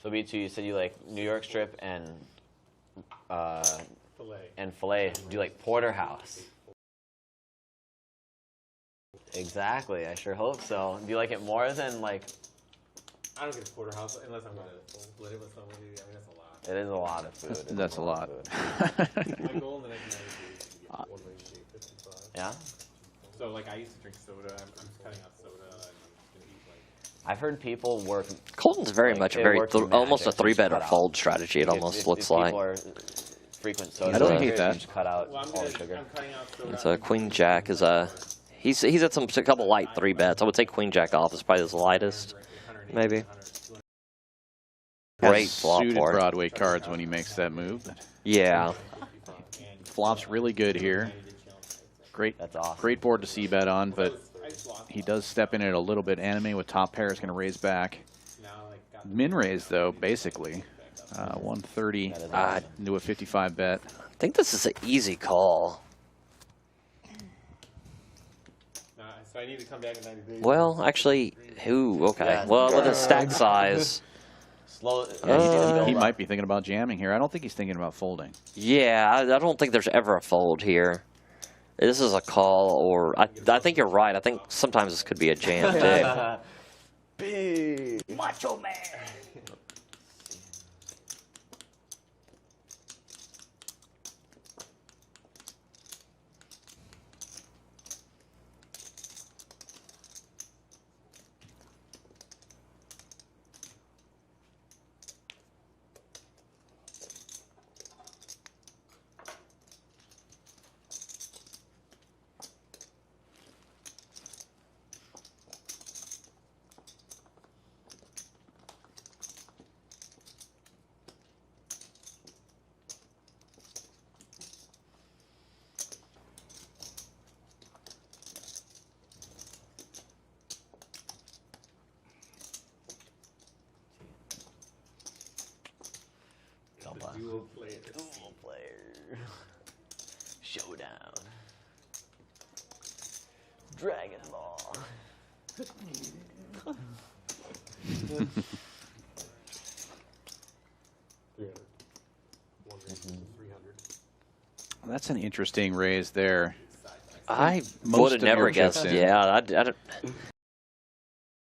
S3: So B2, you said you like New York strip and fillet. Do you like porterhouse? Exactly. I sure hope so. Do you like it more than like?
S10: I don't get a porterhouse unless I'm going to split it with somebody. I mean, that's a lot.
S3: It is a lot of food.
S1: That's a lot.
S10: My goal in the next 90 days is to get one way shape 55.
S3: Yeah.
S10: So like I used to drink soda. I'm cutting out soda. And I'm just gonna eat like.
S3: I've heard people work.
S2: Colton's very much almost a 3-bet or fold strategy. It almost looks like.
S3: People are frequent soda.
S1: I don't hate that.
S3: Just cut out all the sugar.
S10: I'm cutting out soda.
S2: It's a queen jack is a. He's at a couple light 3-bets. I would say queen jack off is probably his lightest, maybe. Great flop
S1: suited
S2: for it.
S1: Broadway cards when he makes that move.
S2: Yeah.
S1: Flop's really good here. Great,
S3: That's awesome.
S1: great board to c-bet on, but he does step in it a little bit. Anime with top pair is going to raise back. Min raise though, basically. 130 into a 55 bet.
S2: I think this is an easy call.
S10: So I need to come back in 90 days.
S2: Well, actually, okay.
S3: Yeah.
S2: Well, with a stack size.
S3: Slow.
S1: He might be thinking about jamming here. I don't think he's thinking about folding.
S2: Yeah, I don't think there's ever a fold here. This is a call, or I think you're right. I think sometimes this could be a jam too.
S3: Big.
S7: Macho man.
S10: Dual player.
S3: Dual player. Showdown. Dragon Ball.
S1: That's an interesting raise there.
S2: I
S1: Most
S2: would have
S1: of
S2: never
S1: your
S2: guessed.
S1: chips in.
S2: Yeah, I don't.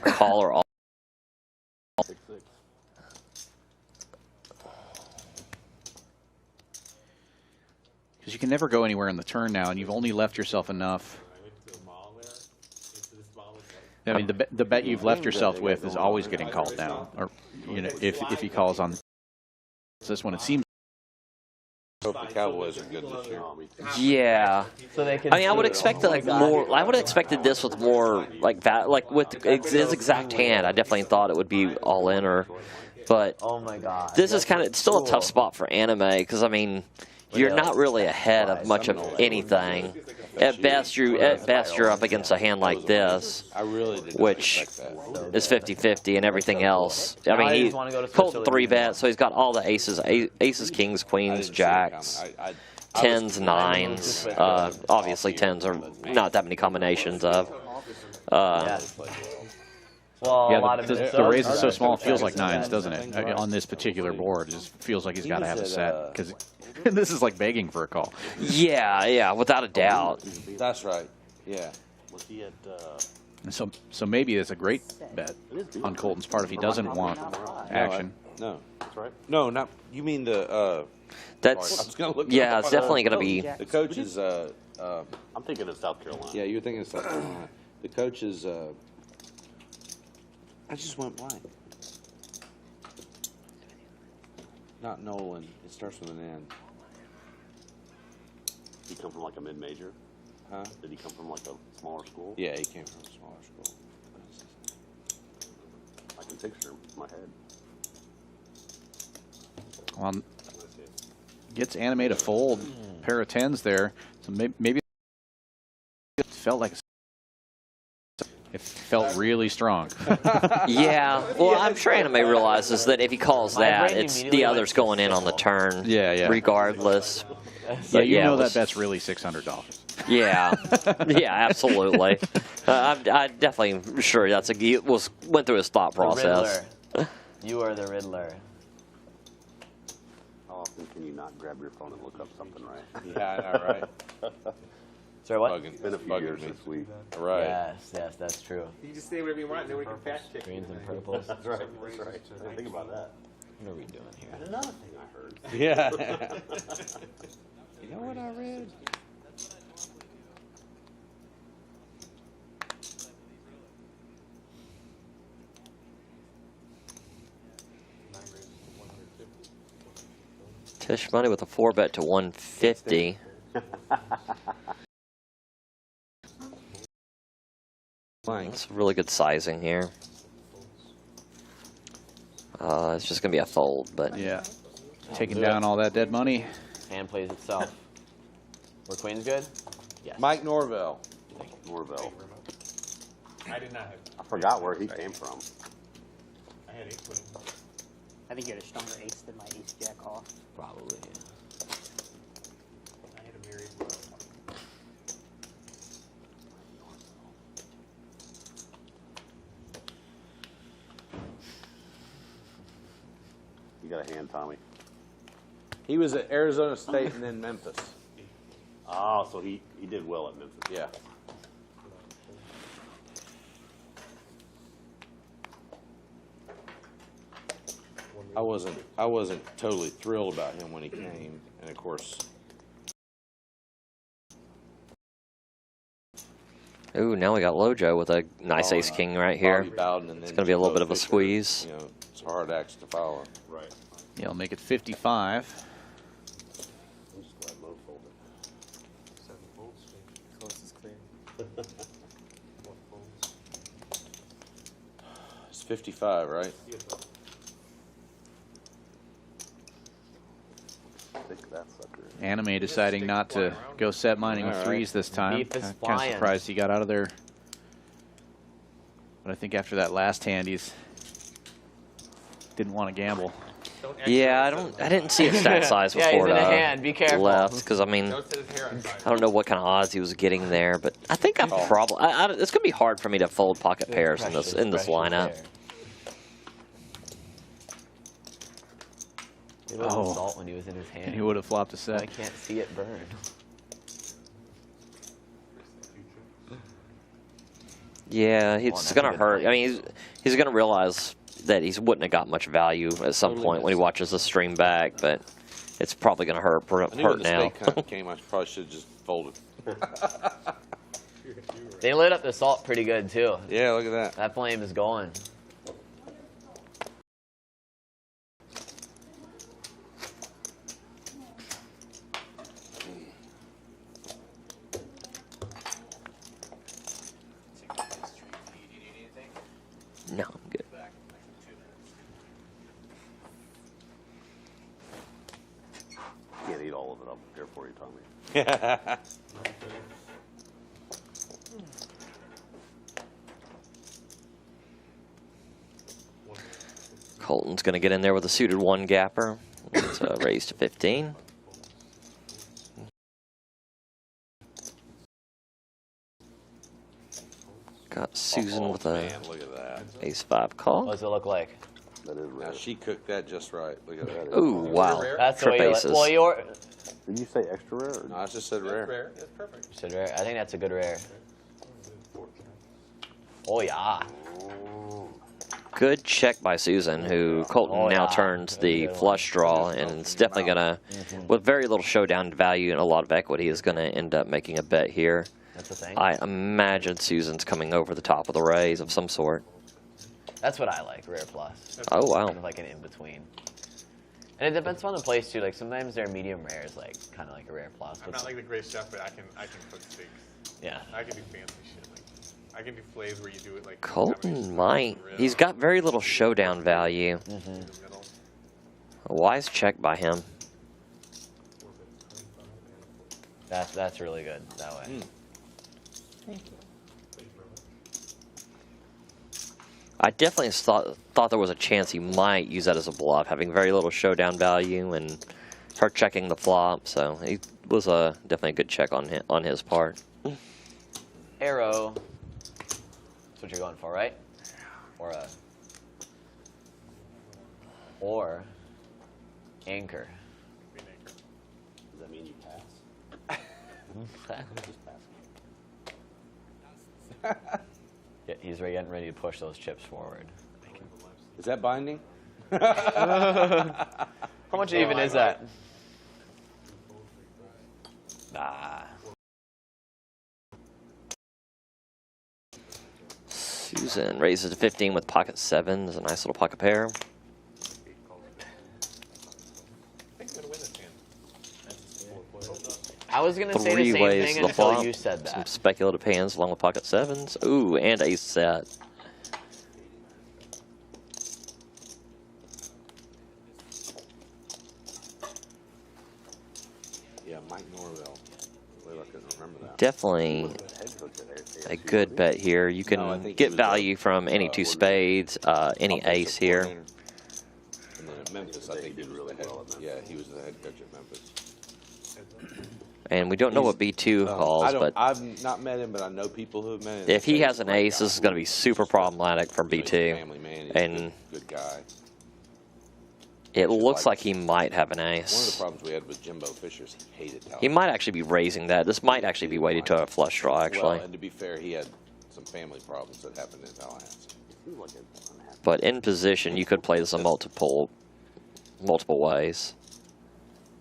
S2: Call or all.
S1: Because you can never go anywhere in the turn now, and you've only left yourself enough. I mean, the bet you've left yourself with is always getting called down, or if he calls on this one, it seems.
S4: Hope the Cowboys are good this year.
S2: Yeah.
S3: So they can.
S2: I mean, I would expect more. I would have expected this with more like with his exact hand. I definitely thought it would be all in but
S3: Oh my God.
S2: this is it's still a tough spot for anime because I mean, you're not really ahead of much of anything. At best, you're up against a hand like this,
S4: I really did
S2: which is 50-50, and everything else. I mean, Colton 3-bet, so he's got all the aces, kings, queens, jacks, tens, nines. Obviously, tens are not that many combinations of.
S3: Well,
S1: Yeah, the raise is so small, it feels like nines, doesn't it? On this particular board, it just feels like he's got to have a set because this is like begging for a call.
S2: Yeah, without a doubt.
S4: That's right. Yeah.
S1: So maybe it's a great bet on Colton's part if he doesn't want action.
S4: No, that's right. No, not you mean the.
S2: That's
S4: I was gonna look
S2: yeah,
S4: up.
S2: it's definitely going to be.
S4: The coach is.
S9: I'm thinking of South Carolina.
S4: Yeah, you're thinking of South Carolina. The coach is. I just went blank. Not Nolan. It starts with an N.
S9: Did he come from like a mid-major?
S4: Huh?
S9: Did he come from like a smaller school?
S4: Yeah, he came from a smaller school.
S9: I can picture him in my head.
S1: Well, gets anime to fold. Pair of tens there. So maybe it felt like It felt really strong.
S2: Yeah, well, I'm sure Anime realizes that if he calls
S3: My
S2: that,
S3: brain
S2: it's the
S3: immediately
S2: others
S3: went to
S2: going in on the
S3: sickle.
S2: turn.
S1: Yeah.
S2: Regardless.
S1: Yeah,
S2: But
S1: you know
S2: it was-
S1: that bet's really $600.
S2: Yeah, yeah, absolutely. I'm definitely sure that's went through his thought process.
S3: Riddler. You are the Riddler.
S9: How often can you not grab your phone and look up something, right?
S4: Yeah, I know, right?
S3: Sorry, what?
S4: Bugging,
S9: Been a few
S4: bugging
S9: years
S4: me.
S9: this week.
S4: Right.
S3: Yes, that's true.
S5: You can just say whatever you want. Nobody can fact check.
S3: Greens and purples.
S9: That's right. That's right. I didn't think about that.
S3: What are we doing here?
S9: And another thing I heard.
S4: Yeah. You know what I read?
S2: Tish Money with a 4-bet to 150. It's really good sizing here. It's just going to be a fold, but
S1: Yeah. Taking down all that dead money.
S3: Hand plays itself. Were queens good? Yes.
S4: Mike Norvell.
S9: Norvell.
S10: I did not have.
S9: I forgot where he came from.
S10: I had 8 queens.
S7: I think you had a stronger ace than my ace jack off.
S3: Probably. Yeah.
S10: I had a myriad.
S9: You got a hand, Tommy.
S4: He was at Arizona State and then Memphis.
S9: Oh, so he did well at Memphis.
S4: Yeah. I wasn't totally thrilled about him when he came, and of course.
S2: ooh, now we got Lojo with a nice
S4: Oh,
S2: ace king right here.
S4: Bobby Bowden and
S2: It's
S4: then
S2: going to be a little bit
S4: Joe
S2: of a
S4: Fisher,
S2: squeeze.
S4: You know, it's hard acts to follow.
S9: Right.
S1: Yeah, I'll make it 55.
S9: I'm just glad Mo folded.
S10: 7 folds. Coast is clear. 4 folds.
S4: It's 55, right?
S9: Thick that sucker.
S1: Anime deciding not to go set mining with
S4: All right.
S1: threes this time.
S3: Beef is
S1: Kind of
S3: flying.
S1: surprised he got out of there. But I think after that last hand, he's didn't want to gamble.
S2: Yeah, I didn't see his stack size
S3: Yeah, he's
S2: before
S3: in a hand. Be careful.
S2: left, because I mean,
S10: Don't set his hair on fire.
S2: I don't know what kind of odds he was getting there, but I think I'm probably. It's going to be hard for me to fold pocket pairs in this lineup.
S3: He was
S1: Oh.
S3: salt when he was in his hand.
S1: And he would have flopped a
S3: I
S1: set.
S3: can't see it burn.
S2: Yeah,
S3: that's
S2: it's
S3: a
S2: going to
S3: good
S2: hurt.
S3: point.
S2: I mean, he's going to realize that he wouldn't have got much value at some
S4: Totally
S2: point when he watches the stream back, but it's probably going to hurt
S4: I knew when the
S2: now.
S4: state came, I probably should have just folded.
S3: They lit up the salt pretty good too.
S4: Yeah, look at that.
S3: That flame is going.
S2: No, I'm good.
S9: Can't eat all of it. I'll prepare for you, Tommy.
S2: Colton's going to get in there with a suited 1-gapper. It's raised to 15. Got Susan with a
S4: Man, look at that.
S2: ace-5 call.
S3: What does it look like?
S9: That is
S4: Now
S9: rare.
S4: she cooked that just right. Look at that.
S2: Ooh, wow.
S3: That's the
S2: Trip
S3: way you
S2: aces.
S3: well, you're.
S9: Did you say extra rare? Or
S4: No, I just said rare.
S10: Rare. That's perfect.
S3: Should rare. I think that's a good rare. Oh yeah.
S2: Good check by Susan, who Colton
S3: Oh,
S2: now
S3: yeah.
S2: turns the
S3: Good one.
S2: flush draw, and it's definitely going to, with very little showdown value and a lot of equity, is going to end up making a bet here.
S3: That's the thing.
S2: I imagine Susan's coming over the top of the raise of some sort.
S3: That's what I like. Rare plus.
S2: Oh, wow.
S3: Kind of like an in between. And it depends on the place too. Like sometimes their medium rare is like kind of like a rare plus.
S10: I'm
S3: but
S10: not like the great chef, but I can cook steaks.
S3: yeah.
S10: I can do fancy shit. Like I can do flavors where you do it like
S2: Colton might. He's got very little showdown value.
S10: in the middle.
S2: A wise check by him.
S3: That's really good that way.
S6: Thank you.
S2: I definitely thought there was a chance he might use that as a bluff, having very little showdown value and her checking the flop. So he was definitely a good check on his part.
S3: Arrow. That's what you're going for, right? Or anchor.
S9: Does that mean you pass? Just pass.
S3: Yeah, he's getting ready to push those chips forward.
S4: Is that binding?
S3: How much even is that? Nah.
S2: Susan raises to 15 with pocket 7. There's a nice little pocket pair.
S3: I was going to say the
S2: Three
S3: same
S2: ways
S3: thing
S2: to the
S3: until
S2: flop.
S3: you said
S2: Some
S3: that.
S2: speculative hands along with pocket 7s. Ooh, and ace set.
S4: Yeah, Mike Norville. I believe I couldn't remember that.
S2: Definitely a good bet here. You
S4: No, I
S2: can
S4: think
S2: get
S4: he was
S2: value from any 2 spades, any ace here.
S4: And then at Memphis, I think he was the head. Yeah, he was the head coach at Memphis.
S2: And we don't know what B2 calls, but
S4: I've not met him, but I know people who have met him.
S2: if he has an ace, this is going to be super problematic for
S4: He's a
S2: B2.
S4: family man. He's
S2: And
S4: a good guy.
S2: it looks like he might have an
S4: One of the
S2: ace.
S4: problems we had with Jimbo Fisher is he hated Tallahassee.
S2: He might actually be raising that. This might actually be weighted to a flush draw, actually.
S4: Well, and to be fair, he had some family problems that happened in Tallahassee.
S2: But in position, you could play this in multiple ways.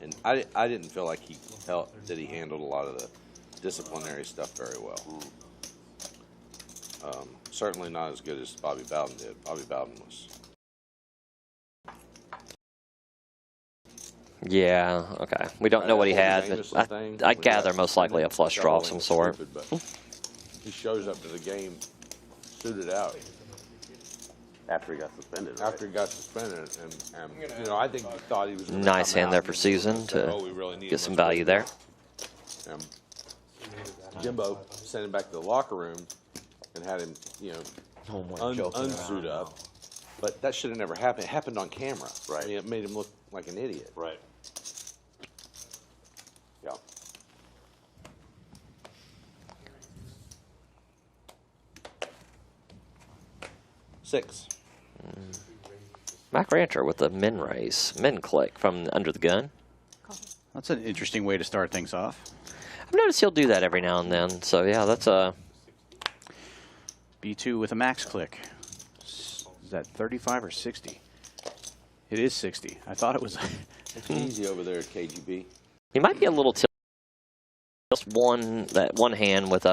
S4: And I didn't feel like he handled a lot of the disciplinary stuff very well. Certainly not as good as Bobby Bowden did. Bobby Bowden was.
S2: Yeah, okay. We don't know what he had, but I gather most likely a flush draw of some sort.
S4: Stupid, but he shows up to the game suited out.
S9: After he got suspended. Right?
S4: After he got suspended, and you know, I think he thought he was gonna
S2: Nice
S4: come
S2: hand
S4: out
S2: there
S4: and
S2: for
S4: say,
S2: Susan to
S4: "Oh, we really need
S2: get
S4: him
S2: some
S4: much
S2: value
S4: better."
S2: there.
S4: Jimbo sent him back to the locker room and had him, you know, unsuit up. But that should have never happened. It happened on camera.
S9: Right.
S4: I mean, it made him look like an idiot.
S9: Right. Yeah.
S4: Six.
S2: Mac Rancher with the min raise, min click from under the gun.
S1: That's an interesting way to start things off.
S2: I've noticed he'll do that every now and then. So yeah, that's a
S1: B2 with a max click. Is that 35 or 60? It is 60. I thought it was.
S4: It's easy over there at KGB.
S2: he might be a little tilted. Just that one hand with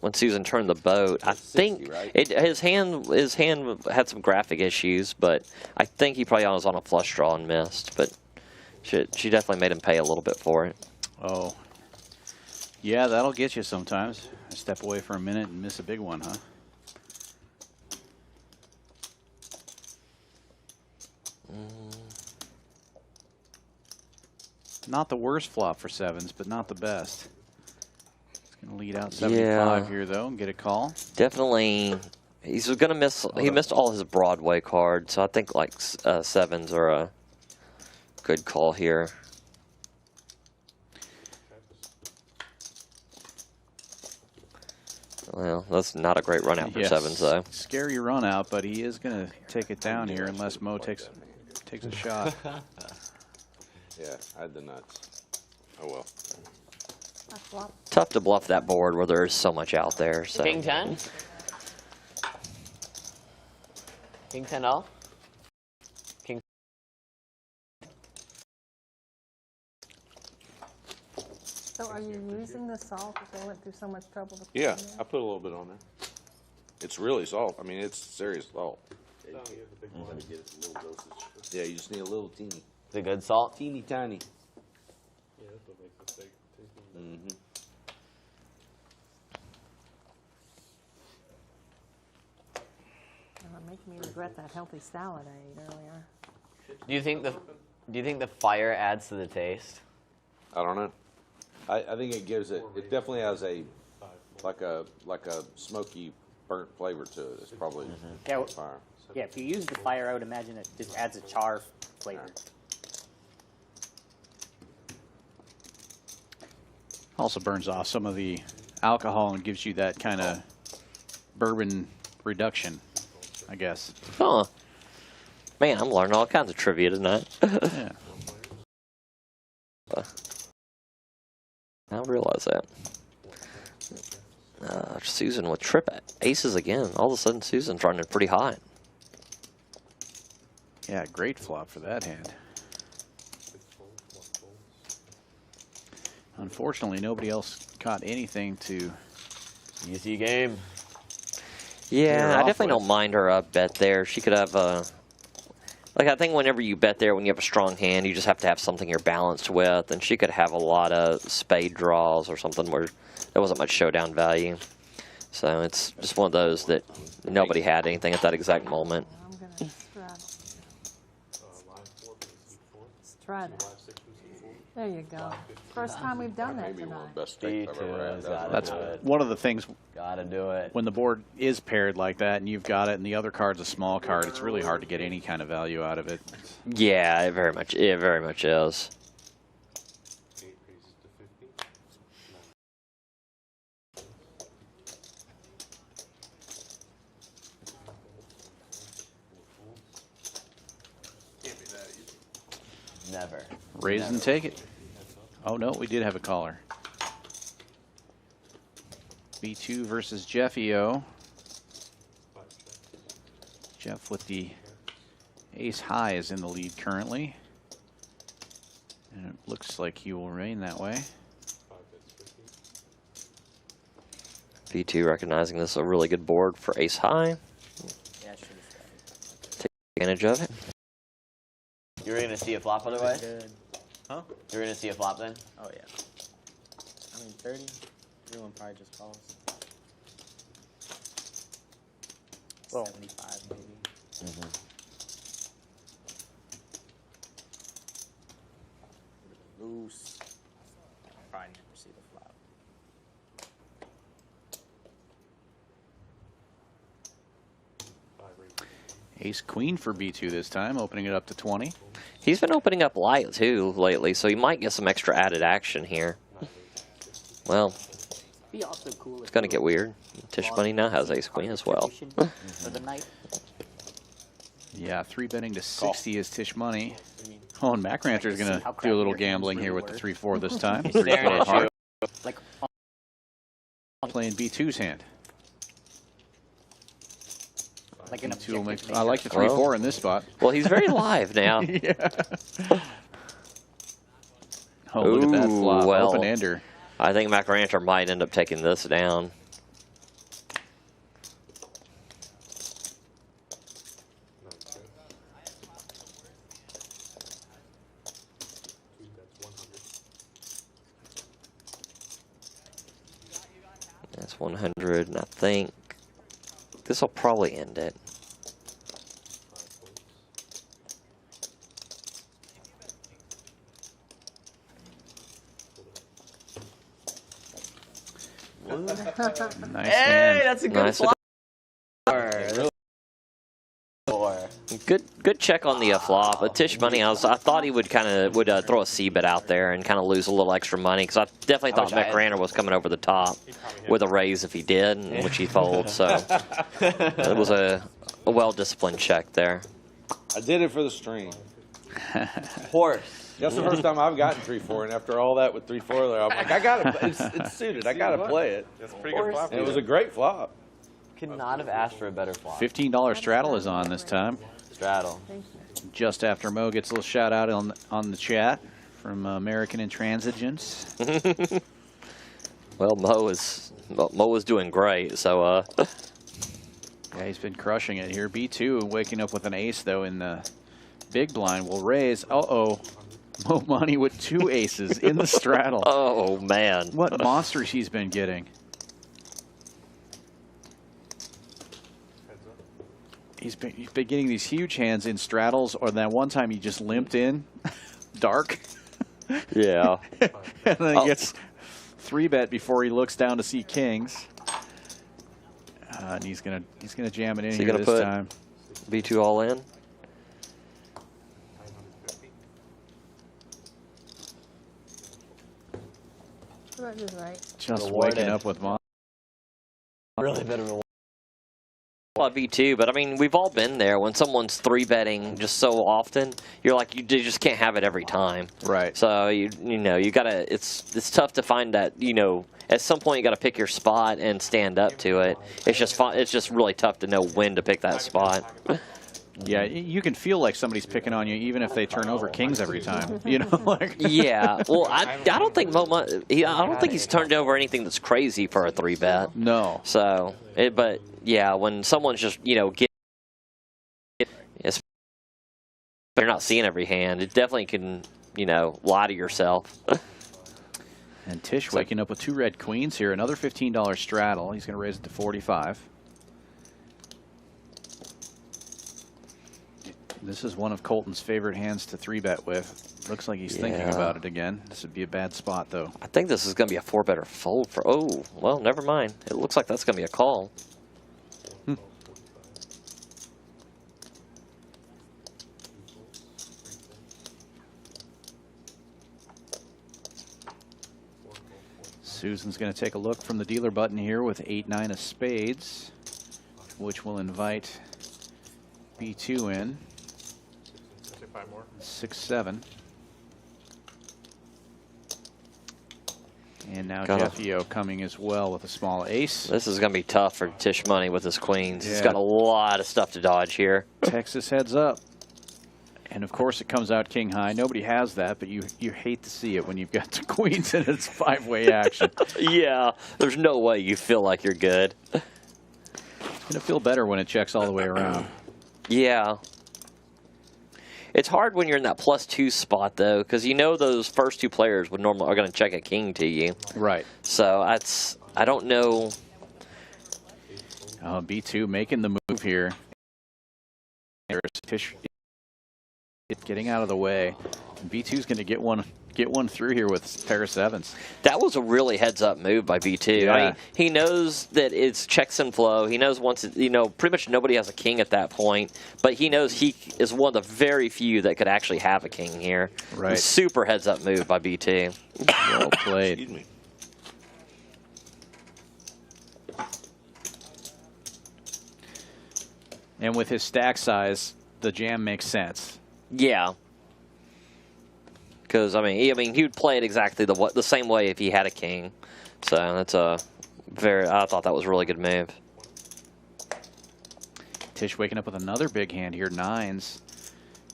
S2: when Susan turned the boat. I
S4: 60,
S2: think
S4: right?
S2: his hand had some graphic issues, but I think he probably was on a flush draw and missed. But she definitely made him pay a little bit for it.
S1: Oh. Yeah, that'll get you sometimes. I step away for a minute and miss a big one, huh? Not the worst flop for sevens, but not the best. It's going to lead out 75 here, though, and get a call.
S2: Definitely, he's going to miss. He missed all his Broadway cards, so I think like sevens are a good call here. Well, that's not a great run out for sevens, though.
S1: Scary run out, but he is going to take it down here unless Mo takes a shot.
S4: Yeah, I had the nuts. Oh well.
S2: Tough to bluff that board where there's so much out there. So.
S3: King 10? King 10 all? King.
S6: So are you using the salt because they went through so much trouble to put
S4: Yeah,
S6: in there?
S4: I put a little bit on there. It's really salt. I mean, it's serious salt. Yeah, you just need a little teeny.
S3: The good salt?
S4: Teeny tiny.
S8: Yeah, that's what makes the steak tasty.
S4: Mm-hmm.
S6: It'll make me regret that healthy salad I ate earlier.
S3: Do you think the fire adds to the taste?
S4: I don't know. I think it gives it. It definitely has a like a smoky burnt flavor to it. It's probably
S7: Yeah,
S4: fire.
S7: Yeah, if you use the fire, I would imagine it just adds a char flavor.
S1: Also burns off some of the alcohol and gives you that kind of bourbon reduction, I guess.
S2: Huh. Man, I'm learning all kinds of trivia tonight.
S1: Yeah.
S2: I don't realize that. Susan with trip aces again. All of a sudden, Susan's running pretty hot.
S1: Yeah, great flop for that hand. Unfortunately, nobody else caught anything to...
S3: Easy game.
S2: Yeah, I definitely don't mind her bet there. She could have like, I think whenever you bet there, when you have a strong hand, you just have to have something you're balanced with. And she could have a lot of spade draws or something where there wasn't much showdown value. So it's just one of those that nobody had anything at that exact moment.
S6: I'm going to straddle. There you go. First time we've done that tonight.
S9: Best stake I've ever had.
S1: That's one of the things.
S3: Gotta do it.
S1: When the board is paired like that and you've got it and the other card's a small card, it's really hard to get any kind of value out of it.
S2: Yeah, it very much is.
S3: Never.
S1: Raise and take it. Oh, no, we did have a caller. B2 versus Jeffio. Jeff with the ace high is in the lead currently. And it looks like he will remain that way.
S2: B2 recognizing this is a really good board for ace high.
S7: Yeah, sure.
S2: Take advantage of it.
S3: You're gonna see a flop otherwise?
S7: Good.
S3: Huh? You're gonna see a flop then?
S7: Oh, yeah. I mean, 30. Everyone probably just falls. Well, 75 maybe. Loose. Probably never see the flop.
S1: Ace queen for B2 this time, opening it up to 20.
S2: He's been opening up light too lately, so he might get some extra added action here. Well,
S7: Be also cool
S2: it's gonna get weird. Tish Money now has ace queen as well.
S7: For the night.
S1: Yeah, 3-betting to 60 is Tish Money. Oh, and Mac Rancher is going to do a little gambling here with the 3-4 this time. 3-4 hard.
S7: Like,
S1: Playing B2's hand.
S7: like an
S1: B2 will make,
S7: objective
S1: I like the 3-4 in this spot.
S2: Well, he's very live now.
S1: Yeah. Oh, look at that flop.
S2: Well,
S1: Open-ender.
S2: I think Mac Rancher might end up taking this down. That's 100, and I think this will probably end it.
S1: Nice
S3: Hey,
S1: hand.
S3: that's a good
S2: Nice.
S3: flop.
S2: Good check on the flop. But Tish Money, I thought he would throw a C-bet out there and kind of lose a little extra money, because I definitely thought Mac Rancher was coming over the top with a raise if he did, which he folds. So it was a well-disciplined check there.
S4: I did it for the stream.
S3: Horse.
S4: That's the first time I've gotten 3-4, and after all that with 3-4 there, I'm like, I gotta. It's suited. I gotta play it.
S10: That's a pretty good flop.
S4: And it was a great flop.
S3: Could not have asked for a better flop.
S1: $15 straddle is on this time.
S3: Straddle.
S1: Just after Mo gets a little shout out on the chat from American Intransigence.
S2: Well, Mo was doing great, so
S1: Yeah, he's been crushing it here. B2 waking up with an ace though in the big blind will raise. Uh-oh. Mo Money with 2 aces in the straddle.
S2: oh man.
S1: What monsters he's been getting. He's been getting these huge hands in straddles, or that one time he just limped in dark.
S2: Yeah.
S1: And then he gets 3-bet before he looks down to see kings. And he's gonna jam it in here this time.
S2: B2 all in.
S6: That is right.
S1: Just
S3: Rewarded.
S1: waking up with mom.
S3: Really bit of a
S2: Well, B2, but I mean, we've all been there when someone's 3-betting just so often. You're like, you just can't have it every time.
S1: Right.
S2: So you know, you gotta. It's tough to find that. You know, at some point you gotta pick your spot and stand up to it. It's just fun. It's just really tough to know when to pick that spot.
S1: Yeah, you can feel like somebody's picking on you even if they turn over kings every time. You know, like.
S2: Yeah. Well, I don't think I don't think he's turned over anything that's crazy for a 3-bet.
S1: No.
S2: So, but yeah, when someone's just it's, they're not seeing every hand. It definitely can lie to yourself.
S1: And Tish waking up with 2 red queens here. Another $15 straddle. He's going to raise it to 45. This is one of Colton's favorite hands to 3-bet with. Looks like he's thinking about it again. This would be a bad spot, though.
S2: I think this is going to be a 4-better fold for. Oh, well, never mind. It looks like that's going to be a call.
S1: Susan's going to take a look from the dealer button here with 8-9 of spades, which will invite B2 in. 6-7. And now Jeffio coming as well with a small ace.
S2: This is going to be tough for Tish Money with his queens. He's got a lot of stuff to dodge here.
S1: Texas heads up. And of course it comes out king high. Nobody has that, but you hate to see it when you've got the queens and it's 5-way action.
S2: Yeah, there's no way you feel like you're good.
S1: It's going to feel better when it checks all the way around.
S2: Yeah. It's hard when you're in that +2 spot, though, because those first 2 players are going to check a king to you.
S1: Right.
S2: So I don't know.
S1: B2 making the move here. There's Tish getting out of the way. And B2's going to get one through here with pair of 7s.
S2: That was a really heads-up move by B2.
S1: Yeah.
S2: I mean, he knows that it's checks and flow. He knows once pretty much nobody has a king at that point, but he knows he is one of the very few that could actually have a king here.
S1: Right.
S2: Super heads-up move by B2.
S1: Well played.
S4: Excuse me.
S1: And with his stack size, the jam makes sense.
S2: Yeah. Because I mean, he would play it exactly the same way if he had a king. So that's I thought that was a really good move.
S1: Tish waking up with another big hand here, 9s,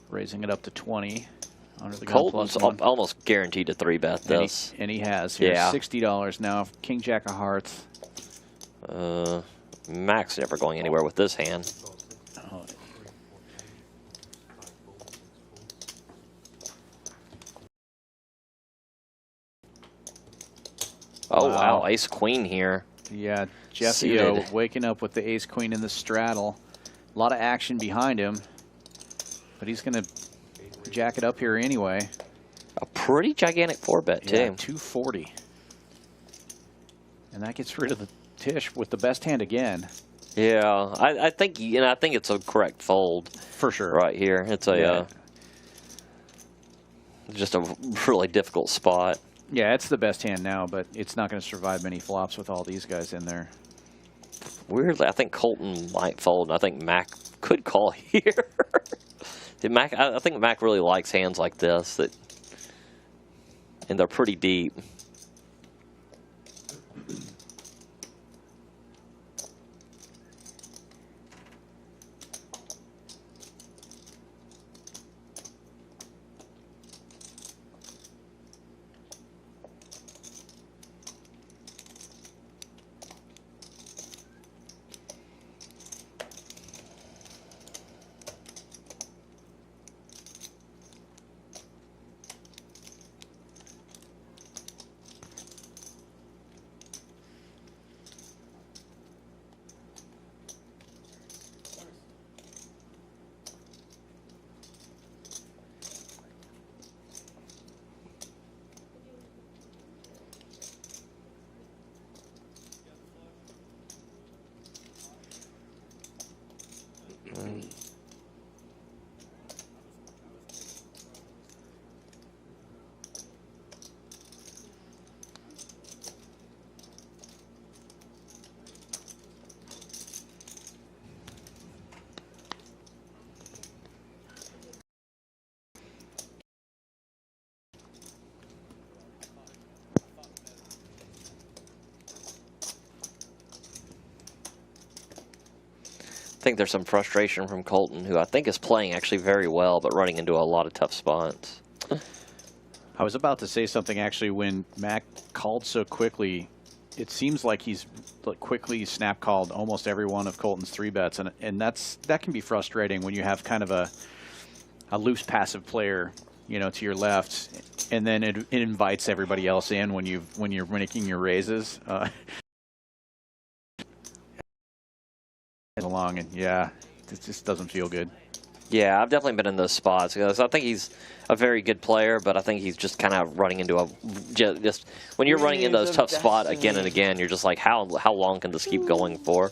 S1: raising it up to 20. Under the gun
S2: Colton's
S1: +1.
S2: almost guaranteed to 3-bet this.
S1: And he has here.
S2: Yeah.
S1: $60 now. King Jack of Hearts.
S2: Mac's never going anywhere with this hand. Oh, wow. Ace Queen here.
S1: Yeah, Jeffio waking up with the Ace Queen in the straddle. A lot of action behind him, but he's going to jack it up here anyway.
S2: A pretty gigantic 4-bet, too.
S1: Yeah, 240. And that gets rid of the Tish with the best hand again.
S2: Yeah, I think it's a correct fold.
S1: For sure.
S2: Right here. It's just a really difficult spot.
S1: Yeah, it's the best hand now, but it's not going to survive many flops with all these guys in there.
S2: Weirdly, I think Colton might fold, and I think Mac could call here. I think Mac really likes hands like this, and they're pretty deep. think there's some frustration from Colton, who I think is playing actually very well, but running into a lot of tough spots.
S1: I was about to say something actually when Mac called so quickly. It seems like he's quickly snap called almost every one of Colton's 3-bets, and that can be frustrating when you have kind of a loose passive player, you know, to your left, and then it invites everybody else in when you're making your raises. Along, and yeah, it just doesn't feel good.
S2: Yeah, I've definitely been in those spots because I think he's a very good player, but I think he's just kind of running into a just when you're running into those tough spots again and again, you're just like, how long can this keep going for?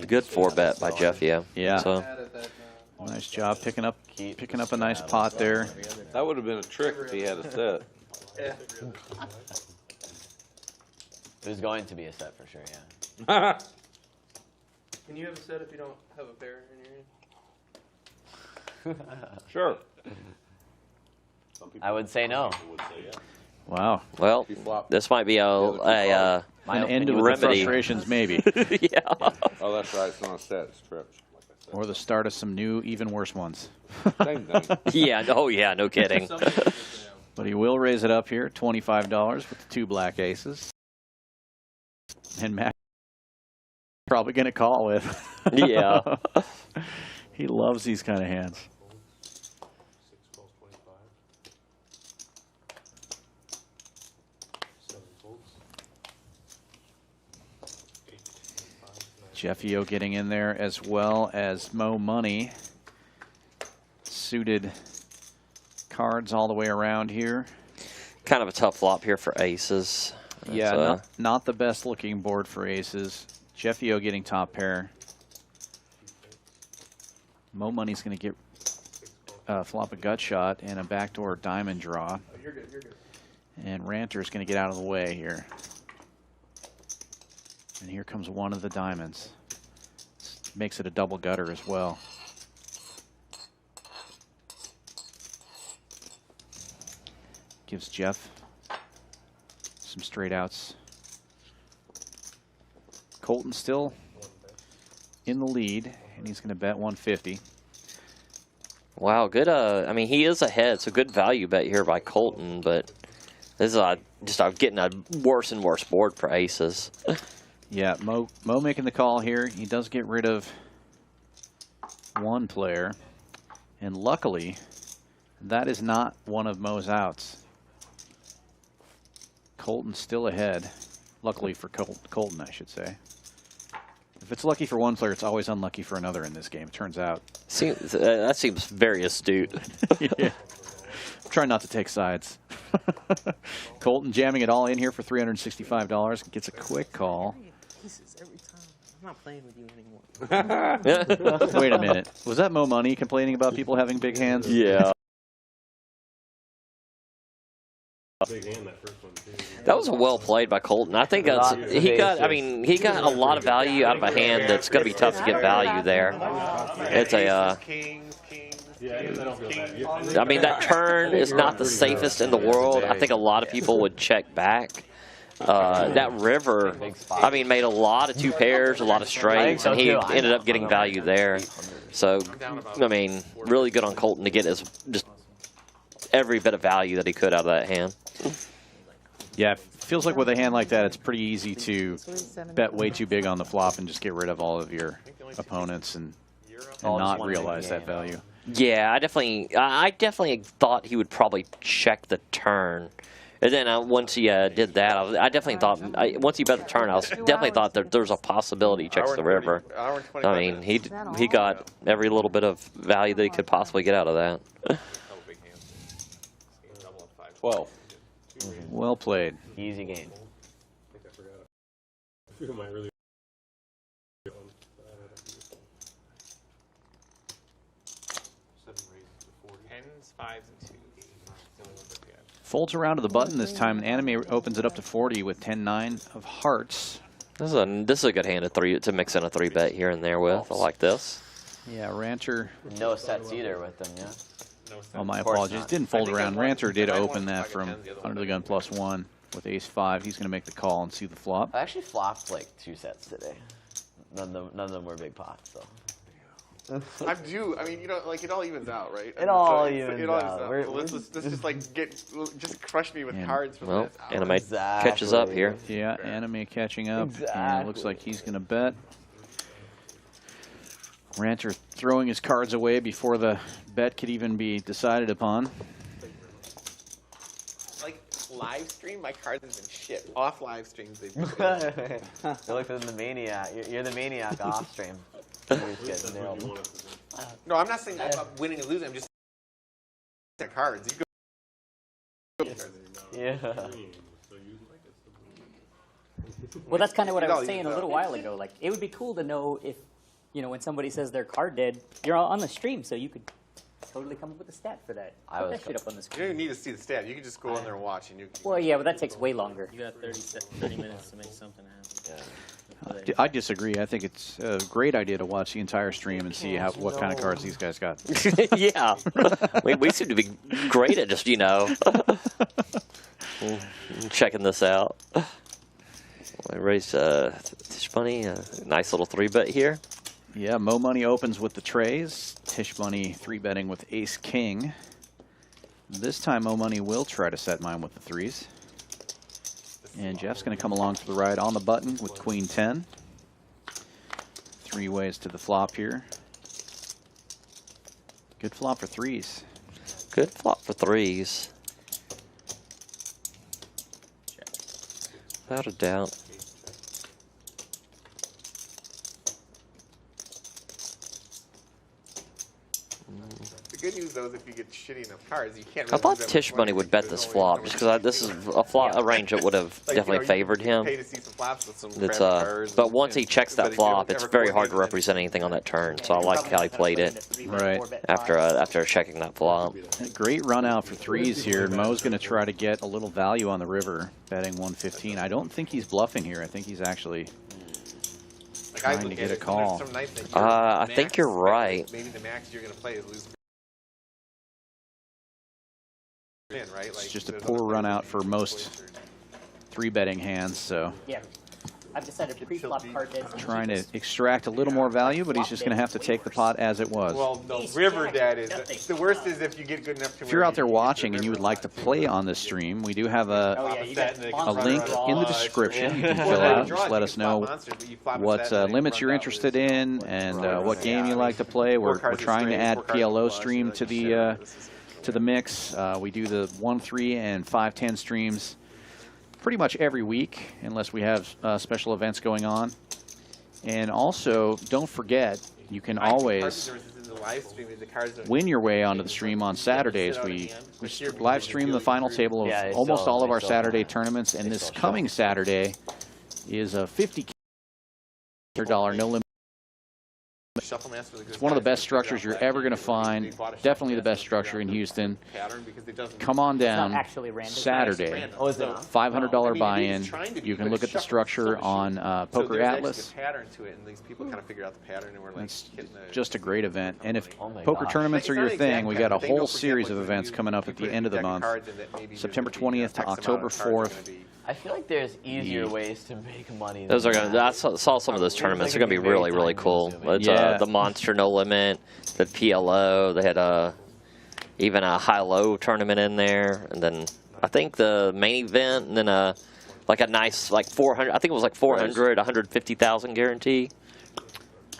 S2: Good 4-bet by Jeff, yeah.
S1: Yeah.
S2: So.
S1: Nice job picking up a nice pot there.
S4: That would have been a trick if he had a set.
S3: It was going to be a set for sure, yeah.
S10: Can you have a set if you don't have a pair in your hand?
S4: Sure.
S3: I would say no.
S1: Wow.
S2: Well, this might be an
S1: end to the frustrations, maybe.
S2: Yeah.
S4: Oh, that's right. It's not a set. It's trips.
S1: Or the start of some new, even worse ones.
S4: Same thing.
S2: Yeah. Oh, yeah. No kidding.
S1: But he will raise it up here, $25 with the 2 black aces. And Mac probably going to call with.
S2: Yeah.
S1: He loves these kind of hands. Jeffio getting in there as well as Mo Money. Suited cards all the way around here.
S2: Kind of a tough flop here for aces.
S1: Yeah, not the best looking board for aces. Jeffio getting top pair. Mo Money's going to get flop a gut shot and a backdoor diamond draw.
S10: You're good, you're good.
S1: And Ranter's going to get out of the way here. And here comes one of the diamonds. Makes it a double gutter as well. Gives Jeff some straight outs. Colton still in the lead, and he's going to bet 150.
S2: Wow, good. I mean, he is ahead, so good value bet here by Colton, but this is just getting a worse and worse board for aces.
S1: Yeah, Mo making the call here. He does get rid of one player, and luckily, that is not one of Mo's outs. Colton's still ahead. Luckily for Colton, I should say. If it's lucky for one player, it's always unlucky for another in this game, it turns out.
S2: That seems very astute.
S1: Yeah. Try not to take sides. Colton jamming it all in here for $365. Gets a quick call.
S5: Every time. I'm not playing with you anymore.
S1: Wait a minute. Was that Mo Money complaining about people having big hands?
S2: Yeah.
S8: Big hand, that first one, too.
S2: That was well played by Colton. I think he got a lot of value out of a hand that's going to be tough to get value there. It's a. I mean, that turn is not the safest in the world. I think a lot of people would check back. That river, I mean, made a lot of 2 pairs, a lot of straights, and he ended up getting value there. So, I mean, really good on Colton to get just every bit of value that he could out of that hand.
S1: Yeah, it feels like with a hand like that, it's pretty easy to bet way too big on the flop and just get rid of all of your opponents and not realize that value.
S2: Yeah, I definitely thought he would probably check the turn. And then once he did that, I definitely thought, once he bet the turn, I definitely thought that there's a possibility he checks the river. I mean, he got every little bit of value that he could possibly get out of that.
S4: 12.
S1: Well played.
S3: Easy game.
S1: Folds around to the button this time, and Anime opens it up to 40 with 10-9 of hearts.
S2: This is a good hand to mix in a 3-bet here and there with. I like this.
S1: Yeah, Ranter.
S3: No sets either with them, yeah.
S1: Oh, my apologies. Didn't fold around. Ranter did open that from under the gun +1. with ace-5. He's going to make the call and see the flop.
S3: I actually flopped like 2 sets today. None of them were big pots, so.
S5: I do. I mean, you know, like it all evens out, right?
S3: It all evens out.
S5: So let's just like just crush me with cards from
S2: Well,
S5: this.
S2: Anime catches up here.
S1: Yeah, Anime catching up. And it looks like he's going to bet. Ranter throwing his cards away before the bet could even be decided upon.
S5: Like live stream, my cards have been shit. Off live streams, they've been
S3: You're like the maniac. You're the maniac off stream. You just get nailed.
S5: No, I'm not saying about winning and losing. I'm just saying cards. You go.
S3: Yeah.
S7: Well, that's kind of what
S5: It
S7: I
S5: all
S7: was saying
S5: evens
S7: a little
S5: out.
S7: while ago. Like, it would be cool to know if, you know, when somebody says their card dead, you're all on the stream, so you could totally come up with a stat for that. Put that shit up on the
S5: You don't
S7: screen.
S5: even need to see the stat. You can just go in there and watch. And you can,
S7: Well, yeah, but that takes way longer.
S12: You got 30 minutes to make something happen.
S1: I disagree. I think it's a great idea to watch the entire stream and see what kind of cards these guys got.
S2: Yeah. we seem to be great at just, you know, checking this out. I raised Tish Money, a nice little 3-bet here.
S1: Yeah, Mo Money opens with the trays. Tish Money 3-betting with ace-king. This time Mo Money will try to set mine with the 3s. And Jeff's going to come along for the ride on the button with queen 10. 3 ways to the flop here. Good flop for 3s.
S2: Good flop for 3s. Without a doubt.
S5: the good news though is if you get shitty enough cards, you can't.
S2: I
S5: Really
S2: thought
S5: lose that
S2: Tish
S5: much
S2: Money would bet this flop just because this is a range that would have
S5: Like,
S2: definitely favored him.
S5: Pay to see some flops with some
S2: It's
S5: crappy cards
S2: but
S5: and-
S2: once he checks
S5: but
S2: that
S5: if you
S2: flop,
S5: don't
S2: it's
S5: ever
S2: very
S5: coordinate
S2: hard to
S5: it,
S2: represent anything on that turn. So I like how he played it
S1: Right.
S2: after checking that flop.
S1: Great run out for 3s here. Mo's going to try to get a little value on the river, betting 115. I don't think he's bluffing here. I think he's actually
S5: like, I
S1: trying to
S5: look
S1: get
S5: at
S1: a
S5: it,
S1: call.
S5: some nights that
S2: I
S5: max
S2: think you're
S5: bet,
S2: right.
S5: Maybe the max you're going to play is lose. In, right?
S1: It's
S5: Like,
S1: just a
S5: there's
S1: poor
S5: other
S1: run
S5: players
S1: out
S5: that
S1: for
S5: make
S1: most
S5: choices.
S1: 3-betting hands, so
S7: Yeah. I've decided pre-flop card dead.
S1: trying to extract a little more value, but he's just going to have to take the pot as it was.
S5: Well, no, river dead is the worst. Is if you get good enough to.
S1: If you're out there watching and you would like to play on this stream, we do have a link in the description. You can fill out. Just let us know what limits you're interested in and what game you like to play. We're trying to add PLO stream to the mix. We do the 1, 3, and 5, 10 streams pretty much every week, unless we have special events going on. And also, don't forget, you can always win your way onto the stream on Saturdays. We live stream the final table of almost all of our Saturday tournaments, and this coming Saturday is a $50 no limit. It's one of the best structures you're ever going to find. Definitely the best structure in Houston. Come on down Saturday. $500 buy-in. You can look at the structure on Poker Atlas. It's just a great event. And if poker tournaments are your thing, we got a whole series of events coming up at the end of the month. September 20th to October 4th.
S3: I feel like there's easier ways to make money.
S2: Those are gonna. I saw some of those tournaments. They're gonna be really, really cool. It's the Monster No Limit, the PLO. They had even a high-low tournament in there, and then I think the main event, and then like a nice 400. I think it was like 400, 150,000 guarantee.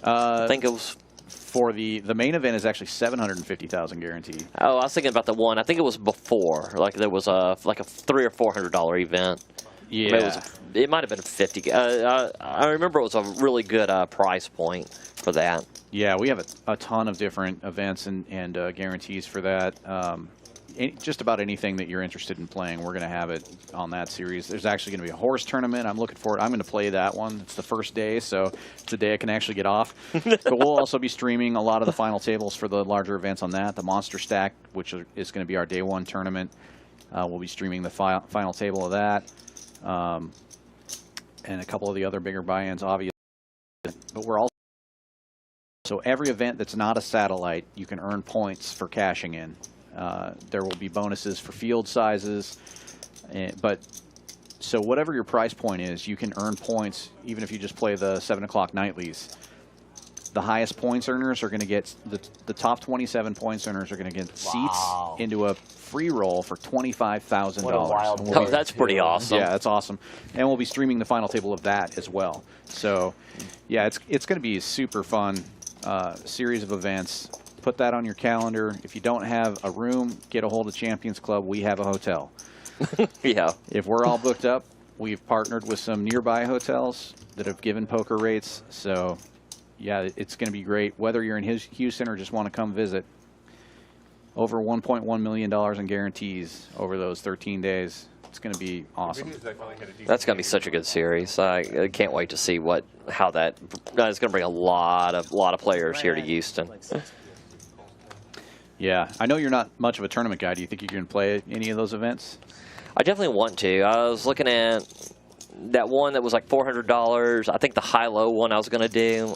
S2: I think it was.
S1: For the main event is actually 750,000 guaranteed.
S2: Oh, I was thinking about the one. I think it was before. Like there was a $300 or $400 event.
S1: Yeah,
S2: I mean, it might have been 50. I remember it was a really good price point for that. Yeah,
S1: we have a ton of different events and guarantees for that. Just about anything that you're interested in playing, we're going to have it on that series. There's actually going to be a horse tournament. I'm looking forward. I'm going to play that one. It's the first day, so it's the day I can actually get off. But we'll also be streaming a lot of the final tables for the larger events on that. The Monster Stack, which is going to be our day one tournament. We'll be streaming the final table of that. And a couple of the other bigger buy-ins, obviously. But we're also... So every event that's not a satellite, you can earn points for cashing in. There will be bonuses for field sizes, but So whatever your price point is, you can earn points even if you just play the 7 o'clock nightlies. The highest points earners are going to get, the top 27 points earners are going to get seats into a free roll for $25,000.
S2: Oh, that's pretty awesome.
S1: Yeah, that's awesome. And we'll be streaming the final table of that as well. So, yeah, it's going to be a super fun series of events. Put that on your calendar. If you don't have a room, get a hold of Champions Club. We have a hotel.
S2: Yeah.
S1: If we're all booked up, we've partnered with some nearby hotels that have given poker rates. So, yeah, it's going to be great. Whether you're in Houston or just want to come visit, over $1.1 million in guarantees over those 13 days. It's going to be awesome.
S2: That's going to be such a good series. I can't wait to see how that is going to bring a lot of players here to Houston.
S1: Yeah, I know you're not much of a tournament guy. Do you think you're going to play any of those events?
S2: I definitely want to. I was looking at that one that was like $400. I think the high-low one I was going to do.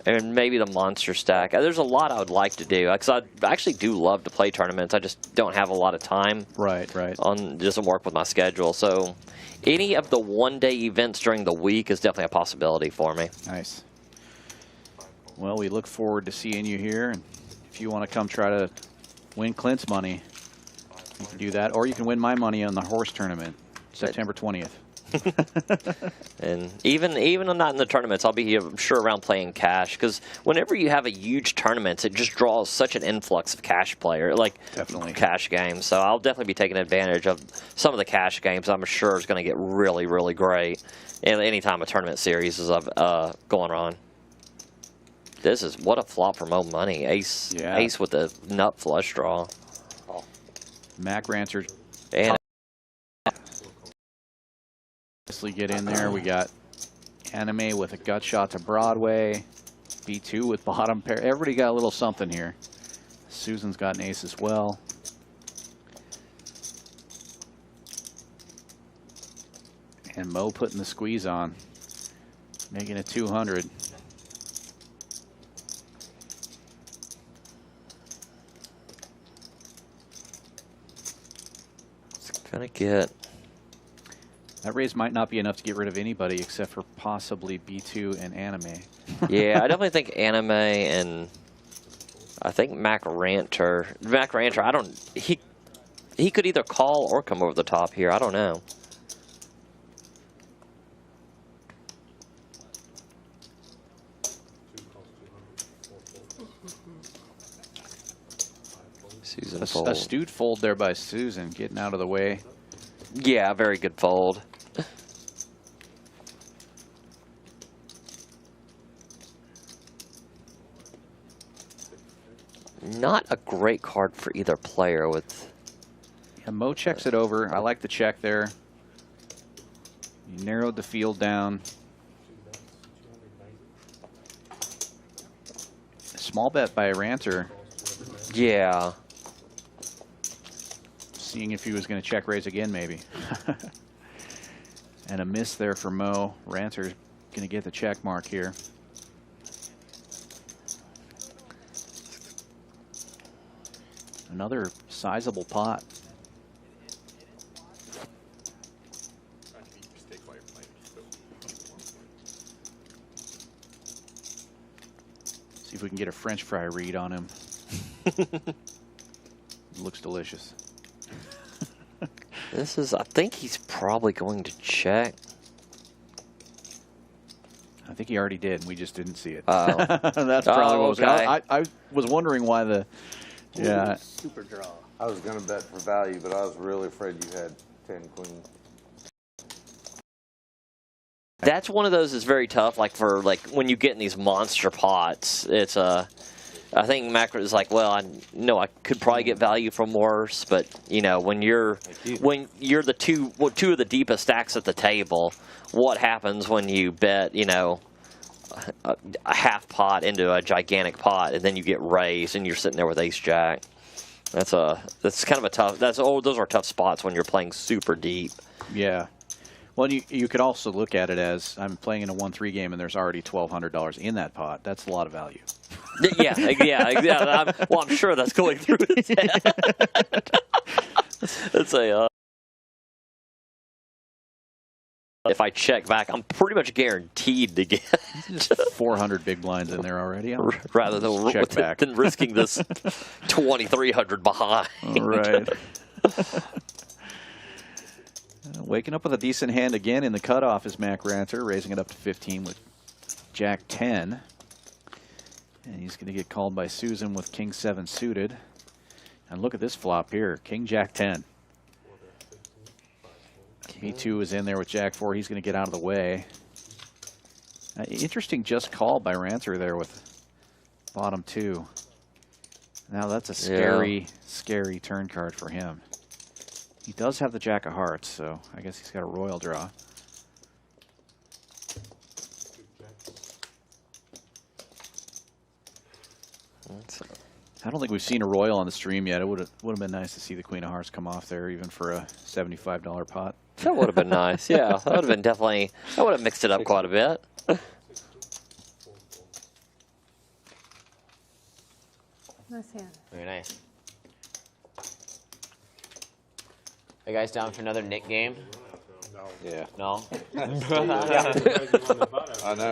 S2: And maybe the monster stack. There's a lot I would like to do because I actually do love to play tournaments. I just don't have a lot of time.
S1: Right.
S2: It doesn't work with my schedule. So any of the one-day events during the week is definitely a possibility for me.
S1: Nice. Well, we look forward to seeing you here. And if you want to come try to win Clint's money, you can do that. Or you can win my money on the horse tournament, September 20th.
S2: And even not in the tournaments, I'll be, I'm sure, around playing cash, because whenever you have a huge tournament, it just draws such an influx of cash player, like cash games. So I'll definitely be taking advantage of some of the cash games. I'm sure is going to get really, really great anytime a tournament series is going on. This is what a flop for Mo Money. Ace with the nut flush draw.
S1: Mac Rancher.
S2: And
S1: get in there. We got Anime with a gut shot to Broadway. B2 with bottom pair. Everybody got a little something here. Susan's got an ace as well. And Mo putting the squeeze on, making it 200.
S2: It's gonna get.
S1: That raise might not be enough to get rid of anybody except for possibly B2 and Anime.
S2: Yeah, I definitely think Anime and I think Mac Rancher. I don't. He could either call or come over the top here. I don't know. Susan fold.
S1: Astute fold there by Susan, getting out of the way.
S2: Yeah, very good fold. Not a great card for either player with.
S1: Yeah, Mo checks it over. I like the check there. You narrowed the field down. Small bet by Ranter.
S2: Yeah.
S1: Seeing if he was going to check raise again, maybe. And a miss there for Mo. Ranter's going to get the check mark here. Another sizable pot. See if we can get a French fry read on him. Looks delicious.
S2: This is, I think he's probably going to check.
S1: I think he already did. We just didn't see it.
S2: That's
S1: probably what was going. I was wondering why the. Yeah.
S7: Super draw.
S4: I was going to bet for value, but I was really afraid you had 10 queen.
S2: That's one of those that's very tough. Like for when you get in these monster pots, it's I think Macro is like, well, I know I could probably get value from worse, but you know when you're the two of the deepest stacks at the table, what happens when you bet a half pot into a gigantic pot and then you get raised and you're sitting there with ace jack? That's kind of a tough. Those are tough spots when you're playing super deep.
S1: Yeah. Well, you could also look at it as I'm playing in a 1-3 game and there's already $1,200 in that pot. That's a lot of value.
S2: Yeah. I'm sure that's going through his head. It's a if I check back, I'm pretty much guaranteed to get
S1: 400 big blinds in there already. I'll
S2: rather than,
S1: check back.
S2: than risking this 2,300 behind.
S1: Right. Waking up with a decent hand again in the cutoff is Mac Ranter, raising it up to 15 with Jack 10. And he's going to get called by Susan with King 7 suited. And look at this flop here, King Jack 10. P2 is in there with Jack 4. He's going to get out of the way. Interesting just call by Ranter there with bottom 2. Now that's a scary, scary turn card for him. He does have the Jack of Hearts, so I guess he's got a royal draw. I don't think we've seen a royal on the stream yet. It would have been nice to see the Queen of Hearts come off there, even for a $75 pot.
S2: That would have been nice. Yeah, that would have been definitely. That would have mixed it up quite a bit.
S6: Nice hand.
S3: Very nice. Are you guys down for another Nick game?
S4: Yeah.
S3: No?
S4: I know,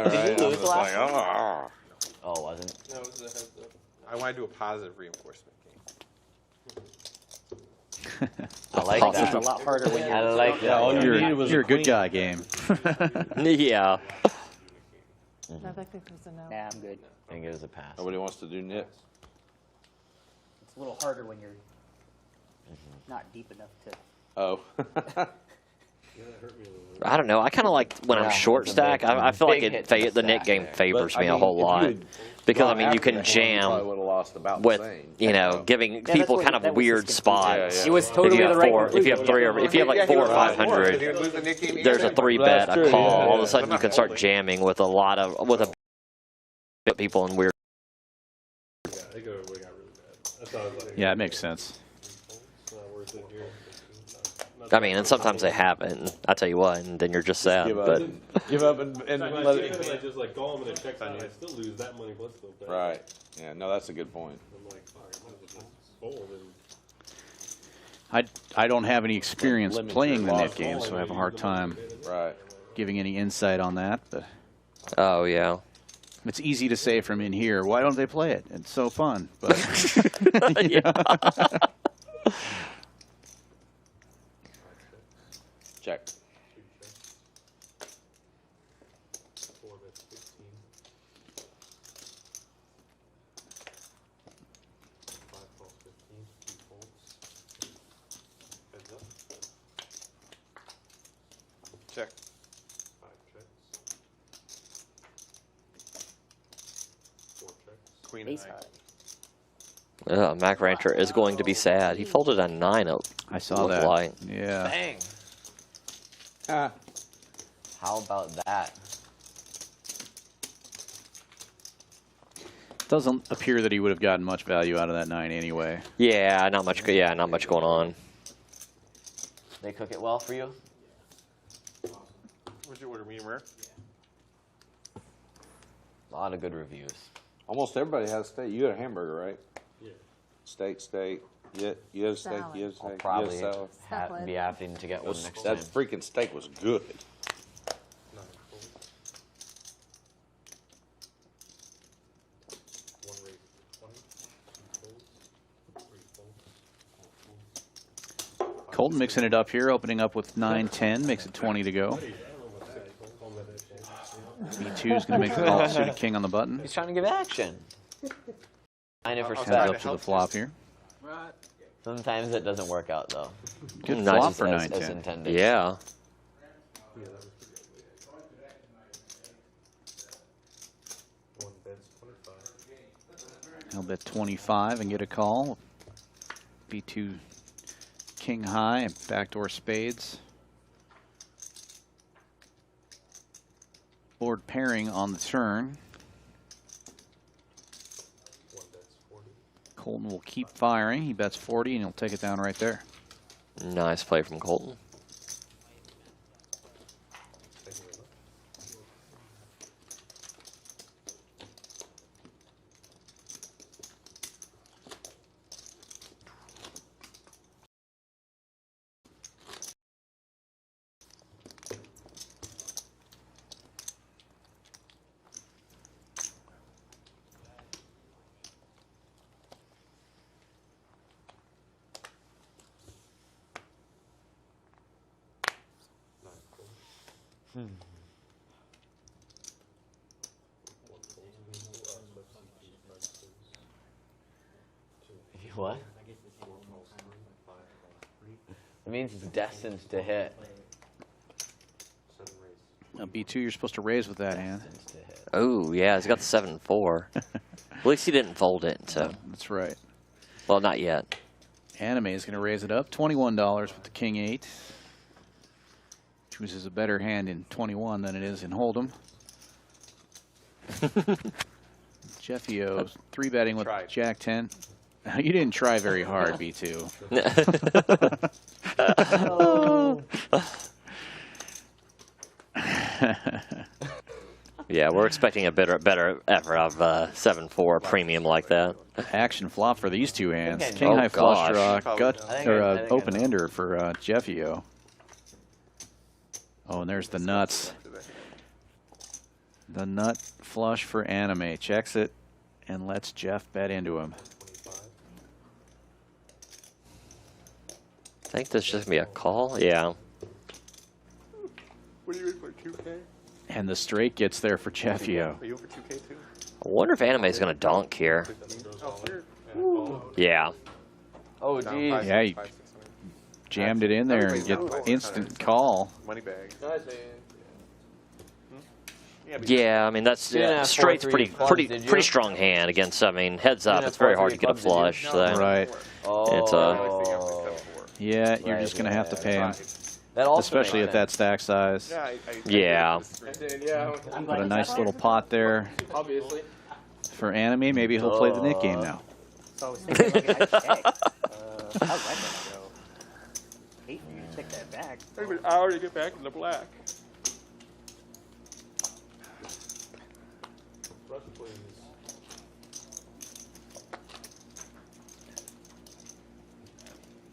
S4: right?
S3: Did you lose the last one?
S4: Oh,
S3: Oh, it wasn't.
S10: No, it was a heads up. I want to do a positive reinforcement game.
S3: I like that.
S7: It's a lot harder when you're.
S3: I like that.
S4: all you needed was
S1: You're
S4: a
S1: a good
S4: queen.
S1: guy, game.
S2: Yeah.
S6: I think it was a no.
S7: Nah, I'm good.
S3: I think it was a pass.
S4: Nobody wants to do nit.
S7: It's a little harder when you're not deep enough to.
S4: Oh.
S2: I don't know. I kind of like when I'm short stack. I feel like the net game favors me a whole lot. Because, I mean, you can jam with, you know, giving people kind of weird spots.
S7: It was totally the right
S2: If you have 3 or if you have like 400 or 500, there's a 3-bet, a call. All of a sudden, you can start jamming with a lot of people in weird.
S1: Yeah, it makes sense.
S2: I mean, and sometimes they happen. I tell you what, and then you're just sad.
S4: Give up and let it.
S8: I just like call them and it checks on you. I still lose that money plus the bet.
S4: Right. Yeah. No, that's a good point.
S8: I'm like, fuck, I might as well just fold and.
S1: I don't have any experience
S4: Limit
S1: playing
S4: your
S1: the net
S4: loss.
S1: game, so I have a hard time
S4: Right.
S1: giving any insight on that. But
S2: Oh, yeah.
S1: it's easy to say from in here, why don't they play it? It's so fun. But
S4: Check.
S5: Check. Queen
S7: Ace
S5: high.
S7: high.
S2: Mac Rancher is going to be sad. He folded a 9.
S1: I saw
S2: looked
S1: that.
S2: like.
S1: Yeah.
S3: Bang.
S4: Ah.
S3: How about that?
S1: Doesn't appear that he would have gotten much value out of that 9 anyway.
S2: Yeah, not much. Yeah, not much going on.
S3: They cook it well for you?
S5: What'd you order, medium rare?
S3: A lot of good reviews.
S4: Almost everybody has steak. You got a hamburger, right?
S8: Yeah.
S4: Steak. You have steak.
S6: Salad.
S4: You have
S3: I'll
S4: steak.
S3: probably
S4: You have salad.
S6: Salad.
S3: be happy to get one next
S4: That
S3: time.
S4: freaking steak was good.
S1: Colton mixing it up here, opening up with 9-10, makes it 20 to go. B2 is going to make the call suited king on the button.
S3: He's trying to give action. Kind of
S1: Heads
S3: respect.
S1: up to the flop here.
S3: Sometimes it doesn't work out though.
S1: Good
S2: Nice.
S1: flop for
S3: As
S1: 9-10.
S3: intended.
S2: Yeah.
S1: He'll bet 25 and get a call. B2 king high and backdoor spades. Board pairing on the turn. Colton will keep firing. He bets 40 and he'll take it down right there.
S2: Nice play from Colton.
S3: What? It means it's destined to hit.
S1: Now, B2, you're supposed to raise with that hand.
S2: Oh, yeah, he's got the 7-4. At least he didn't fold it, so.
S1: That's right.
S2: Well, not yet.
S1: Anime is going to raise it up. $21 with the King 8. Chooses a better hand in 21 than it is in Hold'em. Jeffio 3-betting with Jack 10. You didn't try very hard, B2.
S2: Yeah, we're expecting a better effort of 7-4 premium like that.
S1: Action flop for these two hands.
S3: Okay.
S1: King high flush draw,
S3: I think
S1: open ender for Jeffio. Oh, and there's the nuts. The nut flush for Anime. Checks it and lets Jeff bet into him.
S2: I think this is just going to be a call. Yeah.
S5: What are you in for, 2K?
S1: And the straight gets there for Jeffio.
S5: Are you in for 2K too?
S2: I wonder if Anime is going to donk here.
S5: Oh, sure.
S2: Yeah.
S3: Oh, geez.
S1: Yeah, he jammed it in there and get instant call.
S5: Money bag.
S2: Yeah, I mean that's straight's pretty strong hand against. I mean, heads up, it's very hard to get a flush. So
S1: Right.
S2: It's
S1: yeah, you're just gonna have to pay him,
S3: That also
S1: especially at that stack size.
S2: yeah.
S1: Got a nice little pot there
S10: Obviously.
S1: for Anime. Maybe he'll play the Nick game now.
S7: So I was thinking, like, I check. How's that gonna go? Hate for you to check that back.
S5: I already get back in the black.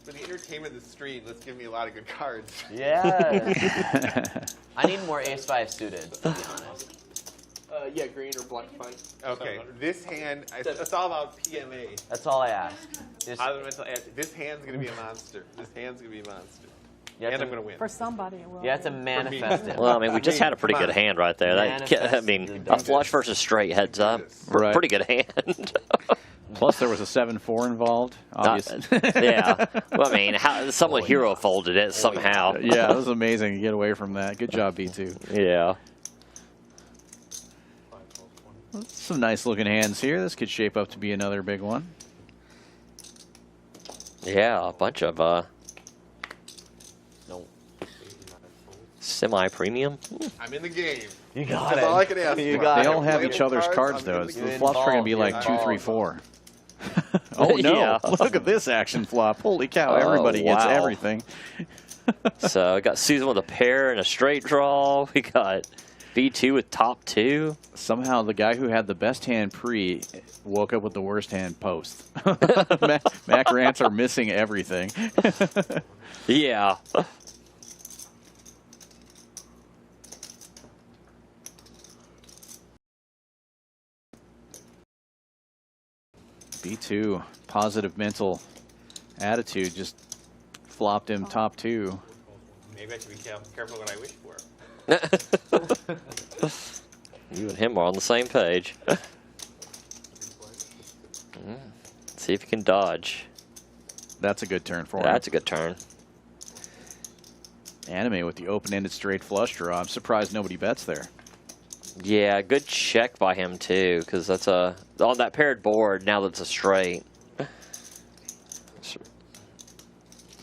S5: For the entertainment of the stream, let's give me a lot of good cards.
S3: Yeah. I need more ace-5 suited, to be honest.
S10: Yeah, green or black fine.
S5: Okay, this hand, it's all about PMA.
S3: That's all I ask. Just,
S5: This hand's going to be a monster. This hand's going to be a monster.
S3: You have
S5: And
S3: to-
S5: I'm going to win.
S6: For somebody, it will.
S3: you have to manifest it.
S2: Well, I mean, we just had a pretty good hand right there. That, I mean, a flush versus straight heads up,
S1: Right.
S2: pretty good hand.
S1: Plus, there was a 7-4 involved. Obviously.
S2: Yeah. Well, I mean, someone hero folded it somehow.
S1: Yeah, it was amazing to get away from that. Good job, B2.
S2: Yeah.
S1: Some nice looking hands here. This could shape up to be another big one.
S2: Yeah, a bunch of semi-premium.
S5: I'm in the game.
S3: You got
S5: That's
S3: it.
S5: all I can ask
S3: You
S5: for.
S3: got
S1: They
S3: it.
S1: all have
S5: Play
S1: each
S5: the
S1: other's cards,
S5: I'm
S1: though.
S5: in the
S1: The
S5: game.
S1: flops are going to be like
S3: Involved.
S1: 2, 3, 4. Oh, no.
S2: Yeah.
S1: Look at this action flop. Holy cow.
S2: Oh,
S1: Everybody gets
S2: wow.
S1: everything.
S2: So, we got Susan with a pair and a straight draw. We got B2 with top 2.
S1: Somehow the guy who had the best hand pre woke up with the worst hand post. Mac Rants are missing everything.
S2: Yeah.
S1: B2, positive mental attitude, just flopped him top 2.
S5: Maybe I should be careful what I wish for.
S2: You and him are on the same page. See if you can dodge.
S1: That's a good turn for him.
S2: That's a good turn.
S1: Anime with the open-ended straight flush draw. I'm surprised nobody bets there.
S2: Yeah, good check by him too, because that's on that paired board. Now that's a straight.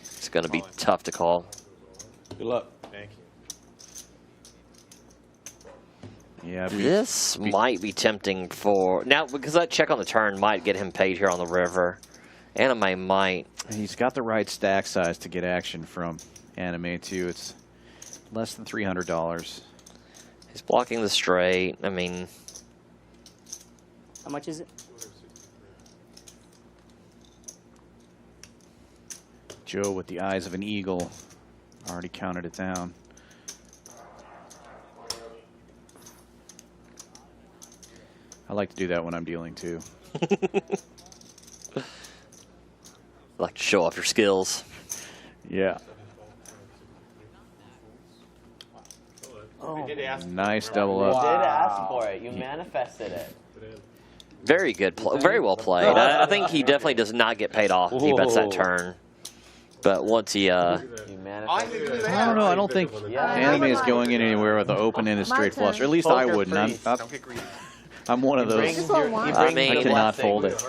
S2: It's going to be tough to call.
S4: Good luck.
S5: Thank you.
S1: Yeah,
S2: This might be tempting for now because that check on the turn might get him paid here on the river. Anime might.
S1: He's got the right stack size to get action from Anime too. It's less than $300.
S2: He's blocking the straight. I mean,
S7: How much is it?
S1: Joe with the eyes of an eagle already counted it down. I like to do that when I'm dealing too.
S2: like to show off your skills.
S1: Yeah.
S5: I did ask.
S1: Nice double
S3: You
S1: up.
S3: did ask for it. You manifested it.
S2: Very good, very well played. I think he definitely does not get paid off if he bets that turn. But once he,
S1: I don't know. I don't think anime is going in anywhere with the open-ended straight flush. Or at least I wouldn't. I'm one of those. I cannot fold it.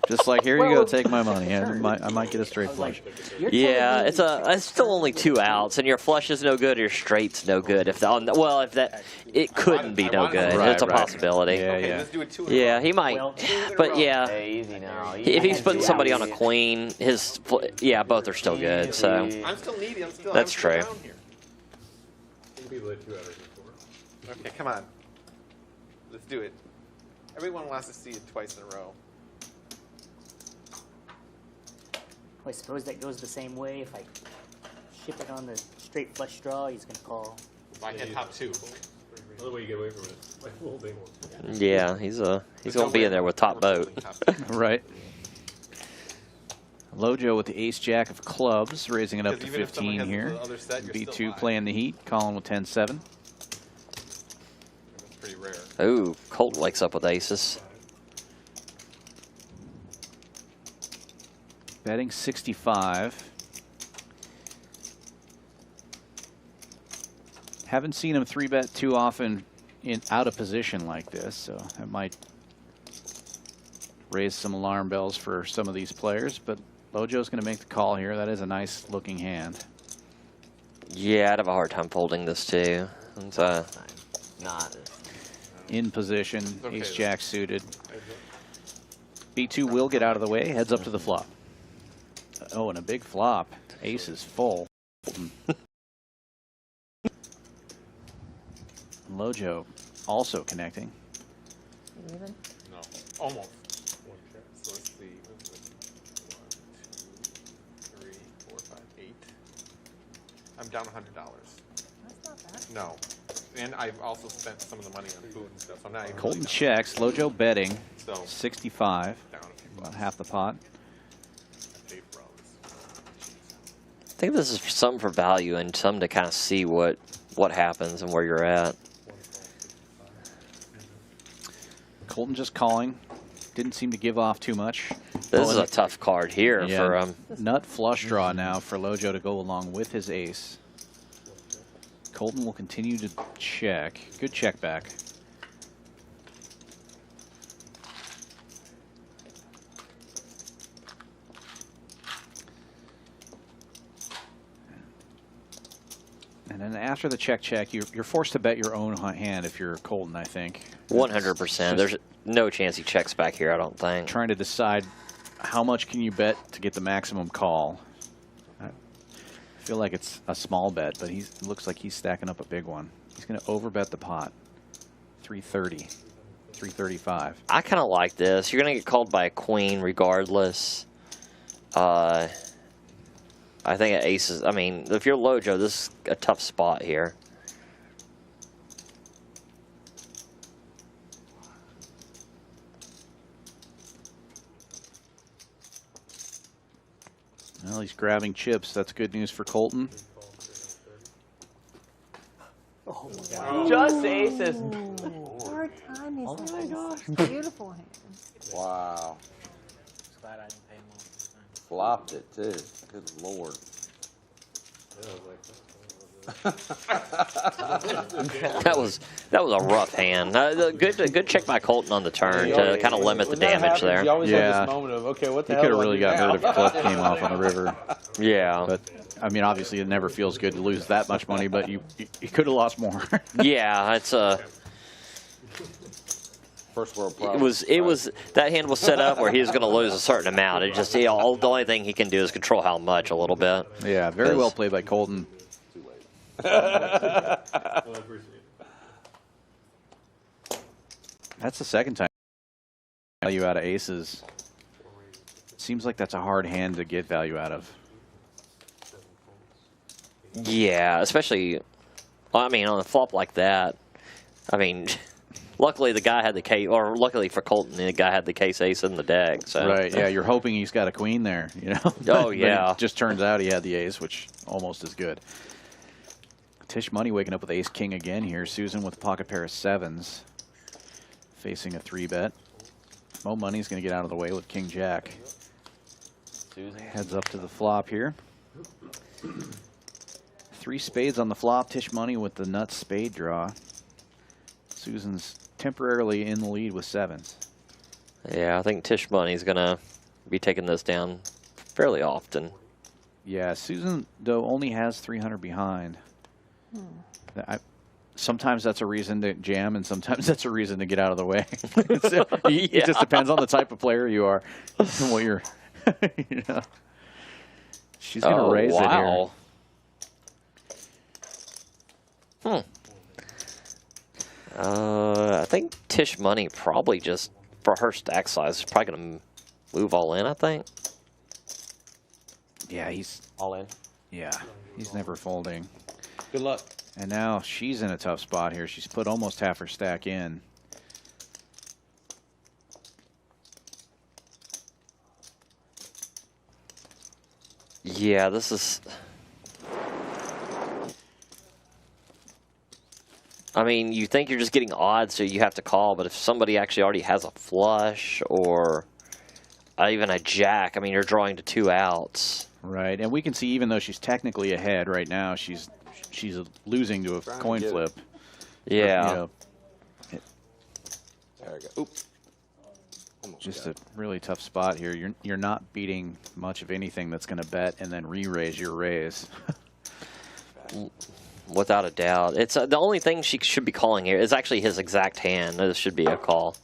S1: Just like, here you go, take my money. I might get a straight flush.
S2: Yeah, it's still only 2 outs, and your flush is no good, or your straight's no good. If it couldn't be no good. It's a possibility. Yeah, he might. But yeah, if he's putting somebody on a queen, both are still good. So
S5: I'm still needy.
S2: that's true.
S5: Okay, come on. Let's do it. Everyone wants to see it twice in a row.
S7: I suppose that goes the same way. If I ship it on the straight flush draw, he's going to call.
S5: If I hit top 2.
S8: Another way you get away from it. Like folding.
S2: Yeah, he's gonna be in there with top boat.
S1: Right. Lojo with the ace-jack of clubs, raising it up to 15 here. B2 playing the heat, calling with 10-7.
S5: Pretty rare.
S2: Ooh, Colton wakes up with aces.
S1: Betting 65. Haven't seen him 3-bet too often out of position like this, so that might raise some alarm bells for some of these players. But Lojo's going to make the call here. That is a nice looking hand.
S2: Yeah, I'd have a hard time folding this too. It's,
S3: not
S1: in position, ace-jack suited. B2 will get out of the way, heads up to the flop. Oh, and a big flop. Ace is full. Lojo also connecting.
S5: Even? No, almost. So let's see. 1, 2, 3, 4, 5, 8. I'm down $100.
S6: That's not bad.
S5: No. And I've also spent some of the money on food and stuff. So now
S1: Colton checks. Lojo betting.
S5: So
S1: 65. About half the pot.
S2: I think this is something for value and some to kind of see what happens and where you're at.
S1: Colton just calling. Didn't seem to give off too much.
S2: This is a tough card here for
S1: nut flush draw now for Lojo to go along with his ace. Colton will continue to check. Good check back. And then after the check, you're forced to bet your own hand if you're Colton, I think.
S2: 100%. There's no chance he checks back here, I don't think.
S1: Trying to decide how much can you bet to get the maximum call. I feel like it's a small bet, but it looks like he's stacking up a big one. He's going to overbet the pot. 330, 335.
S2: I kind of like this. You're going to get called by a queen regardless. I think aces, I mean, if you're Lojo, this is a tough spot here.
S1: Well, he's grabbing chips. That's good news for Colton.
S3: Oh my God. Just aces.
S6: Hard time, he's
S3: my gosh.
S6: Beautiful hand.
S9: Wow.
S12: Glad I didn't pay him off this time.
S9: Flopped it too. Good Lord.
S2: That was a rough hand. Good check by Colton on the turn to kind of limit the damage there.
S4: You always have this moment of, okay, what the hell?
S1: He could have really got hurt if the club came off on the river.
S2: Yeah.
S1: But, I mean, obviously it never feels good to lose that much money, but you could have lost more.
S2: Yeah, it's a...
S9: First world problem.
S2: That hand was set up where he was going to lose a certain amount. It just, the only thing he can do is control how much a little bit.
S1: Yeah, very well played by Colton. That's the second time value out of aces. Seems like that's a hard hand to get value out of.
S2: Yeah, especially, I mean, on a flop like that. I mean, luckily the guy had the case, or luckily for Colton, the guy had the case ace in the deck. So.
S1: Right, yeah, you're hoping he's got a queen there, you know?
S2: Oh, yeah.
S1: But it just turns out he had the ace, which almost is good. Tish Money waking up with ace king again here. Susan with a pocket pair of sevens, facing a 3-bet. Mo Money's going to get out of the way with king jack.
S3: Susan
S1: Heads up to the flop here. 3 spades on the flop. Tish Money with the nuts spade draw. Susan's temporarily in the lead with sevens.
S2: Yeah, I think Tish Money's going to be taking this down fairly often.
S1: Yeah, Susan, though, only has 300 behind. Sometimes that's a reason to jam, and sometimes that's a reason to get out of the way. It just depends on the type of player you are and what you're. You know. She's going to raise it here.
S2: I think Tish Money probably just, for her stack size, is probably going to move all in, I think.
S1: Yeah, he's
S3: all in.
S1: Yeah, he's never folding.
S4: Good luck.
S1: And now she's in a tough spot here. She's put almost half her stack in.
S2: Yeah, this is... I mean, you think you're just getting odds, so you have to call, but if somebody actually already has a flush or even a jack, I mean, you're drawing to 2 outs.
S1: Right, and we can see even though she's technically ahead right now, she's losing to a coin flip.
S2: Yeah.
S1: You know,
S4: there we go. Oop.
S1: Just a really tough spot here. You're not beating much of anything that's going to bet and then re-raise your raise.
S2: Without a doubt. It's the only thing she should be calling here is actually his exact hand. This should be a call.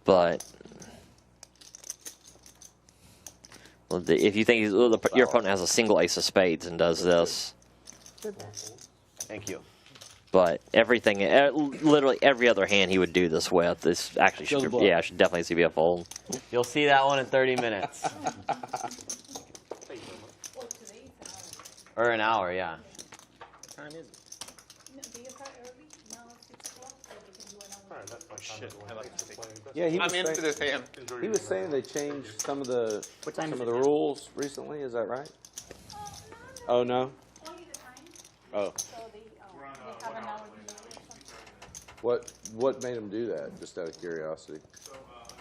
S2: But if you think your opponent has a single ace of spades and does this.
S3: Thank you.
S2: But everything, literally every other hand he would do this with, this actually should be, yeah, should definitely be a fold.
S3: You'll see that one in 30 minutes. Or an hour, yeah.
S12: What time is it?
S10: Oh shit! I like to
S4: Yeah, he
S10: I'm
S4: was
S10: into this hand.
S4: He was saying they changed some of the rules recently. Is that right? Oh no. Oh. What made him do that? Just out of curiosity.
S10: So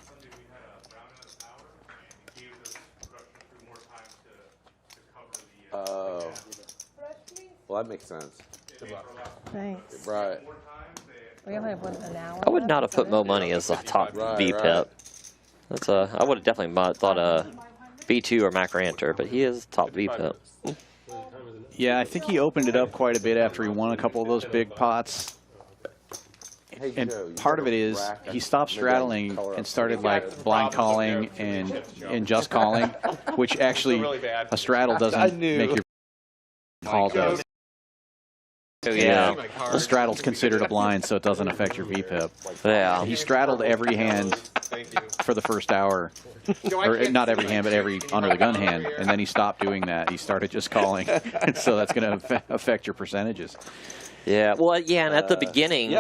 S10: Sunday we had a round hour, and he gave us instruction through more time to cover the.
S4: Oh. Well, that makes sense.
S6: Thanks.
S4: Right.
S6: We only have an hour.
S2: I would not have put Mo Money as the top B pip. That's I would have definitely thought a B2 or Mac Ranter, but he is top B pip.
S1: Yeah, I think he opened it up quite a bit after he won a couple of those big pots. And part of it is he stopped straddling and started like blind calling and just calling, which actually a straddle doesn't make your call does. Yeah, the straddle's considered a blind, so it doesn't affect your VPIP.
S2: Yeah.
S1: He straddled every hand for the first hour. Or not every hand, but every under the gun hand. And then he stopped doing that. He started just calling. And so that's going to affect your percentages.
S2: Yeah, well, yeah, and at the beginning, you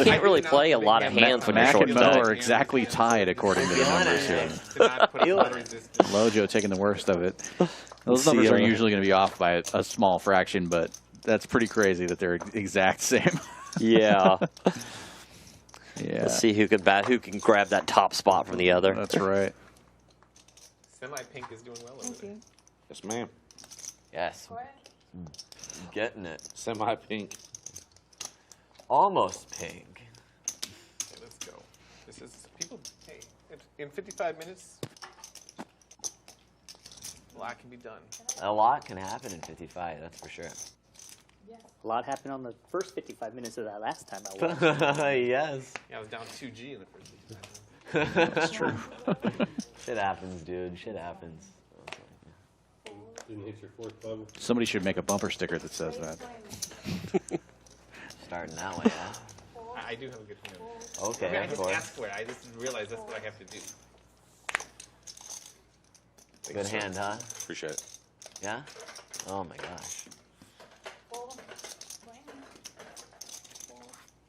S2: can't really play a lot of hands when you're
S1: Mac
S2: short
S1: and Mo
S2: stack.
S1: are exactly tied according to the numbers here. Lojo taking the worst of it. Those numbers are usually going to be off by a small fraction, but that's pretty crazy that they're exact same.
S2: Yeah.
S1: Yeah.
S2: Let's see who can grab that top spot from the other.
S1: That's right.
S10: Semi-pink is doing well over there.
S4: Yes, ma'am.
S3: Yes. Getting it.
S4: Semi-pink.
S3: Almost pink.
S10: Okay, let's go. This is people. Hey, in 55 minutes, a lot can be done.
S3: A lot can happen in 55. That's for sure.
S7: A lot happened on the first 55 minutes of that last time I watched.
S3: Yes.
S10: Yeah, I was down 2G in the first 55 minutes.
S1: That's true.
S3: Shit happens, dude. Shit happens.
S8: Didn't hit your fourth club.
S1: Somebody should make a bumper sticker that says that.
S3: Starting that way, huh?
S10: I do have a good hand.
S3: Okay,
S10: I mean, I
S3: of
S10: just
S3: course.
S10: asked for it. I just realized that's what I have to do.
S3: Good hand, huh?
S4: Appreciate it.
S3: Yeah? Oh my gosh.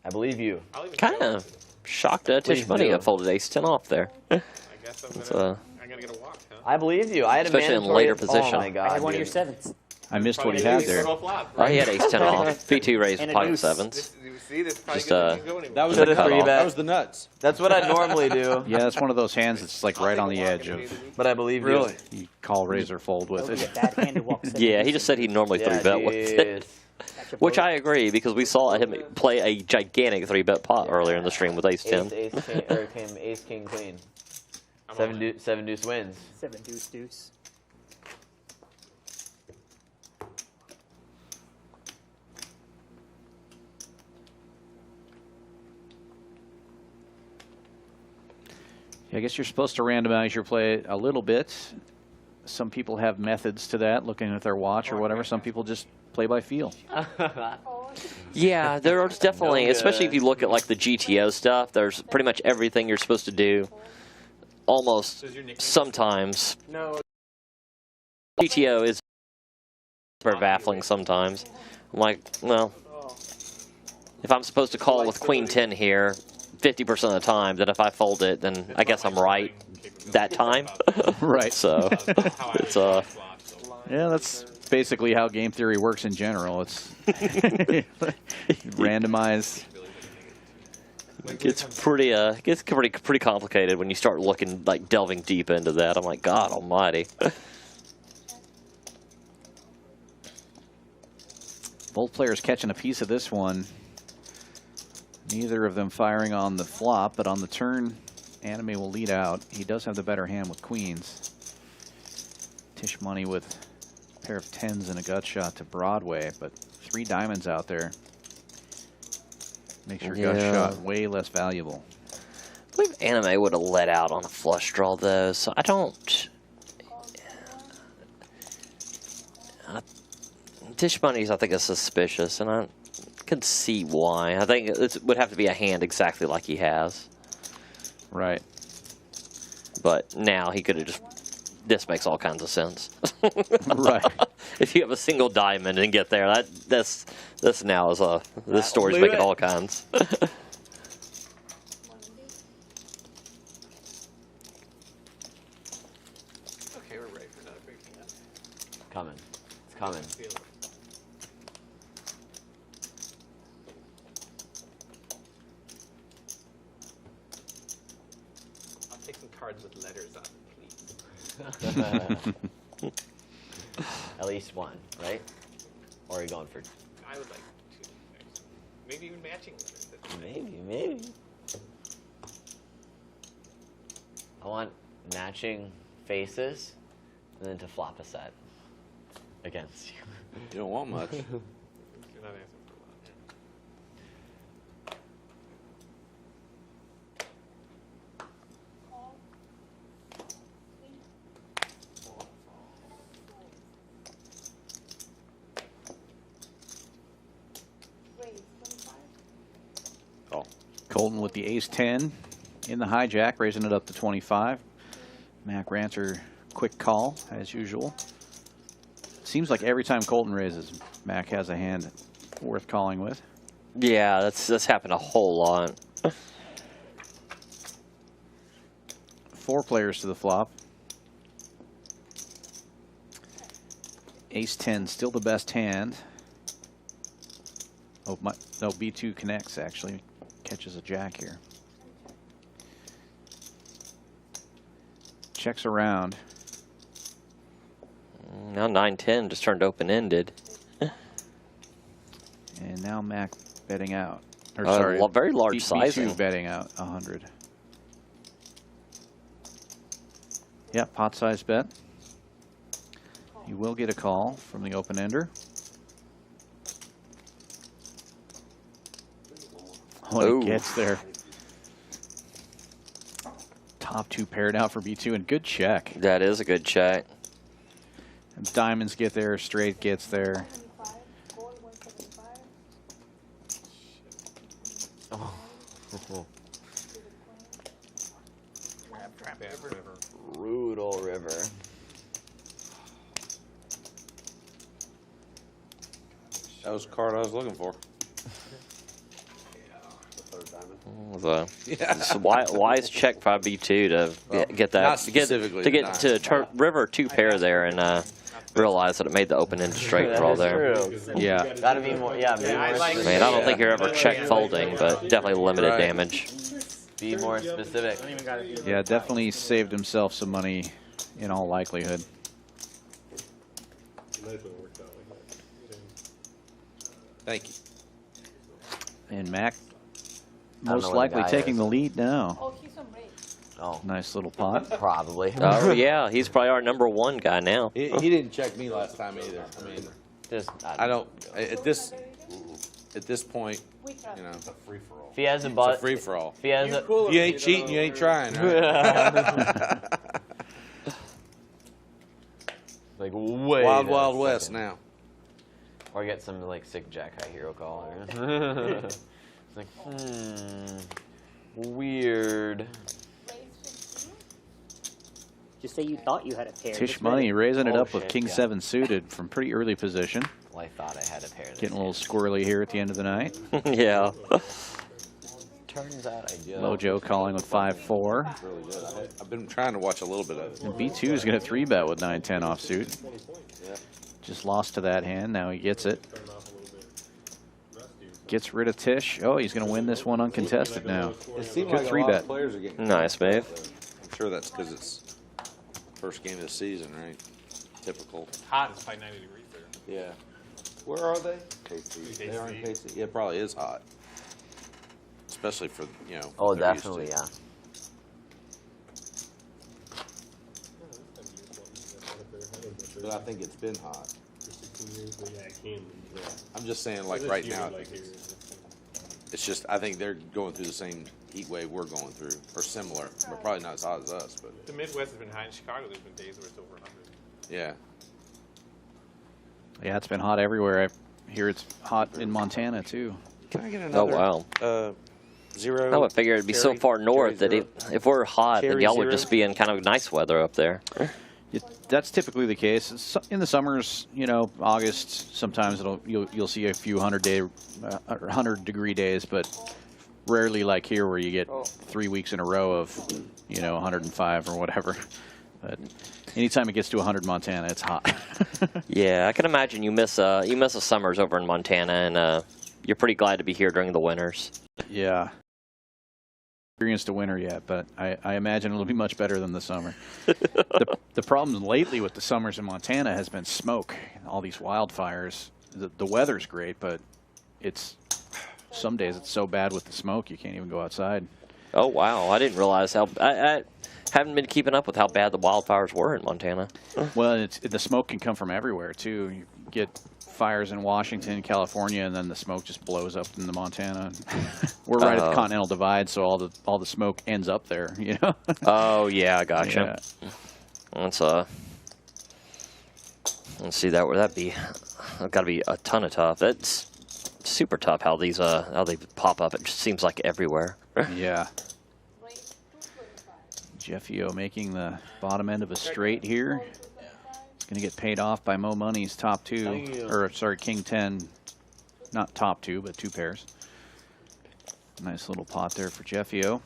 S3: I believe you.
S2: Kind of shocked that Tish Money folded ace 10 off there.
S10: I guess I'm gonna get a walk, huh?
S3: I believe you. I had
S2: Especially
S3: a
S2: in
S3: mandatory.
S2: later position.
S3: Oh my god.
S7: I had one of
S3: dude.
S7: your sevens.
S1: I missed what he had there.
S2: Oh, he had ace 10 off. B2 raised
S7: And a
S2: pocket
S7: deuce.
S2: sevens.
S5: See, this probably
S2: Just,
S5: doesn't go anywhere.
S4: That was
S3: Should've
S4: the cutoff.
S3: 3-bet.
S4: That was the nuts.
S3: That's what I normally do.
S1: Yeah, that's one of those hands that's like right on the edge of
S3: But I believe
S4: Really?
S3: you.
S1: you call raise or fold with
S7: That was a
S1: it.
S7: bad-handed walk.
S2: Yeah, he just said he'd normally
S3: Yeah,
S2: 3-bet with it.
S3: jeez.
S2: Which I agree, because we saw him play a gigantic 3-bet pot earlier in the stream with ace 10.
S3: Ace, king, or ace, king, queen. Seven deuce wins.
S7: 7 deuce deuce.
S1: I guess you're supposed to randomize your play a little bit. Some people have methods to that, looking at their watch or whatever. Some people just play by feel.
S2: Yeah, there's definitely, especially if you look at like the GTO stuff, there's pretty much everything you're supposed to do. Almost sometimes.
S5: No.
S2: GTO is very baffling sometimes. I'm like, well, if I'm supposed to call with queen 10 here 50% of the time, then if I fold it, then I guess I'm right that time.
S1: Right.
S2: So it's
S1: yeah, that's basically how game theory works in general. It's randomize.
S2: It gets pretty complicated when you start looking, like, delving deep into that. I'm like, God almighty.
S1: Both players catching a piece of this one. Neither of them firing on the flop, but on the turn, Anime will lead out. He does have the better hand with queens. Tish money with a pair of 10s and a gut shot to Broadway, but 3 diamonds out there. Makes your gut shot way less valuable.
S2: I believe Anime would have let out on a flush draw, though, so I don't... Tish money's, I think, is suspicious, and I can see why. I think it would have to be a hand exactly like he has.
S1: Right.
S2: But now he could have just... This makes all kinds of sense.
S1: Right.
S2: If you have a single diamond and get there, this now is a... This story's making all kinds.
S11: Okay,
S10: we're ready for another breaking up.
S3: Coming. It's coming.
S10: I'll take some cards with letters on them, please.
S3: At least one, right? Or are you going for...
S10: I would like two. Maybe even matching letters.
S3: Maybe. I want matching faces and then to flop a set against you.
S4: You don't want much.
S10: You're not asking for a lot.
S9: Oh.
S1: Colton with the ace-10 in the hijack, raising it up to 25. Mac Ranter, quick call, as usual. Seems like every time Colton raises, Mac has a hand worth calling with.
S2: Yeah, that's happened a whole lot.
S1: 4 players to the flop. Ace-10, still the best hand. Oh, no, B2 connects, actually. Catches a jack here. Checks around.
S2: Now 9-10 just turned open-ended.
S1: And now Mac betting out. Or
S2: sorry, very large sizing.
S1: B2 betting out 100. Yeah, pot size bet. You will get a call from the open-ender. Oh, he gets there. Top 2 paired out for B2, and good check.
S2: That is a good check.
S1: And diamonds get there, straight gets there.
S3: Oh.
S10: Bad river.
S3: Brutal river.
S4: That was the card I was looking for.
S2: So, wise check 5B2 to get that
S4: not specifically
S2: to get
S4: nine.
S2: to river 2 pair there and realize that it made the open-end straight draw there.
S3: True.
S1: Yeah.
S3: Gotta be more. Yeah, be more specific.
S2: Man, I don't think you're ever check folding, but definitely limited
S4: Right.
S2: damage.
S3: Be more specific.
S1: Yeah, definitely saved himself some money in all likelihood.
S4: Thank you.
S1: And Mac
S3: know
S1: most
S3: where the
S1: likely
S3: guy
S1: taking
S3: is.
S1: the lead now.
S11: Oh, he's on break.
S3: Oh,
S1: Nice little pot.
S3: probably.
S2: Oh yeah, he's probably our #1 guy now.
S4: He didn't check me last time either. I mean,
S3: Just
S4: I don't at this point,
S11: We try.
S4: you know,
S9: It's a free for all.
S3: If he has a
S4: it's a
S3: butt,
S4: free for all.
S3: if he has a,
S4: You ain't cheating, you ain't trying. Right?
S3: like way
S4: Wild West now.
S3: or get some like sick Jack High Hero call. Or it's like weird.
S11: Raise 15.
S7: Just say you thought you had a pair.
S1: Tish
S7: Just
S1: Money raising it
S3: Oh,
S1: up with
S3: shit,
S1: King
S3: yeah.
S1: 7 suited from pretty early position.
S3: Well, I thought I had a pair.
S1: Getting a little squirrely here at the end of the night.
S2: Yeah.
S3: Turns out I do.
S1: Mojo calling with 5-4.
S4: Really good. I've been trying to watch a little bit of it.
S1: And B2 is going to 3-bet with 9-10 offsuit. Just lost to that hand. Now he gets it. Gets rid of Tish. Oh, he's going to win this one uncontested now.
S4: It seems
S1: Good
S4: like a lot
S1: 3-bet.
S4: of players are getting
S2: Nice move.
S4: I'm sure that's because it's first game of the season, right? Typical.
S10: Hot, it's probably 90 degrees there.
S4: Yeah. Where are they? KC. They are in KC. Yeah, it probably is hot. Especially for, you know.
S3: Oh,
S4: they're used to
S3: definitely,
S4: it.
S3: yeah.
S4: But I think it's been hot. I'm just saying, like right now, it's just, I think they're going through the same heat wave we're going through, or similar. We're probably not as hot as us, but
S10: The Midwest has been high. In Chicago, there's been days where it's over 100.
S4: yeah.
S1: Yeah, it's been hot everywhere. I hear it's hot in Montana, too.
S4: Can I get
S2: Oh wow.
S4: 0?
S2: I would figure it'd be so far north that if we're hot, then y'all would just be in kind of nice weather up there.
S1: That's typically the case. In the summers, you know, August, sometimes you'll see a few 100-degree days, but rarely like here where you get 3 weeks in a row of, you know, 105 or whatever. But anytime it gets to 100 Montana, it's hot.
S2: Yeah, I can imagine you miss the summers over in Montana, and you're pretty glad to be here during the winters.
S1: Yeah. Experienced a winter yet, but I imagine it'll be much better than the summer. The problem lately with the summers in Montana has been smoke. All these wildfires. The weather's great, but it's some days it's so bad with the smoke you can't even go outside.
S2: Oh wow, I didn't realize how I haven't been keeping up with how bad the wildfires were in Montana.
S1: Well, the smoke can come from everywhere too. You get fires in Washington, California, and then the smoke just blows up into Montana. We're right at the Continental Divide, so all the smoke ends up there. You know.
S2: Oh yeah, I gotcha.
S1: Yeah.
S2: Let's see that. Where that be? It's got to be a ton of tough. That's super tough. How these how they pop up. It just seems like everywhere.
S1: Yeah.
S11: Rate 225.
S1: Jeffy O making the bottom end of a straight here. It's going to get paid off by Mo Money's top 2, or sorry, King 10, not top 2, but 2 pairs. Nice little pot there for Jeffy O.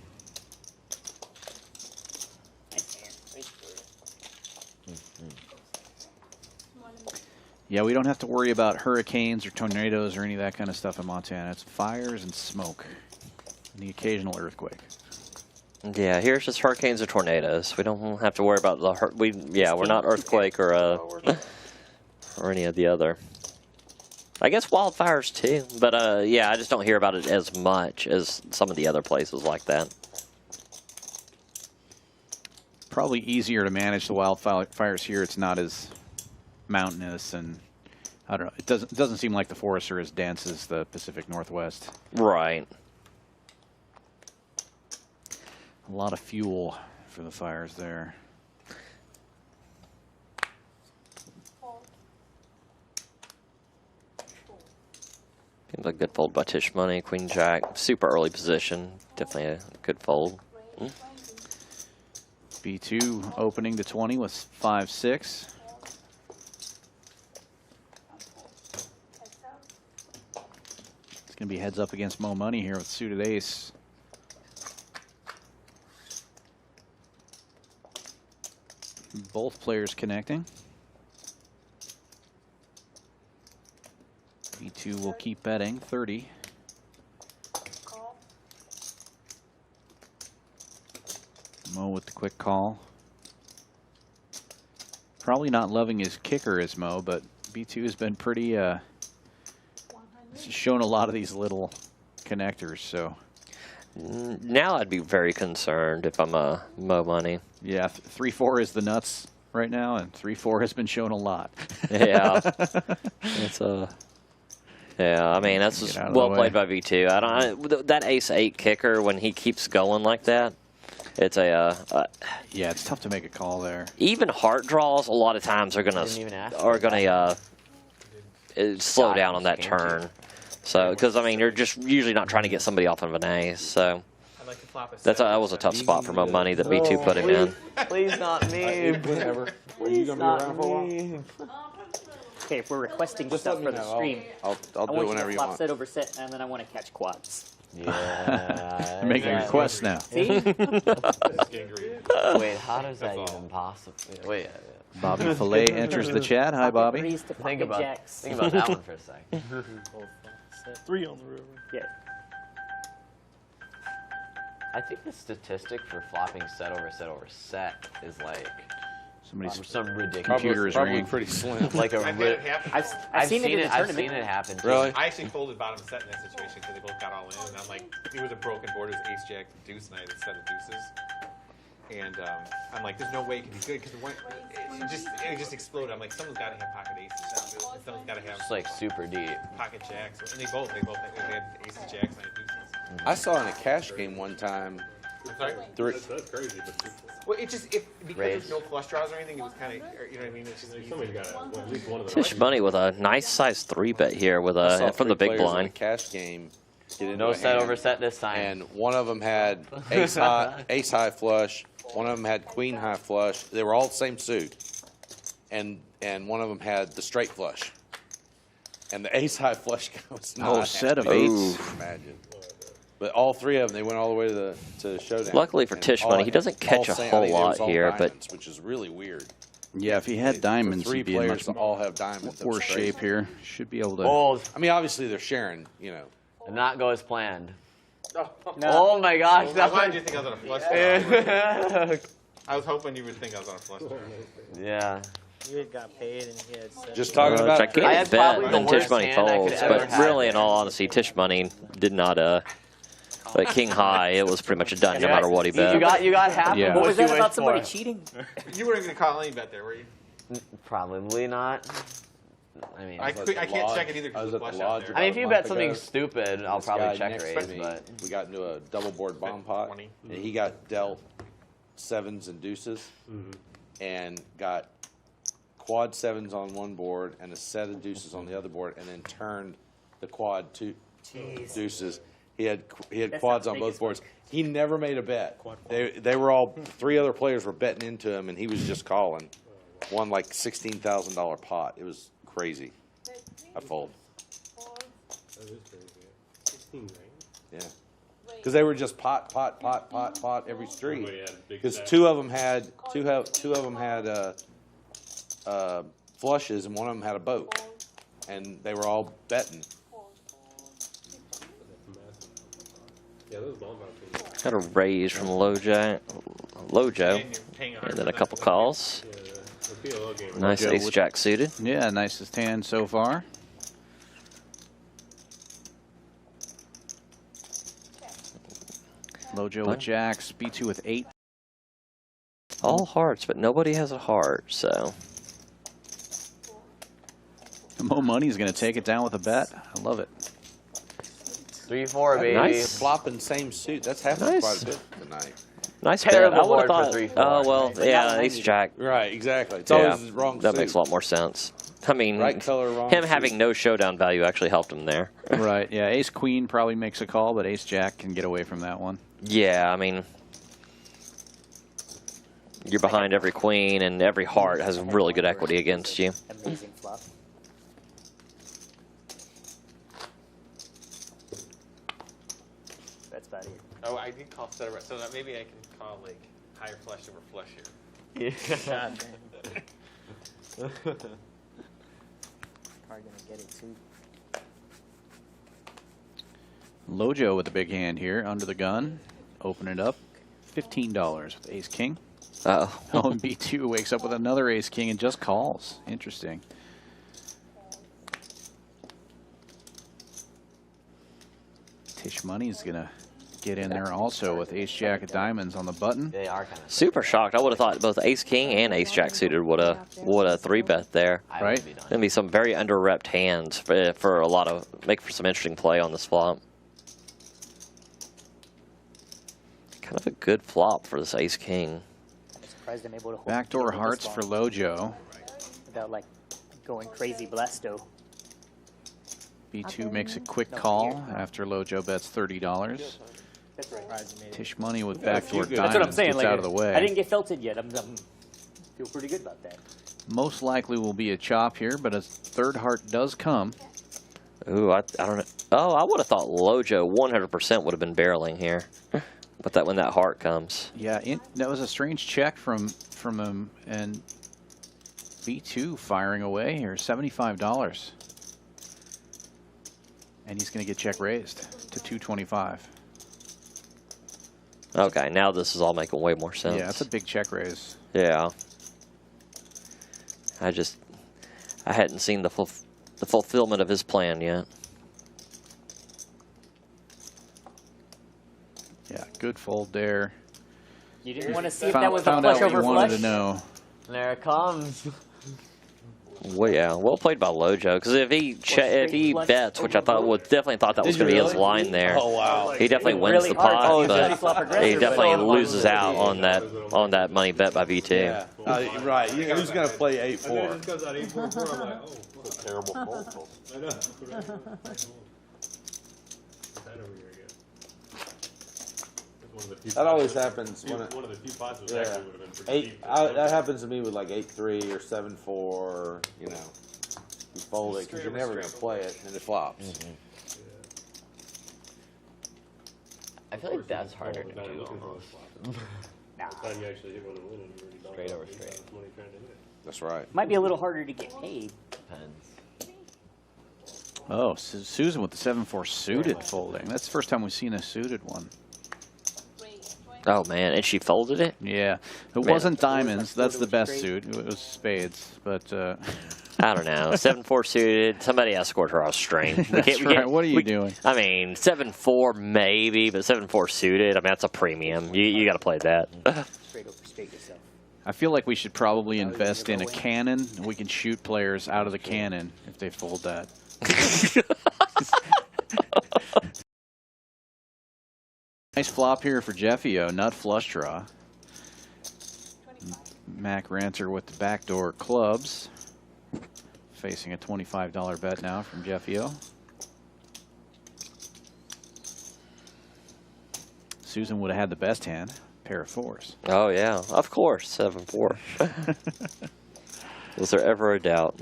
S1: Yeah, we don't have to worry about hurricanes or tornadoes or any of that kind of stuff in Montana. It's fires and smoke and the occasional earthquake.
S2: Yeah, here's just hurricanes or tornadoes. We don't have to worry about the we're not earthquake or any of the other. I guess wildfires too, but yeah, I just don't hear about it as much as some of the other places like that.
S1: Probably easier to manage the wildfires here. It's not as mountainous, and I don't know. It doesn't seem like the forests are as dense as the Pacific Northwest.
S2: Right.
S1: A lot of fuel for the fires there.
S2: Seems like a good fold by Tish Money, Queen Jack, super early position. Definitely a good fold.
S1: B2 opening to 20 with 5-6. It's going to be heads up against Mo Money here with suited ace. Both players connecting. B2 will keep betting 30. Mo with the quick call. Probably not loving his kicker as Mo, but B2 has been pretty, shown a lot of these little connectors, so.
S2: Now I'd be very concerned if I'm a Mo money.
S1: Yeah, 3-4 is the nuts right now, and 3-4 has been shown a lot.
S2: Yeah. It's yeah, I mean, that's just well played by V2. That ace-8 kicker, when he keeps going like that, it's a
S1: yeah, it's tough to make a call there.
S2: Even heart draws a lot of times are gonna slow down on that turn. So because I mean you're just usually not trying to get somebody off of an ace. So that was a tough spot for Mo money that B2 put him in.
S3: Please not me.
S4: Whatever. Are you gonna be around for a while?
S7: Okay, if we're requesting stuff for the stream,
S4: I'll do it whenever you
S7: flop
S4: want.
S7: set over set, and then I want to catch quads.
S3: Yeah.
S1: You're making requests now.
S7: See?
S3: Wait, how does that even possible? Wait.
S1: Bobby Fillet enters the chat. Hi, Bobby.
S3: Think about that one for a second.
S12: 3 on the river.
S7: Yeah.
S3: I think the statistic for flopping set over set is like some ridiculous.
S1: Computer is
S4: probably
S1: ringing.
S4: pretty slim.
S3: Like a
S7: I've seen it in the
S3: I've
S7: tournament.
S3: seen it happen. Too.
S4: Really?
S10: I actually folded bottom set in that situation because they both got all in, and I'm like, it was a broken board. It was ace jack deuce, and I had a set of deuces. And I'm like, there's no way it can be good because it just exploded. I'm like, someone's got to have pocket aces. Someone's got to have
S3: Just like super deep.
S10: pocket jacks, and they both had aces, jacks, and I had deuces.
S4: I saw in a cash game one time.
S10: I'm sorry.
S8: That's crazy. But
S10: Well, it just because there's no flush draws or anything, it was kind of, you know what I mean? It's just
S8: somebody's got at least one of them.
S2: Tish money with a nice size 3-bet here with
S4: I saw
S2: from the
S4: three
S2: big
S4: players in a
S2: blind.
S4: cash game. Get into
S3: No
S4: a
S3: set
S4: hand,
S3: over set this time.
S4: and one of them had ace high flush. One of them had queen high flush. They were all the same suit, and one of them had the straight flush. And the ace high flush guy was not.
S1: Oh, set of
S4: happy.
S1: eights.
S4: Imagine. But all three of them, they went all the way to showdown.
S2: Luckily for
S4: And
S2: Tish
S4: all-
S2: money, he doesn't catch a
S4: all
S2: whole
S4: I think it was
S2: lot
S4: all
S2: here,
S4: diamonds, which is really weird.
S1: Yeah, if he had diamonds,
S4: Three
S1: he'd be in
S4: players
S1: much
S4: all have diamonds.
S1: worse shape here. Should be able to.
S3: Fold.
S4: I mean, obviously they're sharing, you know.
S3: Did not go as planned.
S7: No.
S3: Oh my gosh.
S10: Why did you think I was on a flush draw? I was hoping you would think I was on a flush draw.
S3: Yeah.
S12: You had got paid and he had set.
S4: Just talking about.
S3: I
S2: Gigantic
S3: had
S2: bet,
S3: probably the
S2: and Tish
S3: worst
S2: money
S3: hand I could
S2: folds,
S3: ever
S2: but
S3: have.
S2: really, in all honesty, Tish money did not. But king high, it was pretty much a done no matter what he bet.
S3: You got half
S1: Yeah.
S3: of
S7: What
S3: what
S7: was
S3: you
S7: that about
S3: wished
S7: somebody
S3: for.
S7: cheating?
S10: You weren't going to call any bet there, were you?
S3: Probably not. I mean,
S10: I can't check it either
S4: I
S10: because
S4: was
S10: the
S4: at
S10: flush
S4: the
S10: out
S4: lodge
S10: there.
S3: I mean, if you
S4: a
S3: bet
S4: month
S3: something
S4: ago.
S3: stupid, I'll
S4: This guy
S3: probably check
S4: next
S3: raise.
S4: to me,
S3: But
S4: we got into a double board bomb pot,
S10: 20.
S4: and he got dealt sevens and deuces, and got quad sevens on one board and a set of deuces on the other board, and then turned the quad to deuces. He had quads on both boards. He never made a bet. They were all three other players were betting into him, and he was just calling. Won like $16,000 pot. It was crazy. I fold.
S8: That is crazy. 16, right?
S4: Yeah. Because they were just pot every street.
S8: Everybody had big
S4: Because
S8: stacks.
S4: two of them had flushes, and one of them had a boat, and they were all betting.
S8: Yeah, those bomb bounces.
S2: Got a raise from Lojo, and then a couple calls.
S8: Yeah, the PLO game.
S2: Nice
S1: Lojo
S2: ace
S1: with-
S2: jack suited.
S1: Yeah, nicest hand so far. Lojo with jacks, B2 with 8.
S2: All hearts, but nobody has a heart, so.
S1: Mo Money's going to take it down with a bet. I love it.
S3: 3-4, baby.
S2: Nice.
S4: Flopping same suit. That's happened
S2: Nice.
S4: quite a bit tonight.
S2: Nice bet.
S3: Terrible
S2: I would have
S3: board for
S2: thought.
S3: 3-4.
S2: Oh, well, yeah, ace jack.
S4: Right, exactly. It's
S2: Yeah,
S4: always the wrong
S2: that
S4: suit.
S2: makes a lot more sense. I mean,
S4: Right color, wrong
S2: him
S4: suit.
S2: having no showdown value actually helped him there.
S1: Right, yeah. Ace Queen probably makes a call, but Ace Jack can get away from that one.
S2: Yeah, I mean, you're behind every queen, and every heart has really good equity against you.
S7: Amazing flop. That's about it.
S10: Oh, I did call set over, so that maybe I can call like higher flush over flush here.
S7: God damn. Probably gonna get it too.
S1: Lojo with the big hand here, under the gun. Open it up. $15 with ace king.
S2: Uh-oh.
S1: Oh, and B2 wakes up with another ace king and just calls. Interesting. Tish Money's going to get in there also with ace jack of diamonds on the button.
S3: They are kind of
S2: Super shocked. I would have thought both ace king and ace jack suited would have 3-bet there.
S1: Right?
S2: Gonna be some very under-repped hands for a lot of make for some interesting play on this flop. Kind of a good flop for this ace king.
S7: I'm surprised I'm able to hold
S1: Backdoor
S7: this
S1: hearts
S7: long
S1: for Lojo.
S7: without like going crazy blasto.
S1: B2 makes a quick call after Lojo bets $30.
S7: That's right.
S1: Tish Money with backdoor
S7: That's what I'm
S1: diamonds
S7: saying.
S1: gets
S7: Like,
S1: out of the way.
S7: I didn't get felted yet. I'm feel pretty good about that.
S1: Most likely will be a chop here, but a third heart does come.
S2: Ooh, I don't know. Oh, I would have thought Lojo 100% would have been barreling here. But that when that heart comes.
S1: Yeah, that was a strange check from him, and B2 firing away here, $75. And he's going to get check raised to 225.
S2: Okay, now this is all making way more sense.
S1: Yeah, that's a big check raise.
S2: Yeah. I hadn't seen the fulfillment of his plan yet.
S1: Yeah, good fold there.
S7: You didn't want to see if that was a flush
S1: out what
S7: over
S1: you wanted
S7: flush?
S1: to know.
S3: There it comes.
S2: Well, yeah, well played by Lojo. Because if he bets, which I definitely thought that was going to be his line there.
S4: Oh, wow.
S2: He definitely wins the pot, but he definitely loses out on that money bet by V2.
S4: Yeah. Right. Who's going to play 8-4?
S9: Terrible fold.
S8: I know.
S4: That always happens when
S8: one of the few pots was
S4: yeah.
S8: actually would have been pretty deep.
S4: That happens to me with like 8-3 or 7-4. You know, you fold it because you're never going to play it, and it flops.
S3: I feel like that's harder to do almost.
S10: Straight over straight.
S4: That's right.
S7: Might be a little harder to get paid.
S3: Depends.
S1: Oh, Susan with the 7-4 suited folding. That's the first time we've seen a suited one.
S2: Oh, man, and she folded it?
S1: Yeah. It wasn't diamonds. That's the best suit. It was spades. But
S2: I don't know. 7-4 suited. Somebody escort her off stream.
S1: That's right. What are you doing?
S2: I mean, 7-4 maybe, but 7-4 suited, I mean, that's a premium. You got to play that.
S7: Straight over straight yourself.
S1: I feel like we should probably invest in a cannon. We can shoot players out of the cannon if they fold that. Nice flop here for Jeffio, nut flush draw. Mac Ranter with the backdoor clubs. Facing a $25 bet now from Jeffio. Susan would have had the best hand, pair of fours.
S2: Oh, yeah, of course, 7-4. Was there ever a doubt?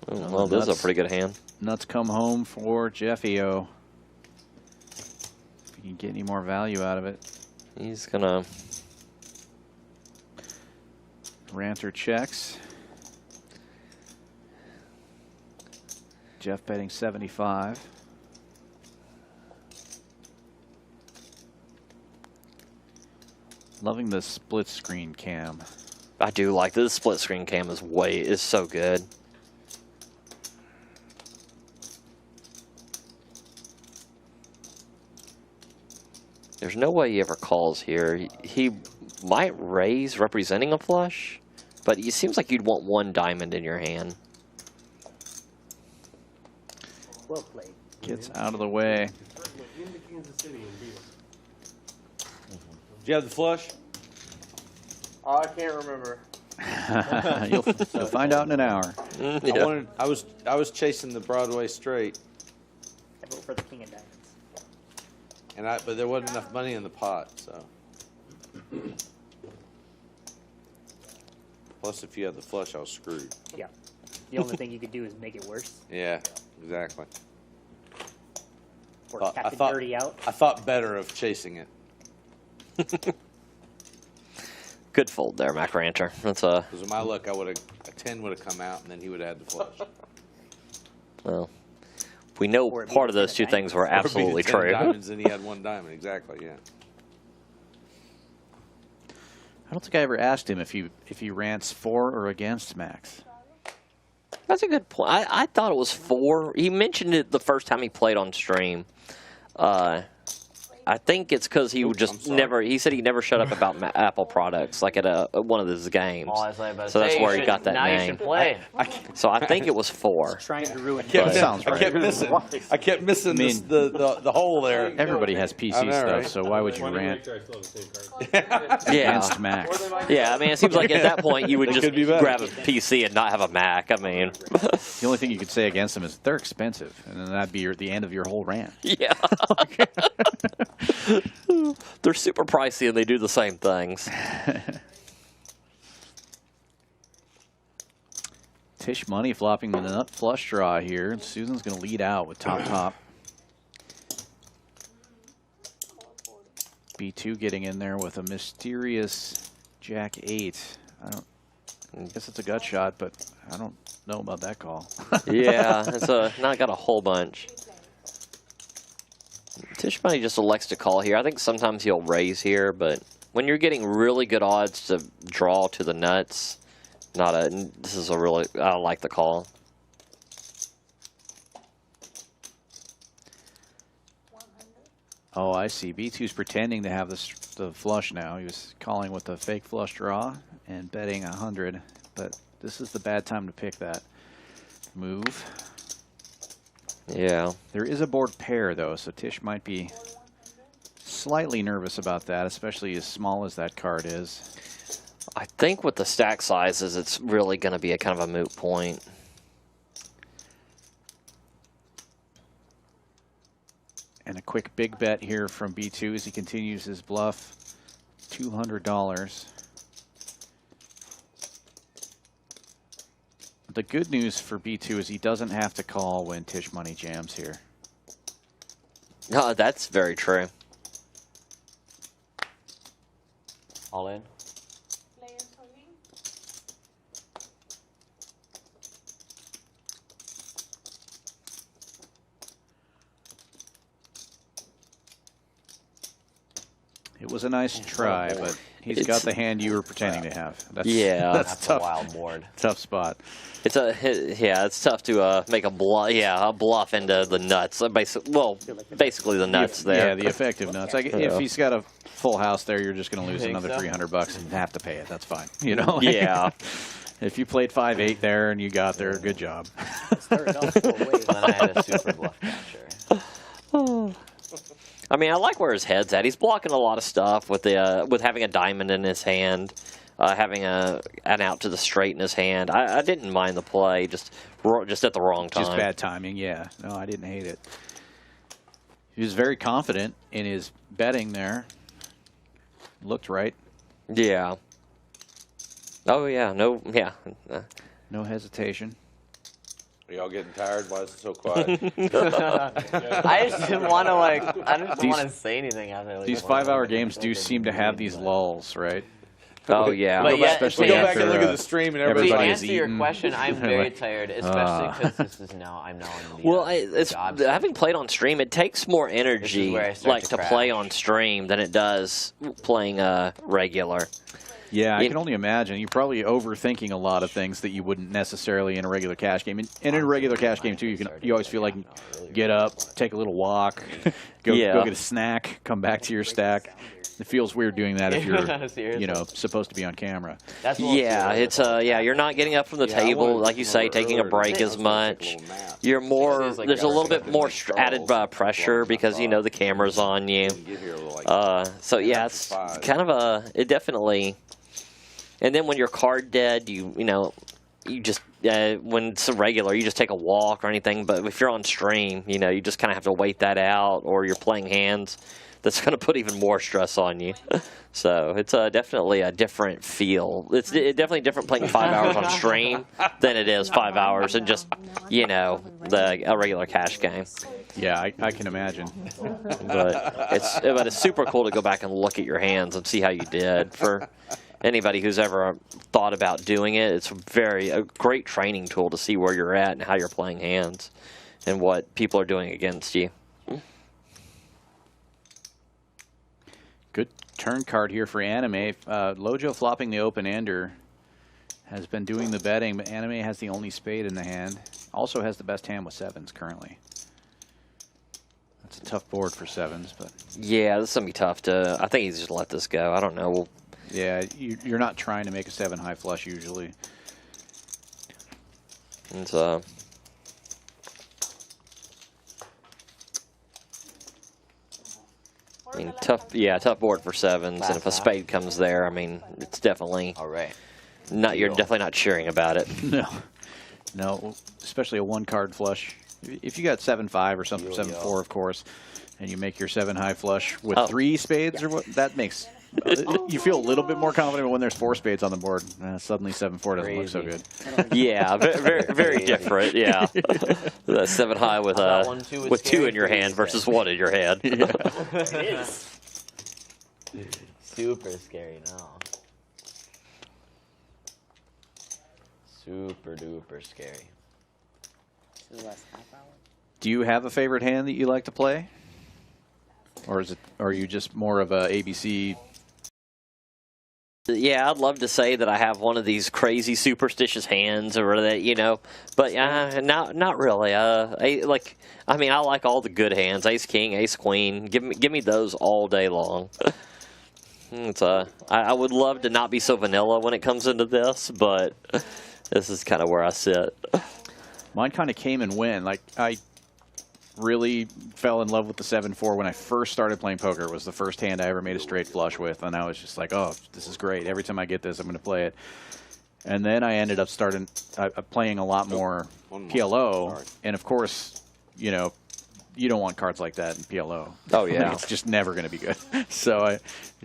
S2: Oh, well, this is a pretty good hand.
S1: Nuts come home for Jeffio. If you can get any more value out of it.
S2: He's gonna.
S1: Ranter checks. Jeff betting 75. Loving the split screen cam.
S2: I do like this split screen cam is so good. There's no way he ever calls here. He might raise representing a flush, but it seems like you'd want one diamond in your hand.
S7: Well played.
S1: Gets out of the way.
S4: Do you have the flush?
S12: Oh, I can't remember.
S1: You'll find out in an hour.
S2: Yeah.
S4: I was chasing the Broadway straight,
S7: I vote for the king of diamonds.
S4: but there wasn't enough money in the pot, so. Plus, if you had the flush, I was screwed.
S7: Yeah. The only thing you could do is make it worse.
S4: Yeah, exactly.
S7: Or tap it dirty out.
S4: I thought better of chasing it.
S2: Good fold there, Mac Rancher. That's a.
S4: Because with my luck, a 10 would have come out, and then he would have had the flush.
S2: Well, we know part of those two things were absolutely
S4: Or be the 10
S2: true.
S4: diamonds, and he had 1 diamond. Exactly. Yeah.
S1: I don't think I ever asked him if he rants for or against Max.
S2: That's a good point. I thought it was 4. He mentioned it the first time he played on stream. I think it's because he would just never. He said he never shut up about Apple products, like at one of his games.
S3: Oh, I was like,
S2: so that's where he got that
S3: now
S2: name.
S3: You should play.
S2: So I think it was 4.
S7: Trying to ruin
S1: Sounds right.
S4: I kept missing the hole there.
S1: Everybody has PC stuff,
S4: right?
S1: so why would you rant
S2: Yeah.
S1: against Max?
S2: Yeah, I mean, it seems like at that point you would just grab a PC and not have a Mac. I mean,
S1: The only thing you could say against them is they're expensive, and then that'd be the end of your whole rant.
S2: yeah. They're super pricey and they do the same things.
S1: Tish Money flopping the nut flush draw here. Susan's going to lead out with top. B2 getting in there with a mysterious Jack 8. I guess it's a gut shot, but I don't know about that call.
S2: Yeah, it's not got a whole bunch. Tish Money just elects to call here. I think sometimes he'll raise here, but when you're getting really good odds to draw to the nuts, this is a really, I like the call.
S1: Oh, I see. B2's pretending to have the flush now. He was calling with a fake flush draw and betting 100, but this is the bad time to pick that move.
S2: Yeah.
S1: There is a board pair, though, so Tish might be slightly nervous about that, especially as small as that card is.
S2: I think with the stack sizes, it's really going to be a kind of a moot point.
S1: And a quick big bet here from B2 as he continues his bluff, $200. The good news for B2 is he doesn't have to call when Tish Money jams here.
S2: No, that's very true.
S3: All in.
S11: Players holding.
S1: It was a nice try, but he's got the hand you were pretending to have. That's,
S2: Yeah.
S1: that's tough.
S3: A wild board.
S1: Tough spot.
S2: It's it's tough to make a bluff into the nuts. Basically the nuts there.
S1: Yeah, the effective nuts. If he's got a full house there, you're just going to lose another $300 and have to pay it. That's fine. You know.
S2: Yeah.
S1: If you played 5-8 there and you got there, good job.
S3: Then I had a super bluff catcher.
S2: I mean, I like where his head's at. He's blocking a lot of stuff with having a diamond in his hand, having an out to the straight in his hand. I didn't mind the play, just at the wrong time.
S1: Just bad timing, yeah. No, I didn't hate it. He was very confident in his betting there. Looked right.
S2: Yeah. Oh, yeah.
S1: No hesitation.
S4: Are y'all getting tired? Why is it so quiet?
S3: I just didn't want to I didn't want to say anything after.
S1: These 5-hour games do seem to have these lulls, right?
S2: Oh yeah,
S3: but yeah,
S1: especially
S4: go
S1: after,
S4: back and look at the stream and
S3: to
S4: everybody
S3: answer your question, I'm very tired, especially because this is now I'm now in the
S2: well, having played on stream, it takes more energy to play on stream than it does playing regular.
S1: Yeah, I can only imagine. You're probably overthinking a lot of things that you wouldn't necessarily in a regular cash game. And in a regular cash game too, you always feel like get up, take a little walk, go get a snack, come back to your stack. It feels weird doing that if you're, supposed to be on camera.
S2: You're not getting up from the table, like you say, taking a break as much. You're more, there's a little bit more added pressure because, the camera's on you. It's kind of it definitely, and then when you're card dead, you just, when it's a regular, you just take a walk or anything, but if you're on stream, you just kind of have to wait that out, or you're playing hands. That's going to put even more stress on you. So it's definitely a different feel. It's definitely different playing 5 hours on stream than it is 5 hours in just, a regular cash game.
S1: Yeah, I can imagine.
S2: But it's super cool to go back and look at your hands and see how you did. anybody who's ever thought about doing it, it's a great training tool to see where you're at and how you're playing hands and what people are doing against you.
S1: Good turn card here for Anime. Lojo flopping the open-ender has been doing the betting, but Anime has the only spade in the hand. Also has the best hand with sevens currently. That's a tough board for sevens, but
S2: yeah, this is gonna be tough to. I think he's just let this go. I don't know.
S1: Yeah, you're not trying to make a 7 high flush usually.
S2: It's
S1: I
S2: mean, tough board for sevens, and if a spade comes there, I mean, it's definitely
S3: All right.
S2: not. You're definitely not cheering about it.
S1: No, especially a 1-card flush. If you got 7-5 or something, 7-4, of course, and you make your 7 high flush with 3 spades or what, that makes you feel a little bit more confident when there's 4 spades on the board. Suddenly 7-4 doesn't look so good.
S2: Yeah, very different. Yeah, that 7 high with 2 in your hand versus 1 in your hand.
S3: It is. Super scary now. Super duper scary.
S1: Do you have a favorite hand that you like to play? Or are you just more of a ABC?
S2: Yeah, I'd love to say that I have one of these crazy superstitious hands or that, you know, but not really. I like all the good hands. Ace King, Ace Queen. Give me those all day long. It's I would love to not be so vanilla when it comes into this, but this is kind of where I sit.
S1: Mine kind of came and went. Like, I really fell in love with the 7-4 when I first started playing poker. It was the first hand I ever made a straight flush with, and I was just like, oh, this is great. Every time I get this, I'm going to play it. And then I ended up playing a lot more PLO, and of course, you know, you don't want cards like that in PLO.
S2: Oh, yeah.
S1: Like, it's just never going to be good. So I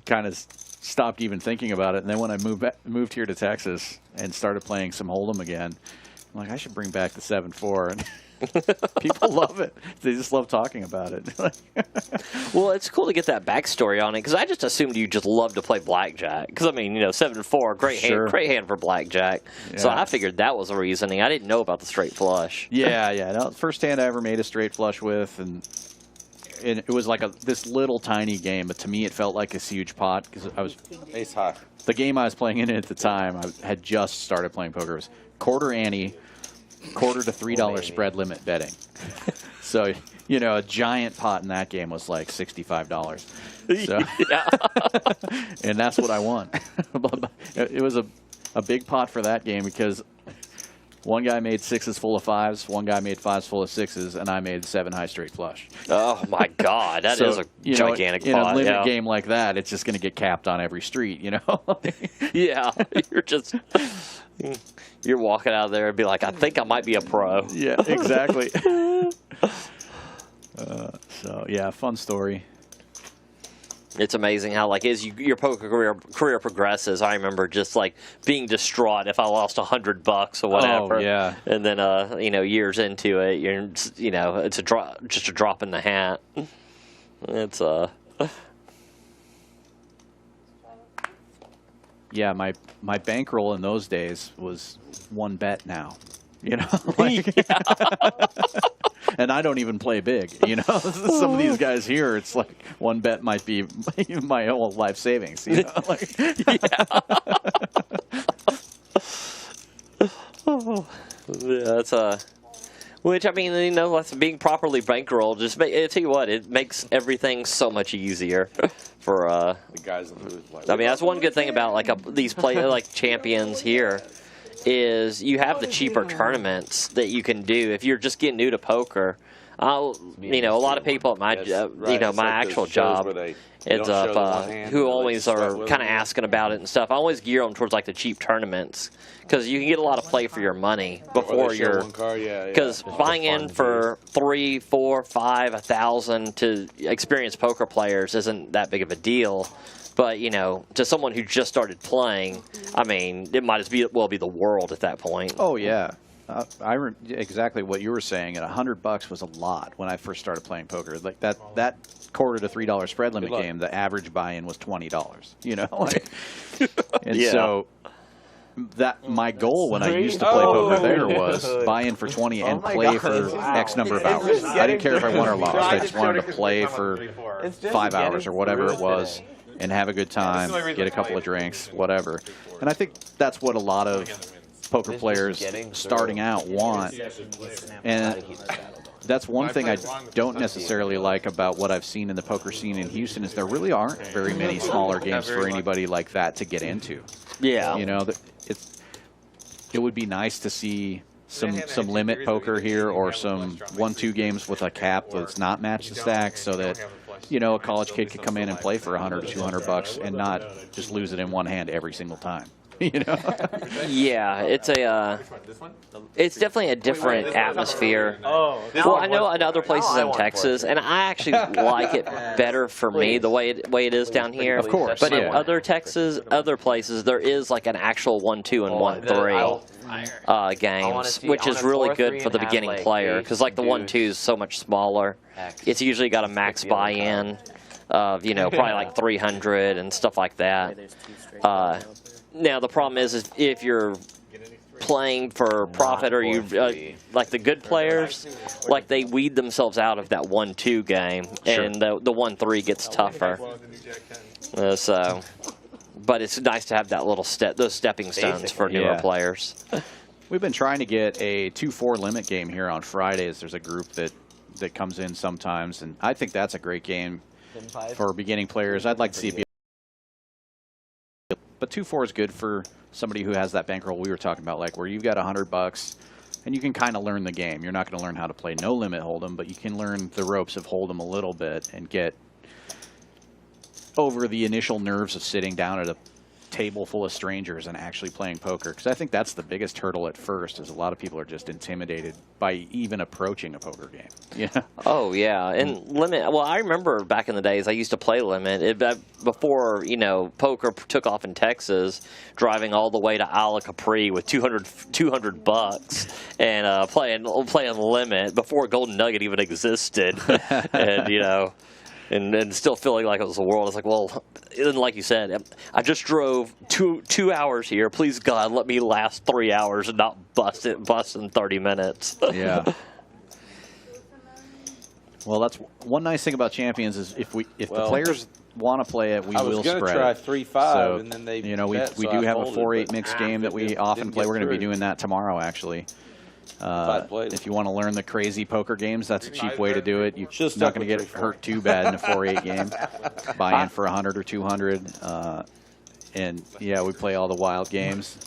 S1: kind of stopped even thinking about it. And then when I moved here to Texas and started playing some Hold'em again, I'm like, I should bring back the 7-4. And people love it. They just love talking about it.
S2: Well, it's cool to get that backstory on it, because I just assumed you just love to play blackjack. Because, I mean, you know, 7-4, great hand for blackjack. Yeah. So I figured that was the reasoning. I didn't know about the straight flush.
S1: Yeah. No, first hand I ever made a straight flush with, and it was like this little tiny game, but to me it felt like a huge pot, because I was
S4: ace high.
S1: The game I was playing in at the time, I had just started playing poker. It was quarter ante, quarter to $3 spread limit betting. So, you know, a giant pot in that game was like $65. So, and that's what I won. It was a big pot for that game, because one guy made 6s full of 5s, one guy made 5s full of 6s, and I made 7 high straight flush.
S2: Oh my God, that is a gigantic pot.
S1: In a limit game like that, it's just going to get capped on every street, you know?
S2: Yeah, you're walking out of there and be like, I think I might be a pro.
S1: Yeah, exactly. So yeah, fun story.
S2: It's amazing how, like, as your poker career progresses, I remember just like being distraught if I lost $100 or whatever.
S1: Oh, yeah.
S2: And then, you know, years into it, you know, it's just a drop in the hat. It's
S1: Yeah, my bankroll in those days was 1 bet now. You know, like, and I don't even play big. You know, some of these guys here, it's like 1 bet might be my whole life savings. You know, like,
S2: yeah, that's which, I mean, you know, that's being properly bankrolled. I tell you what, it makes everything so much easier for
S4: the guys in the booth.
S2: I mean, that's one good thing about these like Champions here. Is you have the cheaper tournaments that you can do if you're just getting new to poker. You know, a lot of people at my, you know, my actual job, it's who always are kind of asking about it and stuff. I always gear them towards like the cheap tournaments, because you can get a lot of play for your money before you're. Because buying in for 3, 4, 5, 1,000 to experienced poker players isn't that big of a deal. But, you know, to someone who just started playing, I mean, it might as well be the world at that point.
S1: Oh, yeah. Exactly what you were saying. And $100 was a lot when I first started playing poker. Like that quarter to $3 spread limit game, the average buy-in was $20. You know, and so that my goal when I used to play poker there was buy in for 20 and play for X number of hours. I didn't care if I won or lost. I just wanted to play for 5 hours or whatever it was and have a good time, get a couple of drinks, whatever. And I think that's what a lot of poker players starting out want. And that's one thing I don't necessarily like about what I've seen in the poker scene in Houston is there really aren't very many smaller games for anybody like that to get into.
S2: Yeah.
S1: You know, it would be nice to see some limit poker here or some 1-2 games with a cap that's not match the stack so that, you know, a college kid could come in and play for $100 to $200 and not just lose it in one hand every single time. You know?
S2: Yeah, it's definitely a different atmosphere. Well, I know in other places in Texas, and I actually like it better for me the way it is down here.
S1: Of course.
S2: But in other places, there is like an actual 1-2 and 1-3 games, which is really good for the beginning player because like the 1-2 is so much smaller. It's usually got a max buy-in of, you know, probably like 300 and stuff like that. Now, the problem is if you're playing for profit or you like the good players, like they weed themselves out of that 1-2 game, and the 1-3 gets tougher. So, but it's nice to have that little those stepping stones for newer players.
S1: We've been trying to get a 2-4 limit game here on Fridays. There's a group that comes in sometimes, and I think that's a great game for beginning players. I'd like to see it be. But 2-4 is good for somebody who has that bankroll we were talking about, like where you've got $100 and you can kind of learn the game. You're not going to learn how to play no limit hold'em, but you can learn the ropes of hold'em a little bit and get over the initial nerves of sitting down at a table full of strangers and actually playing poker. Because I think that's the biggest hurdle at first, is a lot of people are just intimidated by even approaching a poker game. Yeah.
S2: Oh yeah, and limit. Well, I remember back in the days I used to play limit before, you know, poker took off in Texas, driving all the way to Isla Capri with $200 and playing limit before Golden Nugget even existed, and you know. And still feeling like it was the world. It's like, well, like you said, I just drove two hours here. Please, God, let me last 3 hours and not bust in 30 minutes.
S1: Yeah. Well, that's one nice thing about Champions is if the players want to play it, we will spread.
S4: I was going to try 3-5,
S1: so,
S4: and then they
S1: we do have a 4-8 mixed game that we often play. We're going to be doing that tomorrow, actually. If you want to learn the crazy poker games, that's a cheap way to do it. You're not going to get hurt too bad in a 4-8 game. Buy in for 100 or 200. And, yeah, we play all the wild games.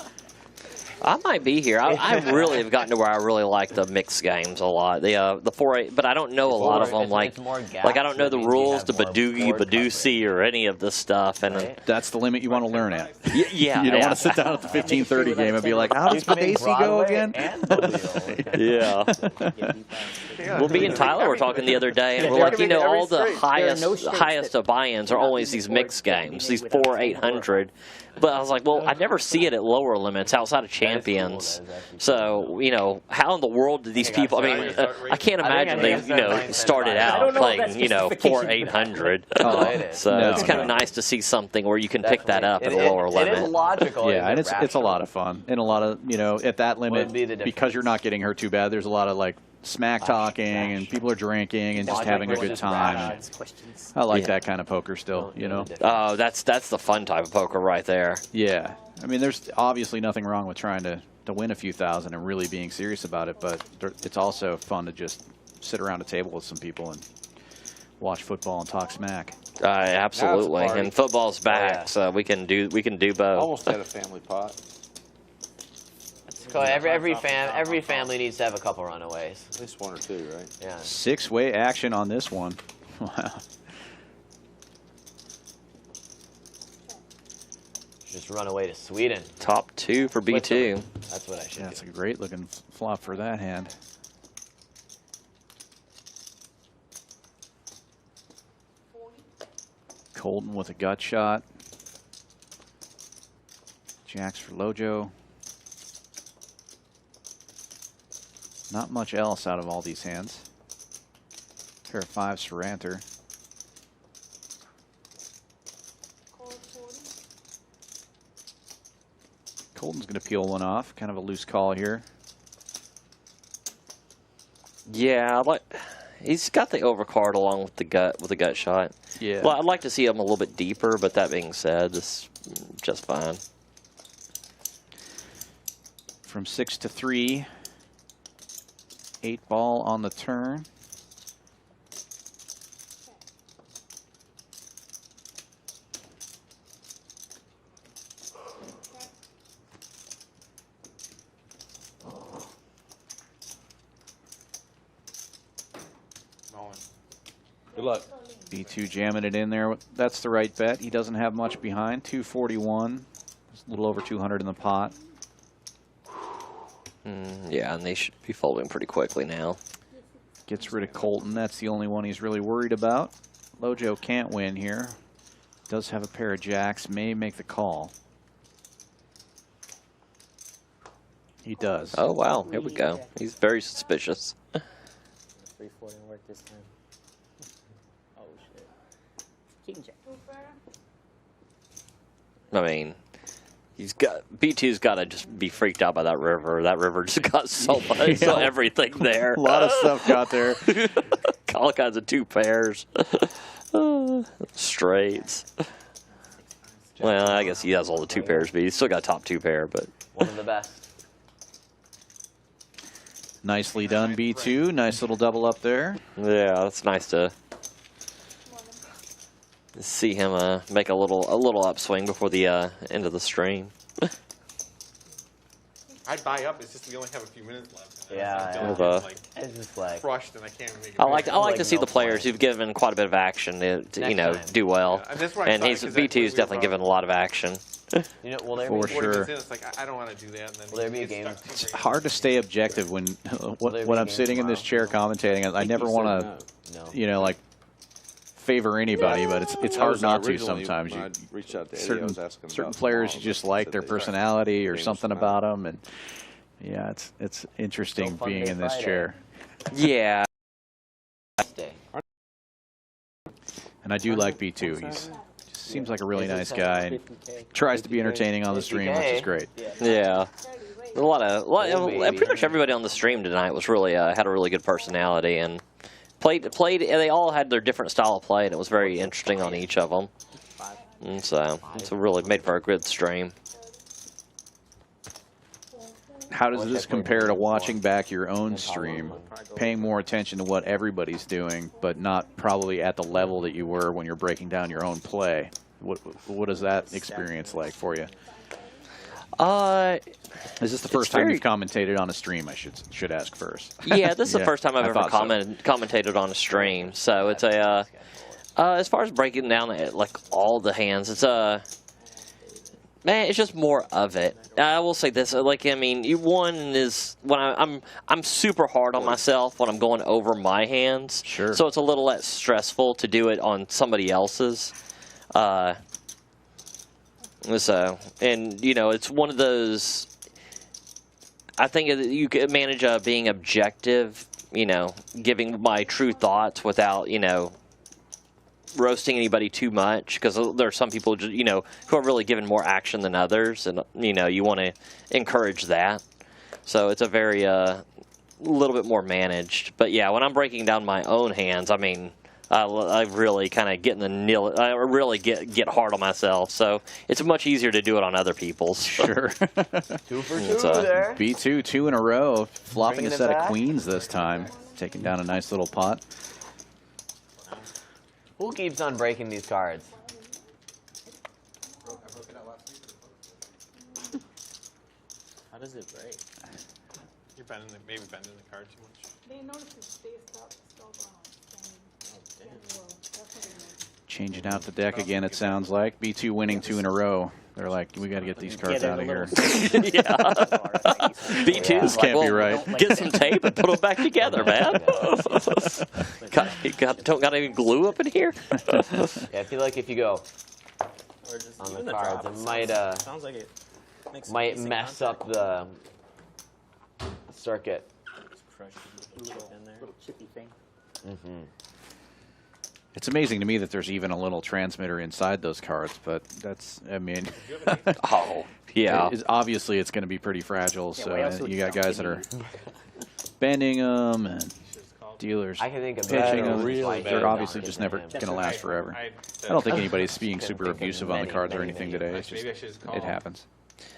S2: I might be here. I really have gotten to where I really like the mixed games a lot. The 4-8, but I don't know a lot of them. Like I don't know the rules to Badoogie, Badoosie, or any of this stuff. And
S1: that's the limit you want to learn at.
S2: Yeah,
S1: you don't want to sit down at the 15:30 game and be like, "How does Badoosie go again?"
S2: Yeah. Well, me and Tyler were talking the other day, and we're like, you know, all the highest of buy-ins are always these mixed games, these 4-800. But I was like, well, I never see it at lower limits outside of Champions. So, you know, how in the world did these people? I mean, I can't imagine they, you know, started out playing, you know, 4-800. So it's kind of nice to see something where you can pick that up at a lower limit.
S3: It is logical.
S1: Yeah, and it's a lot of fun. And a lot of, you know, at that limit, because you're not getting hurt too bad, there's a lot of, like, smack talking and people are drinking and just having a good time. I like that kind of poker still, you know.
S2: Oh, that's the fun type of poker right there.
S1: Yeah. I mean, there's obviously nothing wrong with trying to win a few thousand and really being serious about it, but it's also fun to just sit around a table with some people and watch football and talk smack.
S2: Absolutely. And football's back, so we can do both.
S4: Almost had a family pot.
S3: Cool. Every family needs to have a couple runaways.
S4: At least 1 or 2, right?
S3: Yeah.
S1: 6-way action on this one. Wow.
S3: Just run away to Sweden.
S2: Top 2 for B2.
S3: That's what I should do.
S1: That's a great looking flop for that hand. Colton with a gut shot. Jacks for Lojo. Not much else out of all these hands. Pair of fives for Ranter. Colton's going to peel one off. Kind of a loose call here.
S2: Yeah, he's got the overcard along with the gut shot.
S1: Yeah.
S2: Well, I'd like to see him a little bit deeper, but that being said, this is just fine.
S1: From 6 to 3. 8 ball on the turn.
S4: Good luck.
S1: B2 jamming it in there. That's the right bet. He doesn't have much behind. 241. It's a little over 200 in the pot.
S2: Yeah, and they should be folding pretty quickly now.
S1: Gets rid of Colton. That's the only one he's really worried about. Lojo can't win here. Does have a pair of jacks. May make the call. He does.
S2: Oh, wow. Here we go. He's very suspicious.
S7: 3-4 didn't work this time. Oh, shit. King jack.
S2: I mean, B2's got to just be freaked out by that river. That river just got so much, so everything there.
S1: A lot of stuff got there.
S2: All kinds of 2 pairs. Straights. Well, I guess he has all the 2 pairs, but he's still got top 2 pair. But
S3: One of the best.
S1: Nicely done, B2. Nice little double up there.
S2: yeah, that's nice to see him make a little upswing before the end of the stream.
S5: I'd buy up. It's just we only have a few minutes left.
S3: Yeah,
S5: It's
S3: just like
S5: crushed, and I can't make it.
S2: I like
S3: like
S2: to see
S3: no
S2: the players
S3: point.
S2: who've given quite a bit of action to
S3: Next time.
S2: do well.
S5: Yeah, and that's why I'm
S2: and
S5: sorry,
S2: he's
S5: 'cause
S2: B2's
S5: we
S2: definitely
S5: were
S2: given a lot of action.
S3: You know, will there
S1: For
S3: be
S1: sure.
S5: It's like I don't want to do that. And then
S3: Will there be a
S5: get
S3: game?
S5: stuck too
S1: It's
S5: great.
S1: hard to stay objective when when I'm sitting in this chair commentating. I never want to,
S3: No.
S1: you know, like favor anybody, but it's
S4: That
S1: hard
S4: was
S1: not to
S4: originally
S1: sometimes.
S4: when
S1: You,
S4: I reached out to Eddie, I
S1: certain
S4: was asking
S1: certain
S4: about
S1: players
S4: tomorrow,
S1: you just
S4: but
S1: like
S4: said
S1: their
S4: they-
S1: personality or
S4: Games
S1: something
S4: come
S1: about
S4: out.
S1: them, and yeah, it's interesting
S3: Still fun
S1: being
S3: day
S1: in this
S3: Friday.
S1: chair.
S2: Yeah.
S3: Day.
S1: And I do like B2. He's seems like a really nice guy. And tries to be entertaining on the stream, which is great.
S2: Yeah.
S3: baby.
S2: Pretty much everybody on the stream tonight was really had a really good personality and played. They all had their different style of play, and it was very interesting on each of them. And so it's really made for a good stream.
S1: How does this compare to watching back your own stream, paying more attention to what everybody's doing, but not probably at the level that you were when you're breaking down your own play? What is that experience like for you? Is this the first time you've commentated on a stream? I should ask first.
S2: Yeah, this is the
S1: Yeah,
S2: first time I've
S1: I
S2: ever
S1: thought so.
S2: commentated on a stream. So it's a as far as breaking down like all the hands, it's man, it's just more of it. I will say this, like, I mean, one is when I'm super hard on myself when I'm going over my hands.
S1: Sure.
S2: So it's a little less stressful to do it on somebody else's. So, and you know, it's one of those. I think you can manage being objective. You know, giving my true thoughts without, you know, roasting anybody too much, because there are some people, you know, who are really given more action than others, and you know, you want to encourage that. So it's a very little bit more managed. But yeah, when I'm breaking down my own hands, I mean, I really kind of get in the nil. I really get hard on myself. So it's much easier to do it on other people's.
S1: Sure.
S3: 2 for 2 there.
S1: B2, 2 in a row, flopping
S3: Bringing
S1: a
S3: it
S1: set of
S3: back.
S1: queens this time, taking down a nice little pot.
S3: Who keeps on breaking these cards?
S7: How does it break?
S10: You're maybe bending the card too much.
S11: They notice it's spaced out, still down.
S1: Changing out the deck again, it sounds like. B2 winning 2 in a row. They're like, we got to get these cards out of here.
S2: B2's
S1: Can't be right.
S2: Get some tape and put them back together, man. Got any glue up in here?
S3: Yeah, I feel like if you go on the cards, it
S7: Sounds like it makes
S3: might mess up the circuit.
S7: Little chippy thing.
S1: It's amazing to me that there's even a little transmitter inside those cards, but that's, I mean,
S2: Oh, yeah.
S1: obviously it's going to be pretty fragile.
S7: Yeah,
S1: So
S7: why else would
S1: you
S7: you
S1: got
S7: dump
S1: guys
S7: it
S1: that
S7: in?
S1: are bending them and dealers
S3: I can think of
S1: pitching
S3: better
S1: them.
S3: really
S1: They're
S3: bad
S1: obviously
S3: donkey
S1: just
S3: than
S1: never
S3: him.
S1: going to last forever.
S10: I
S1: I don't think anybody's being
S3: Couldn't
S1: super
S3: think of
S1: abusive on the
S3: many,
S1: cards or
S3: many,
S1: anything
S3: many.
S1: today. It's
S10: Maybe I should just call
S1: it happens.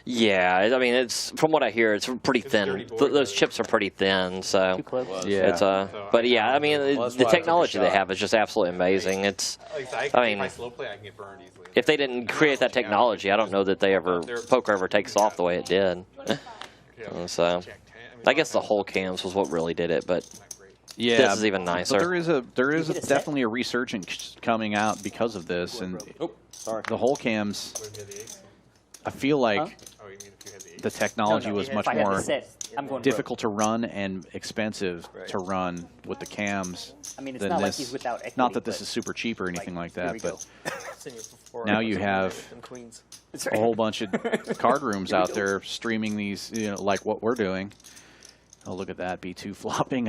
S2: Yeah, I mean, it's from what I hear, it's pretty
S10: It's a
S2: thin.
S10: dirty board,
S2: Those
S10: though.
S2: chips are pretty thin, so
S7: Too close.
S1: Yeah.
S2: it's But yeah, I mean,
S4: Well, that's
S2: the
S4: why I took a
S2: technology they
S4: shot.
S2: have is just absolutely amazing. It's,
S10: Like,
S2: I
S10: if
S2: mean,
S10: I slow play, I can get burned easily.
S2: if they didn't create that technology, I don't know that poker ever takes off the way it did. So, I guess the whole cams was what really did it, but
S1: Yeah,
S2: this is even nicer.
S1: But there is
S7: get a set?
S1: definitely a resurgence coming out because of this, and the whole cams. I feel like
S10: Oh, you mean if you had the
S1: the technology was
S7: If
S1: much
S7: I had the
S1: more
S7: set, I'm going
S1: difficult to run and expensive to run with the cams
S7: I mean, it's
S1: than
S7: not like
S1: this.
S7: he's without equity,
S1: Not that this
S7: but,
S1: is super cheap or anything like
S7: here
S1: that,
S7: we
S1: but
S7: go.
S1: now you have
S7: That's
S1: a
S7: right.
S1: whole bunch of card rooms out there streaming these, like what we're doing. Oh, look at that. B2 flopping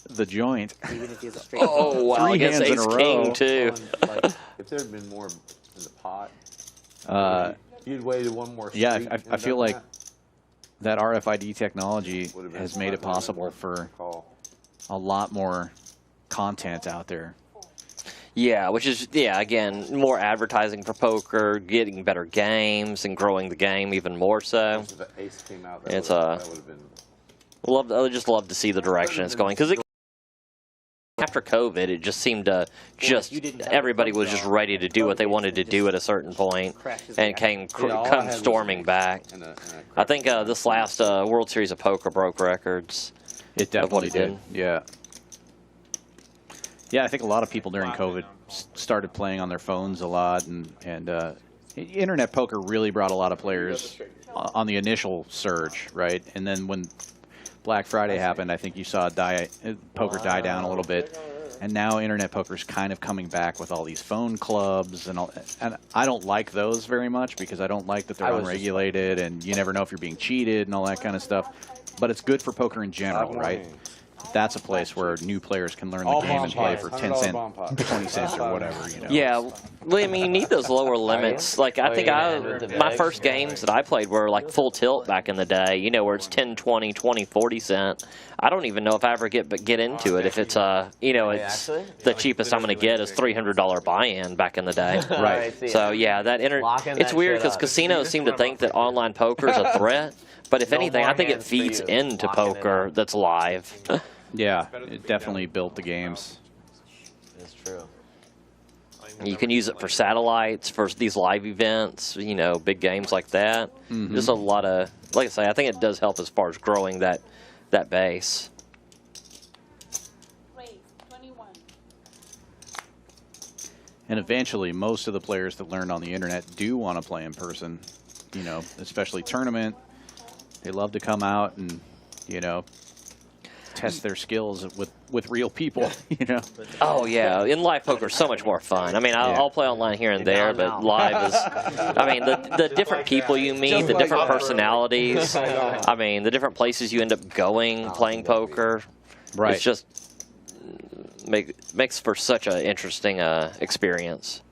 S1: the joint.
S7: Even if he has a straight.
S2: Oh, wow,
S1: Three
S2: against
S1: hands in
S2: Ace
S1: a
S2: King,
S1: row.
S2: too.
S9: Like, if there had been more in the pot, you'd waited one more street.
S1: Yeah,
S9: and
S1: I feel
S9: done
S1: like that RFID technology
S9: Would've been
S1: has made it
S9: 5 minutes
S1: possible
S9: worth
S1: for
S9: call.
S1: a lot more content out there.
S2: Yeah, which is, again, more advertising for poker, getting better games, and growing the game even more so.
S9: If the ace came out, that
S2: It's,
S9: that would have been.
S2: I would just love to see the direction it's going. Because after COVID, it just seemed to everybody was just ready to do what they wanted to do at a certain point, and come storming back. I think this last World Series of Poker broke records.
S1: It
S2: of what
S1: definitely
S2: it
S1: did.
S2: did.
S1: Yeah. Yeah, I think a lot of people during COVID started playing on their phones a lot, and internet poker really brought a lot of players on the initial surge, right? And then when Black Friday happened, I think you saw poker die down a little bit. And now internet poker's kind of coming back with all these phone clubs and all. And I don't like those very much because I don't like that they're unregulated and you never know if you're being cheated and all that kind of stuff. But it's good for poker in general, right? That's a place where new players can learn the game and play for 10 cents, 20 cents or whatever, you know.
S2: Yeah, well, I mean, you need those lower limits. Like, I think my first games that I played were like full tilt back in the day, you know, where it's 10, 20, 20, 40 cent. I don't even know if I ever get into it. If it's, you know, it's the cheapest I'm going to get is $300 buy-in back in the day.
S1: Right.
S2: So, yeah, it's weird because casinos seem to think that online poker is a threat. But if anything, I think it feeds into poker that's live.
S1: Yeah, it definitely built the games.
S3: It's true.
S2: You can use it for satellites, for these live events, you know, big games like that. Just a lot of, like I say, I think it does help as far as growing that base.
S11: Raise 21.
S1: And eventually, most of the players that learn on the internet do want to play in person, you know, especially tournament. They love to come out and, you know, test their skills with real people, you know.
S2: Oh, yeah. In live poker, so much more fun. I mean, I'll play online here and there, but live is, I mean, the different people you meet, the different personalities, I mean, the different places you end up going playing poker.
S1: Right.
S2: It's just makes for such an interesting experience.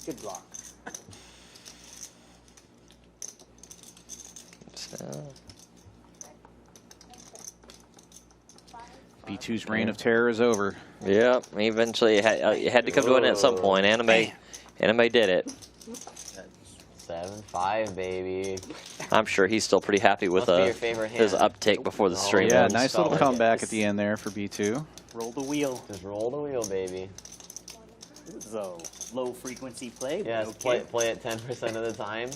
S7: Good block.
S1: B2's reign of terror is over.
S2: Yep, eventually it had to come to an end at some point. Anime did it.
S3: 7-5, baby.
S2: I'm sure he's still pretty happy with
S3: Must be your favorite
S2: his
S3: hand.
S2: uptick before the stream.
S1: Yeah,
S2: ends.
S1: nice little comeback at the end there for B2.
S7: Roll the wheel.
S3: Just roll the wheel, baby.
S7: This is a low frequency play.
S3: Yes,
S7: okay.
S3: play it 10% of the time.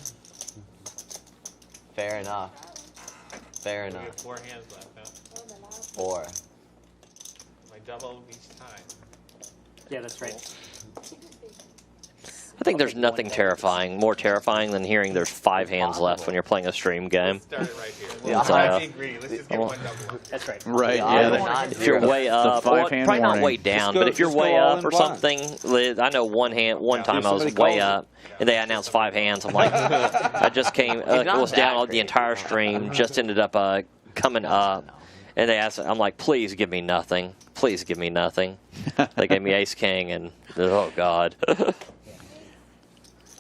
S3: Fair enough. Fair
S10: We
S3: enough.
S10: have 4 hands left, huh?
S3: 4.
S10: My double each time.
S7: Yeah, that's right.
S2: I think there's nothing more terrifying than hearing there's 5 hands left when you're playing a stream game.
S10: Start it right here.
S3: Yeah.
S10: Let's not be greedy. Let's just get one double.
S7: That's right.
S1: Right,
S3: Yeah,
S1: yeah.
S2: If you're way up,
S1: the
S2: well,
S1: 5-hand
S2: probably not
S1: warning.
S2: way down,
S4: Just
S2: but if you're
S4: go
S2: way
S4: all
S2: up
S4: in
S2: or
S4: blind.
S2: something, I know one time I was
S4: somebody
S2: way
S4: calls
S2: up, and they announced 5 hands. I'm like, I just came,
S3: not
S2: was
S3: that
S2: down the
S3: crazy.
S2: entire stream, just ended up coming up, and they asked, I'm like, please give me nothing. Please give me nothing. They gave me ace king, and oh god.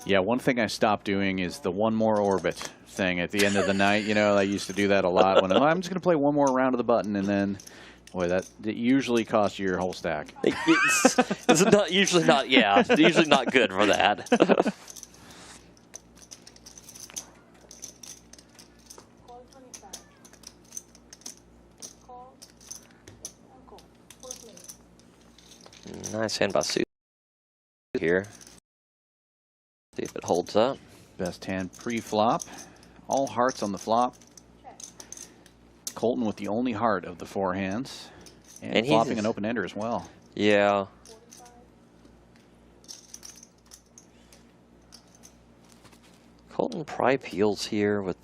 S1: Yeah, one thing I stopped doing is the one more orbit thing at the end of the night. You know, I used to do that a lot. When I'm just going to play one more round of the button, and then, boy, that usually costs you your whole stack.
S2: It's not usually not. Yeah, it's usually not good for that.
S11: Call 25. Call. Uncle. 4 plays.
S2: Nice hand by Sue here. See if it holds up.
S1: Best hand pre-flop. All hearts on the flop. Colton with the only heart of the 4 hands. And
S2: he's
S1: flopping an open-ender as well.
S2: Yeah. Colton probably peels here with...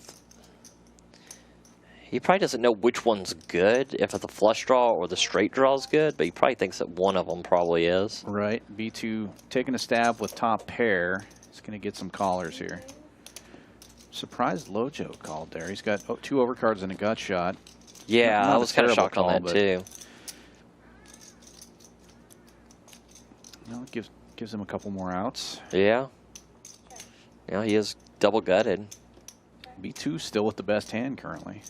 S2: He probably doesn't know which one's good, if the flush draw or the straight draw is good, but he probably thinks that one of them probably is.
S1: Right. B2 taking a stab with top pair. He's going to get some callers here. Surprised Lojo called there. He's got 2 overcards and a gut shot.
S2: Yeah,
S1: Not
S2: I
S1: a
S2: was kind of
S1: terrible
S2: shocked on
S1: call,
S2: that
S1: but-
S2: too.
S1: No, it gives him a couple more outs.
S2: Yeah. Yeah, he is double gutted.
S1: B2 still with the best hand currently.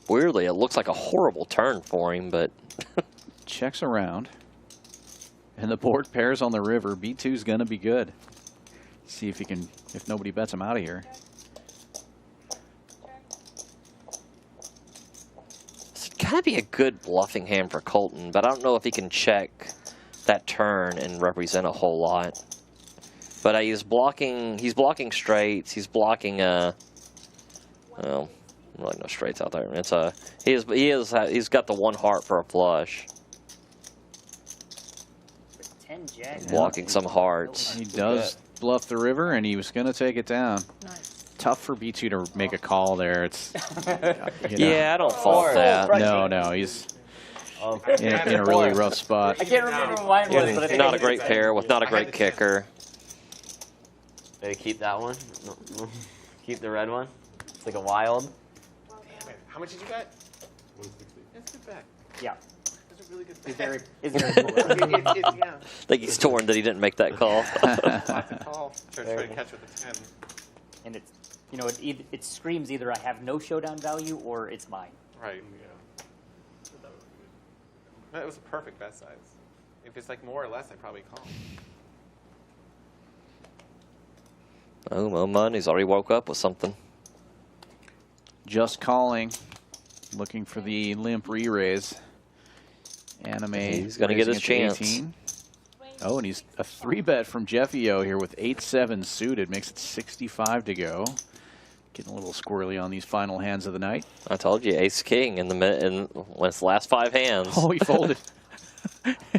S2: Weirdly, it looks like a horrible turn for him, but
S1: Checks around. And the board pairs on the river. B2's going to be good. See if he can, if nobody bets him out of here.
S2: it's gotta be a good bluffing hand for Colton, but I don't know if he can check that turn and represent a whole lot. But he's blocking straights, he's blocking well, really no straights out there. It's he's got the 1 heart for a flush.
S7: 10 jack.
S2: Blocking some hearts.
S1: He does bluff the river, and he was going to take it down.
S6: Nice.
S1: Tough for B2 to make a call there. It's you know.
S2: Yeah, I don't fault that.
S1: No, he's in a really rough spot.
S7: I can't remember what mine was, but I think
S2: Not a great pair with not a great kicker.
S3: Better keep that one. Keep the red one. It's like a wild.
S5: Damn it. How much did you bet? 160. That's a good bet.
S7: Yeah.
S5: That's a really good bet.
S7: It's very cool.
S5: Yeah.
S2: I think he's torn that he didn't make that call.
S5: Good call. Try to catch with a 10.
S7: And it's, you know, it screams either I have no showdown value or it's mine.
S5: Right. That was a perfect bet size. If it's like more or less, I'd probably call.
S2: Oh, Mo Money's already woke up with something.
S1: Just calling. Looking for the limp re-raise. Anime.
S2: He's gonna get his
S1: raising it to
S2: chance.
S1: 18. Oh, and he's a 3-bet from Jeffy O here with 8-7 suited. Makes it 65 to go. Getting a little squirrely on these final hands of the night.
S2: I told you, ace king in the last 5 hands.
S1: Oh, he folded.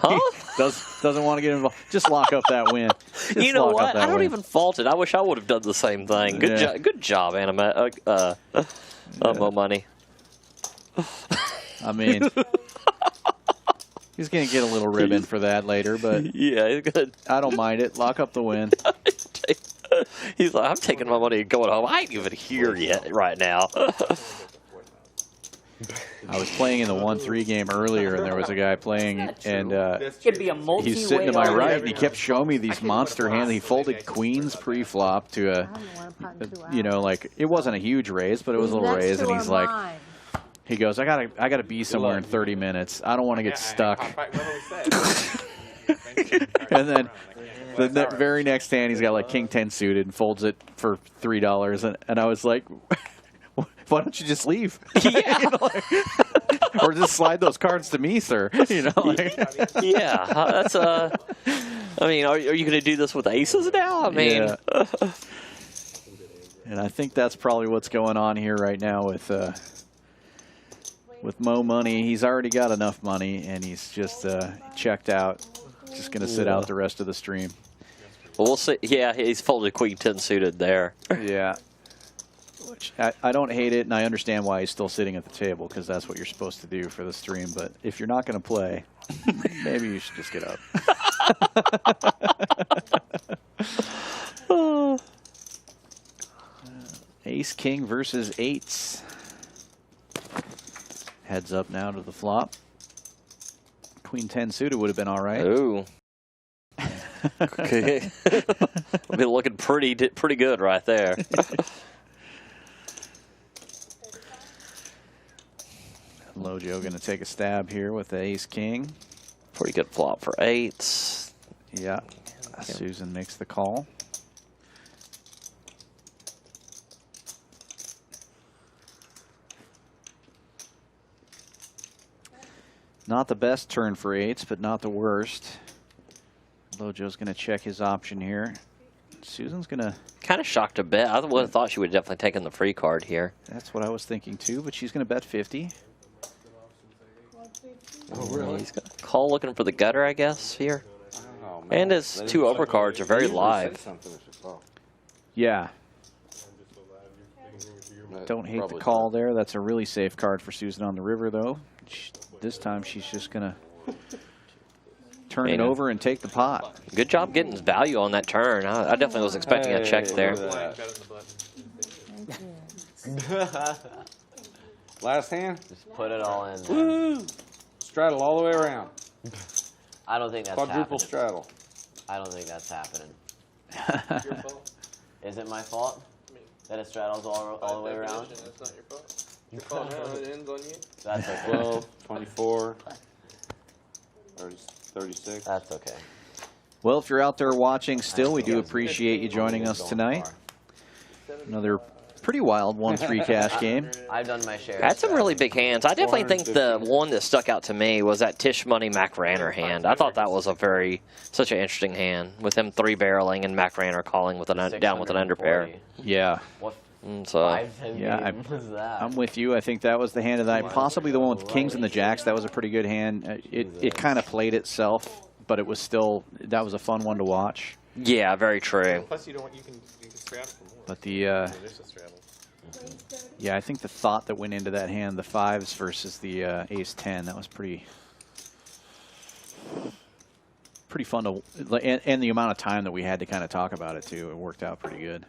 S2: Huh?
S1: Doesn't want to get involved. Just lock up that win. Just
S2: You know
S1: lock up
S2: what?
S1: that
S2: I don't
S1: win.
S2: even fault it. I wish I would have done the same thing. Good
S1: Yeah.
S2: good job, Anime. Mo Money.
S1: I mean, he's going to get a little ribbon for that later, but
S2: Yeah, he's good.
S1: I don't mind it. Lock up the win.
S2: He's like, I'm taking my money and going home. I ain't even here yet right now.
S1: I was playing in the 1-3 game earlier, and there was a guy playing, and
S7: It could be a multi-way.
S1: he's sitting to my right, and he kept showing me these monster hands. He folded queens pre-flop to
S6: I don't want to punt 2 out.
S1: you know, like, it wasn't a huge raise, but it was a little
S6: Next
S1: raise, and
S6: two
S1: he's
S6: are
S1: like,
S6: mine.
S1: he goes, I gotta be somewhere in 30 minutes. I don't want to get stuck. And then the very next hand, he's got like King 10 suited and folds it for $3. And I was like, why don't you just leave?
S2: Yeah.
S1: You know, like, or just slide those cards to me, sir. You know, like,
S2: Yeah, that's I mean, are you going to do this with aces now? I mean,
S1: yeah. And I think that's probably what's going on here right now with with Mo money. He's already got enough money, and he's just checked out. Just going to sit out the rest of the stream.
S2: Well, we'll see. Yeah, he's folded Queen 10 suited there.
S1: Yeah. Which I don't hate it, and I understand why he's still sitting at the table, because that's what you're supposed to do for the stream. But if you're not going to play, maybe you should just get up. Ace King versus eights. Heads up now to the flop. Queen 10 suited would have been all right.
S2: Ooh. Okay. Been looking pretty good right there.
S1: Lojo going to take a stab here with the ace king.
S2: Pretty good flop for eights.
S1: Yeah. Susan makes the call. Not the best turn for eights, but not the worst. Lojo's going to check his option here. Susan's going to...
S2: Kind of shocked a bit. I would have thought she would have definitely taken the free card here.
S1: That's what I was thinking too, but she's going to bet 50.
S2: Oh, really? He's got a call looking for the gutter, I guess, here. Oh, and his two overcards are very live.
S1: Yeah. Don't hate the call there. That's a really safe card for Susan on the river, though. This time she's just going to turn it over and take the pot.
S2: Good job getting his value on that turn. I definitely was expecting a check there.
S4: Last hand?
S3: Just put it all in.
S4: Woo! Straddle all the way around.
S3: I don't think that's
S4: Quadruple
S3: happening.
S4: straddle.
S3: I don't think that's happening. Your fault. Is it my fault that it straddles all the way around?
S12: That's not your fault. Your fault. It ends on you.
S3: That's okay.
S4: 12, 24, 30, 36.
S3: That's okay.
S1: Well, if you're out there watching still, we do appreciate you joining us tonight. Another pretty wild 1-3 cash game.
S3: I've done my share.
S2: Had some really big hands. I definitely think the one that stuck out to me was that Tish Money Mac Ranner hand. I thought that was such an interesting hand with him 3-barreling and Mac Ranner calling with down with an underpair.
S1: Yeah.
S3: What
S1: So,
S3: yeah, was that?
S1: I'm with you. I think that was the hand of the night. Possibly the one with the kings and the jacks. That was a pretty good hand. It kind of played itself, but it was still, that was a fun one to watch.
S2: Yeah, very true.
S10: Plus, you can straddle for more.
S1: But yeah, I think the thought that went into that hand, the fives versus the ace 10, that was pretty fun to, and the amount of time that we had to kind of talk about it too. It worked out pretty good.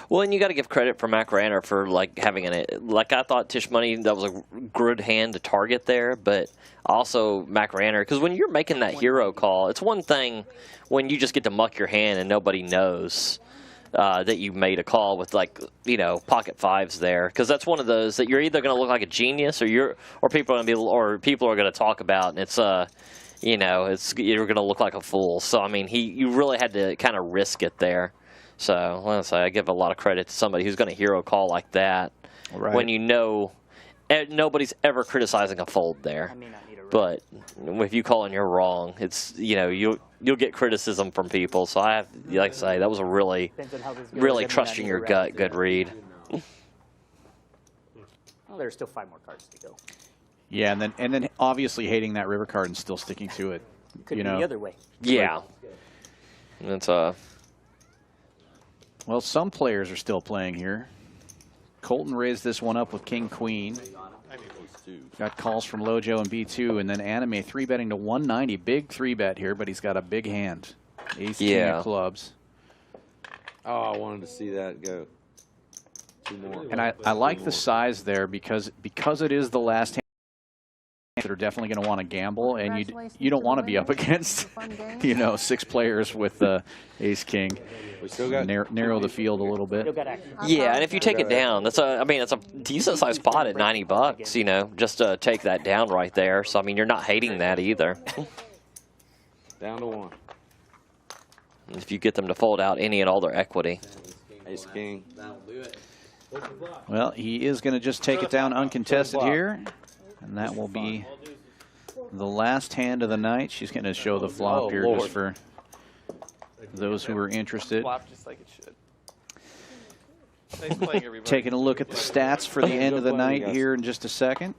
S2: Well, and you got to give credit for Mac Ranner for having I thought Tish Money, that was a good hand to target there, but also Mac Ranner, because when you're making that hero call, it's one thing when you just get to muck your hand and nobody knows that you made a call with pocket fives there, because that's one of those that you're either going to look like a genius or people are going to talk about, and it's you're going to look like a fool. So I mean, you really had to kind of risk it there. So, let's say I give a lot of credit to somebody who's going to hero call like that when you know nobody's ever criticizing a fold there. But if you call and you're wrong, it's you'll get criticism from people. So I have, like I say, that was a really trusting your gut good read.
S7: Well, there's still 5 more cards to go.
S1: Yeah, and then obviously hating that river card and still sticking to it.
S7: Could be the other way.
S2: Yeah, it's
S1: Well, some players are still playing here. Colton raised this one up with King Queen. Got calls from Lojo and B2, and then Anime 3-betting to 190. Big 3-bet here, but he's got a big hand. Ace King of clubs.
S4: Oh, I wanted to see that go. 2 more.
S1: And I like the size there because it is the last hand that are definitely going to want to gamble, and you don't want to be up against 6 players with Ace King.
S4: We still got
S1: narrow the field a little bit.
S2: Yeah, and if you take it down, it's a decent sized pot at $90, just to take that down right there. So I mean, you're not hating that either.
S4: Down to 1.
S2: If you get them to fold out any and all their equity.
S4: Ace King.
S1: Well, he is going to just take it down uncontested here, and that will be the last hand of the night. She's going to show the flop here just for those who are interested.
S5: Just like it should. Nice playing, everybody.
S1: Taking a look at the stats for the end of the night here in just a second.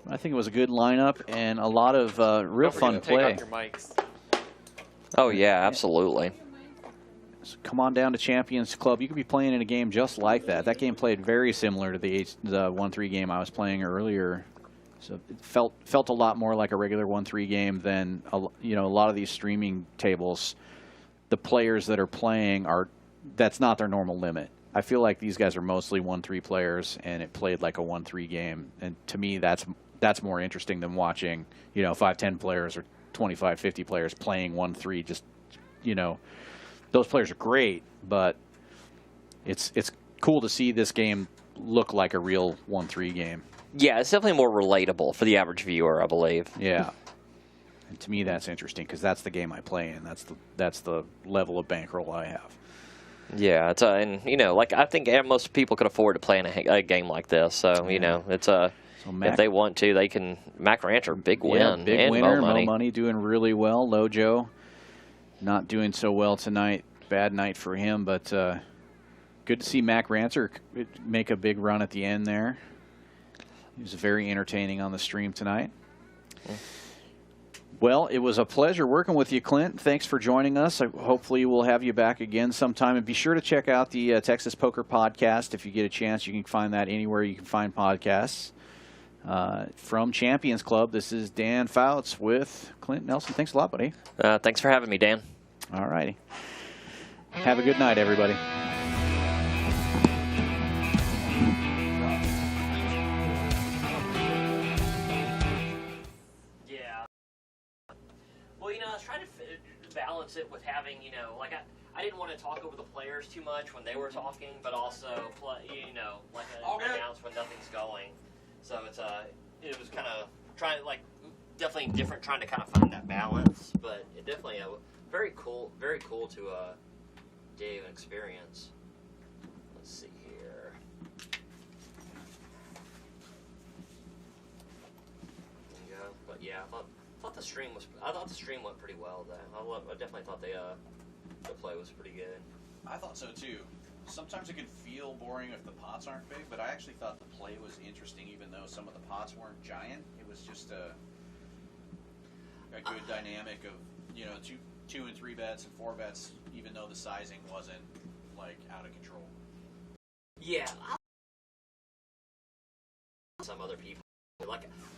S1: I think it was a good lineup and a lot of real fun play.
S12: Take off your mics.
S2: Oh, yeah, absolutely.
S1: So come on down to Champions Club. You could be playing in a game just like that. That game played very similar to the 1-3 game I was playing earlier. So it felt a lot more like a regular 1-3 game than a lot of these streaming tables. The players that are playing that's not their normal limit. I feel like these guys are mostly 1-3 players, and it played like a 1-3 game. And to me, that's more interesting than watching 5-10 players or 25-50 players playing 1-3. Just those players are great, but it's cool to see this game look like a real 1-3 game.
S2: Yeah, it's definitely more relatable for the average viewer, I believe.
S1: Yeah. And to me, that's interesting because that's the game I play in. That's the level of bankroll I have.
S2: Yeah, it's and like I think most people could afford to play in a game like this. So it's if they want to, they can. Mac Rancher, big win,
S1: yeah, big
S2: and
S1: winner.
S2: Mo
S1: Money doing really well. Lojo not doing so well tonight. Bad night for him, but good to see Mac Rancher make a big run at the end there. He was very entertaining on the stream tonight. Well, it was a pleasure working with you, Clint. Thanks for joining us. Hopefully we'll have you back again sometime. And be sure to check out the Texas Poker Podcast. If you get a chance, you can find that anywhere you can find podcasts. From Champions Club, this is Dan Fouts with Clint Nelson. Thanks a lot, buddy.
S2: Thanks for having me, Dan.
S1: All righty. Have a good night, everybody.
S2: Well, I was trying to balance it with having, like I didn't want to talk over the players too much when they were talking, but also, announce when nothing's going. So it was kind of definitely different trying to kind of find that balance, but it definitely very cool to do and experience. Let's see here. There you go. But yeah, I thought the stream went pretty well though. I definitely thought the play was pretty good.
S1: I thought so too. Sometimes it can feel boring if the pots aren't big, but I actually thought the play was interesting even though some of the pots weren't giant. It was just a good dynamic of, 2 and 3 bets and 4 bets, even though the sizing wasn't out of control.
S2: Yeah. Some other people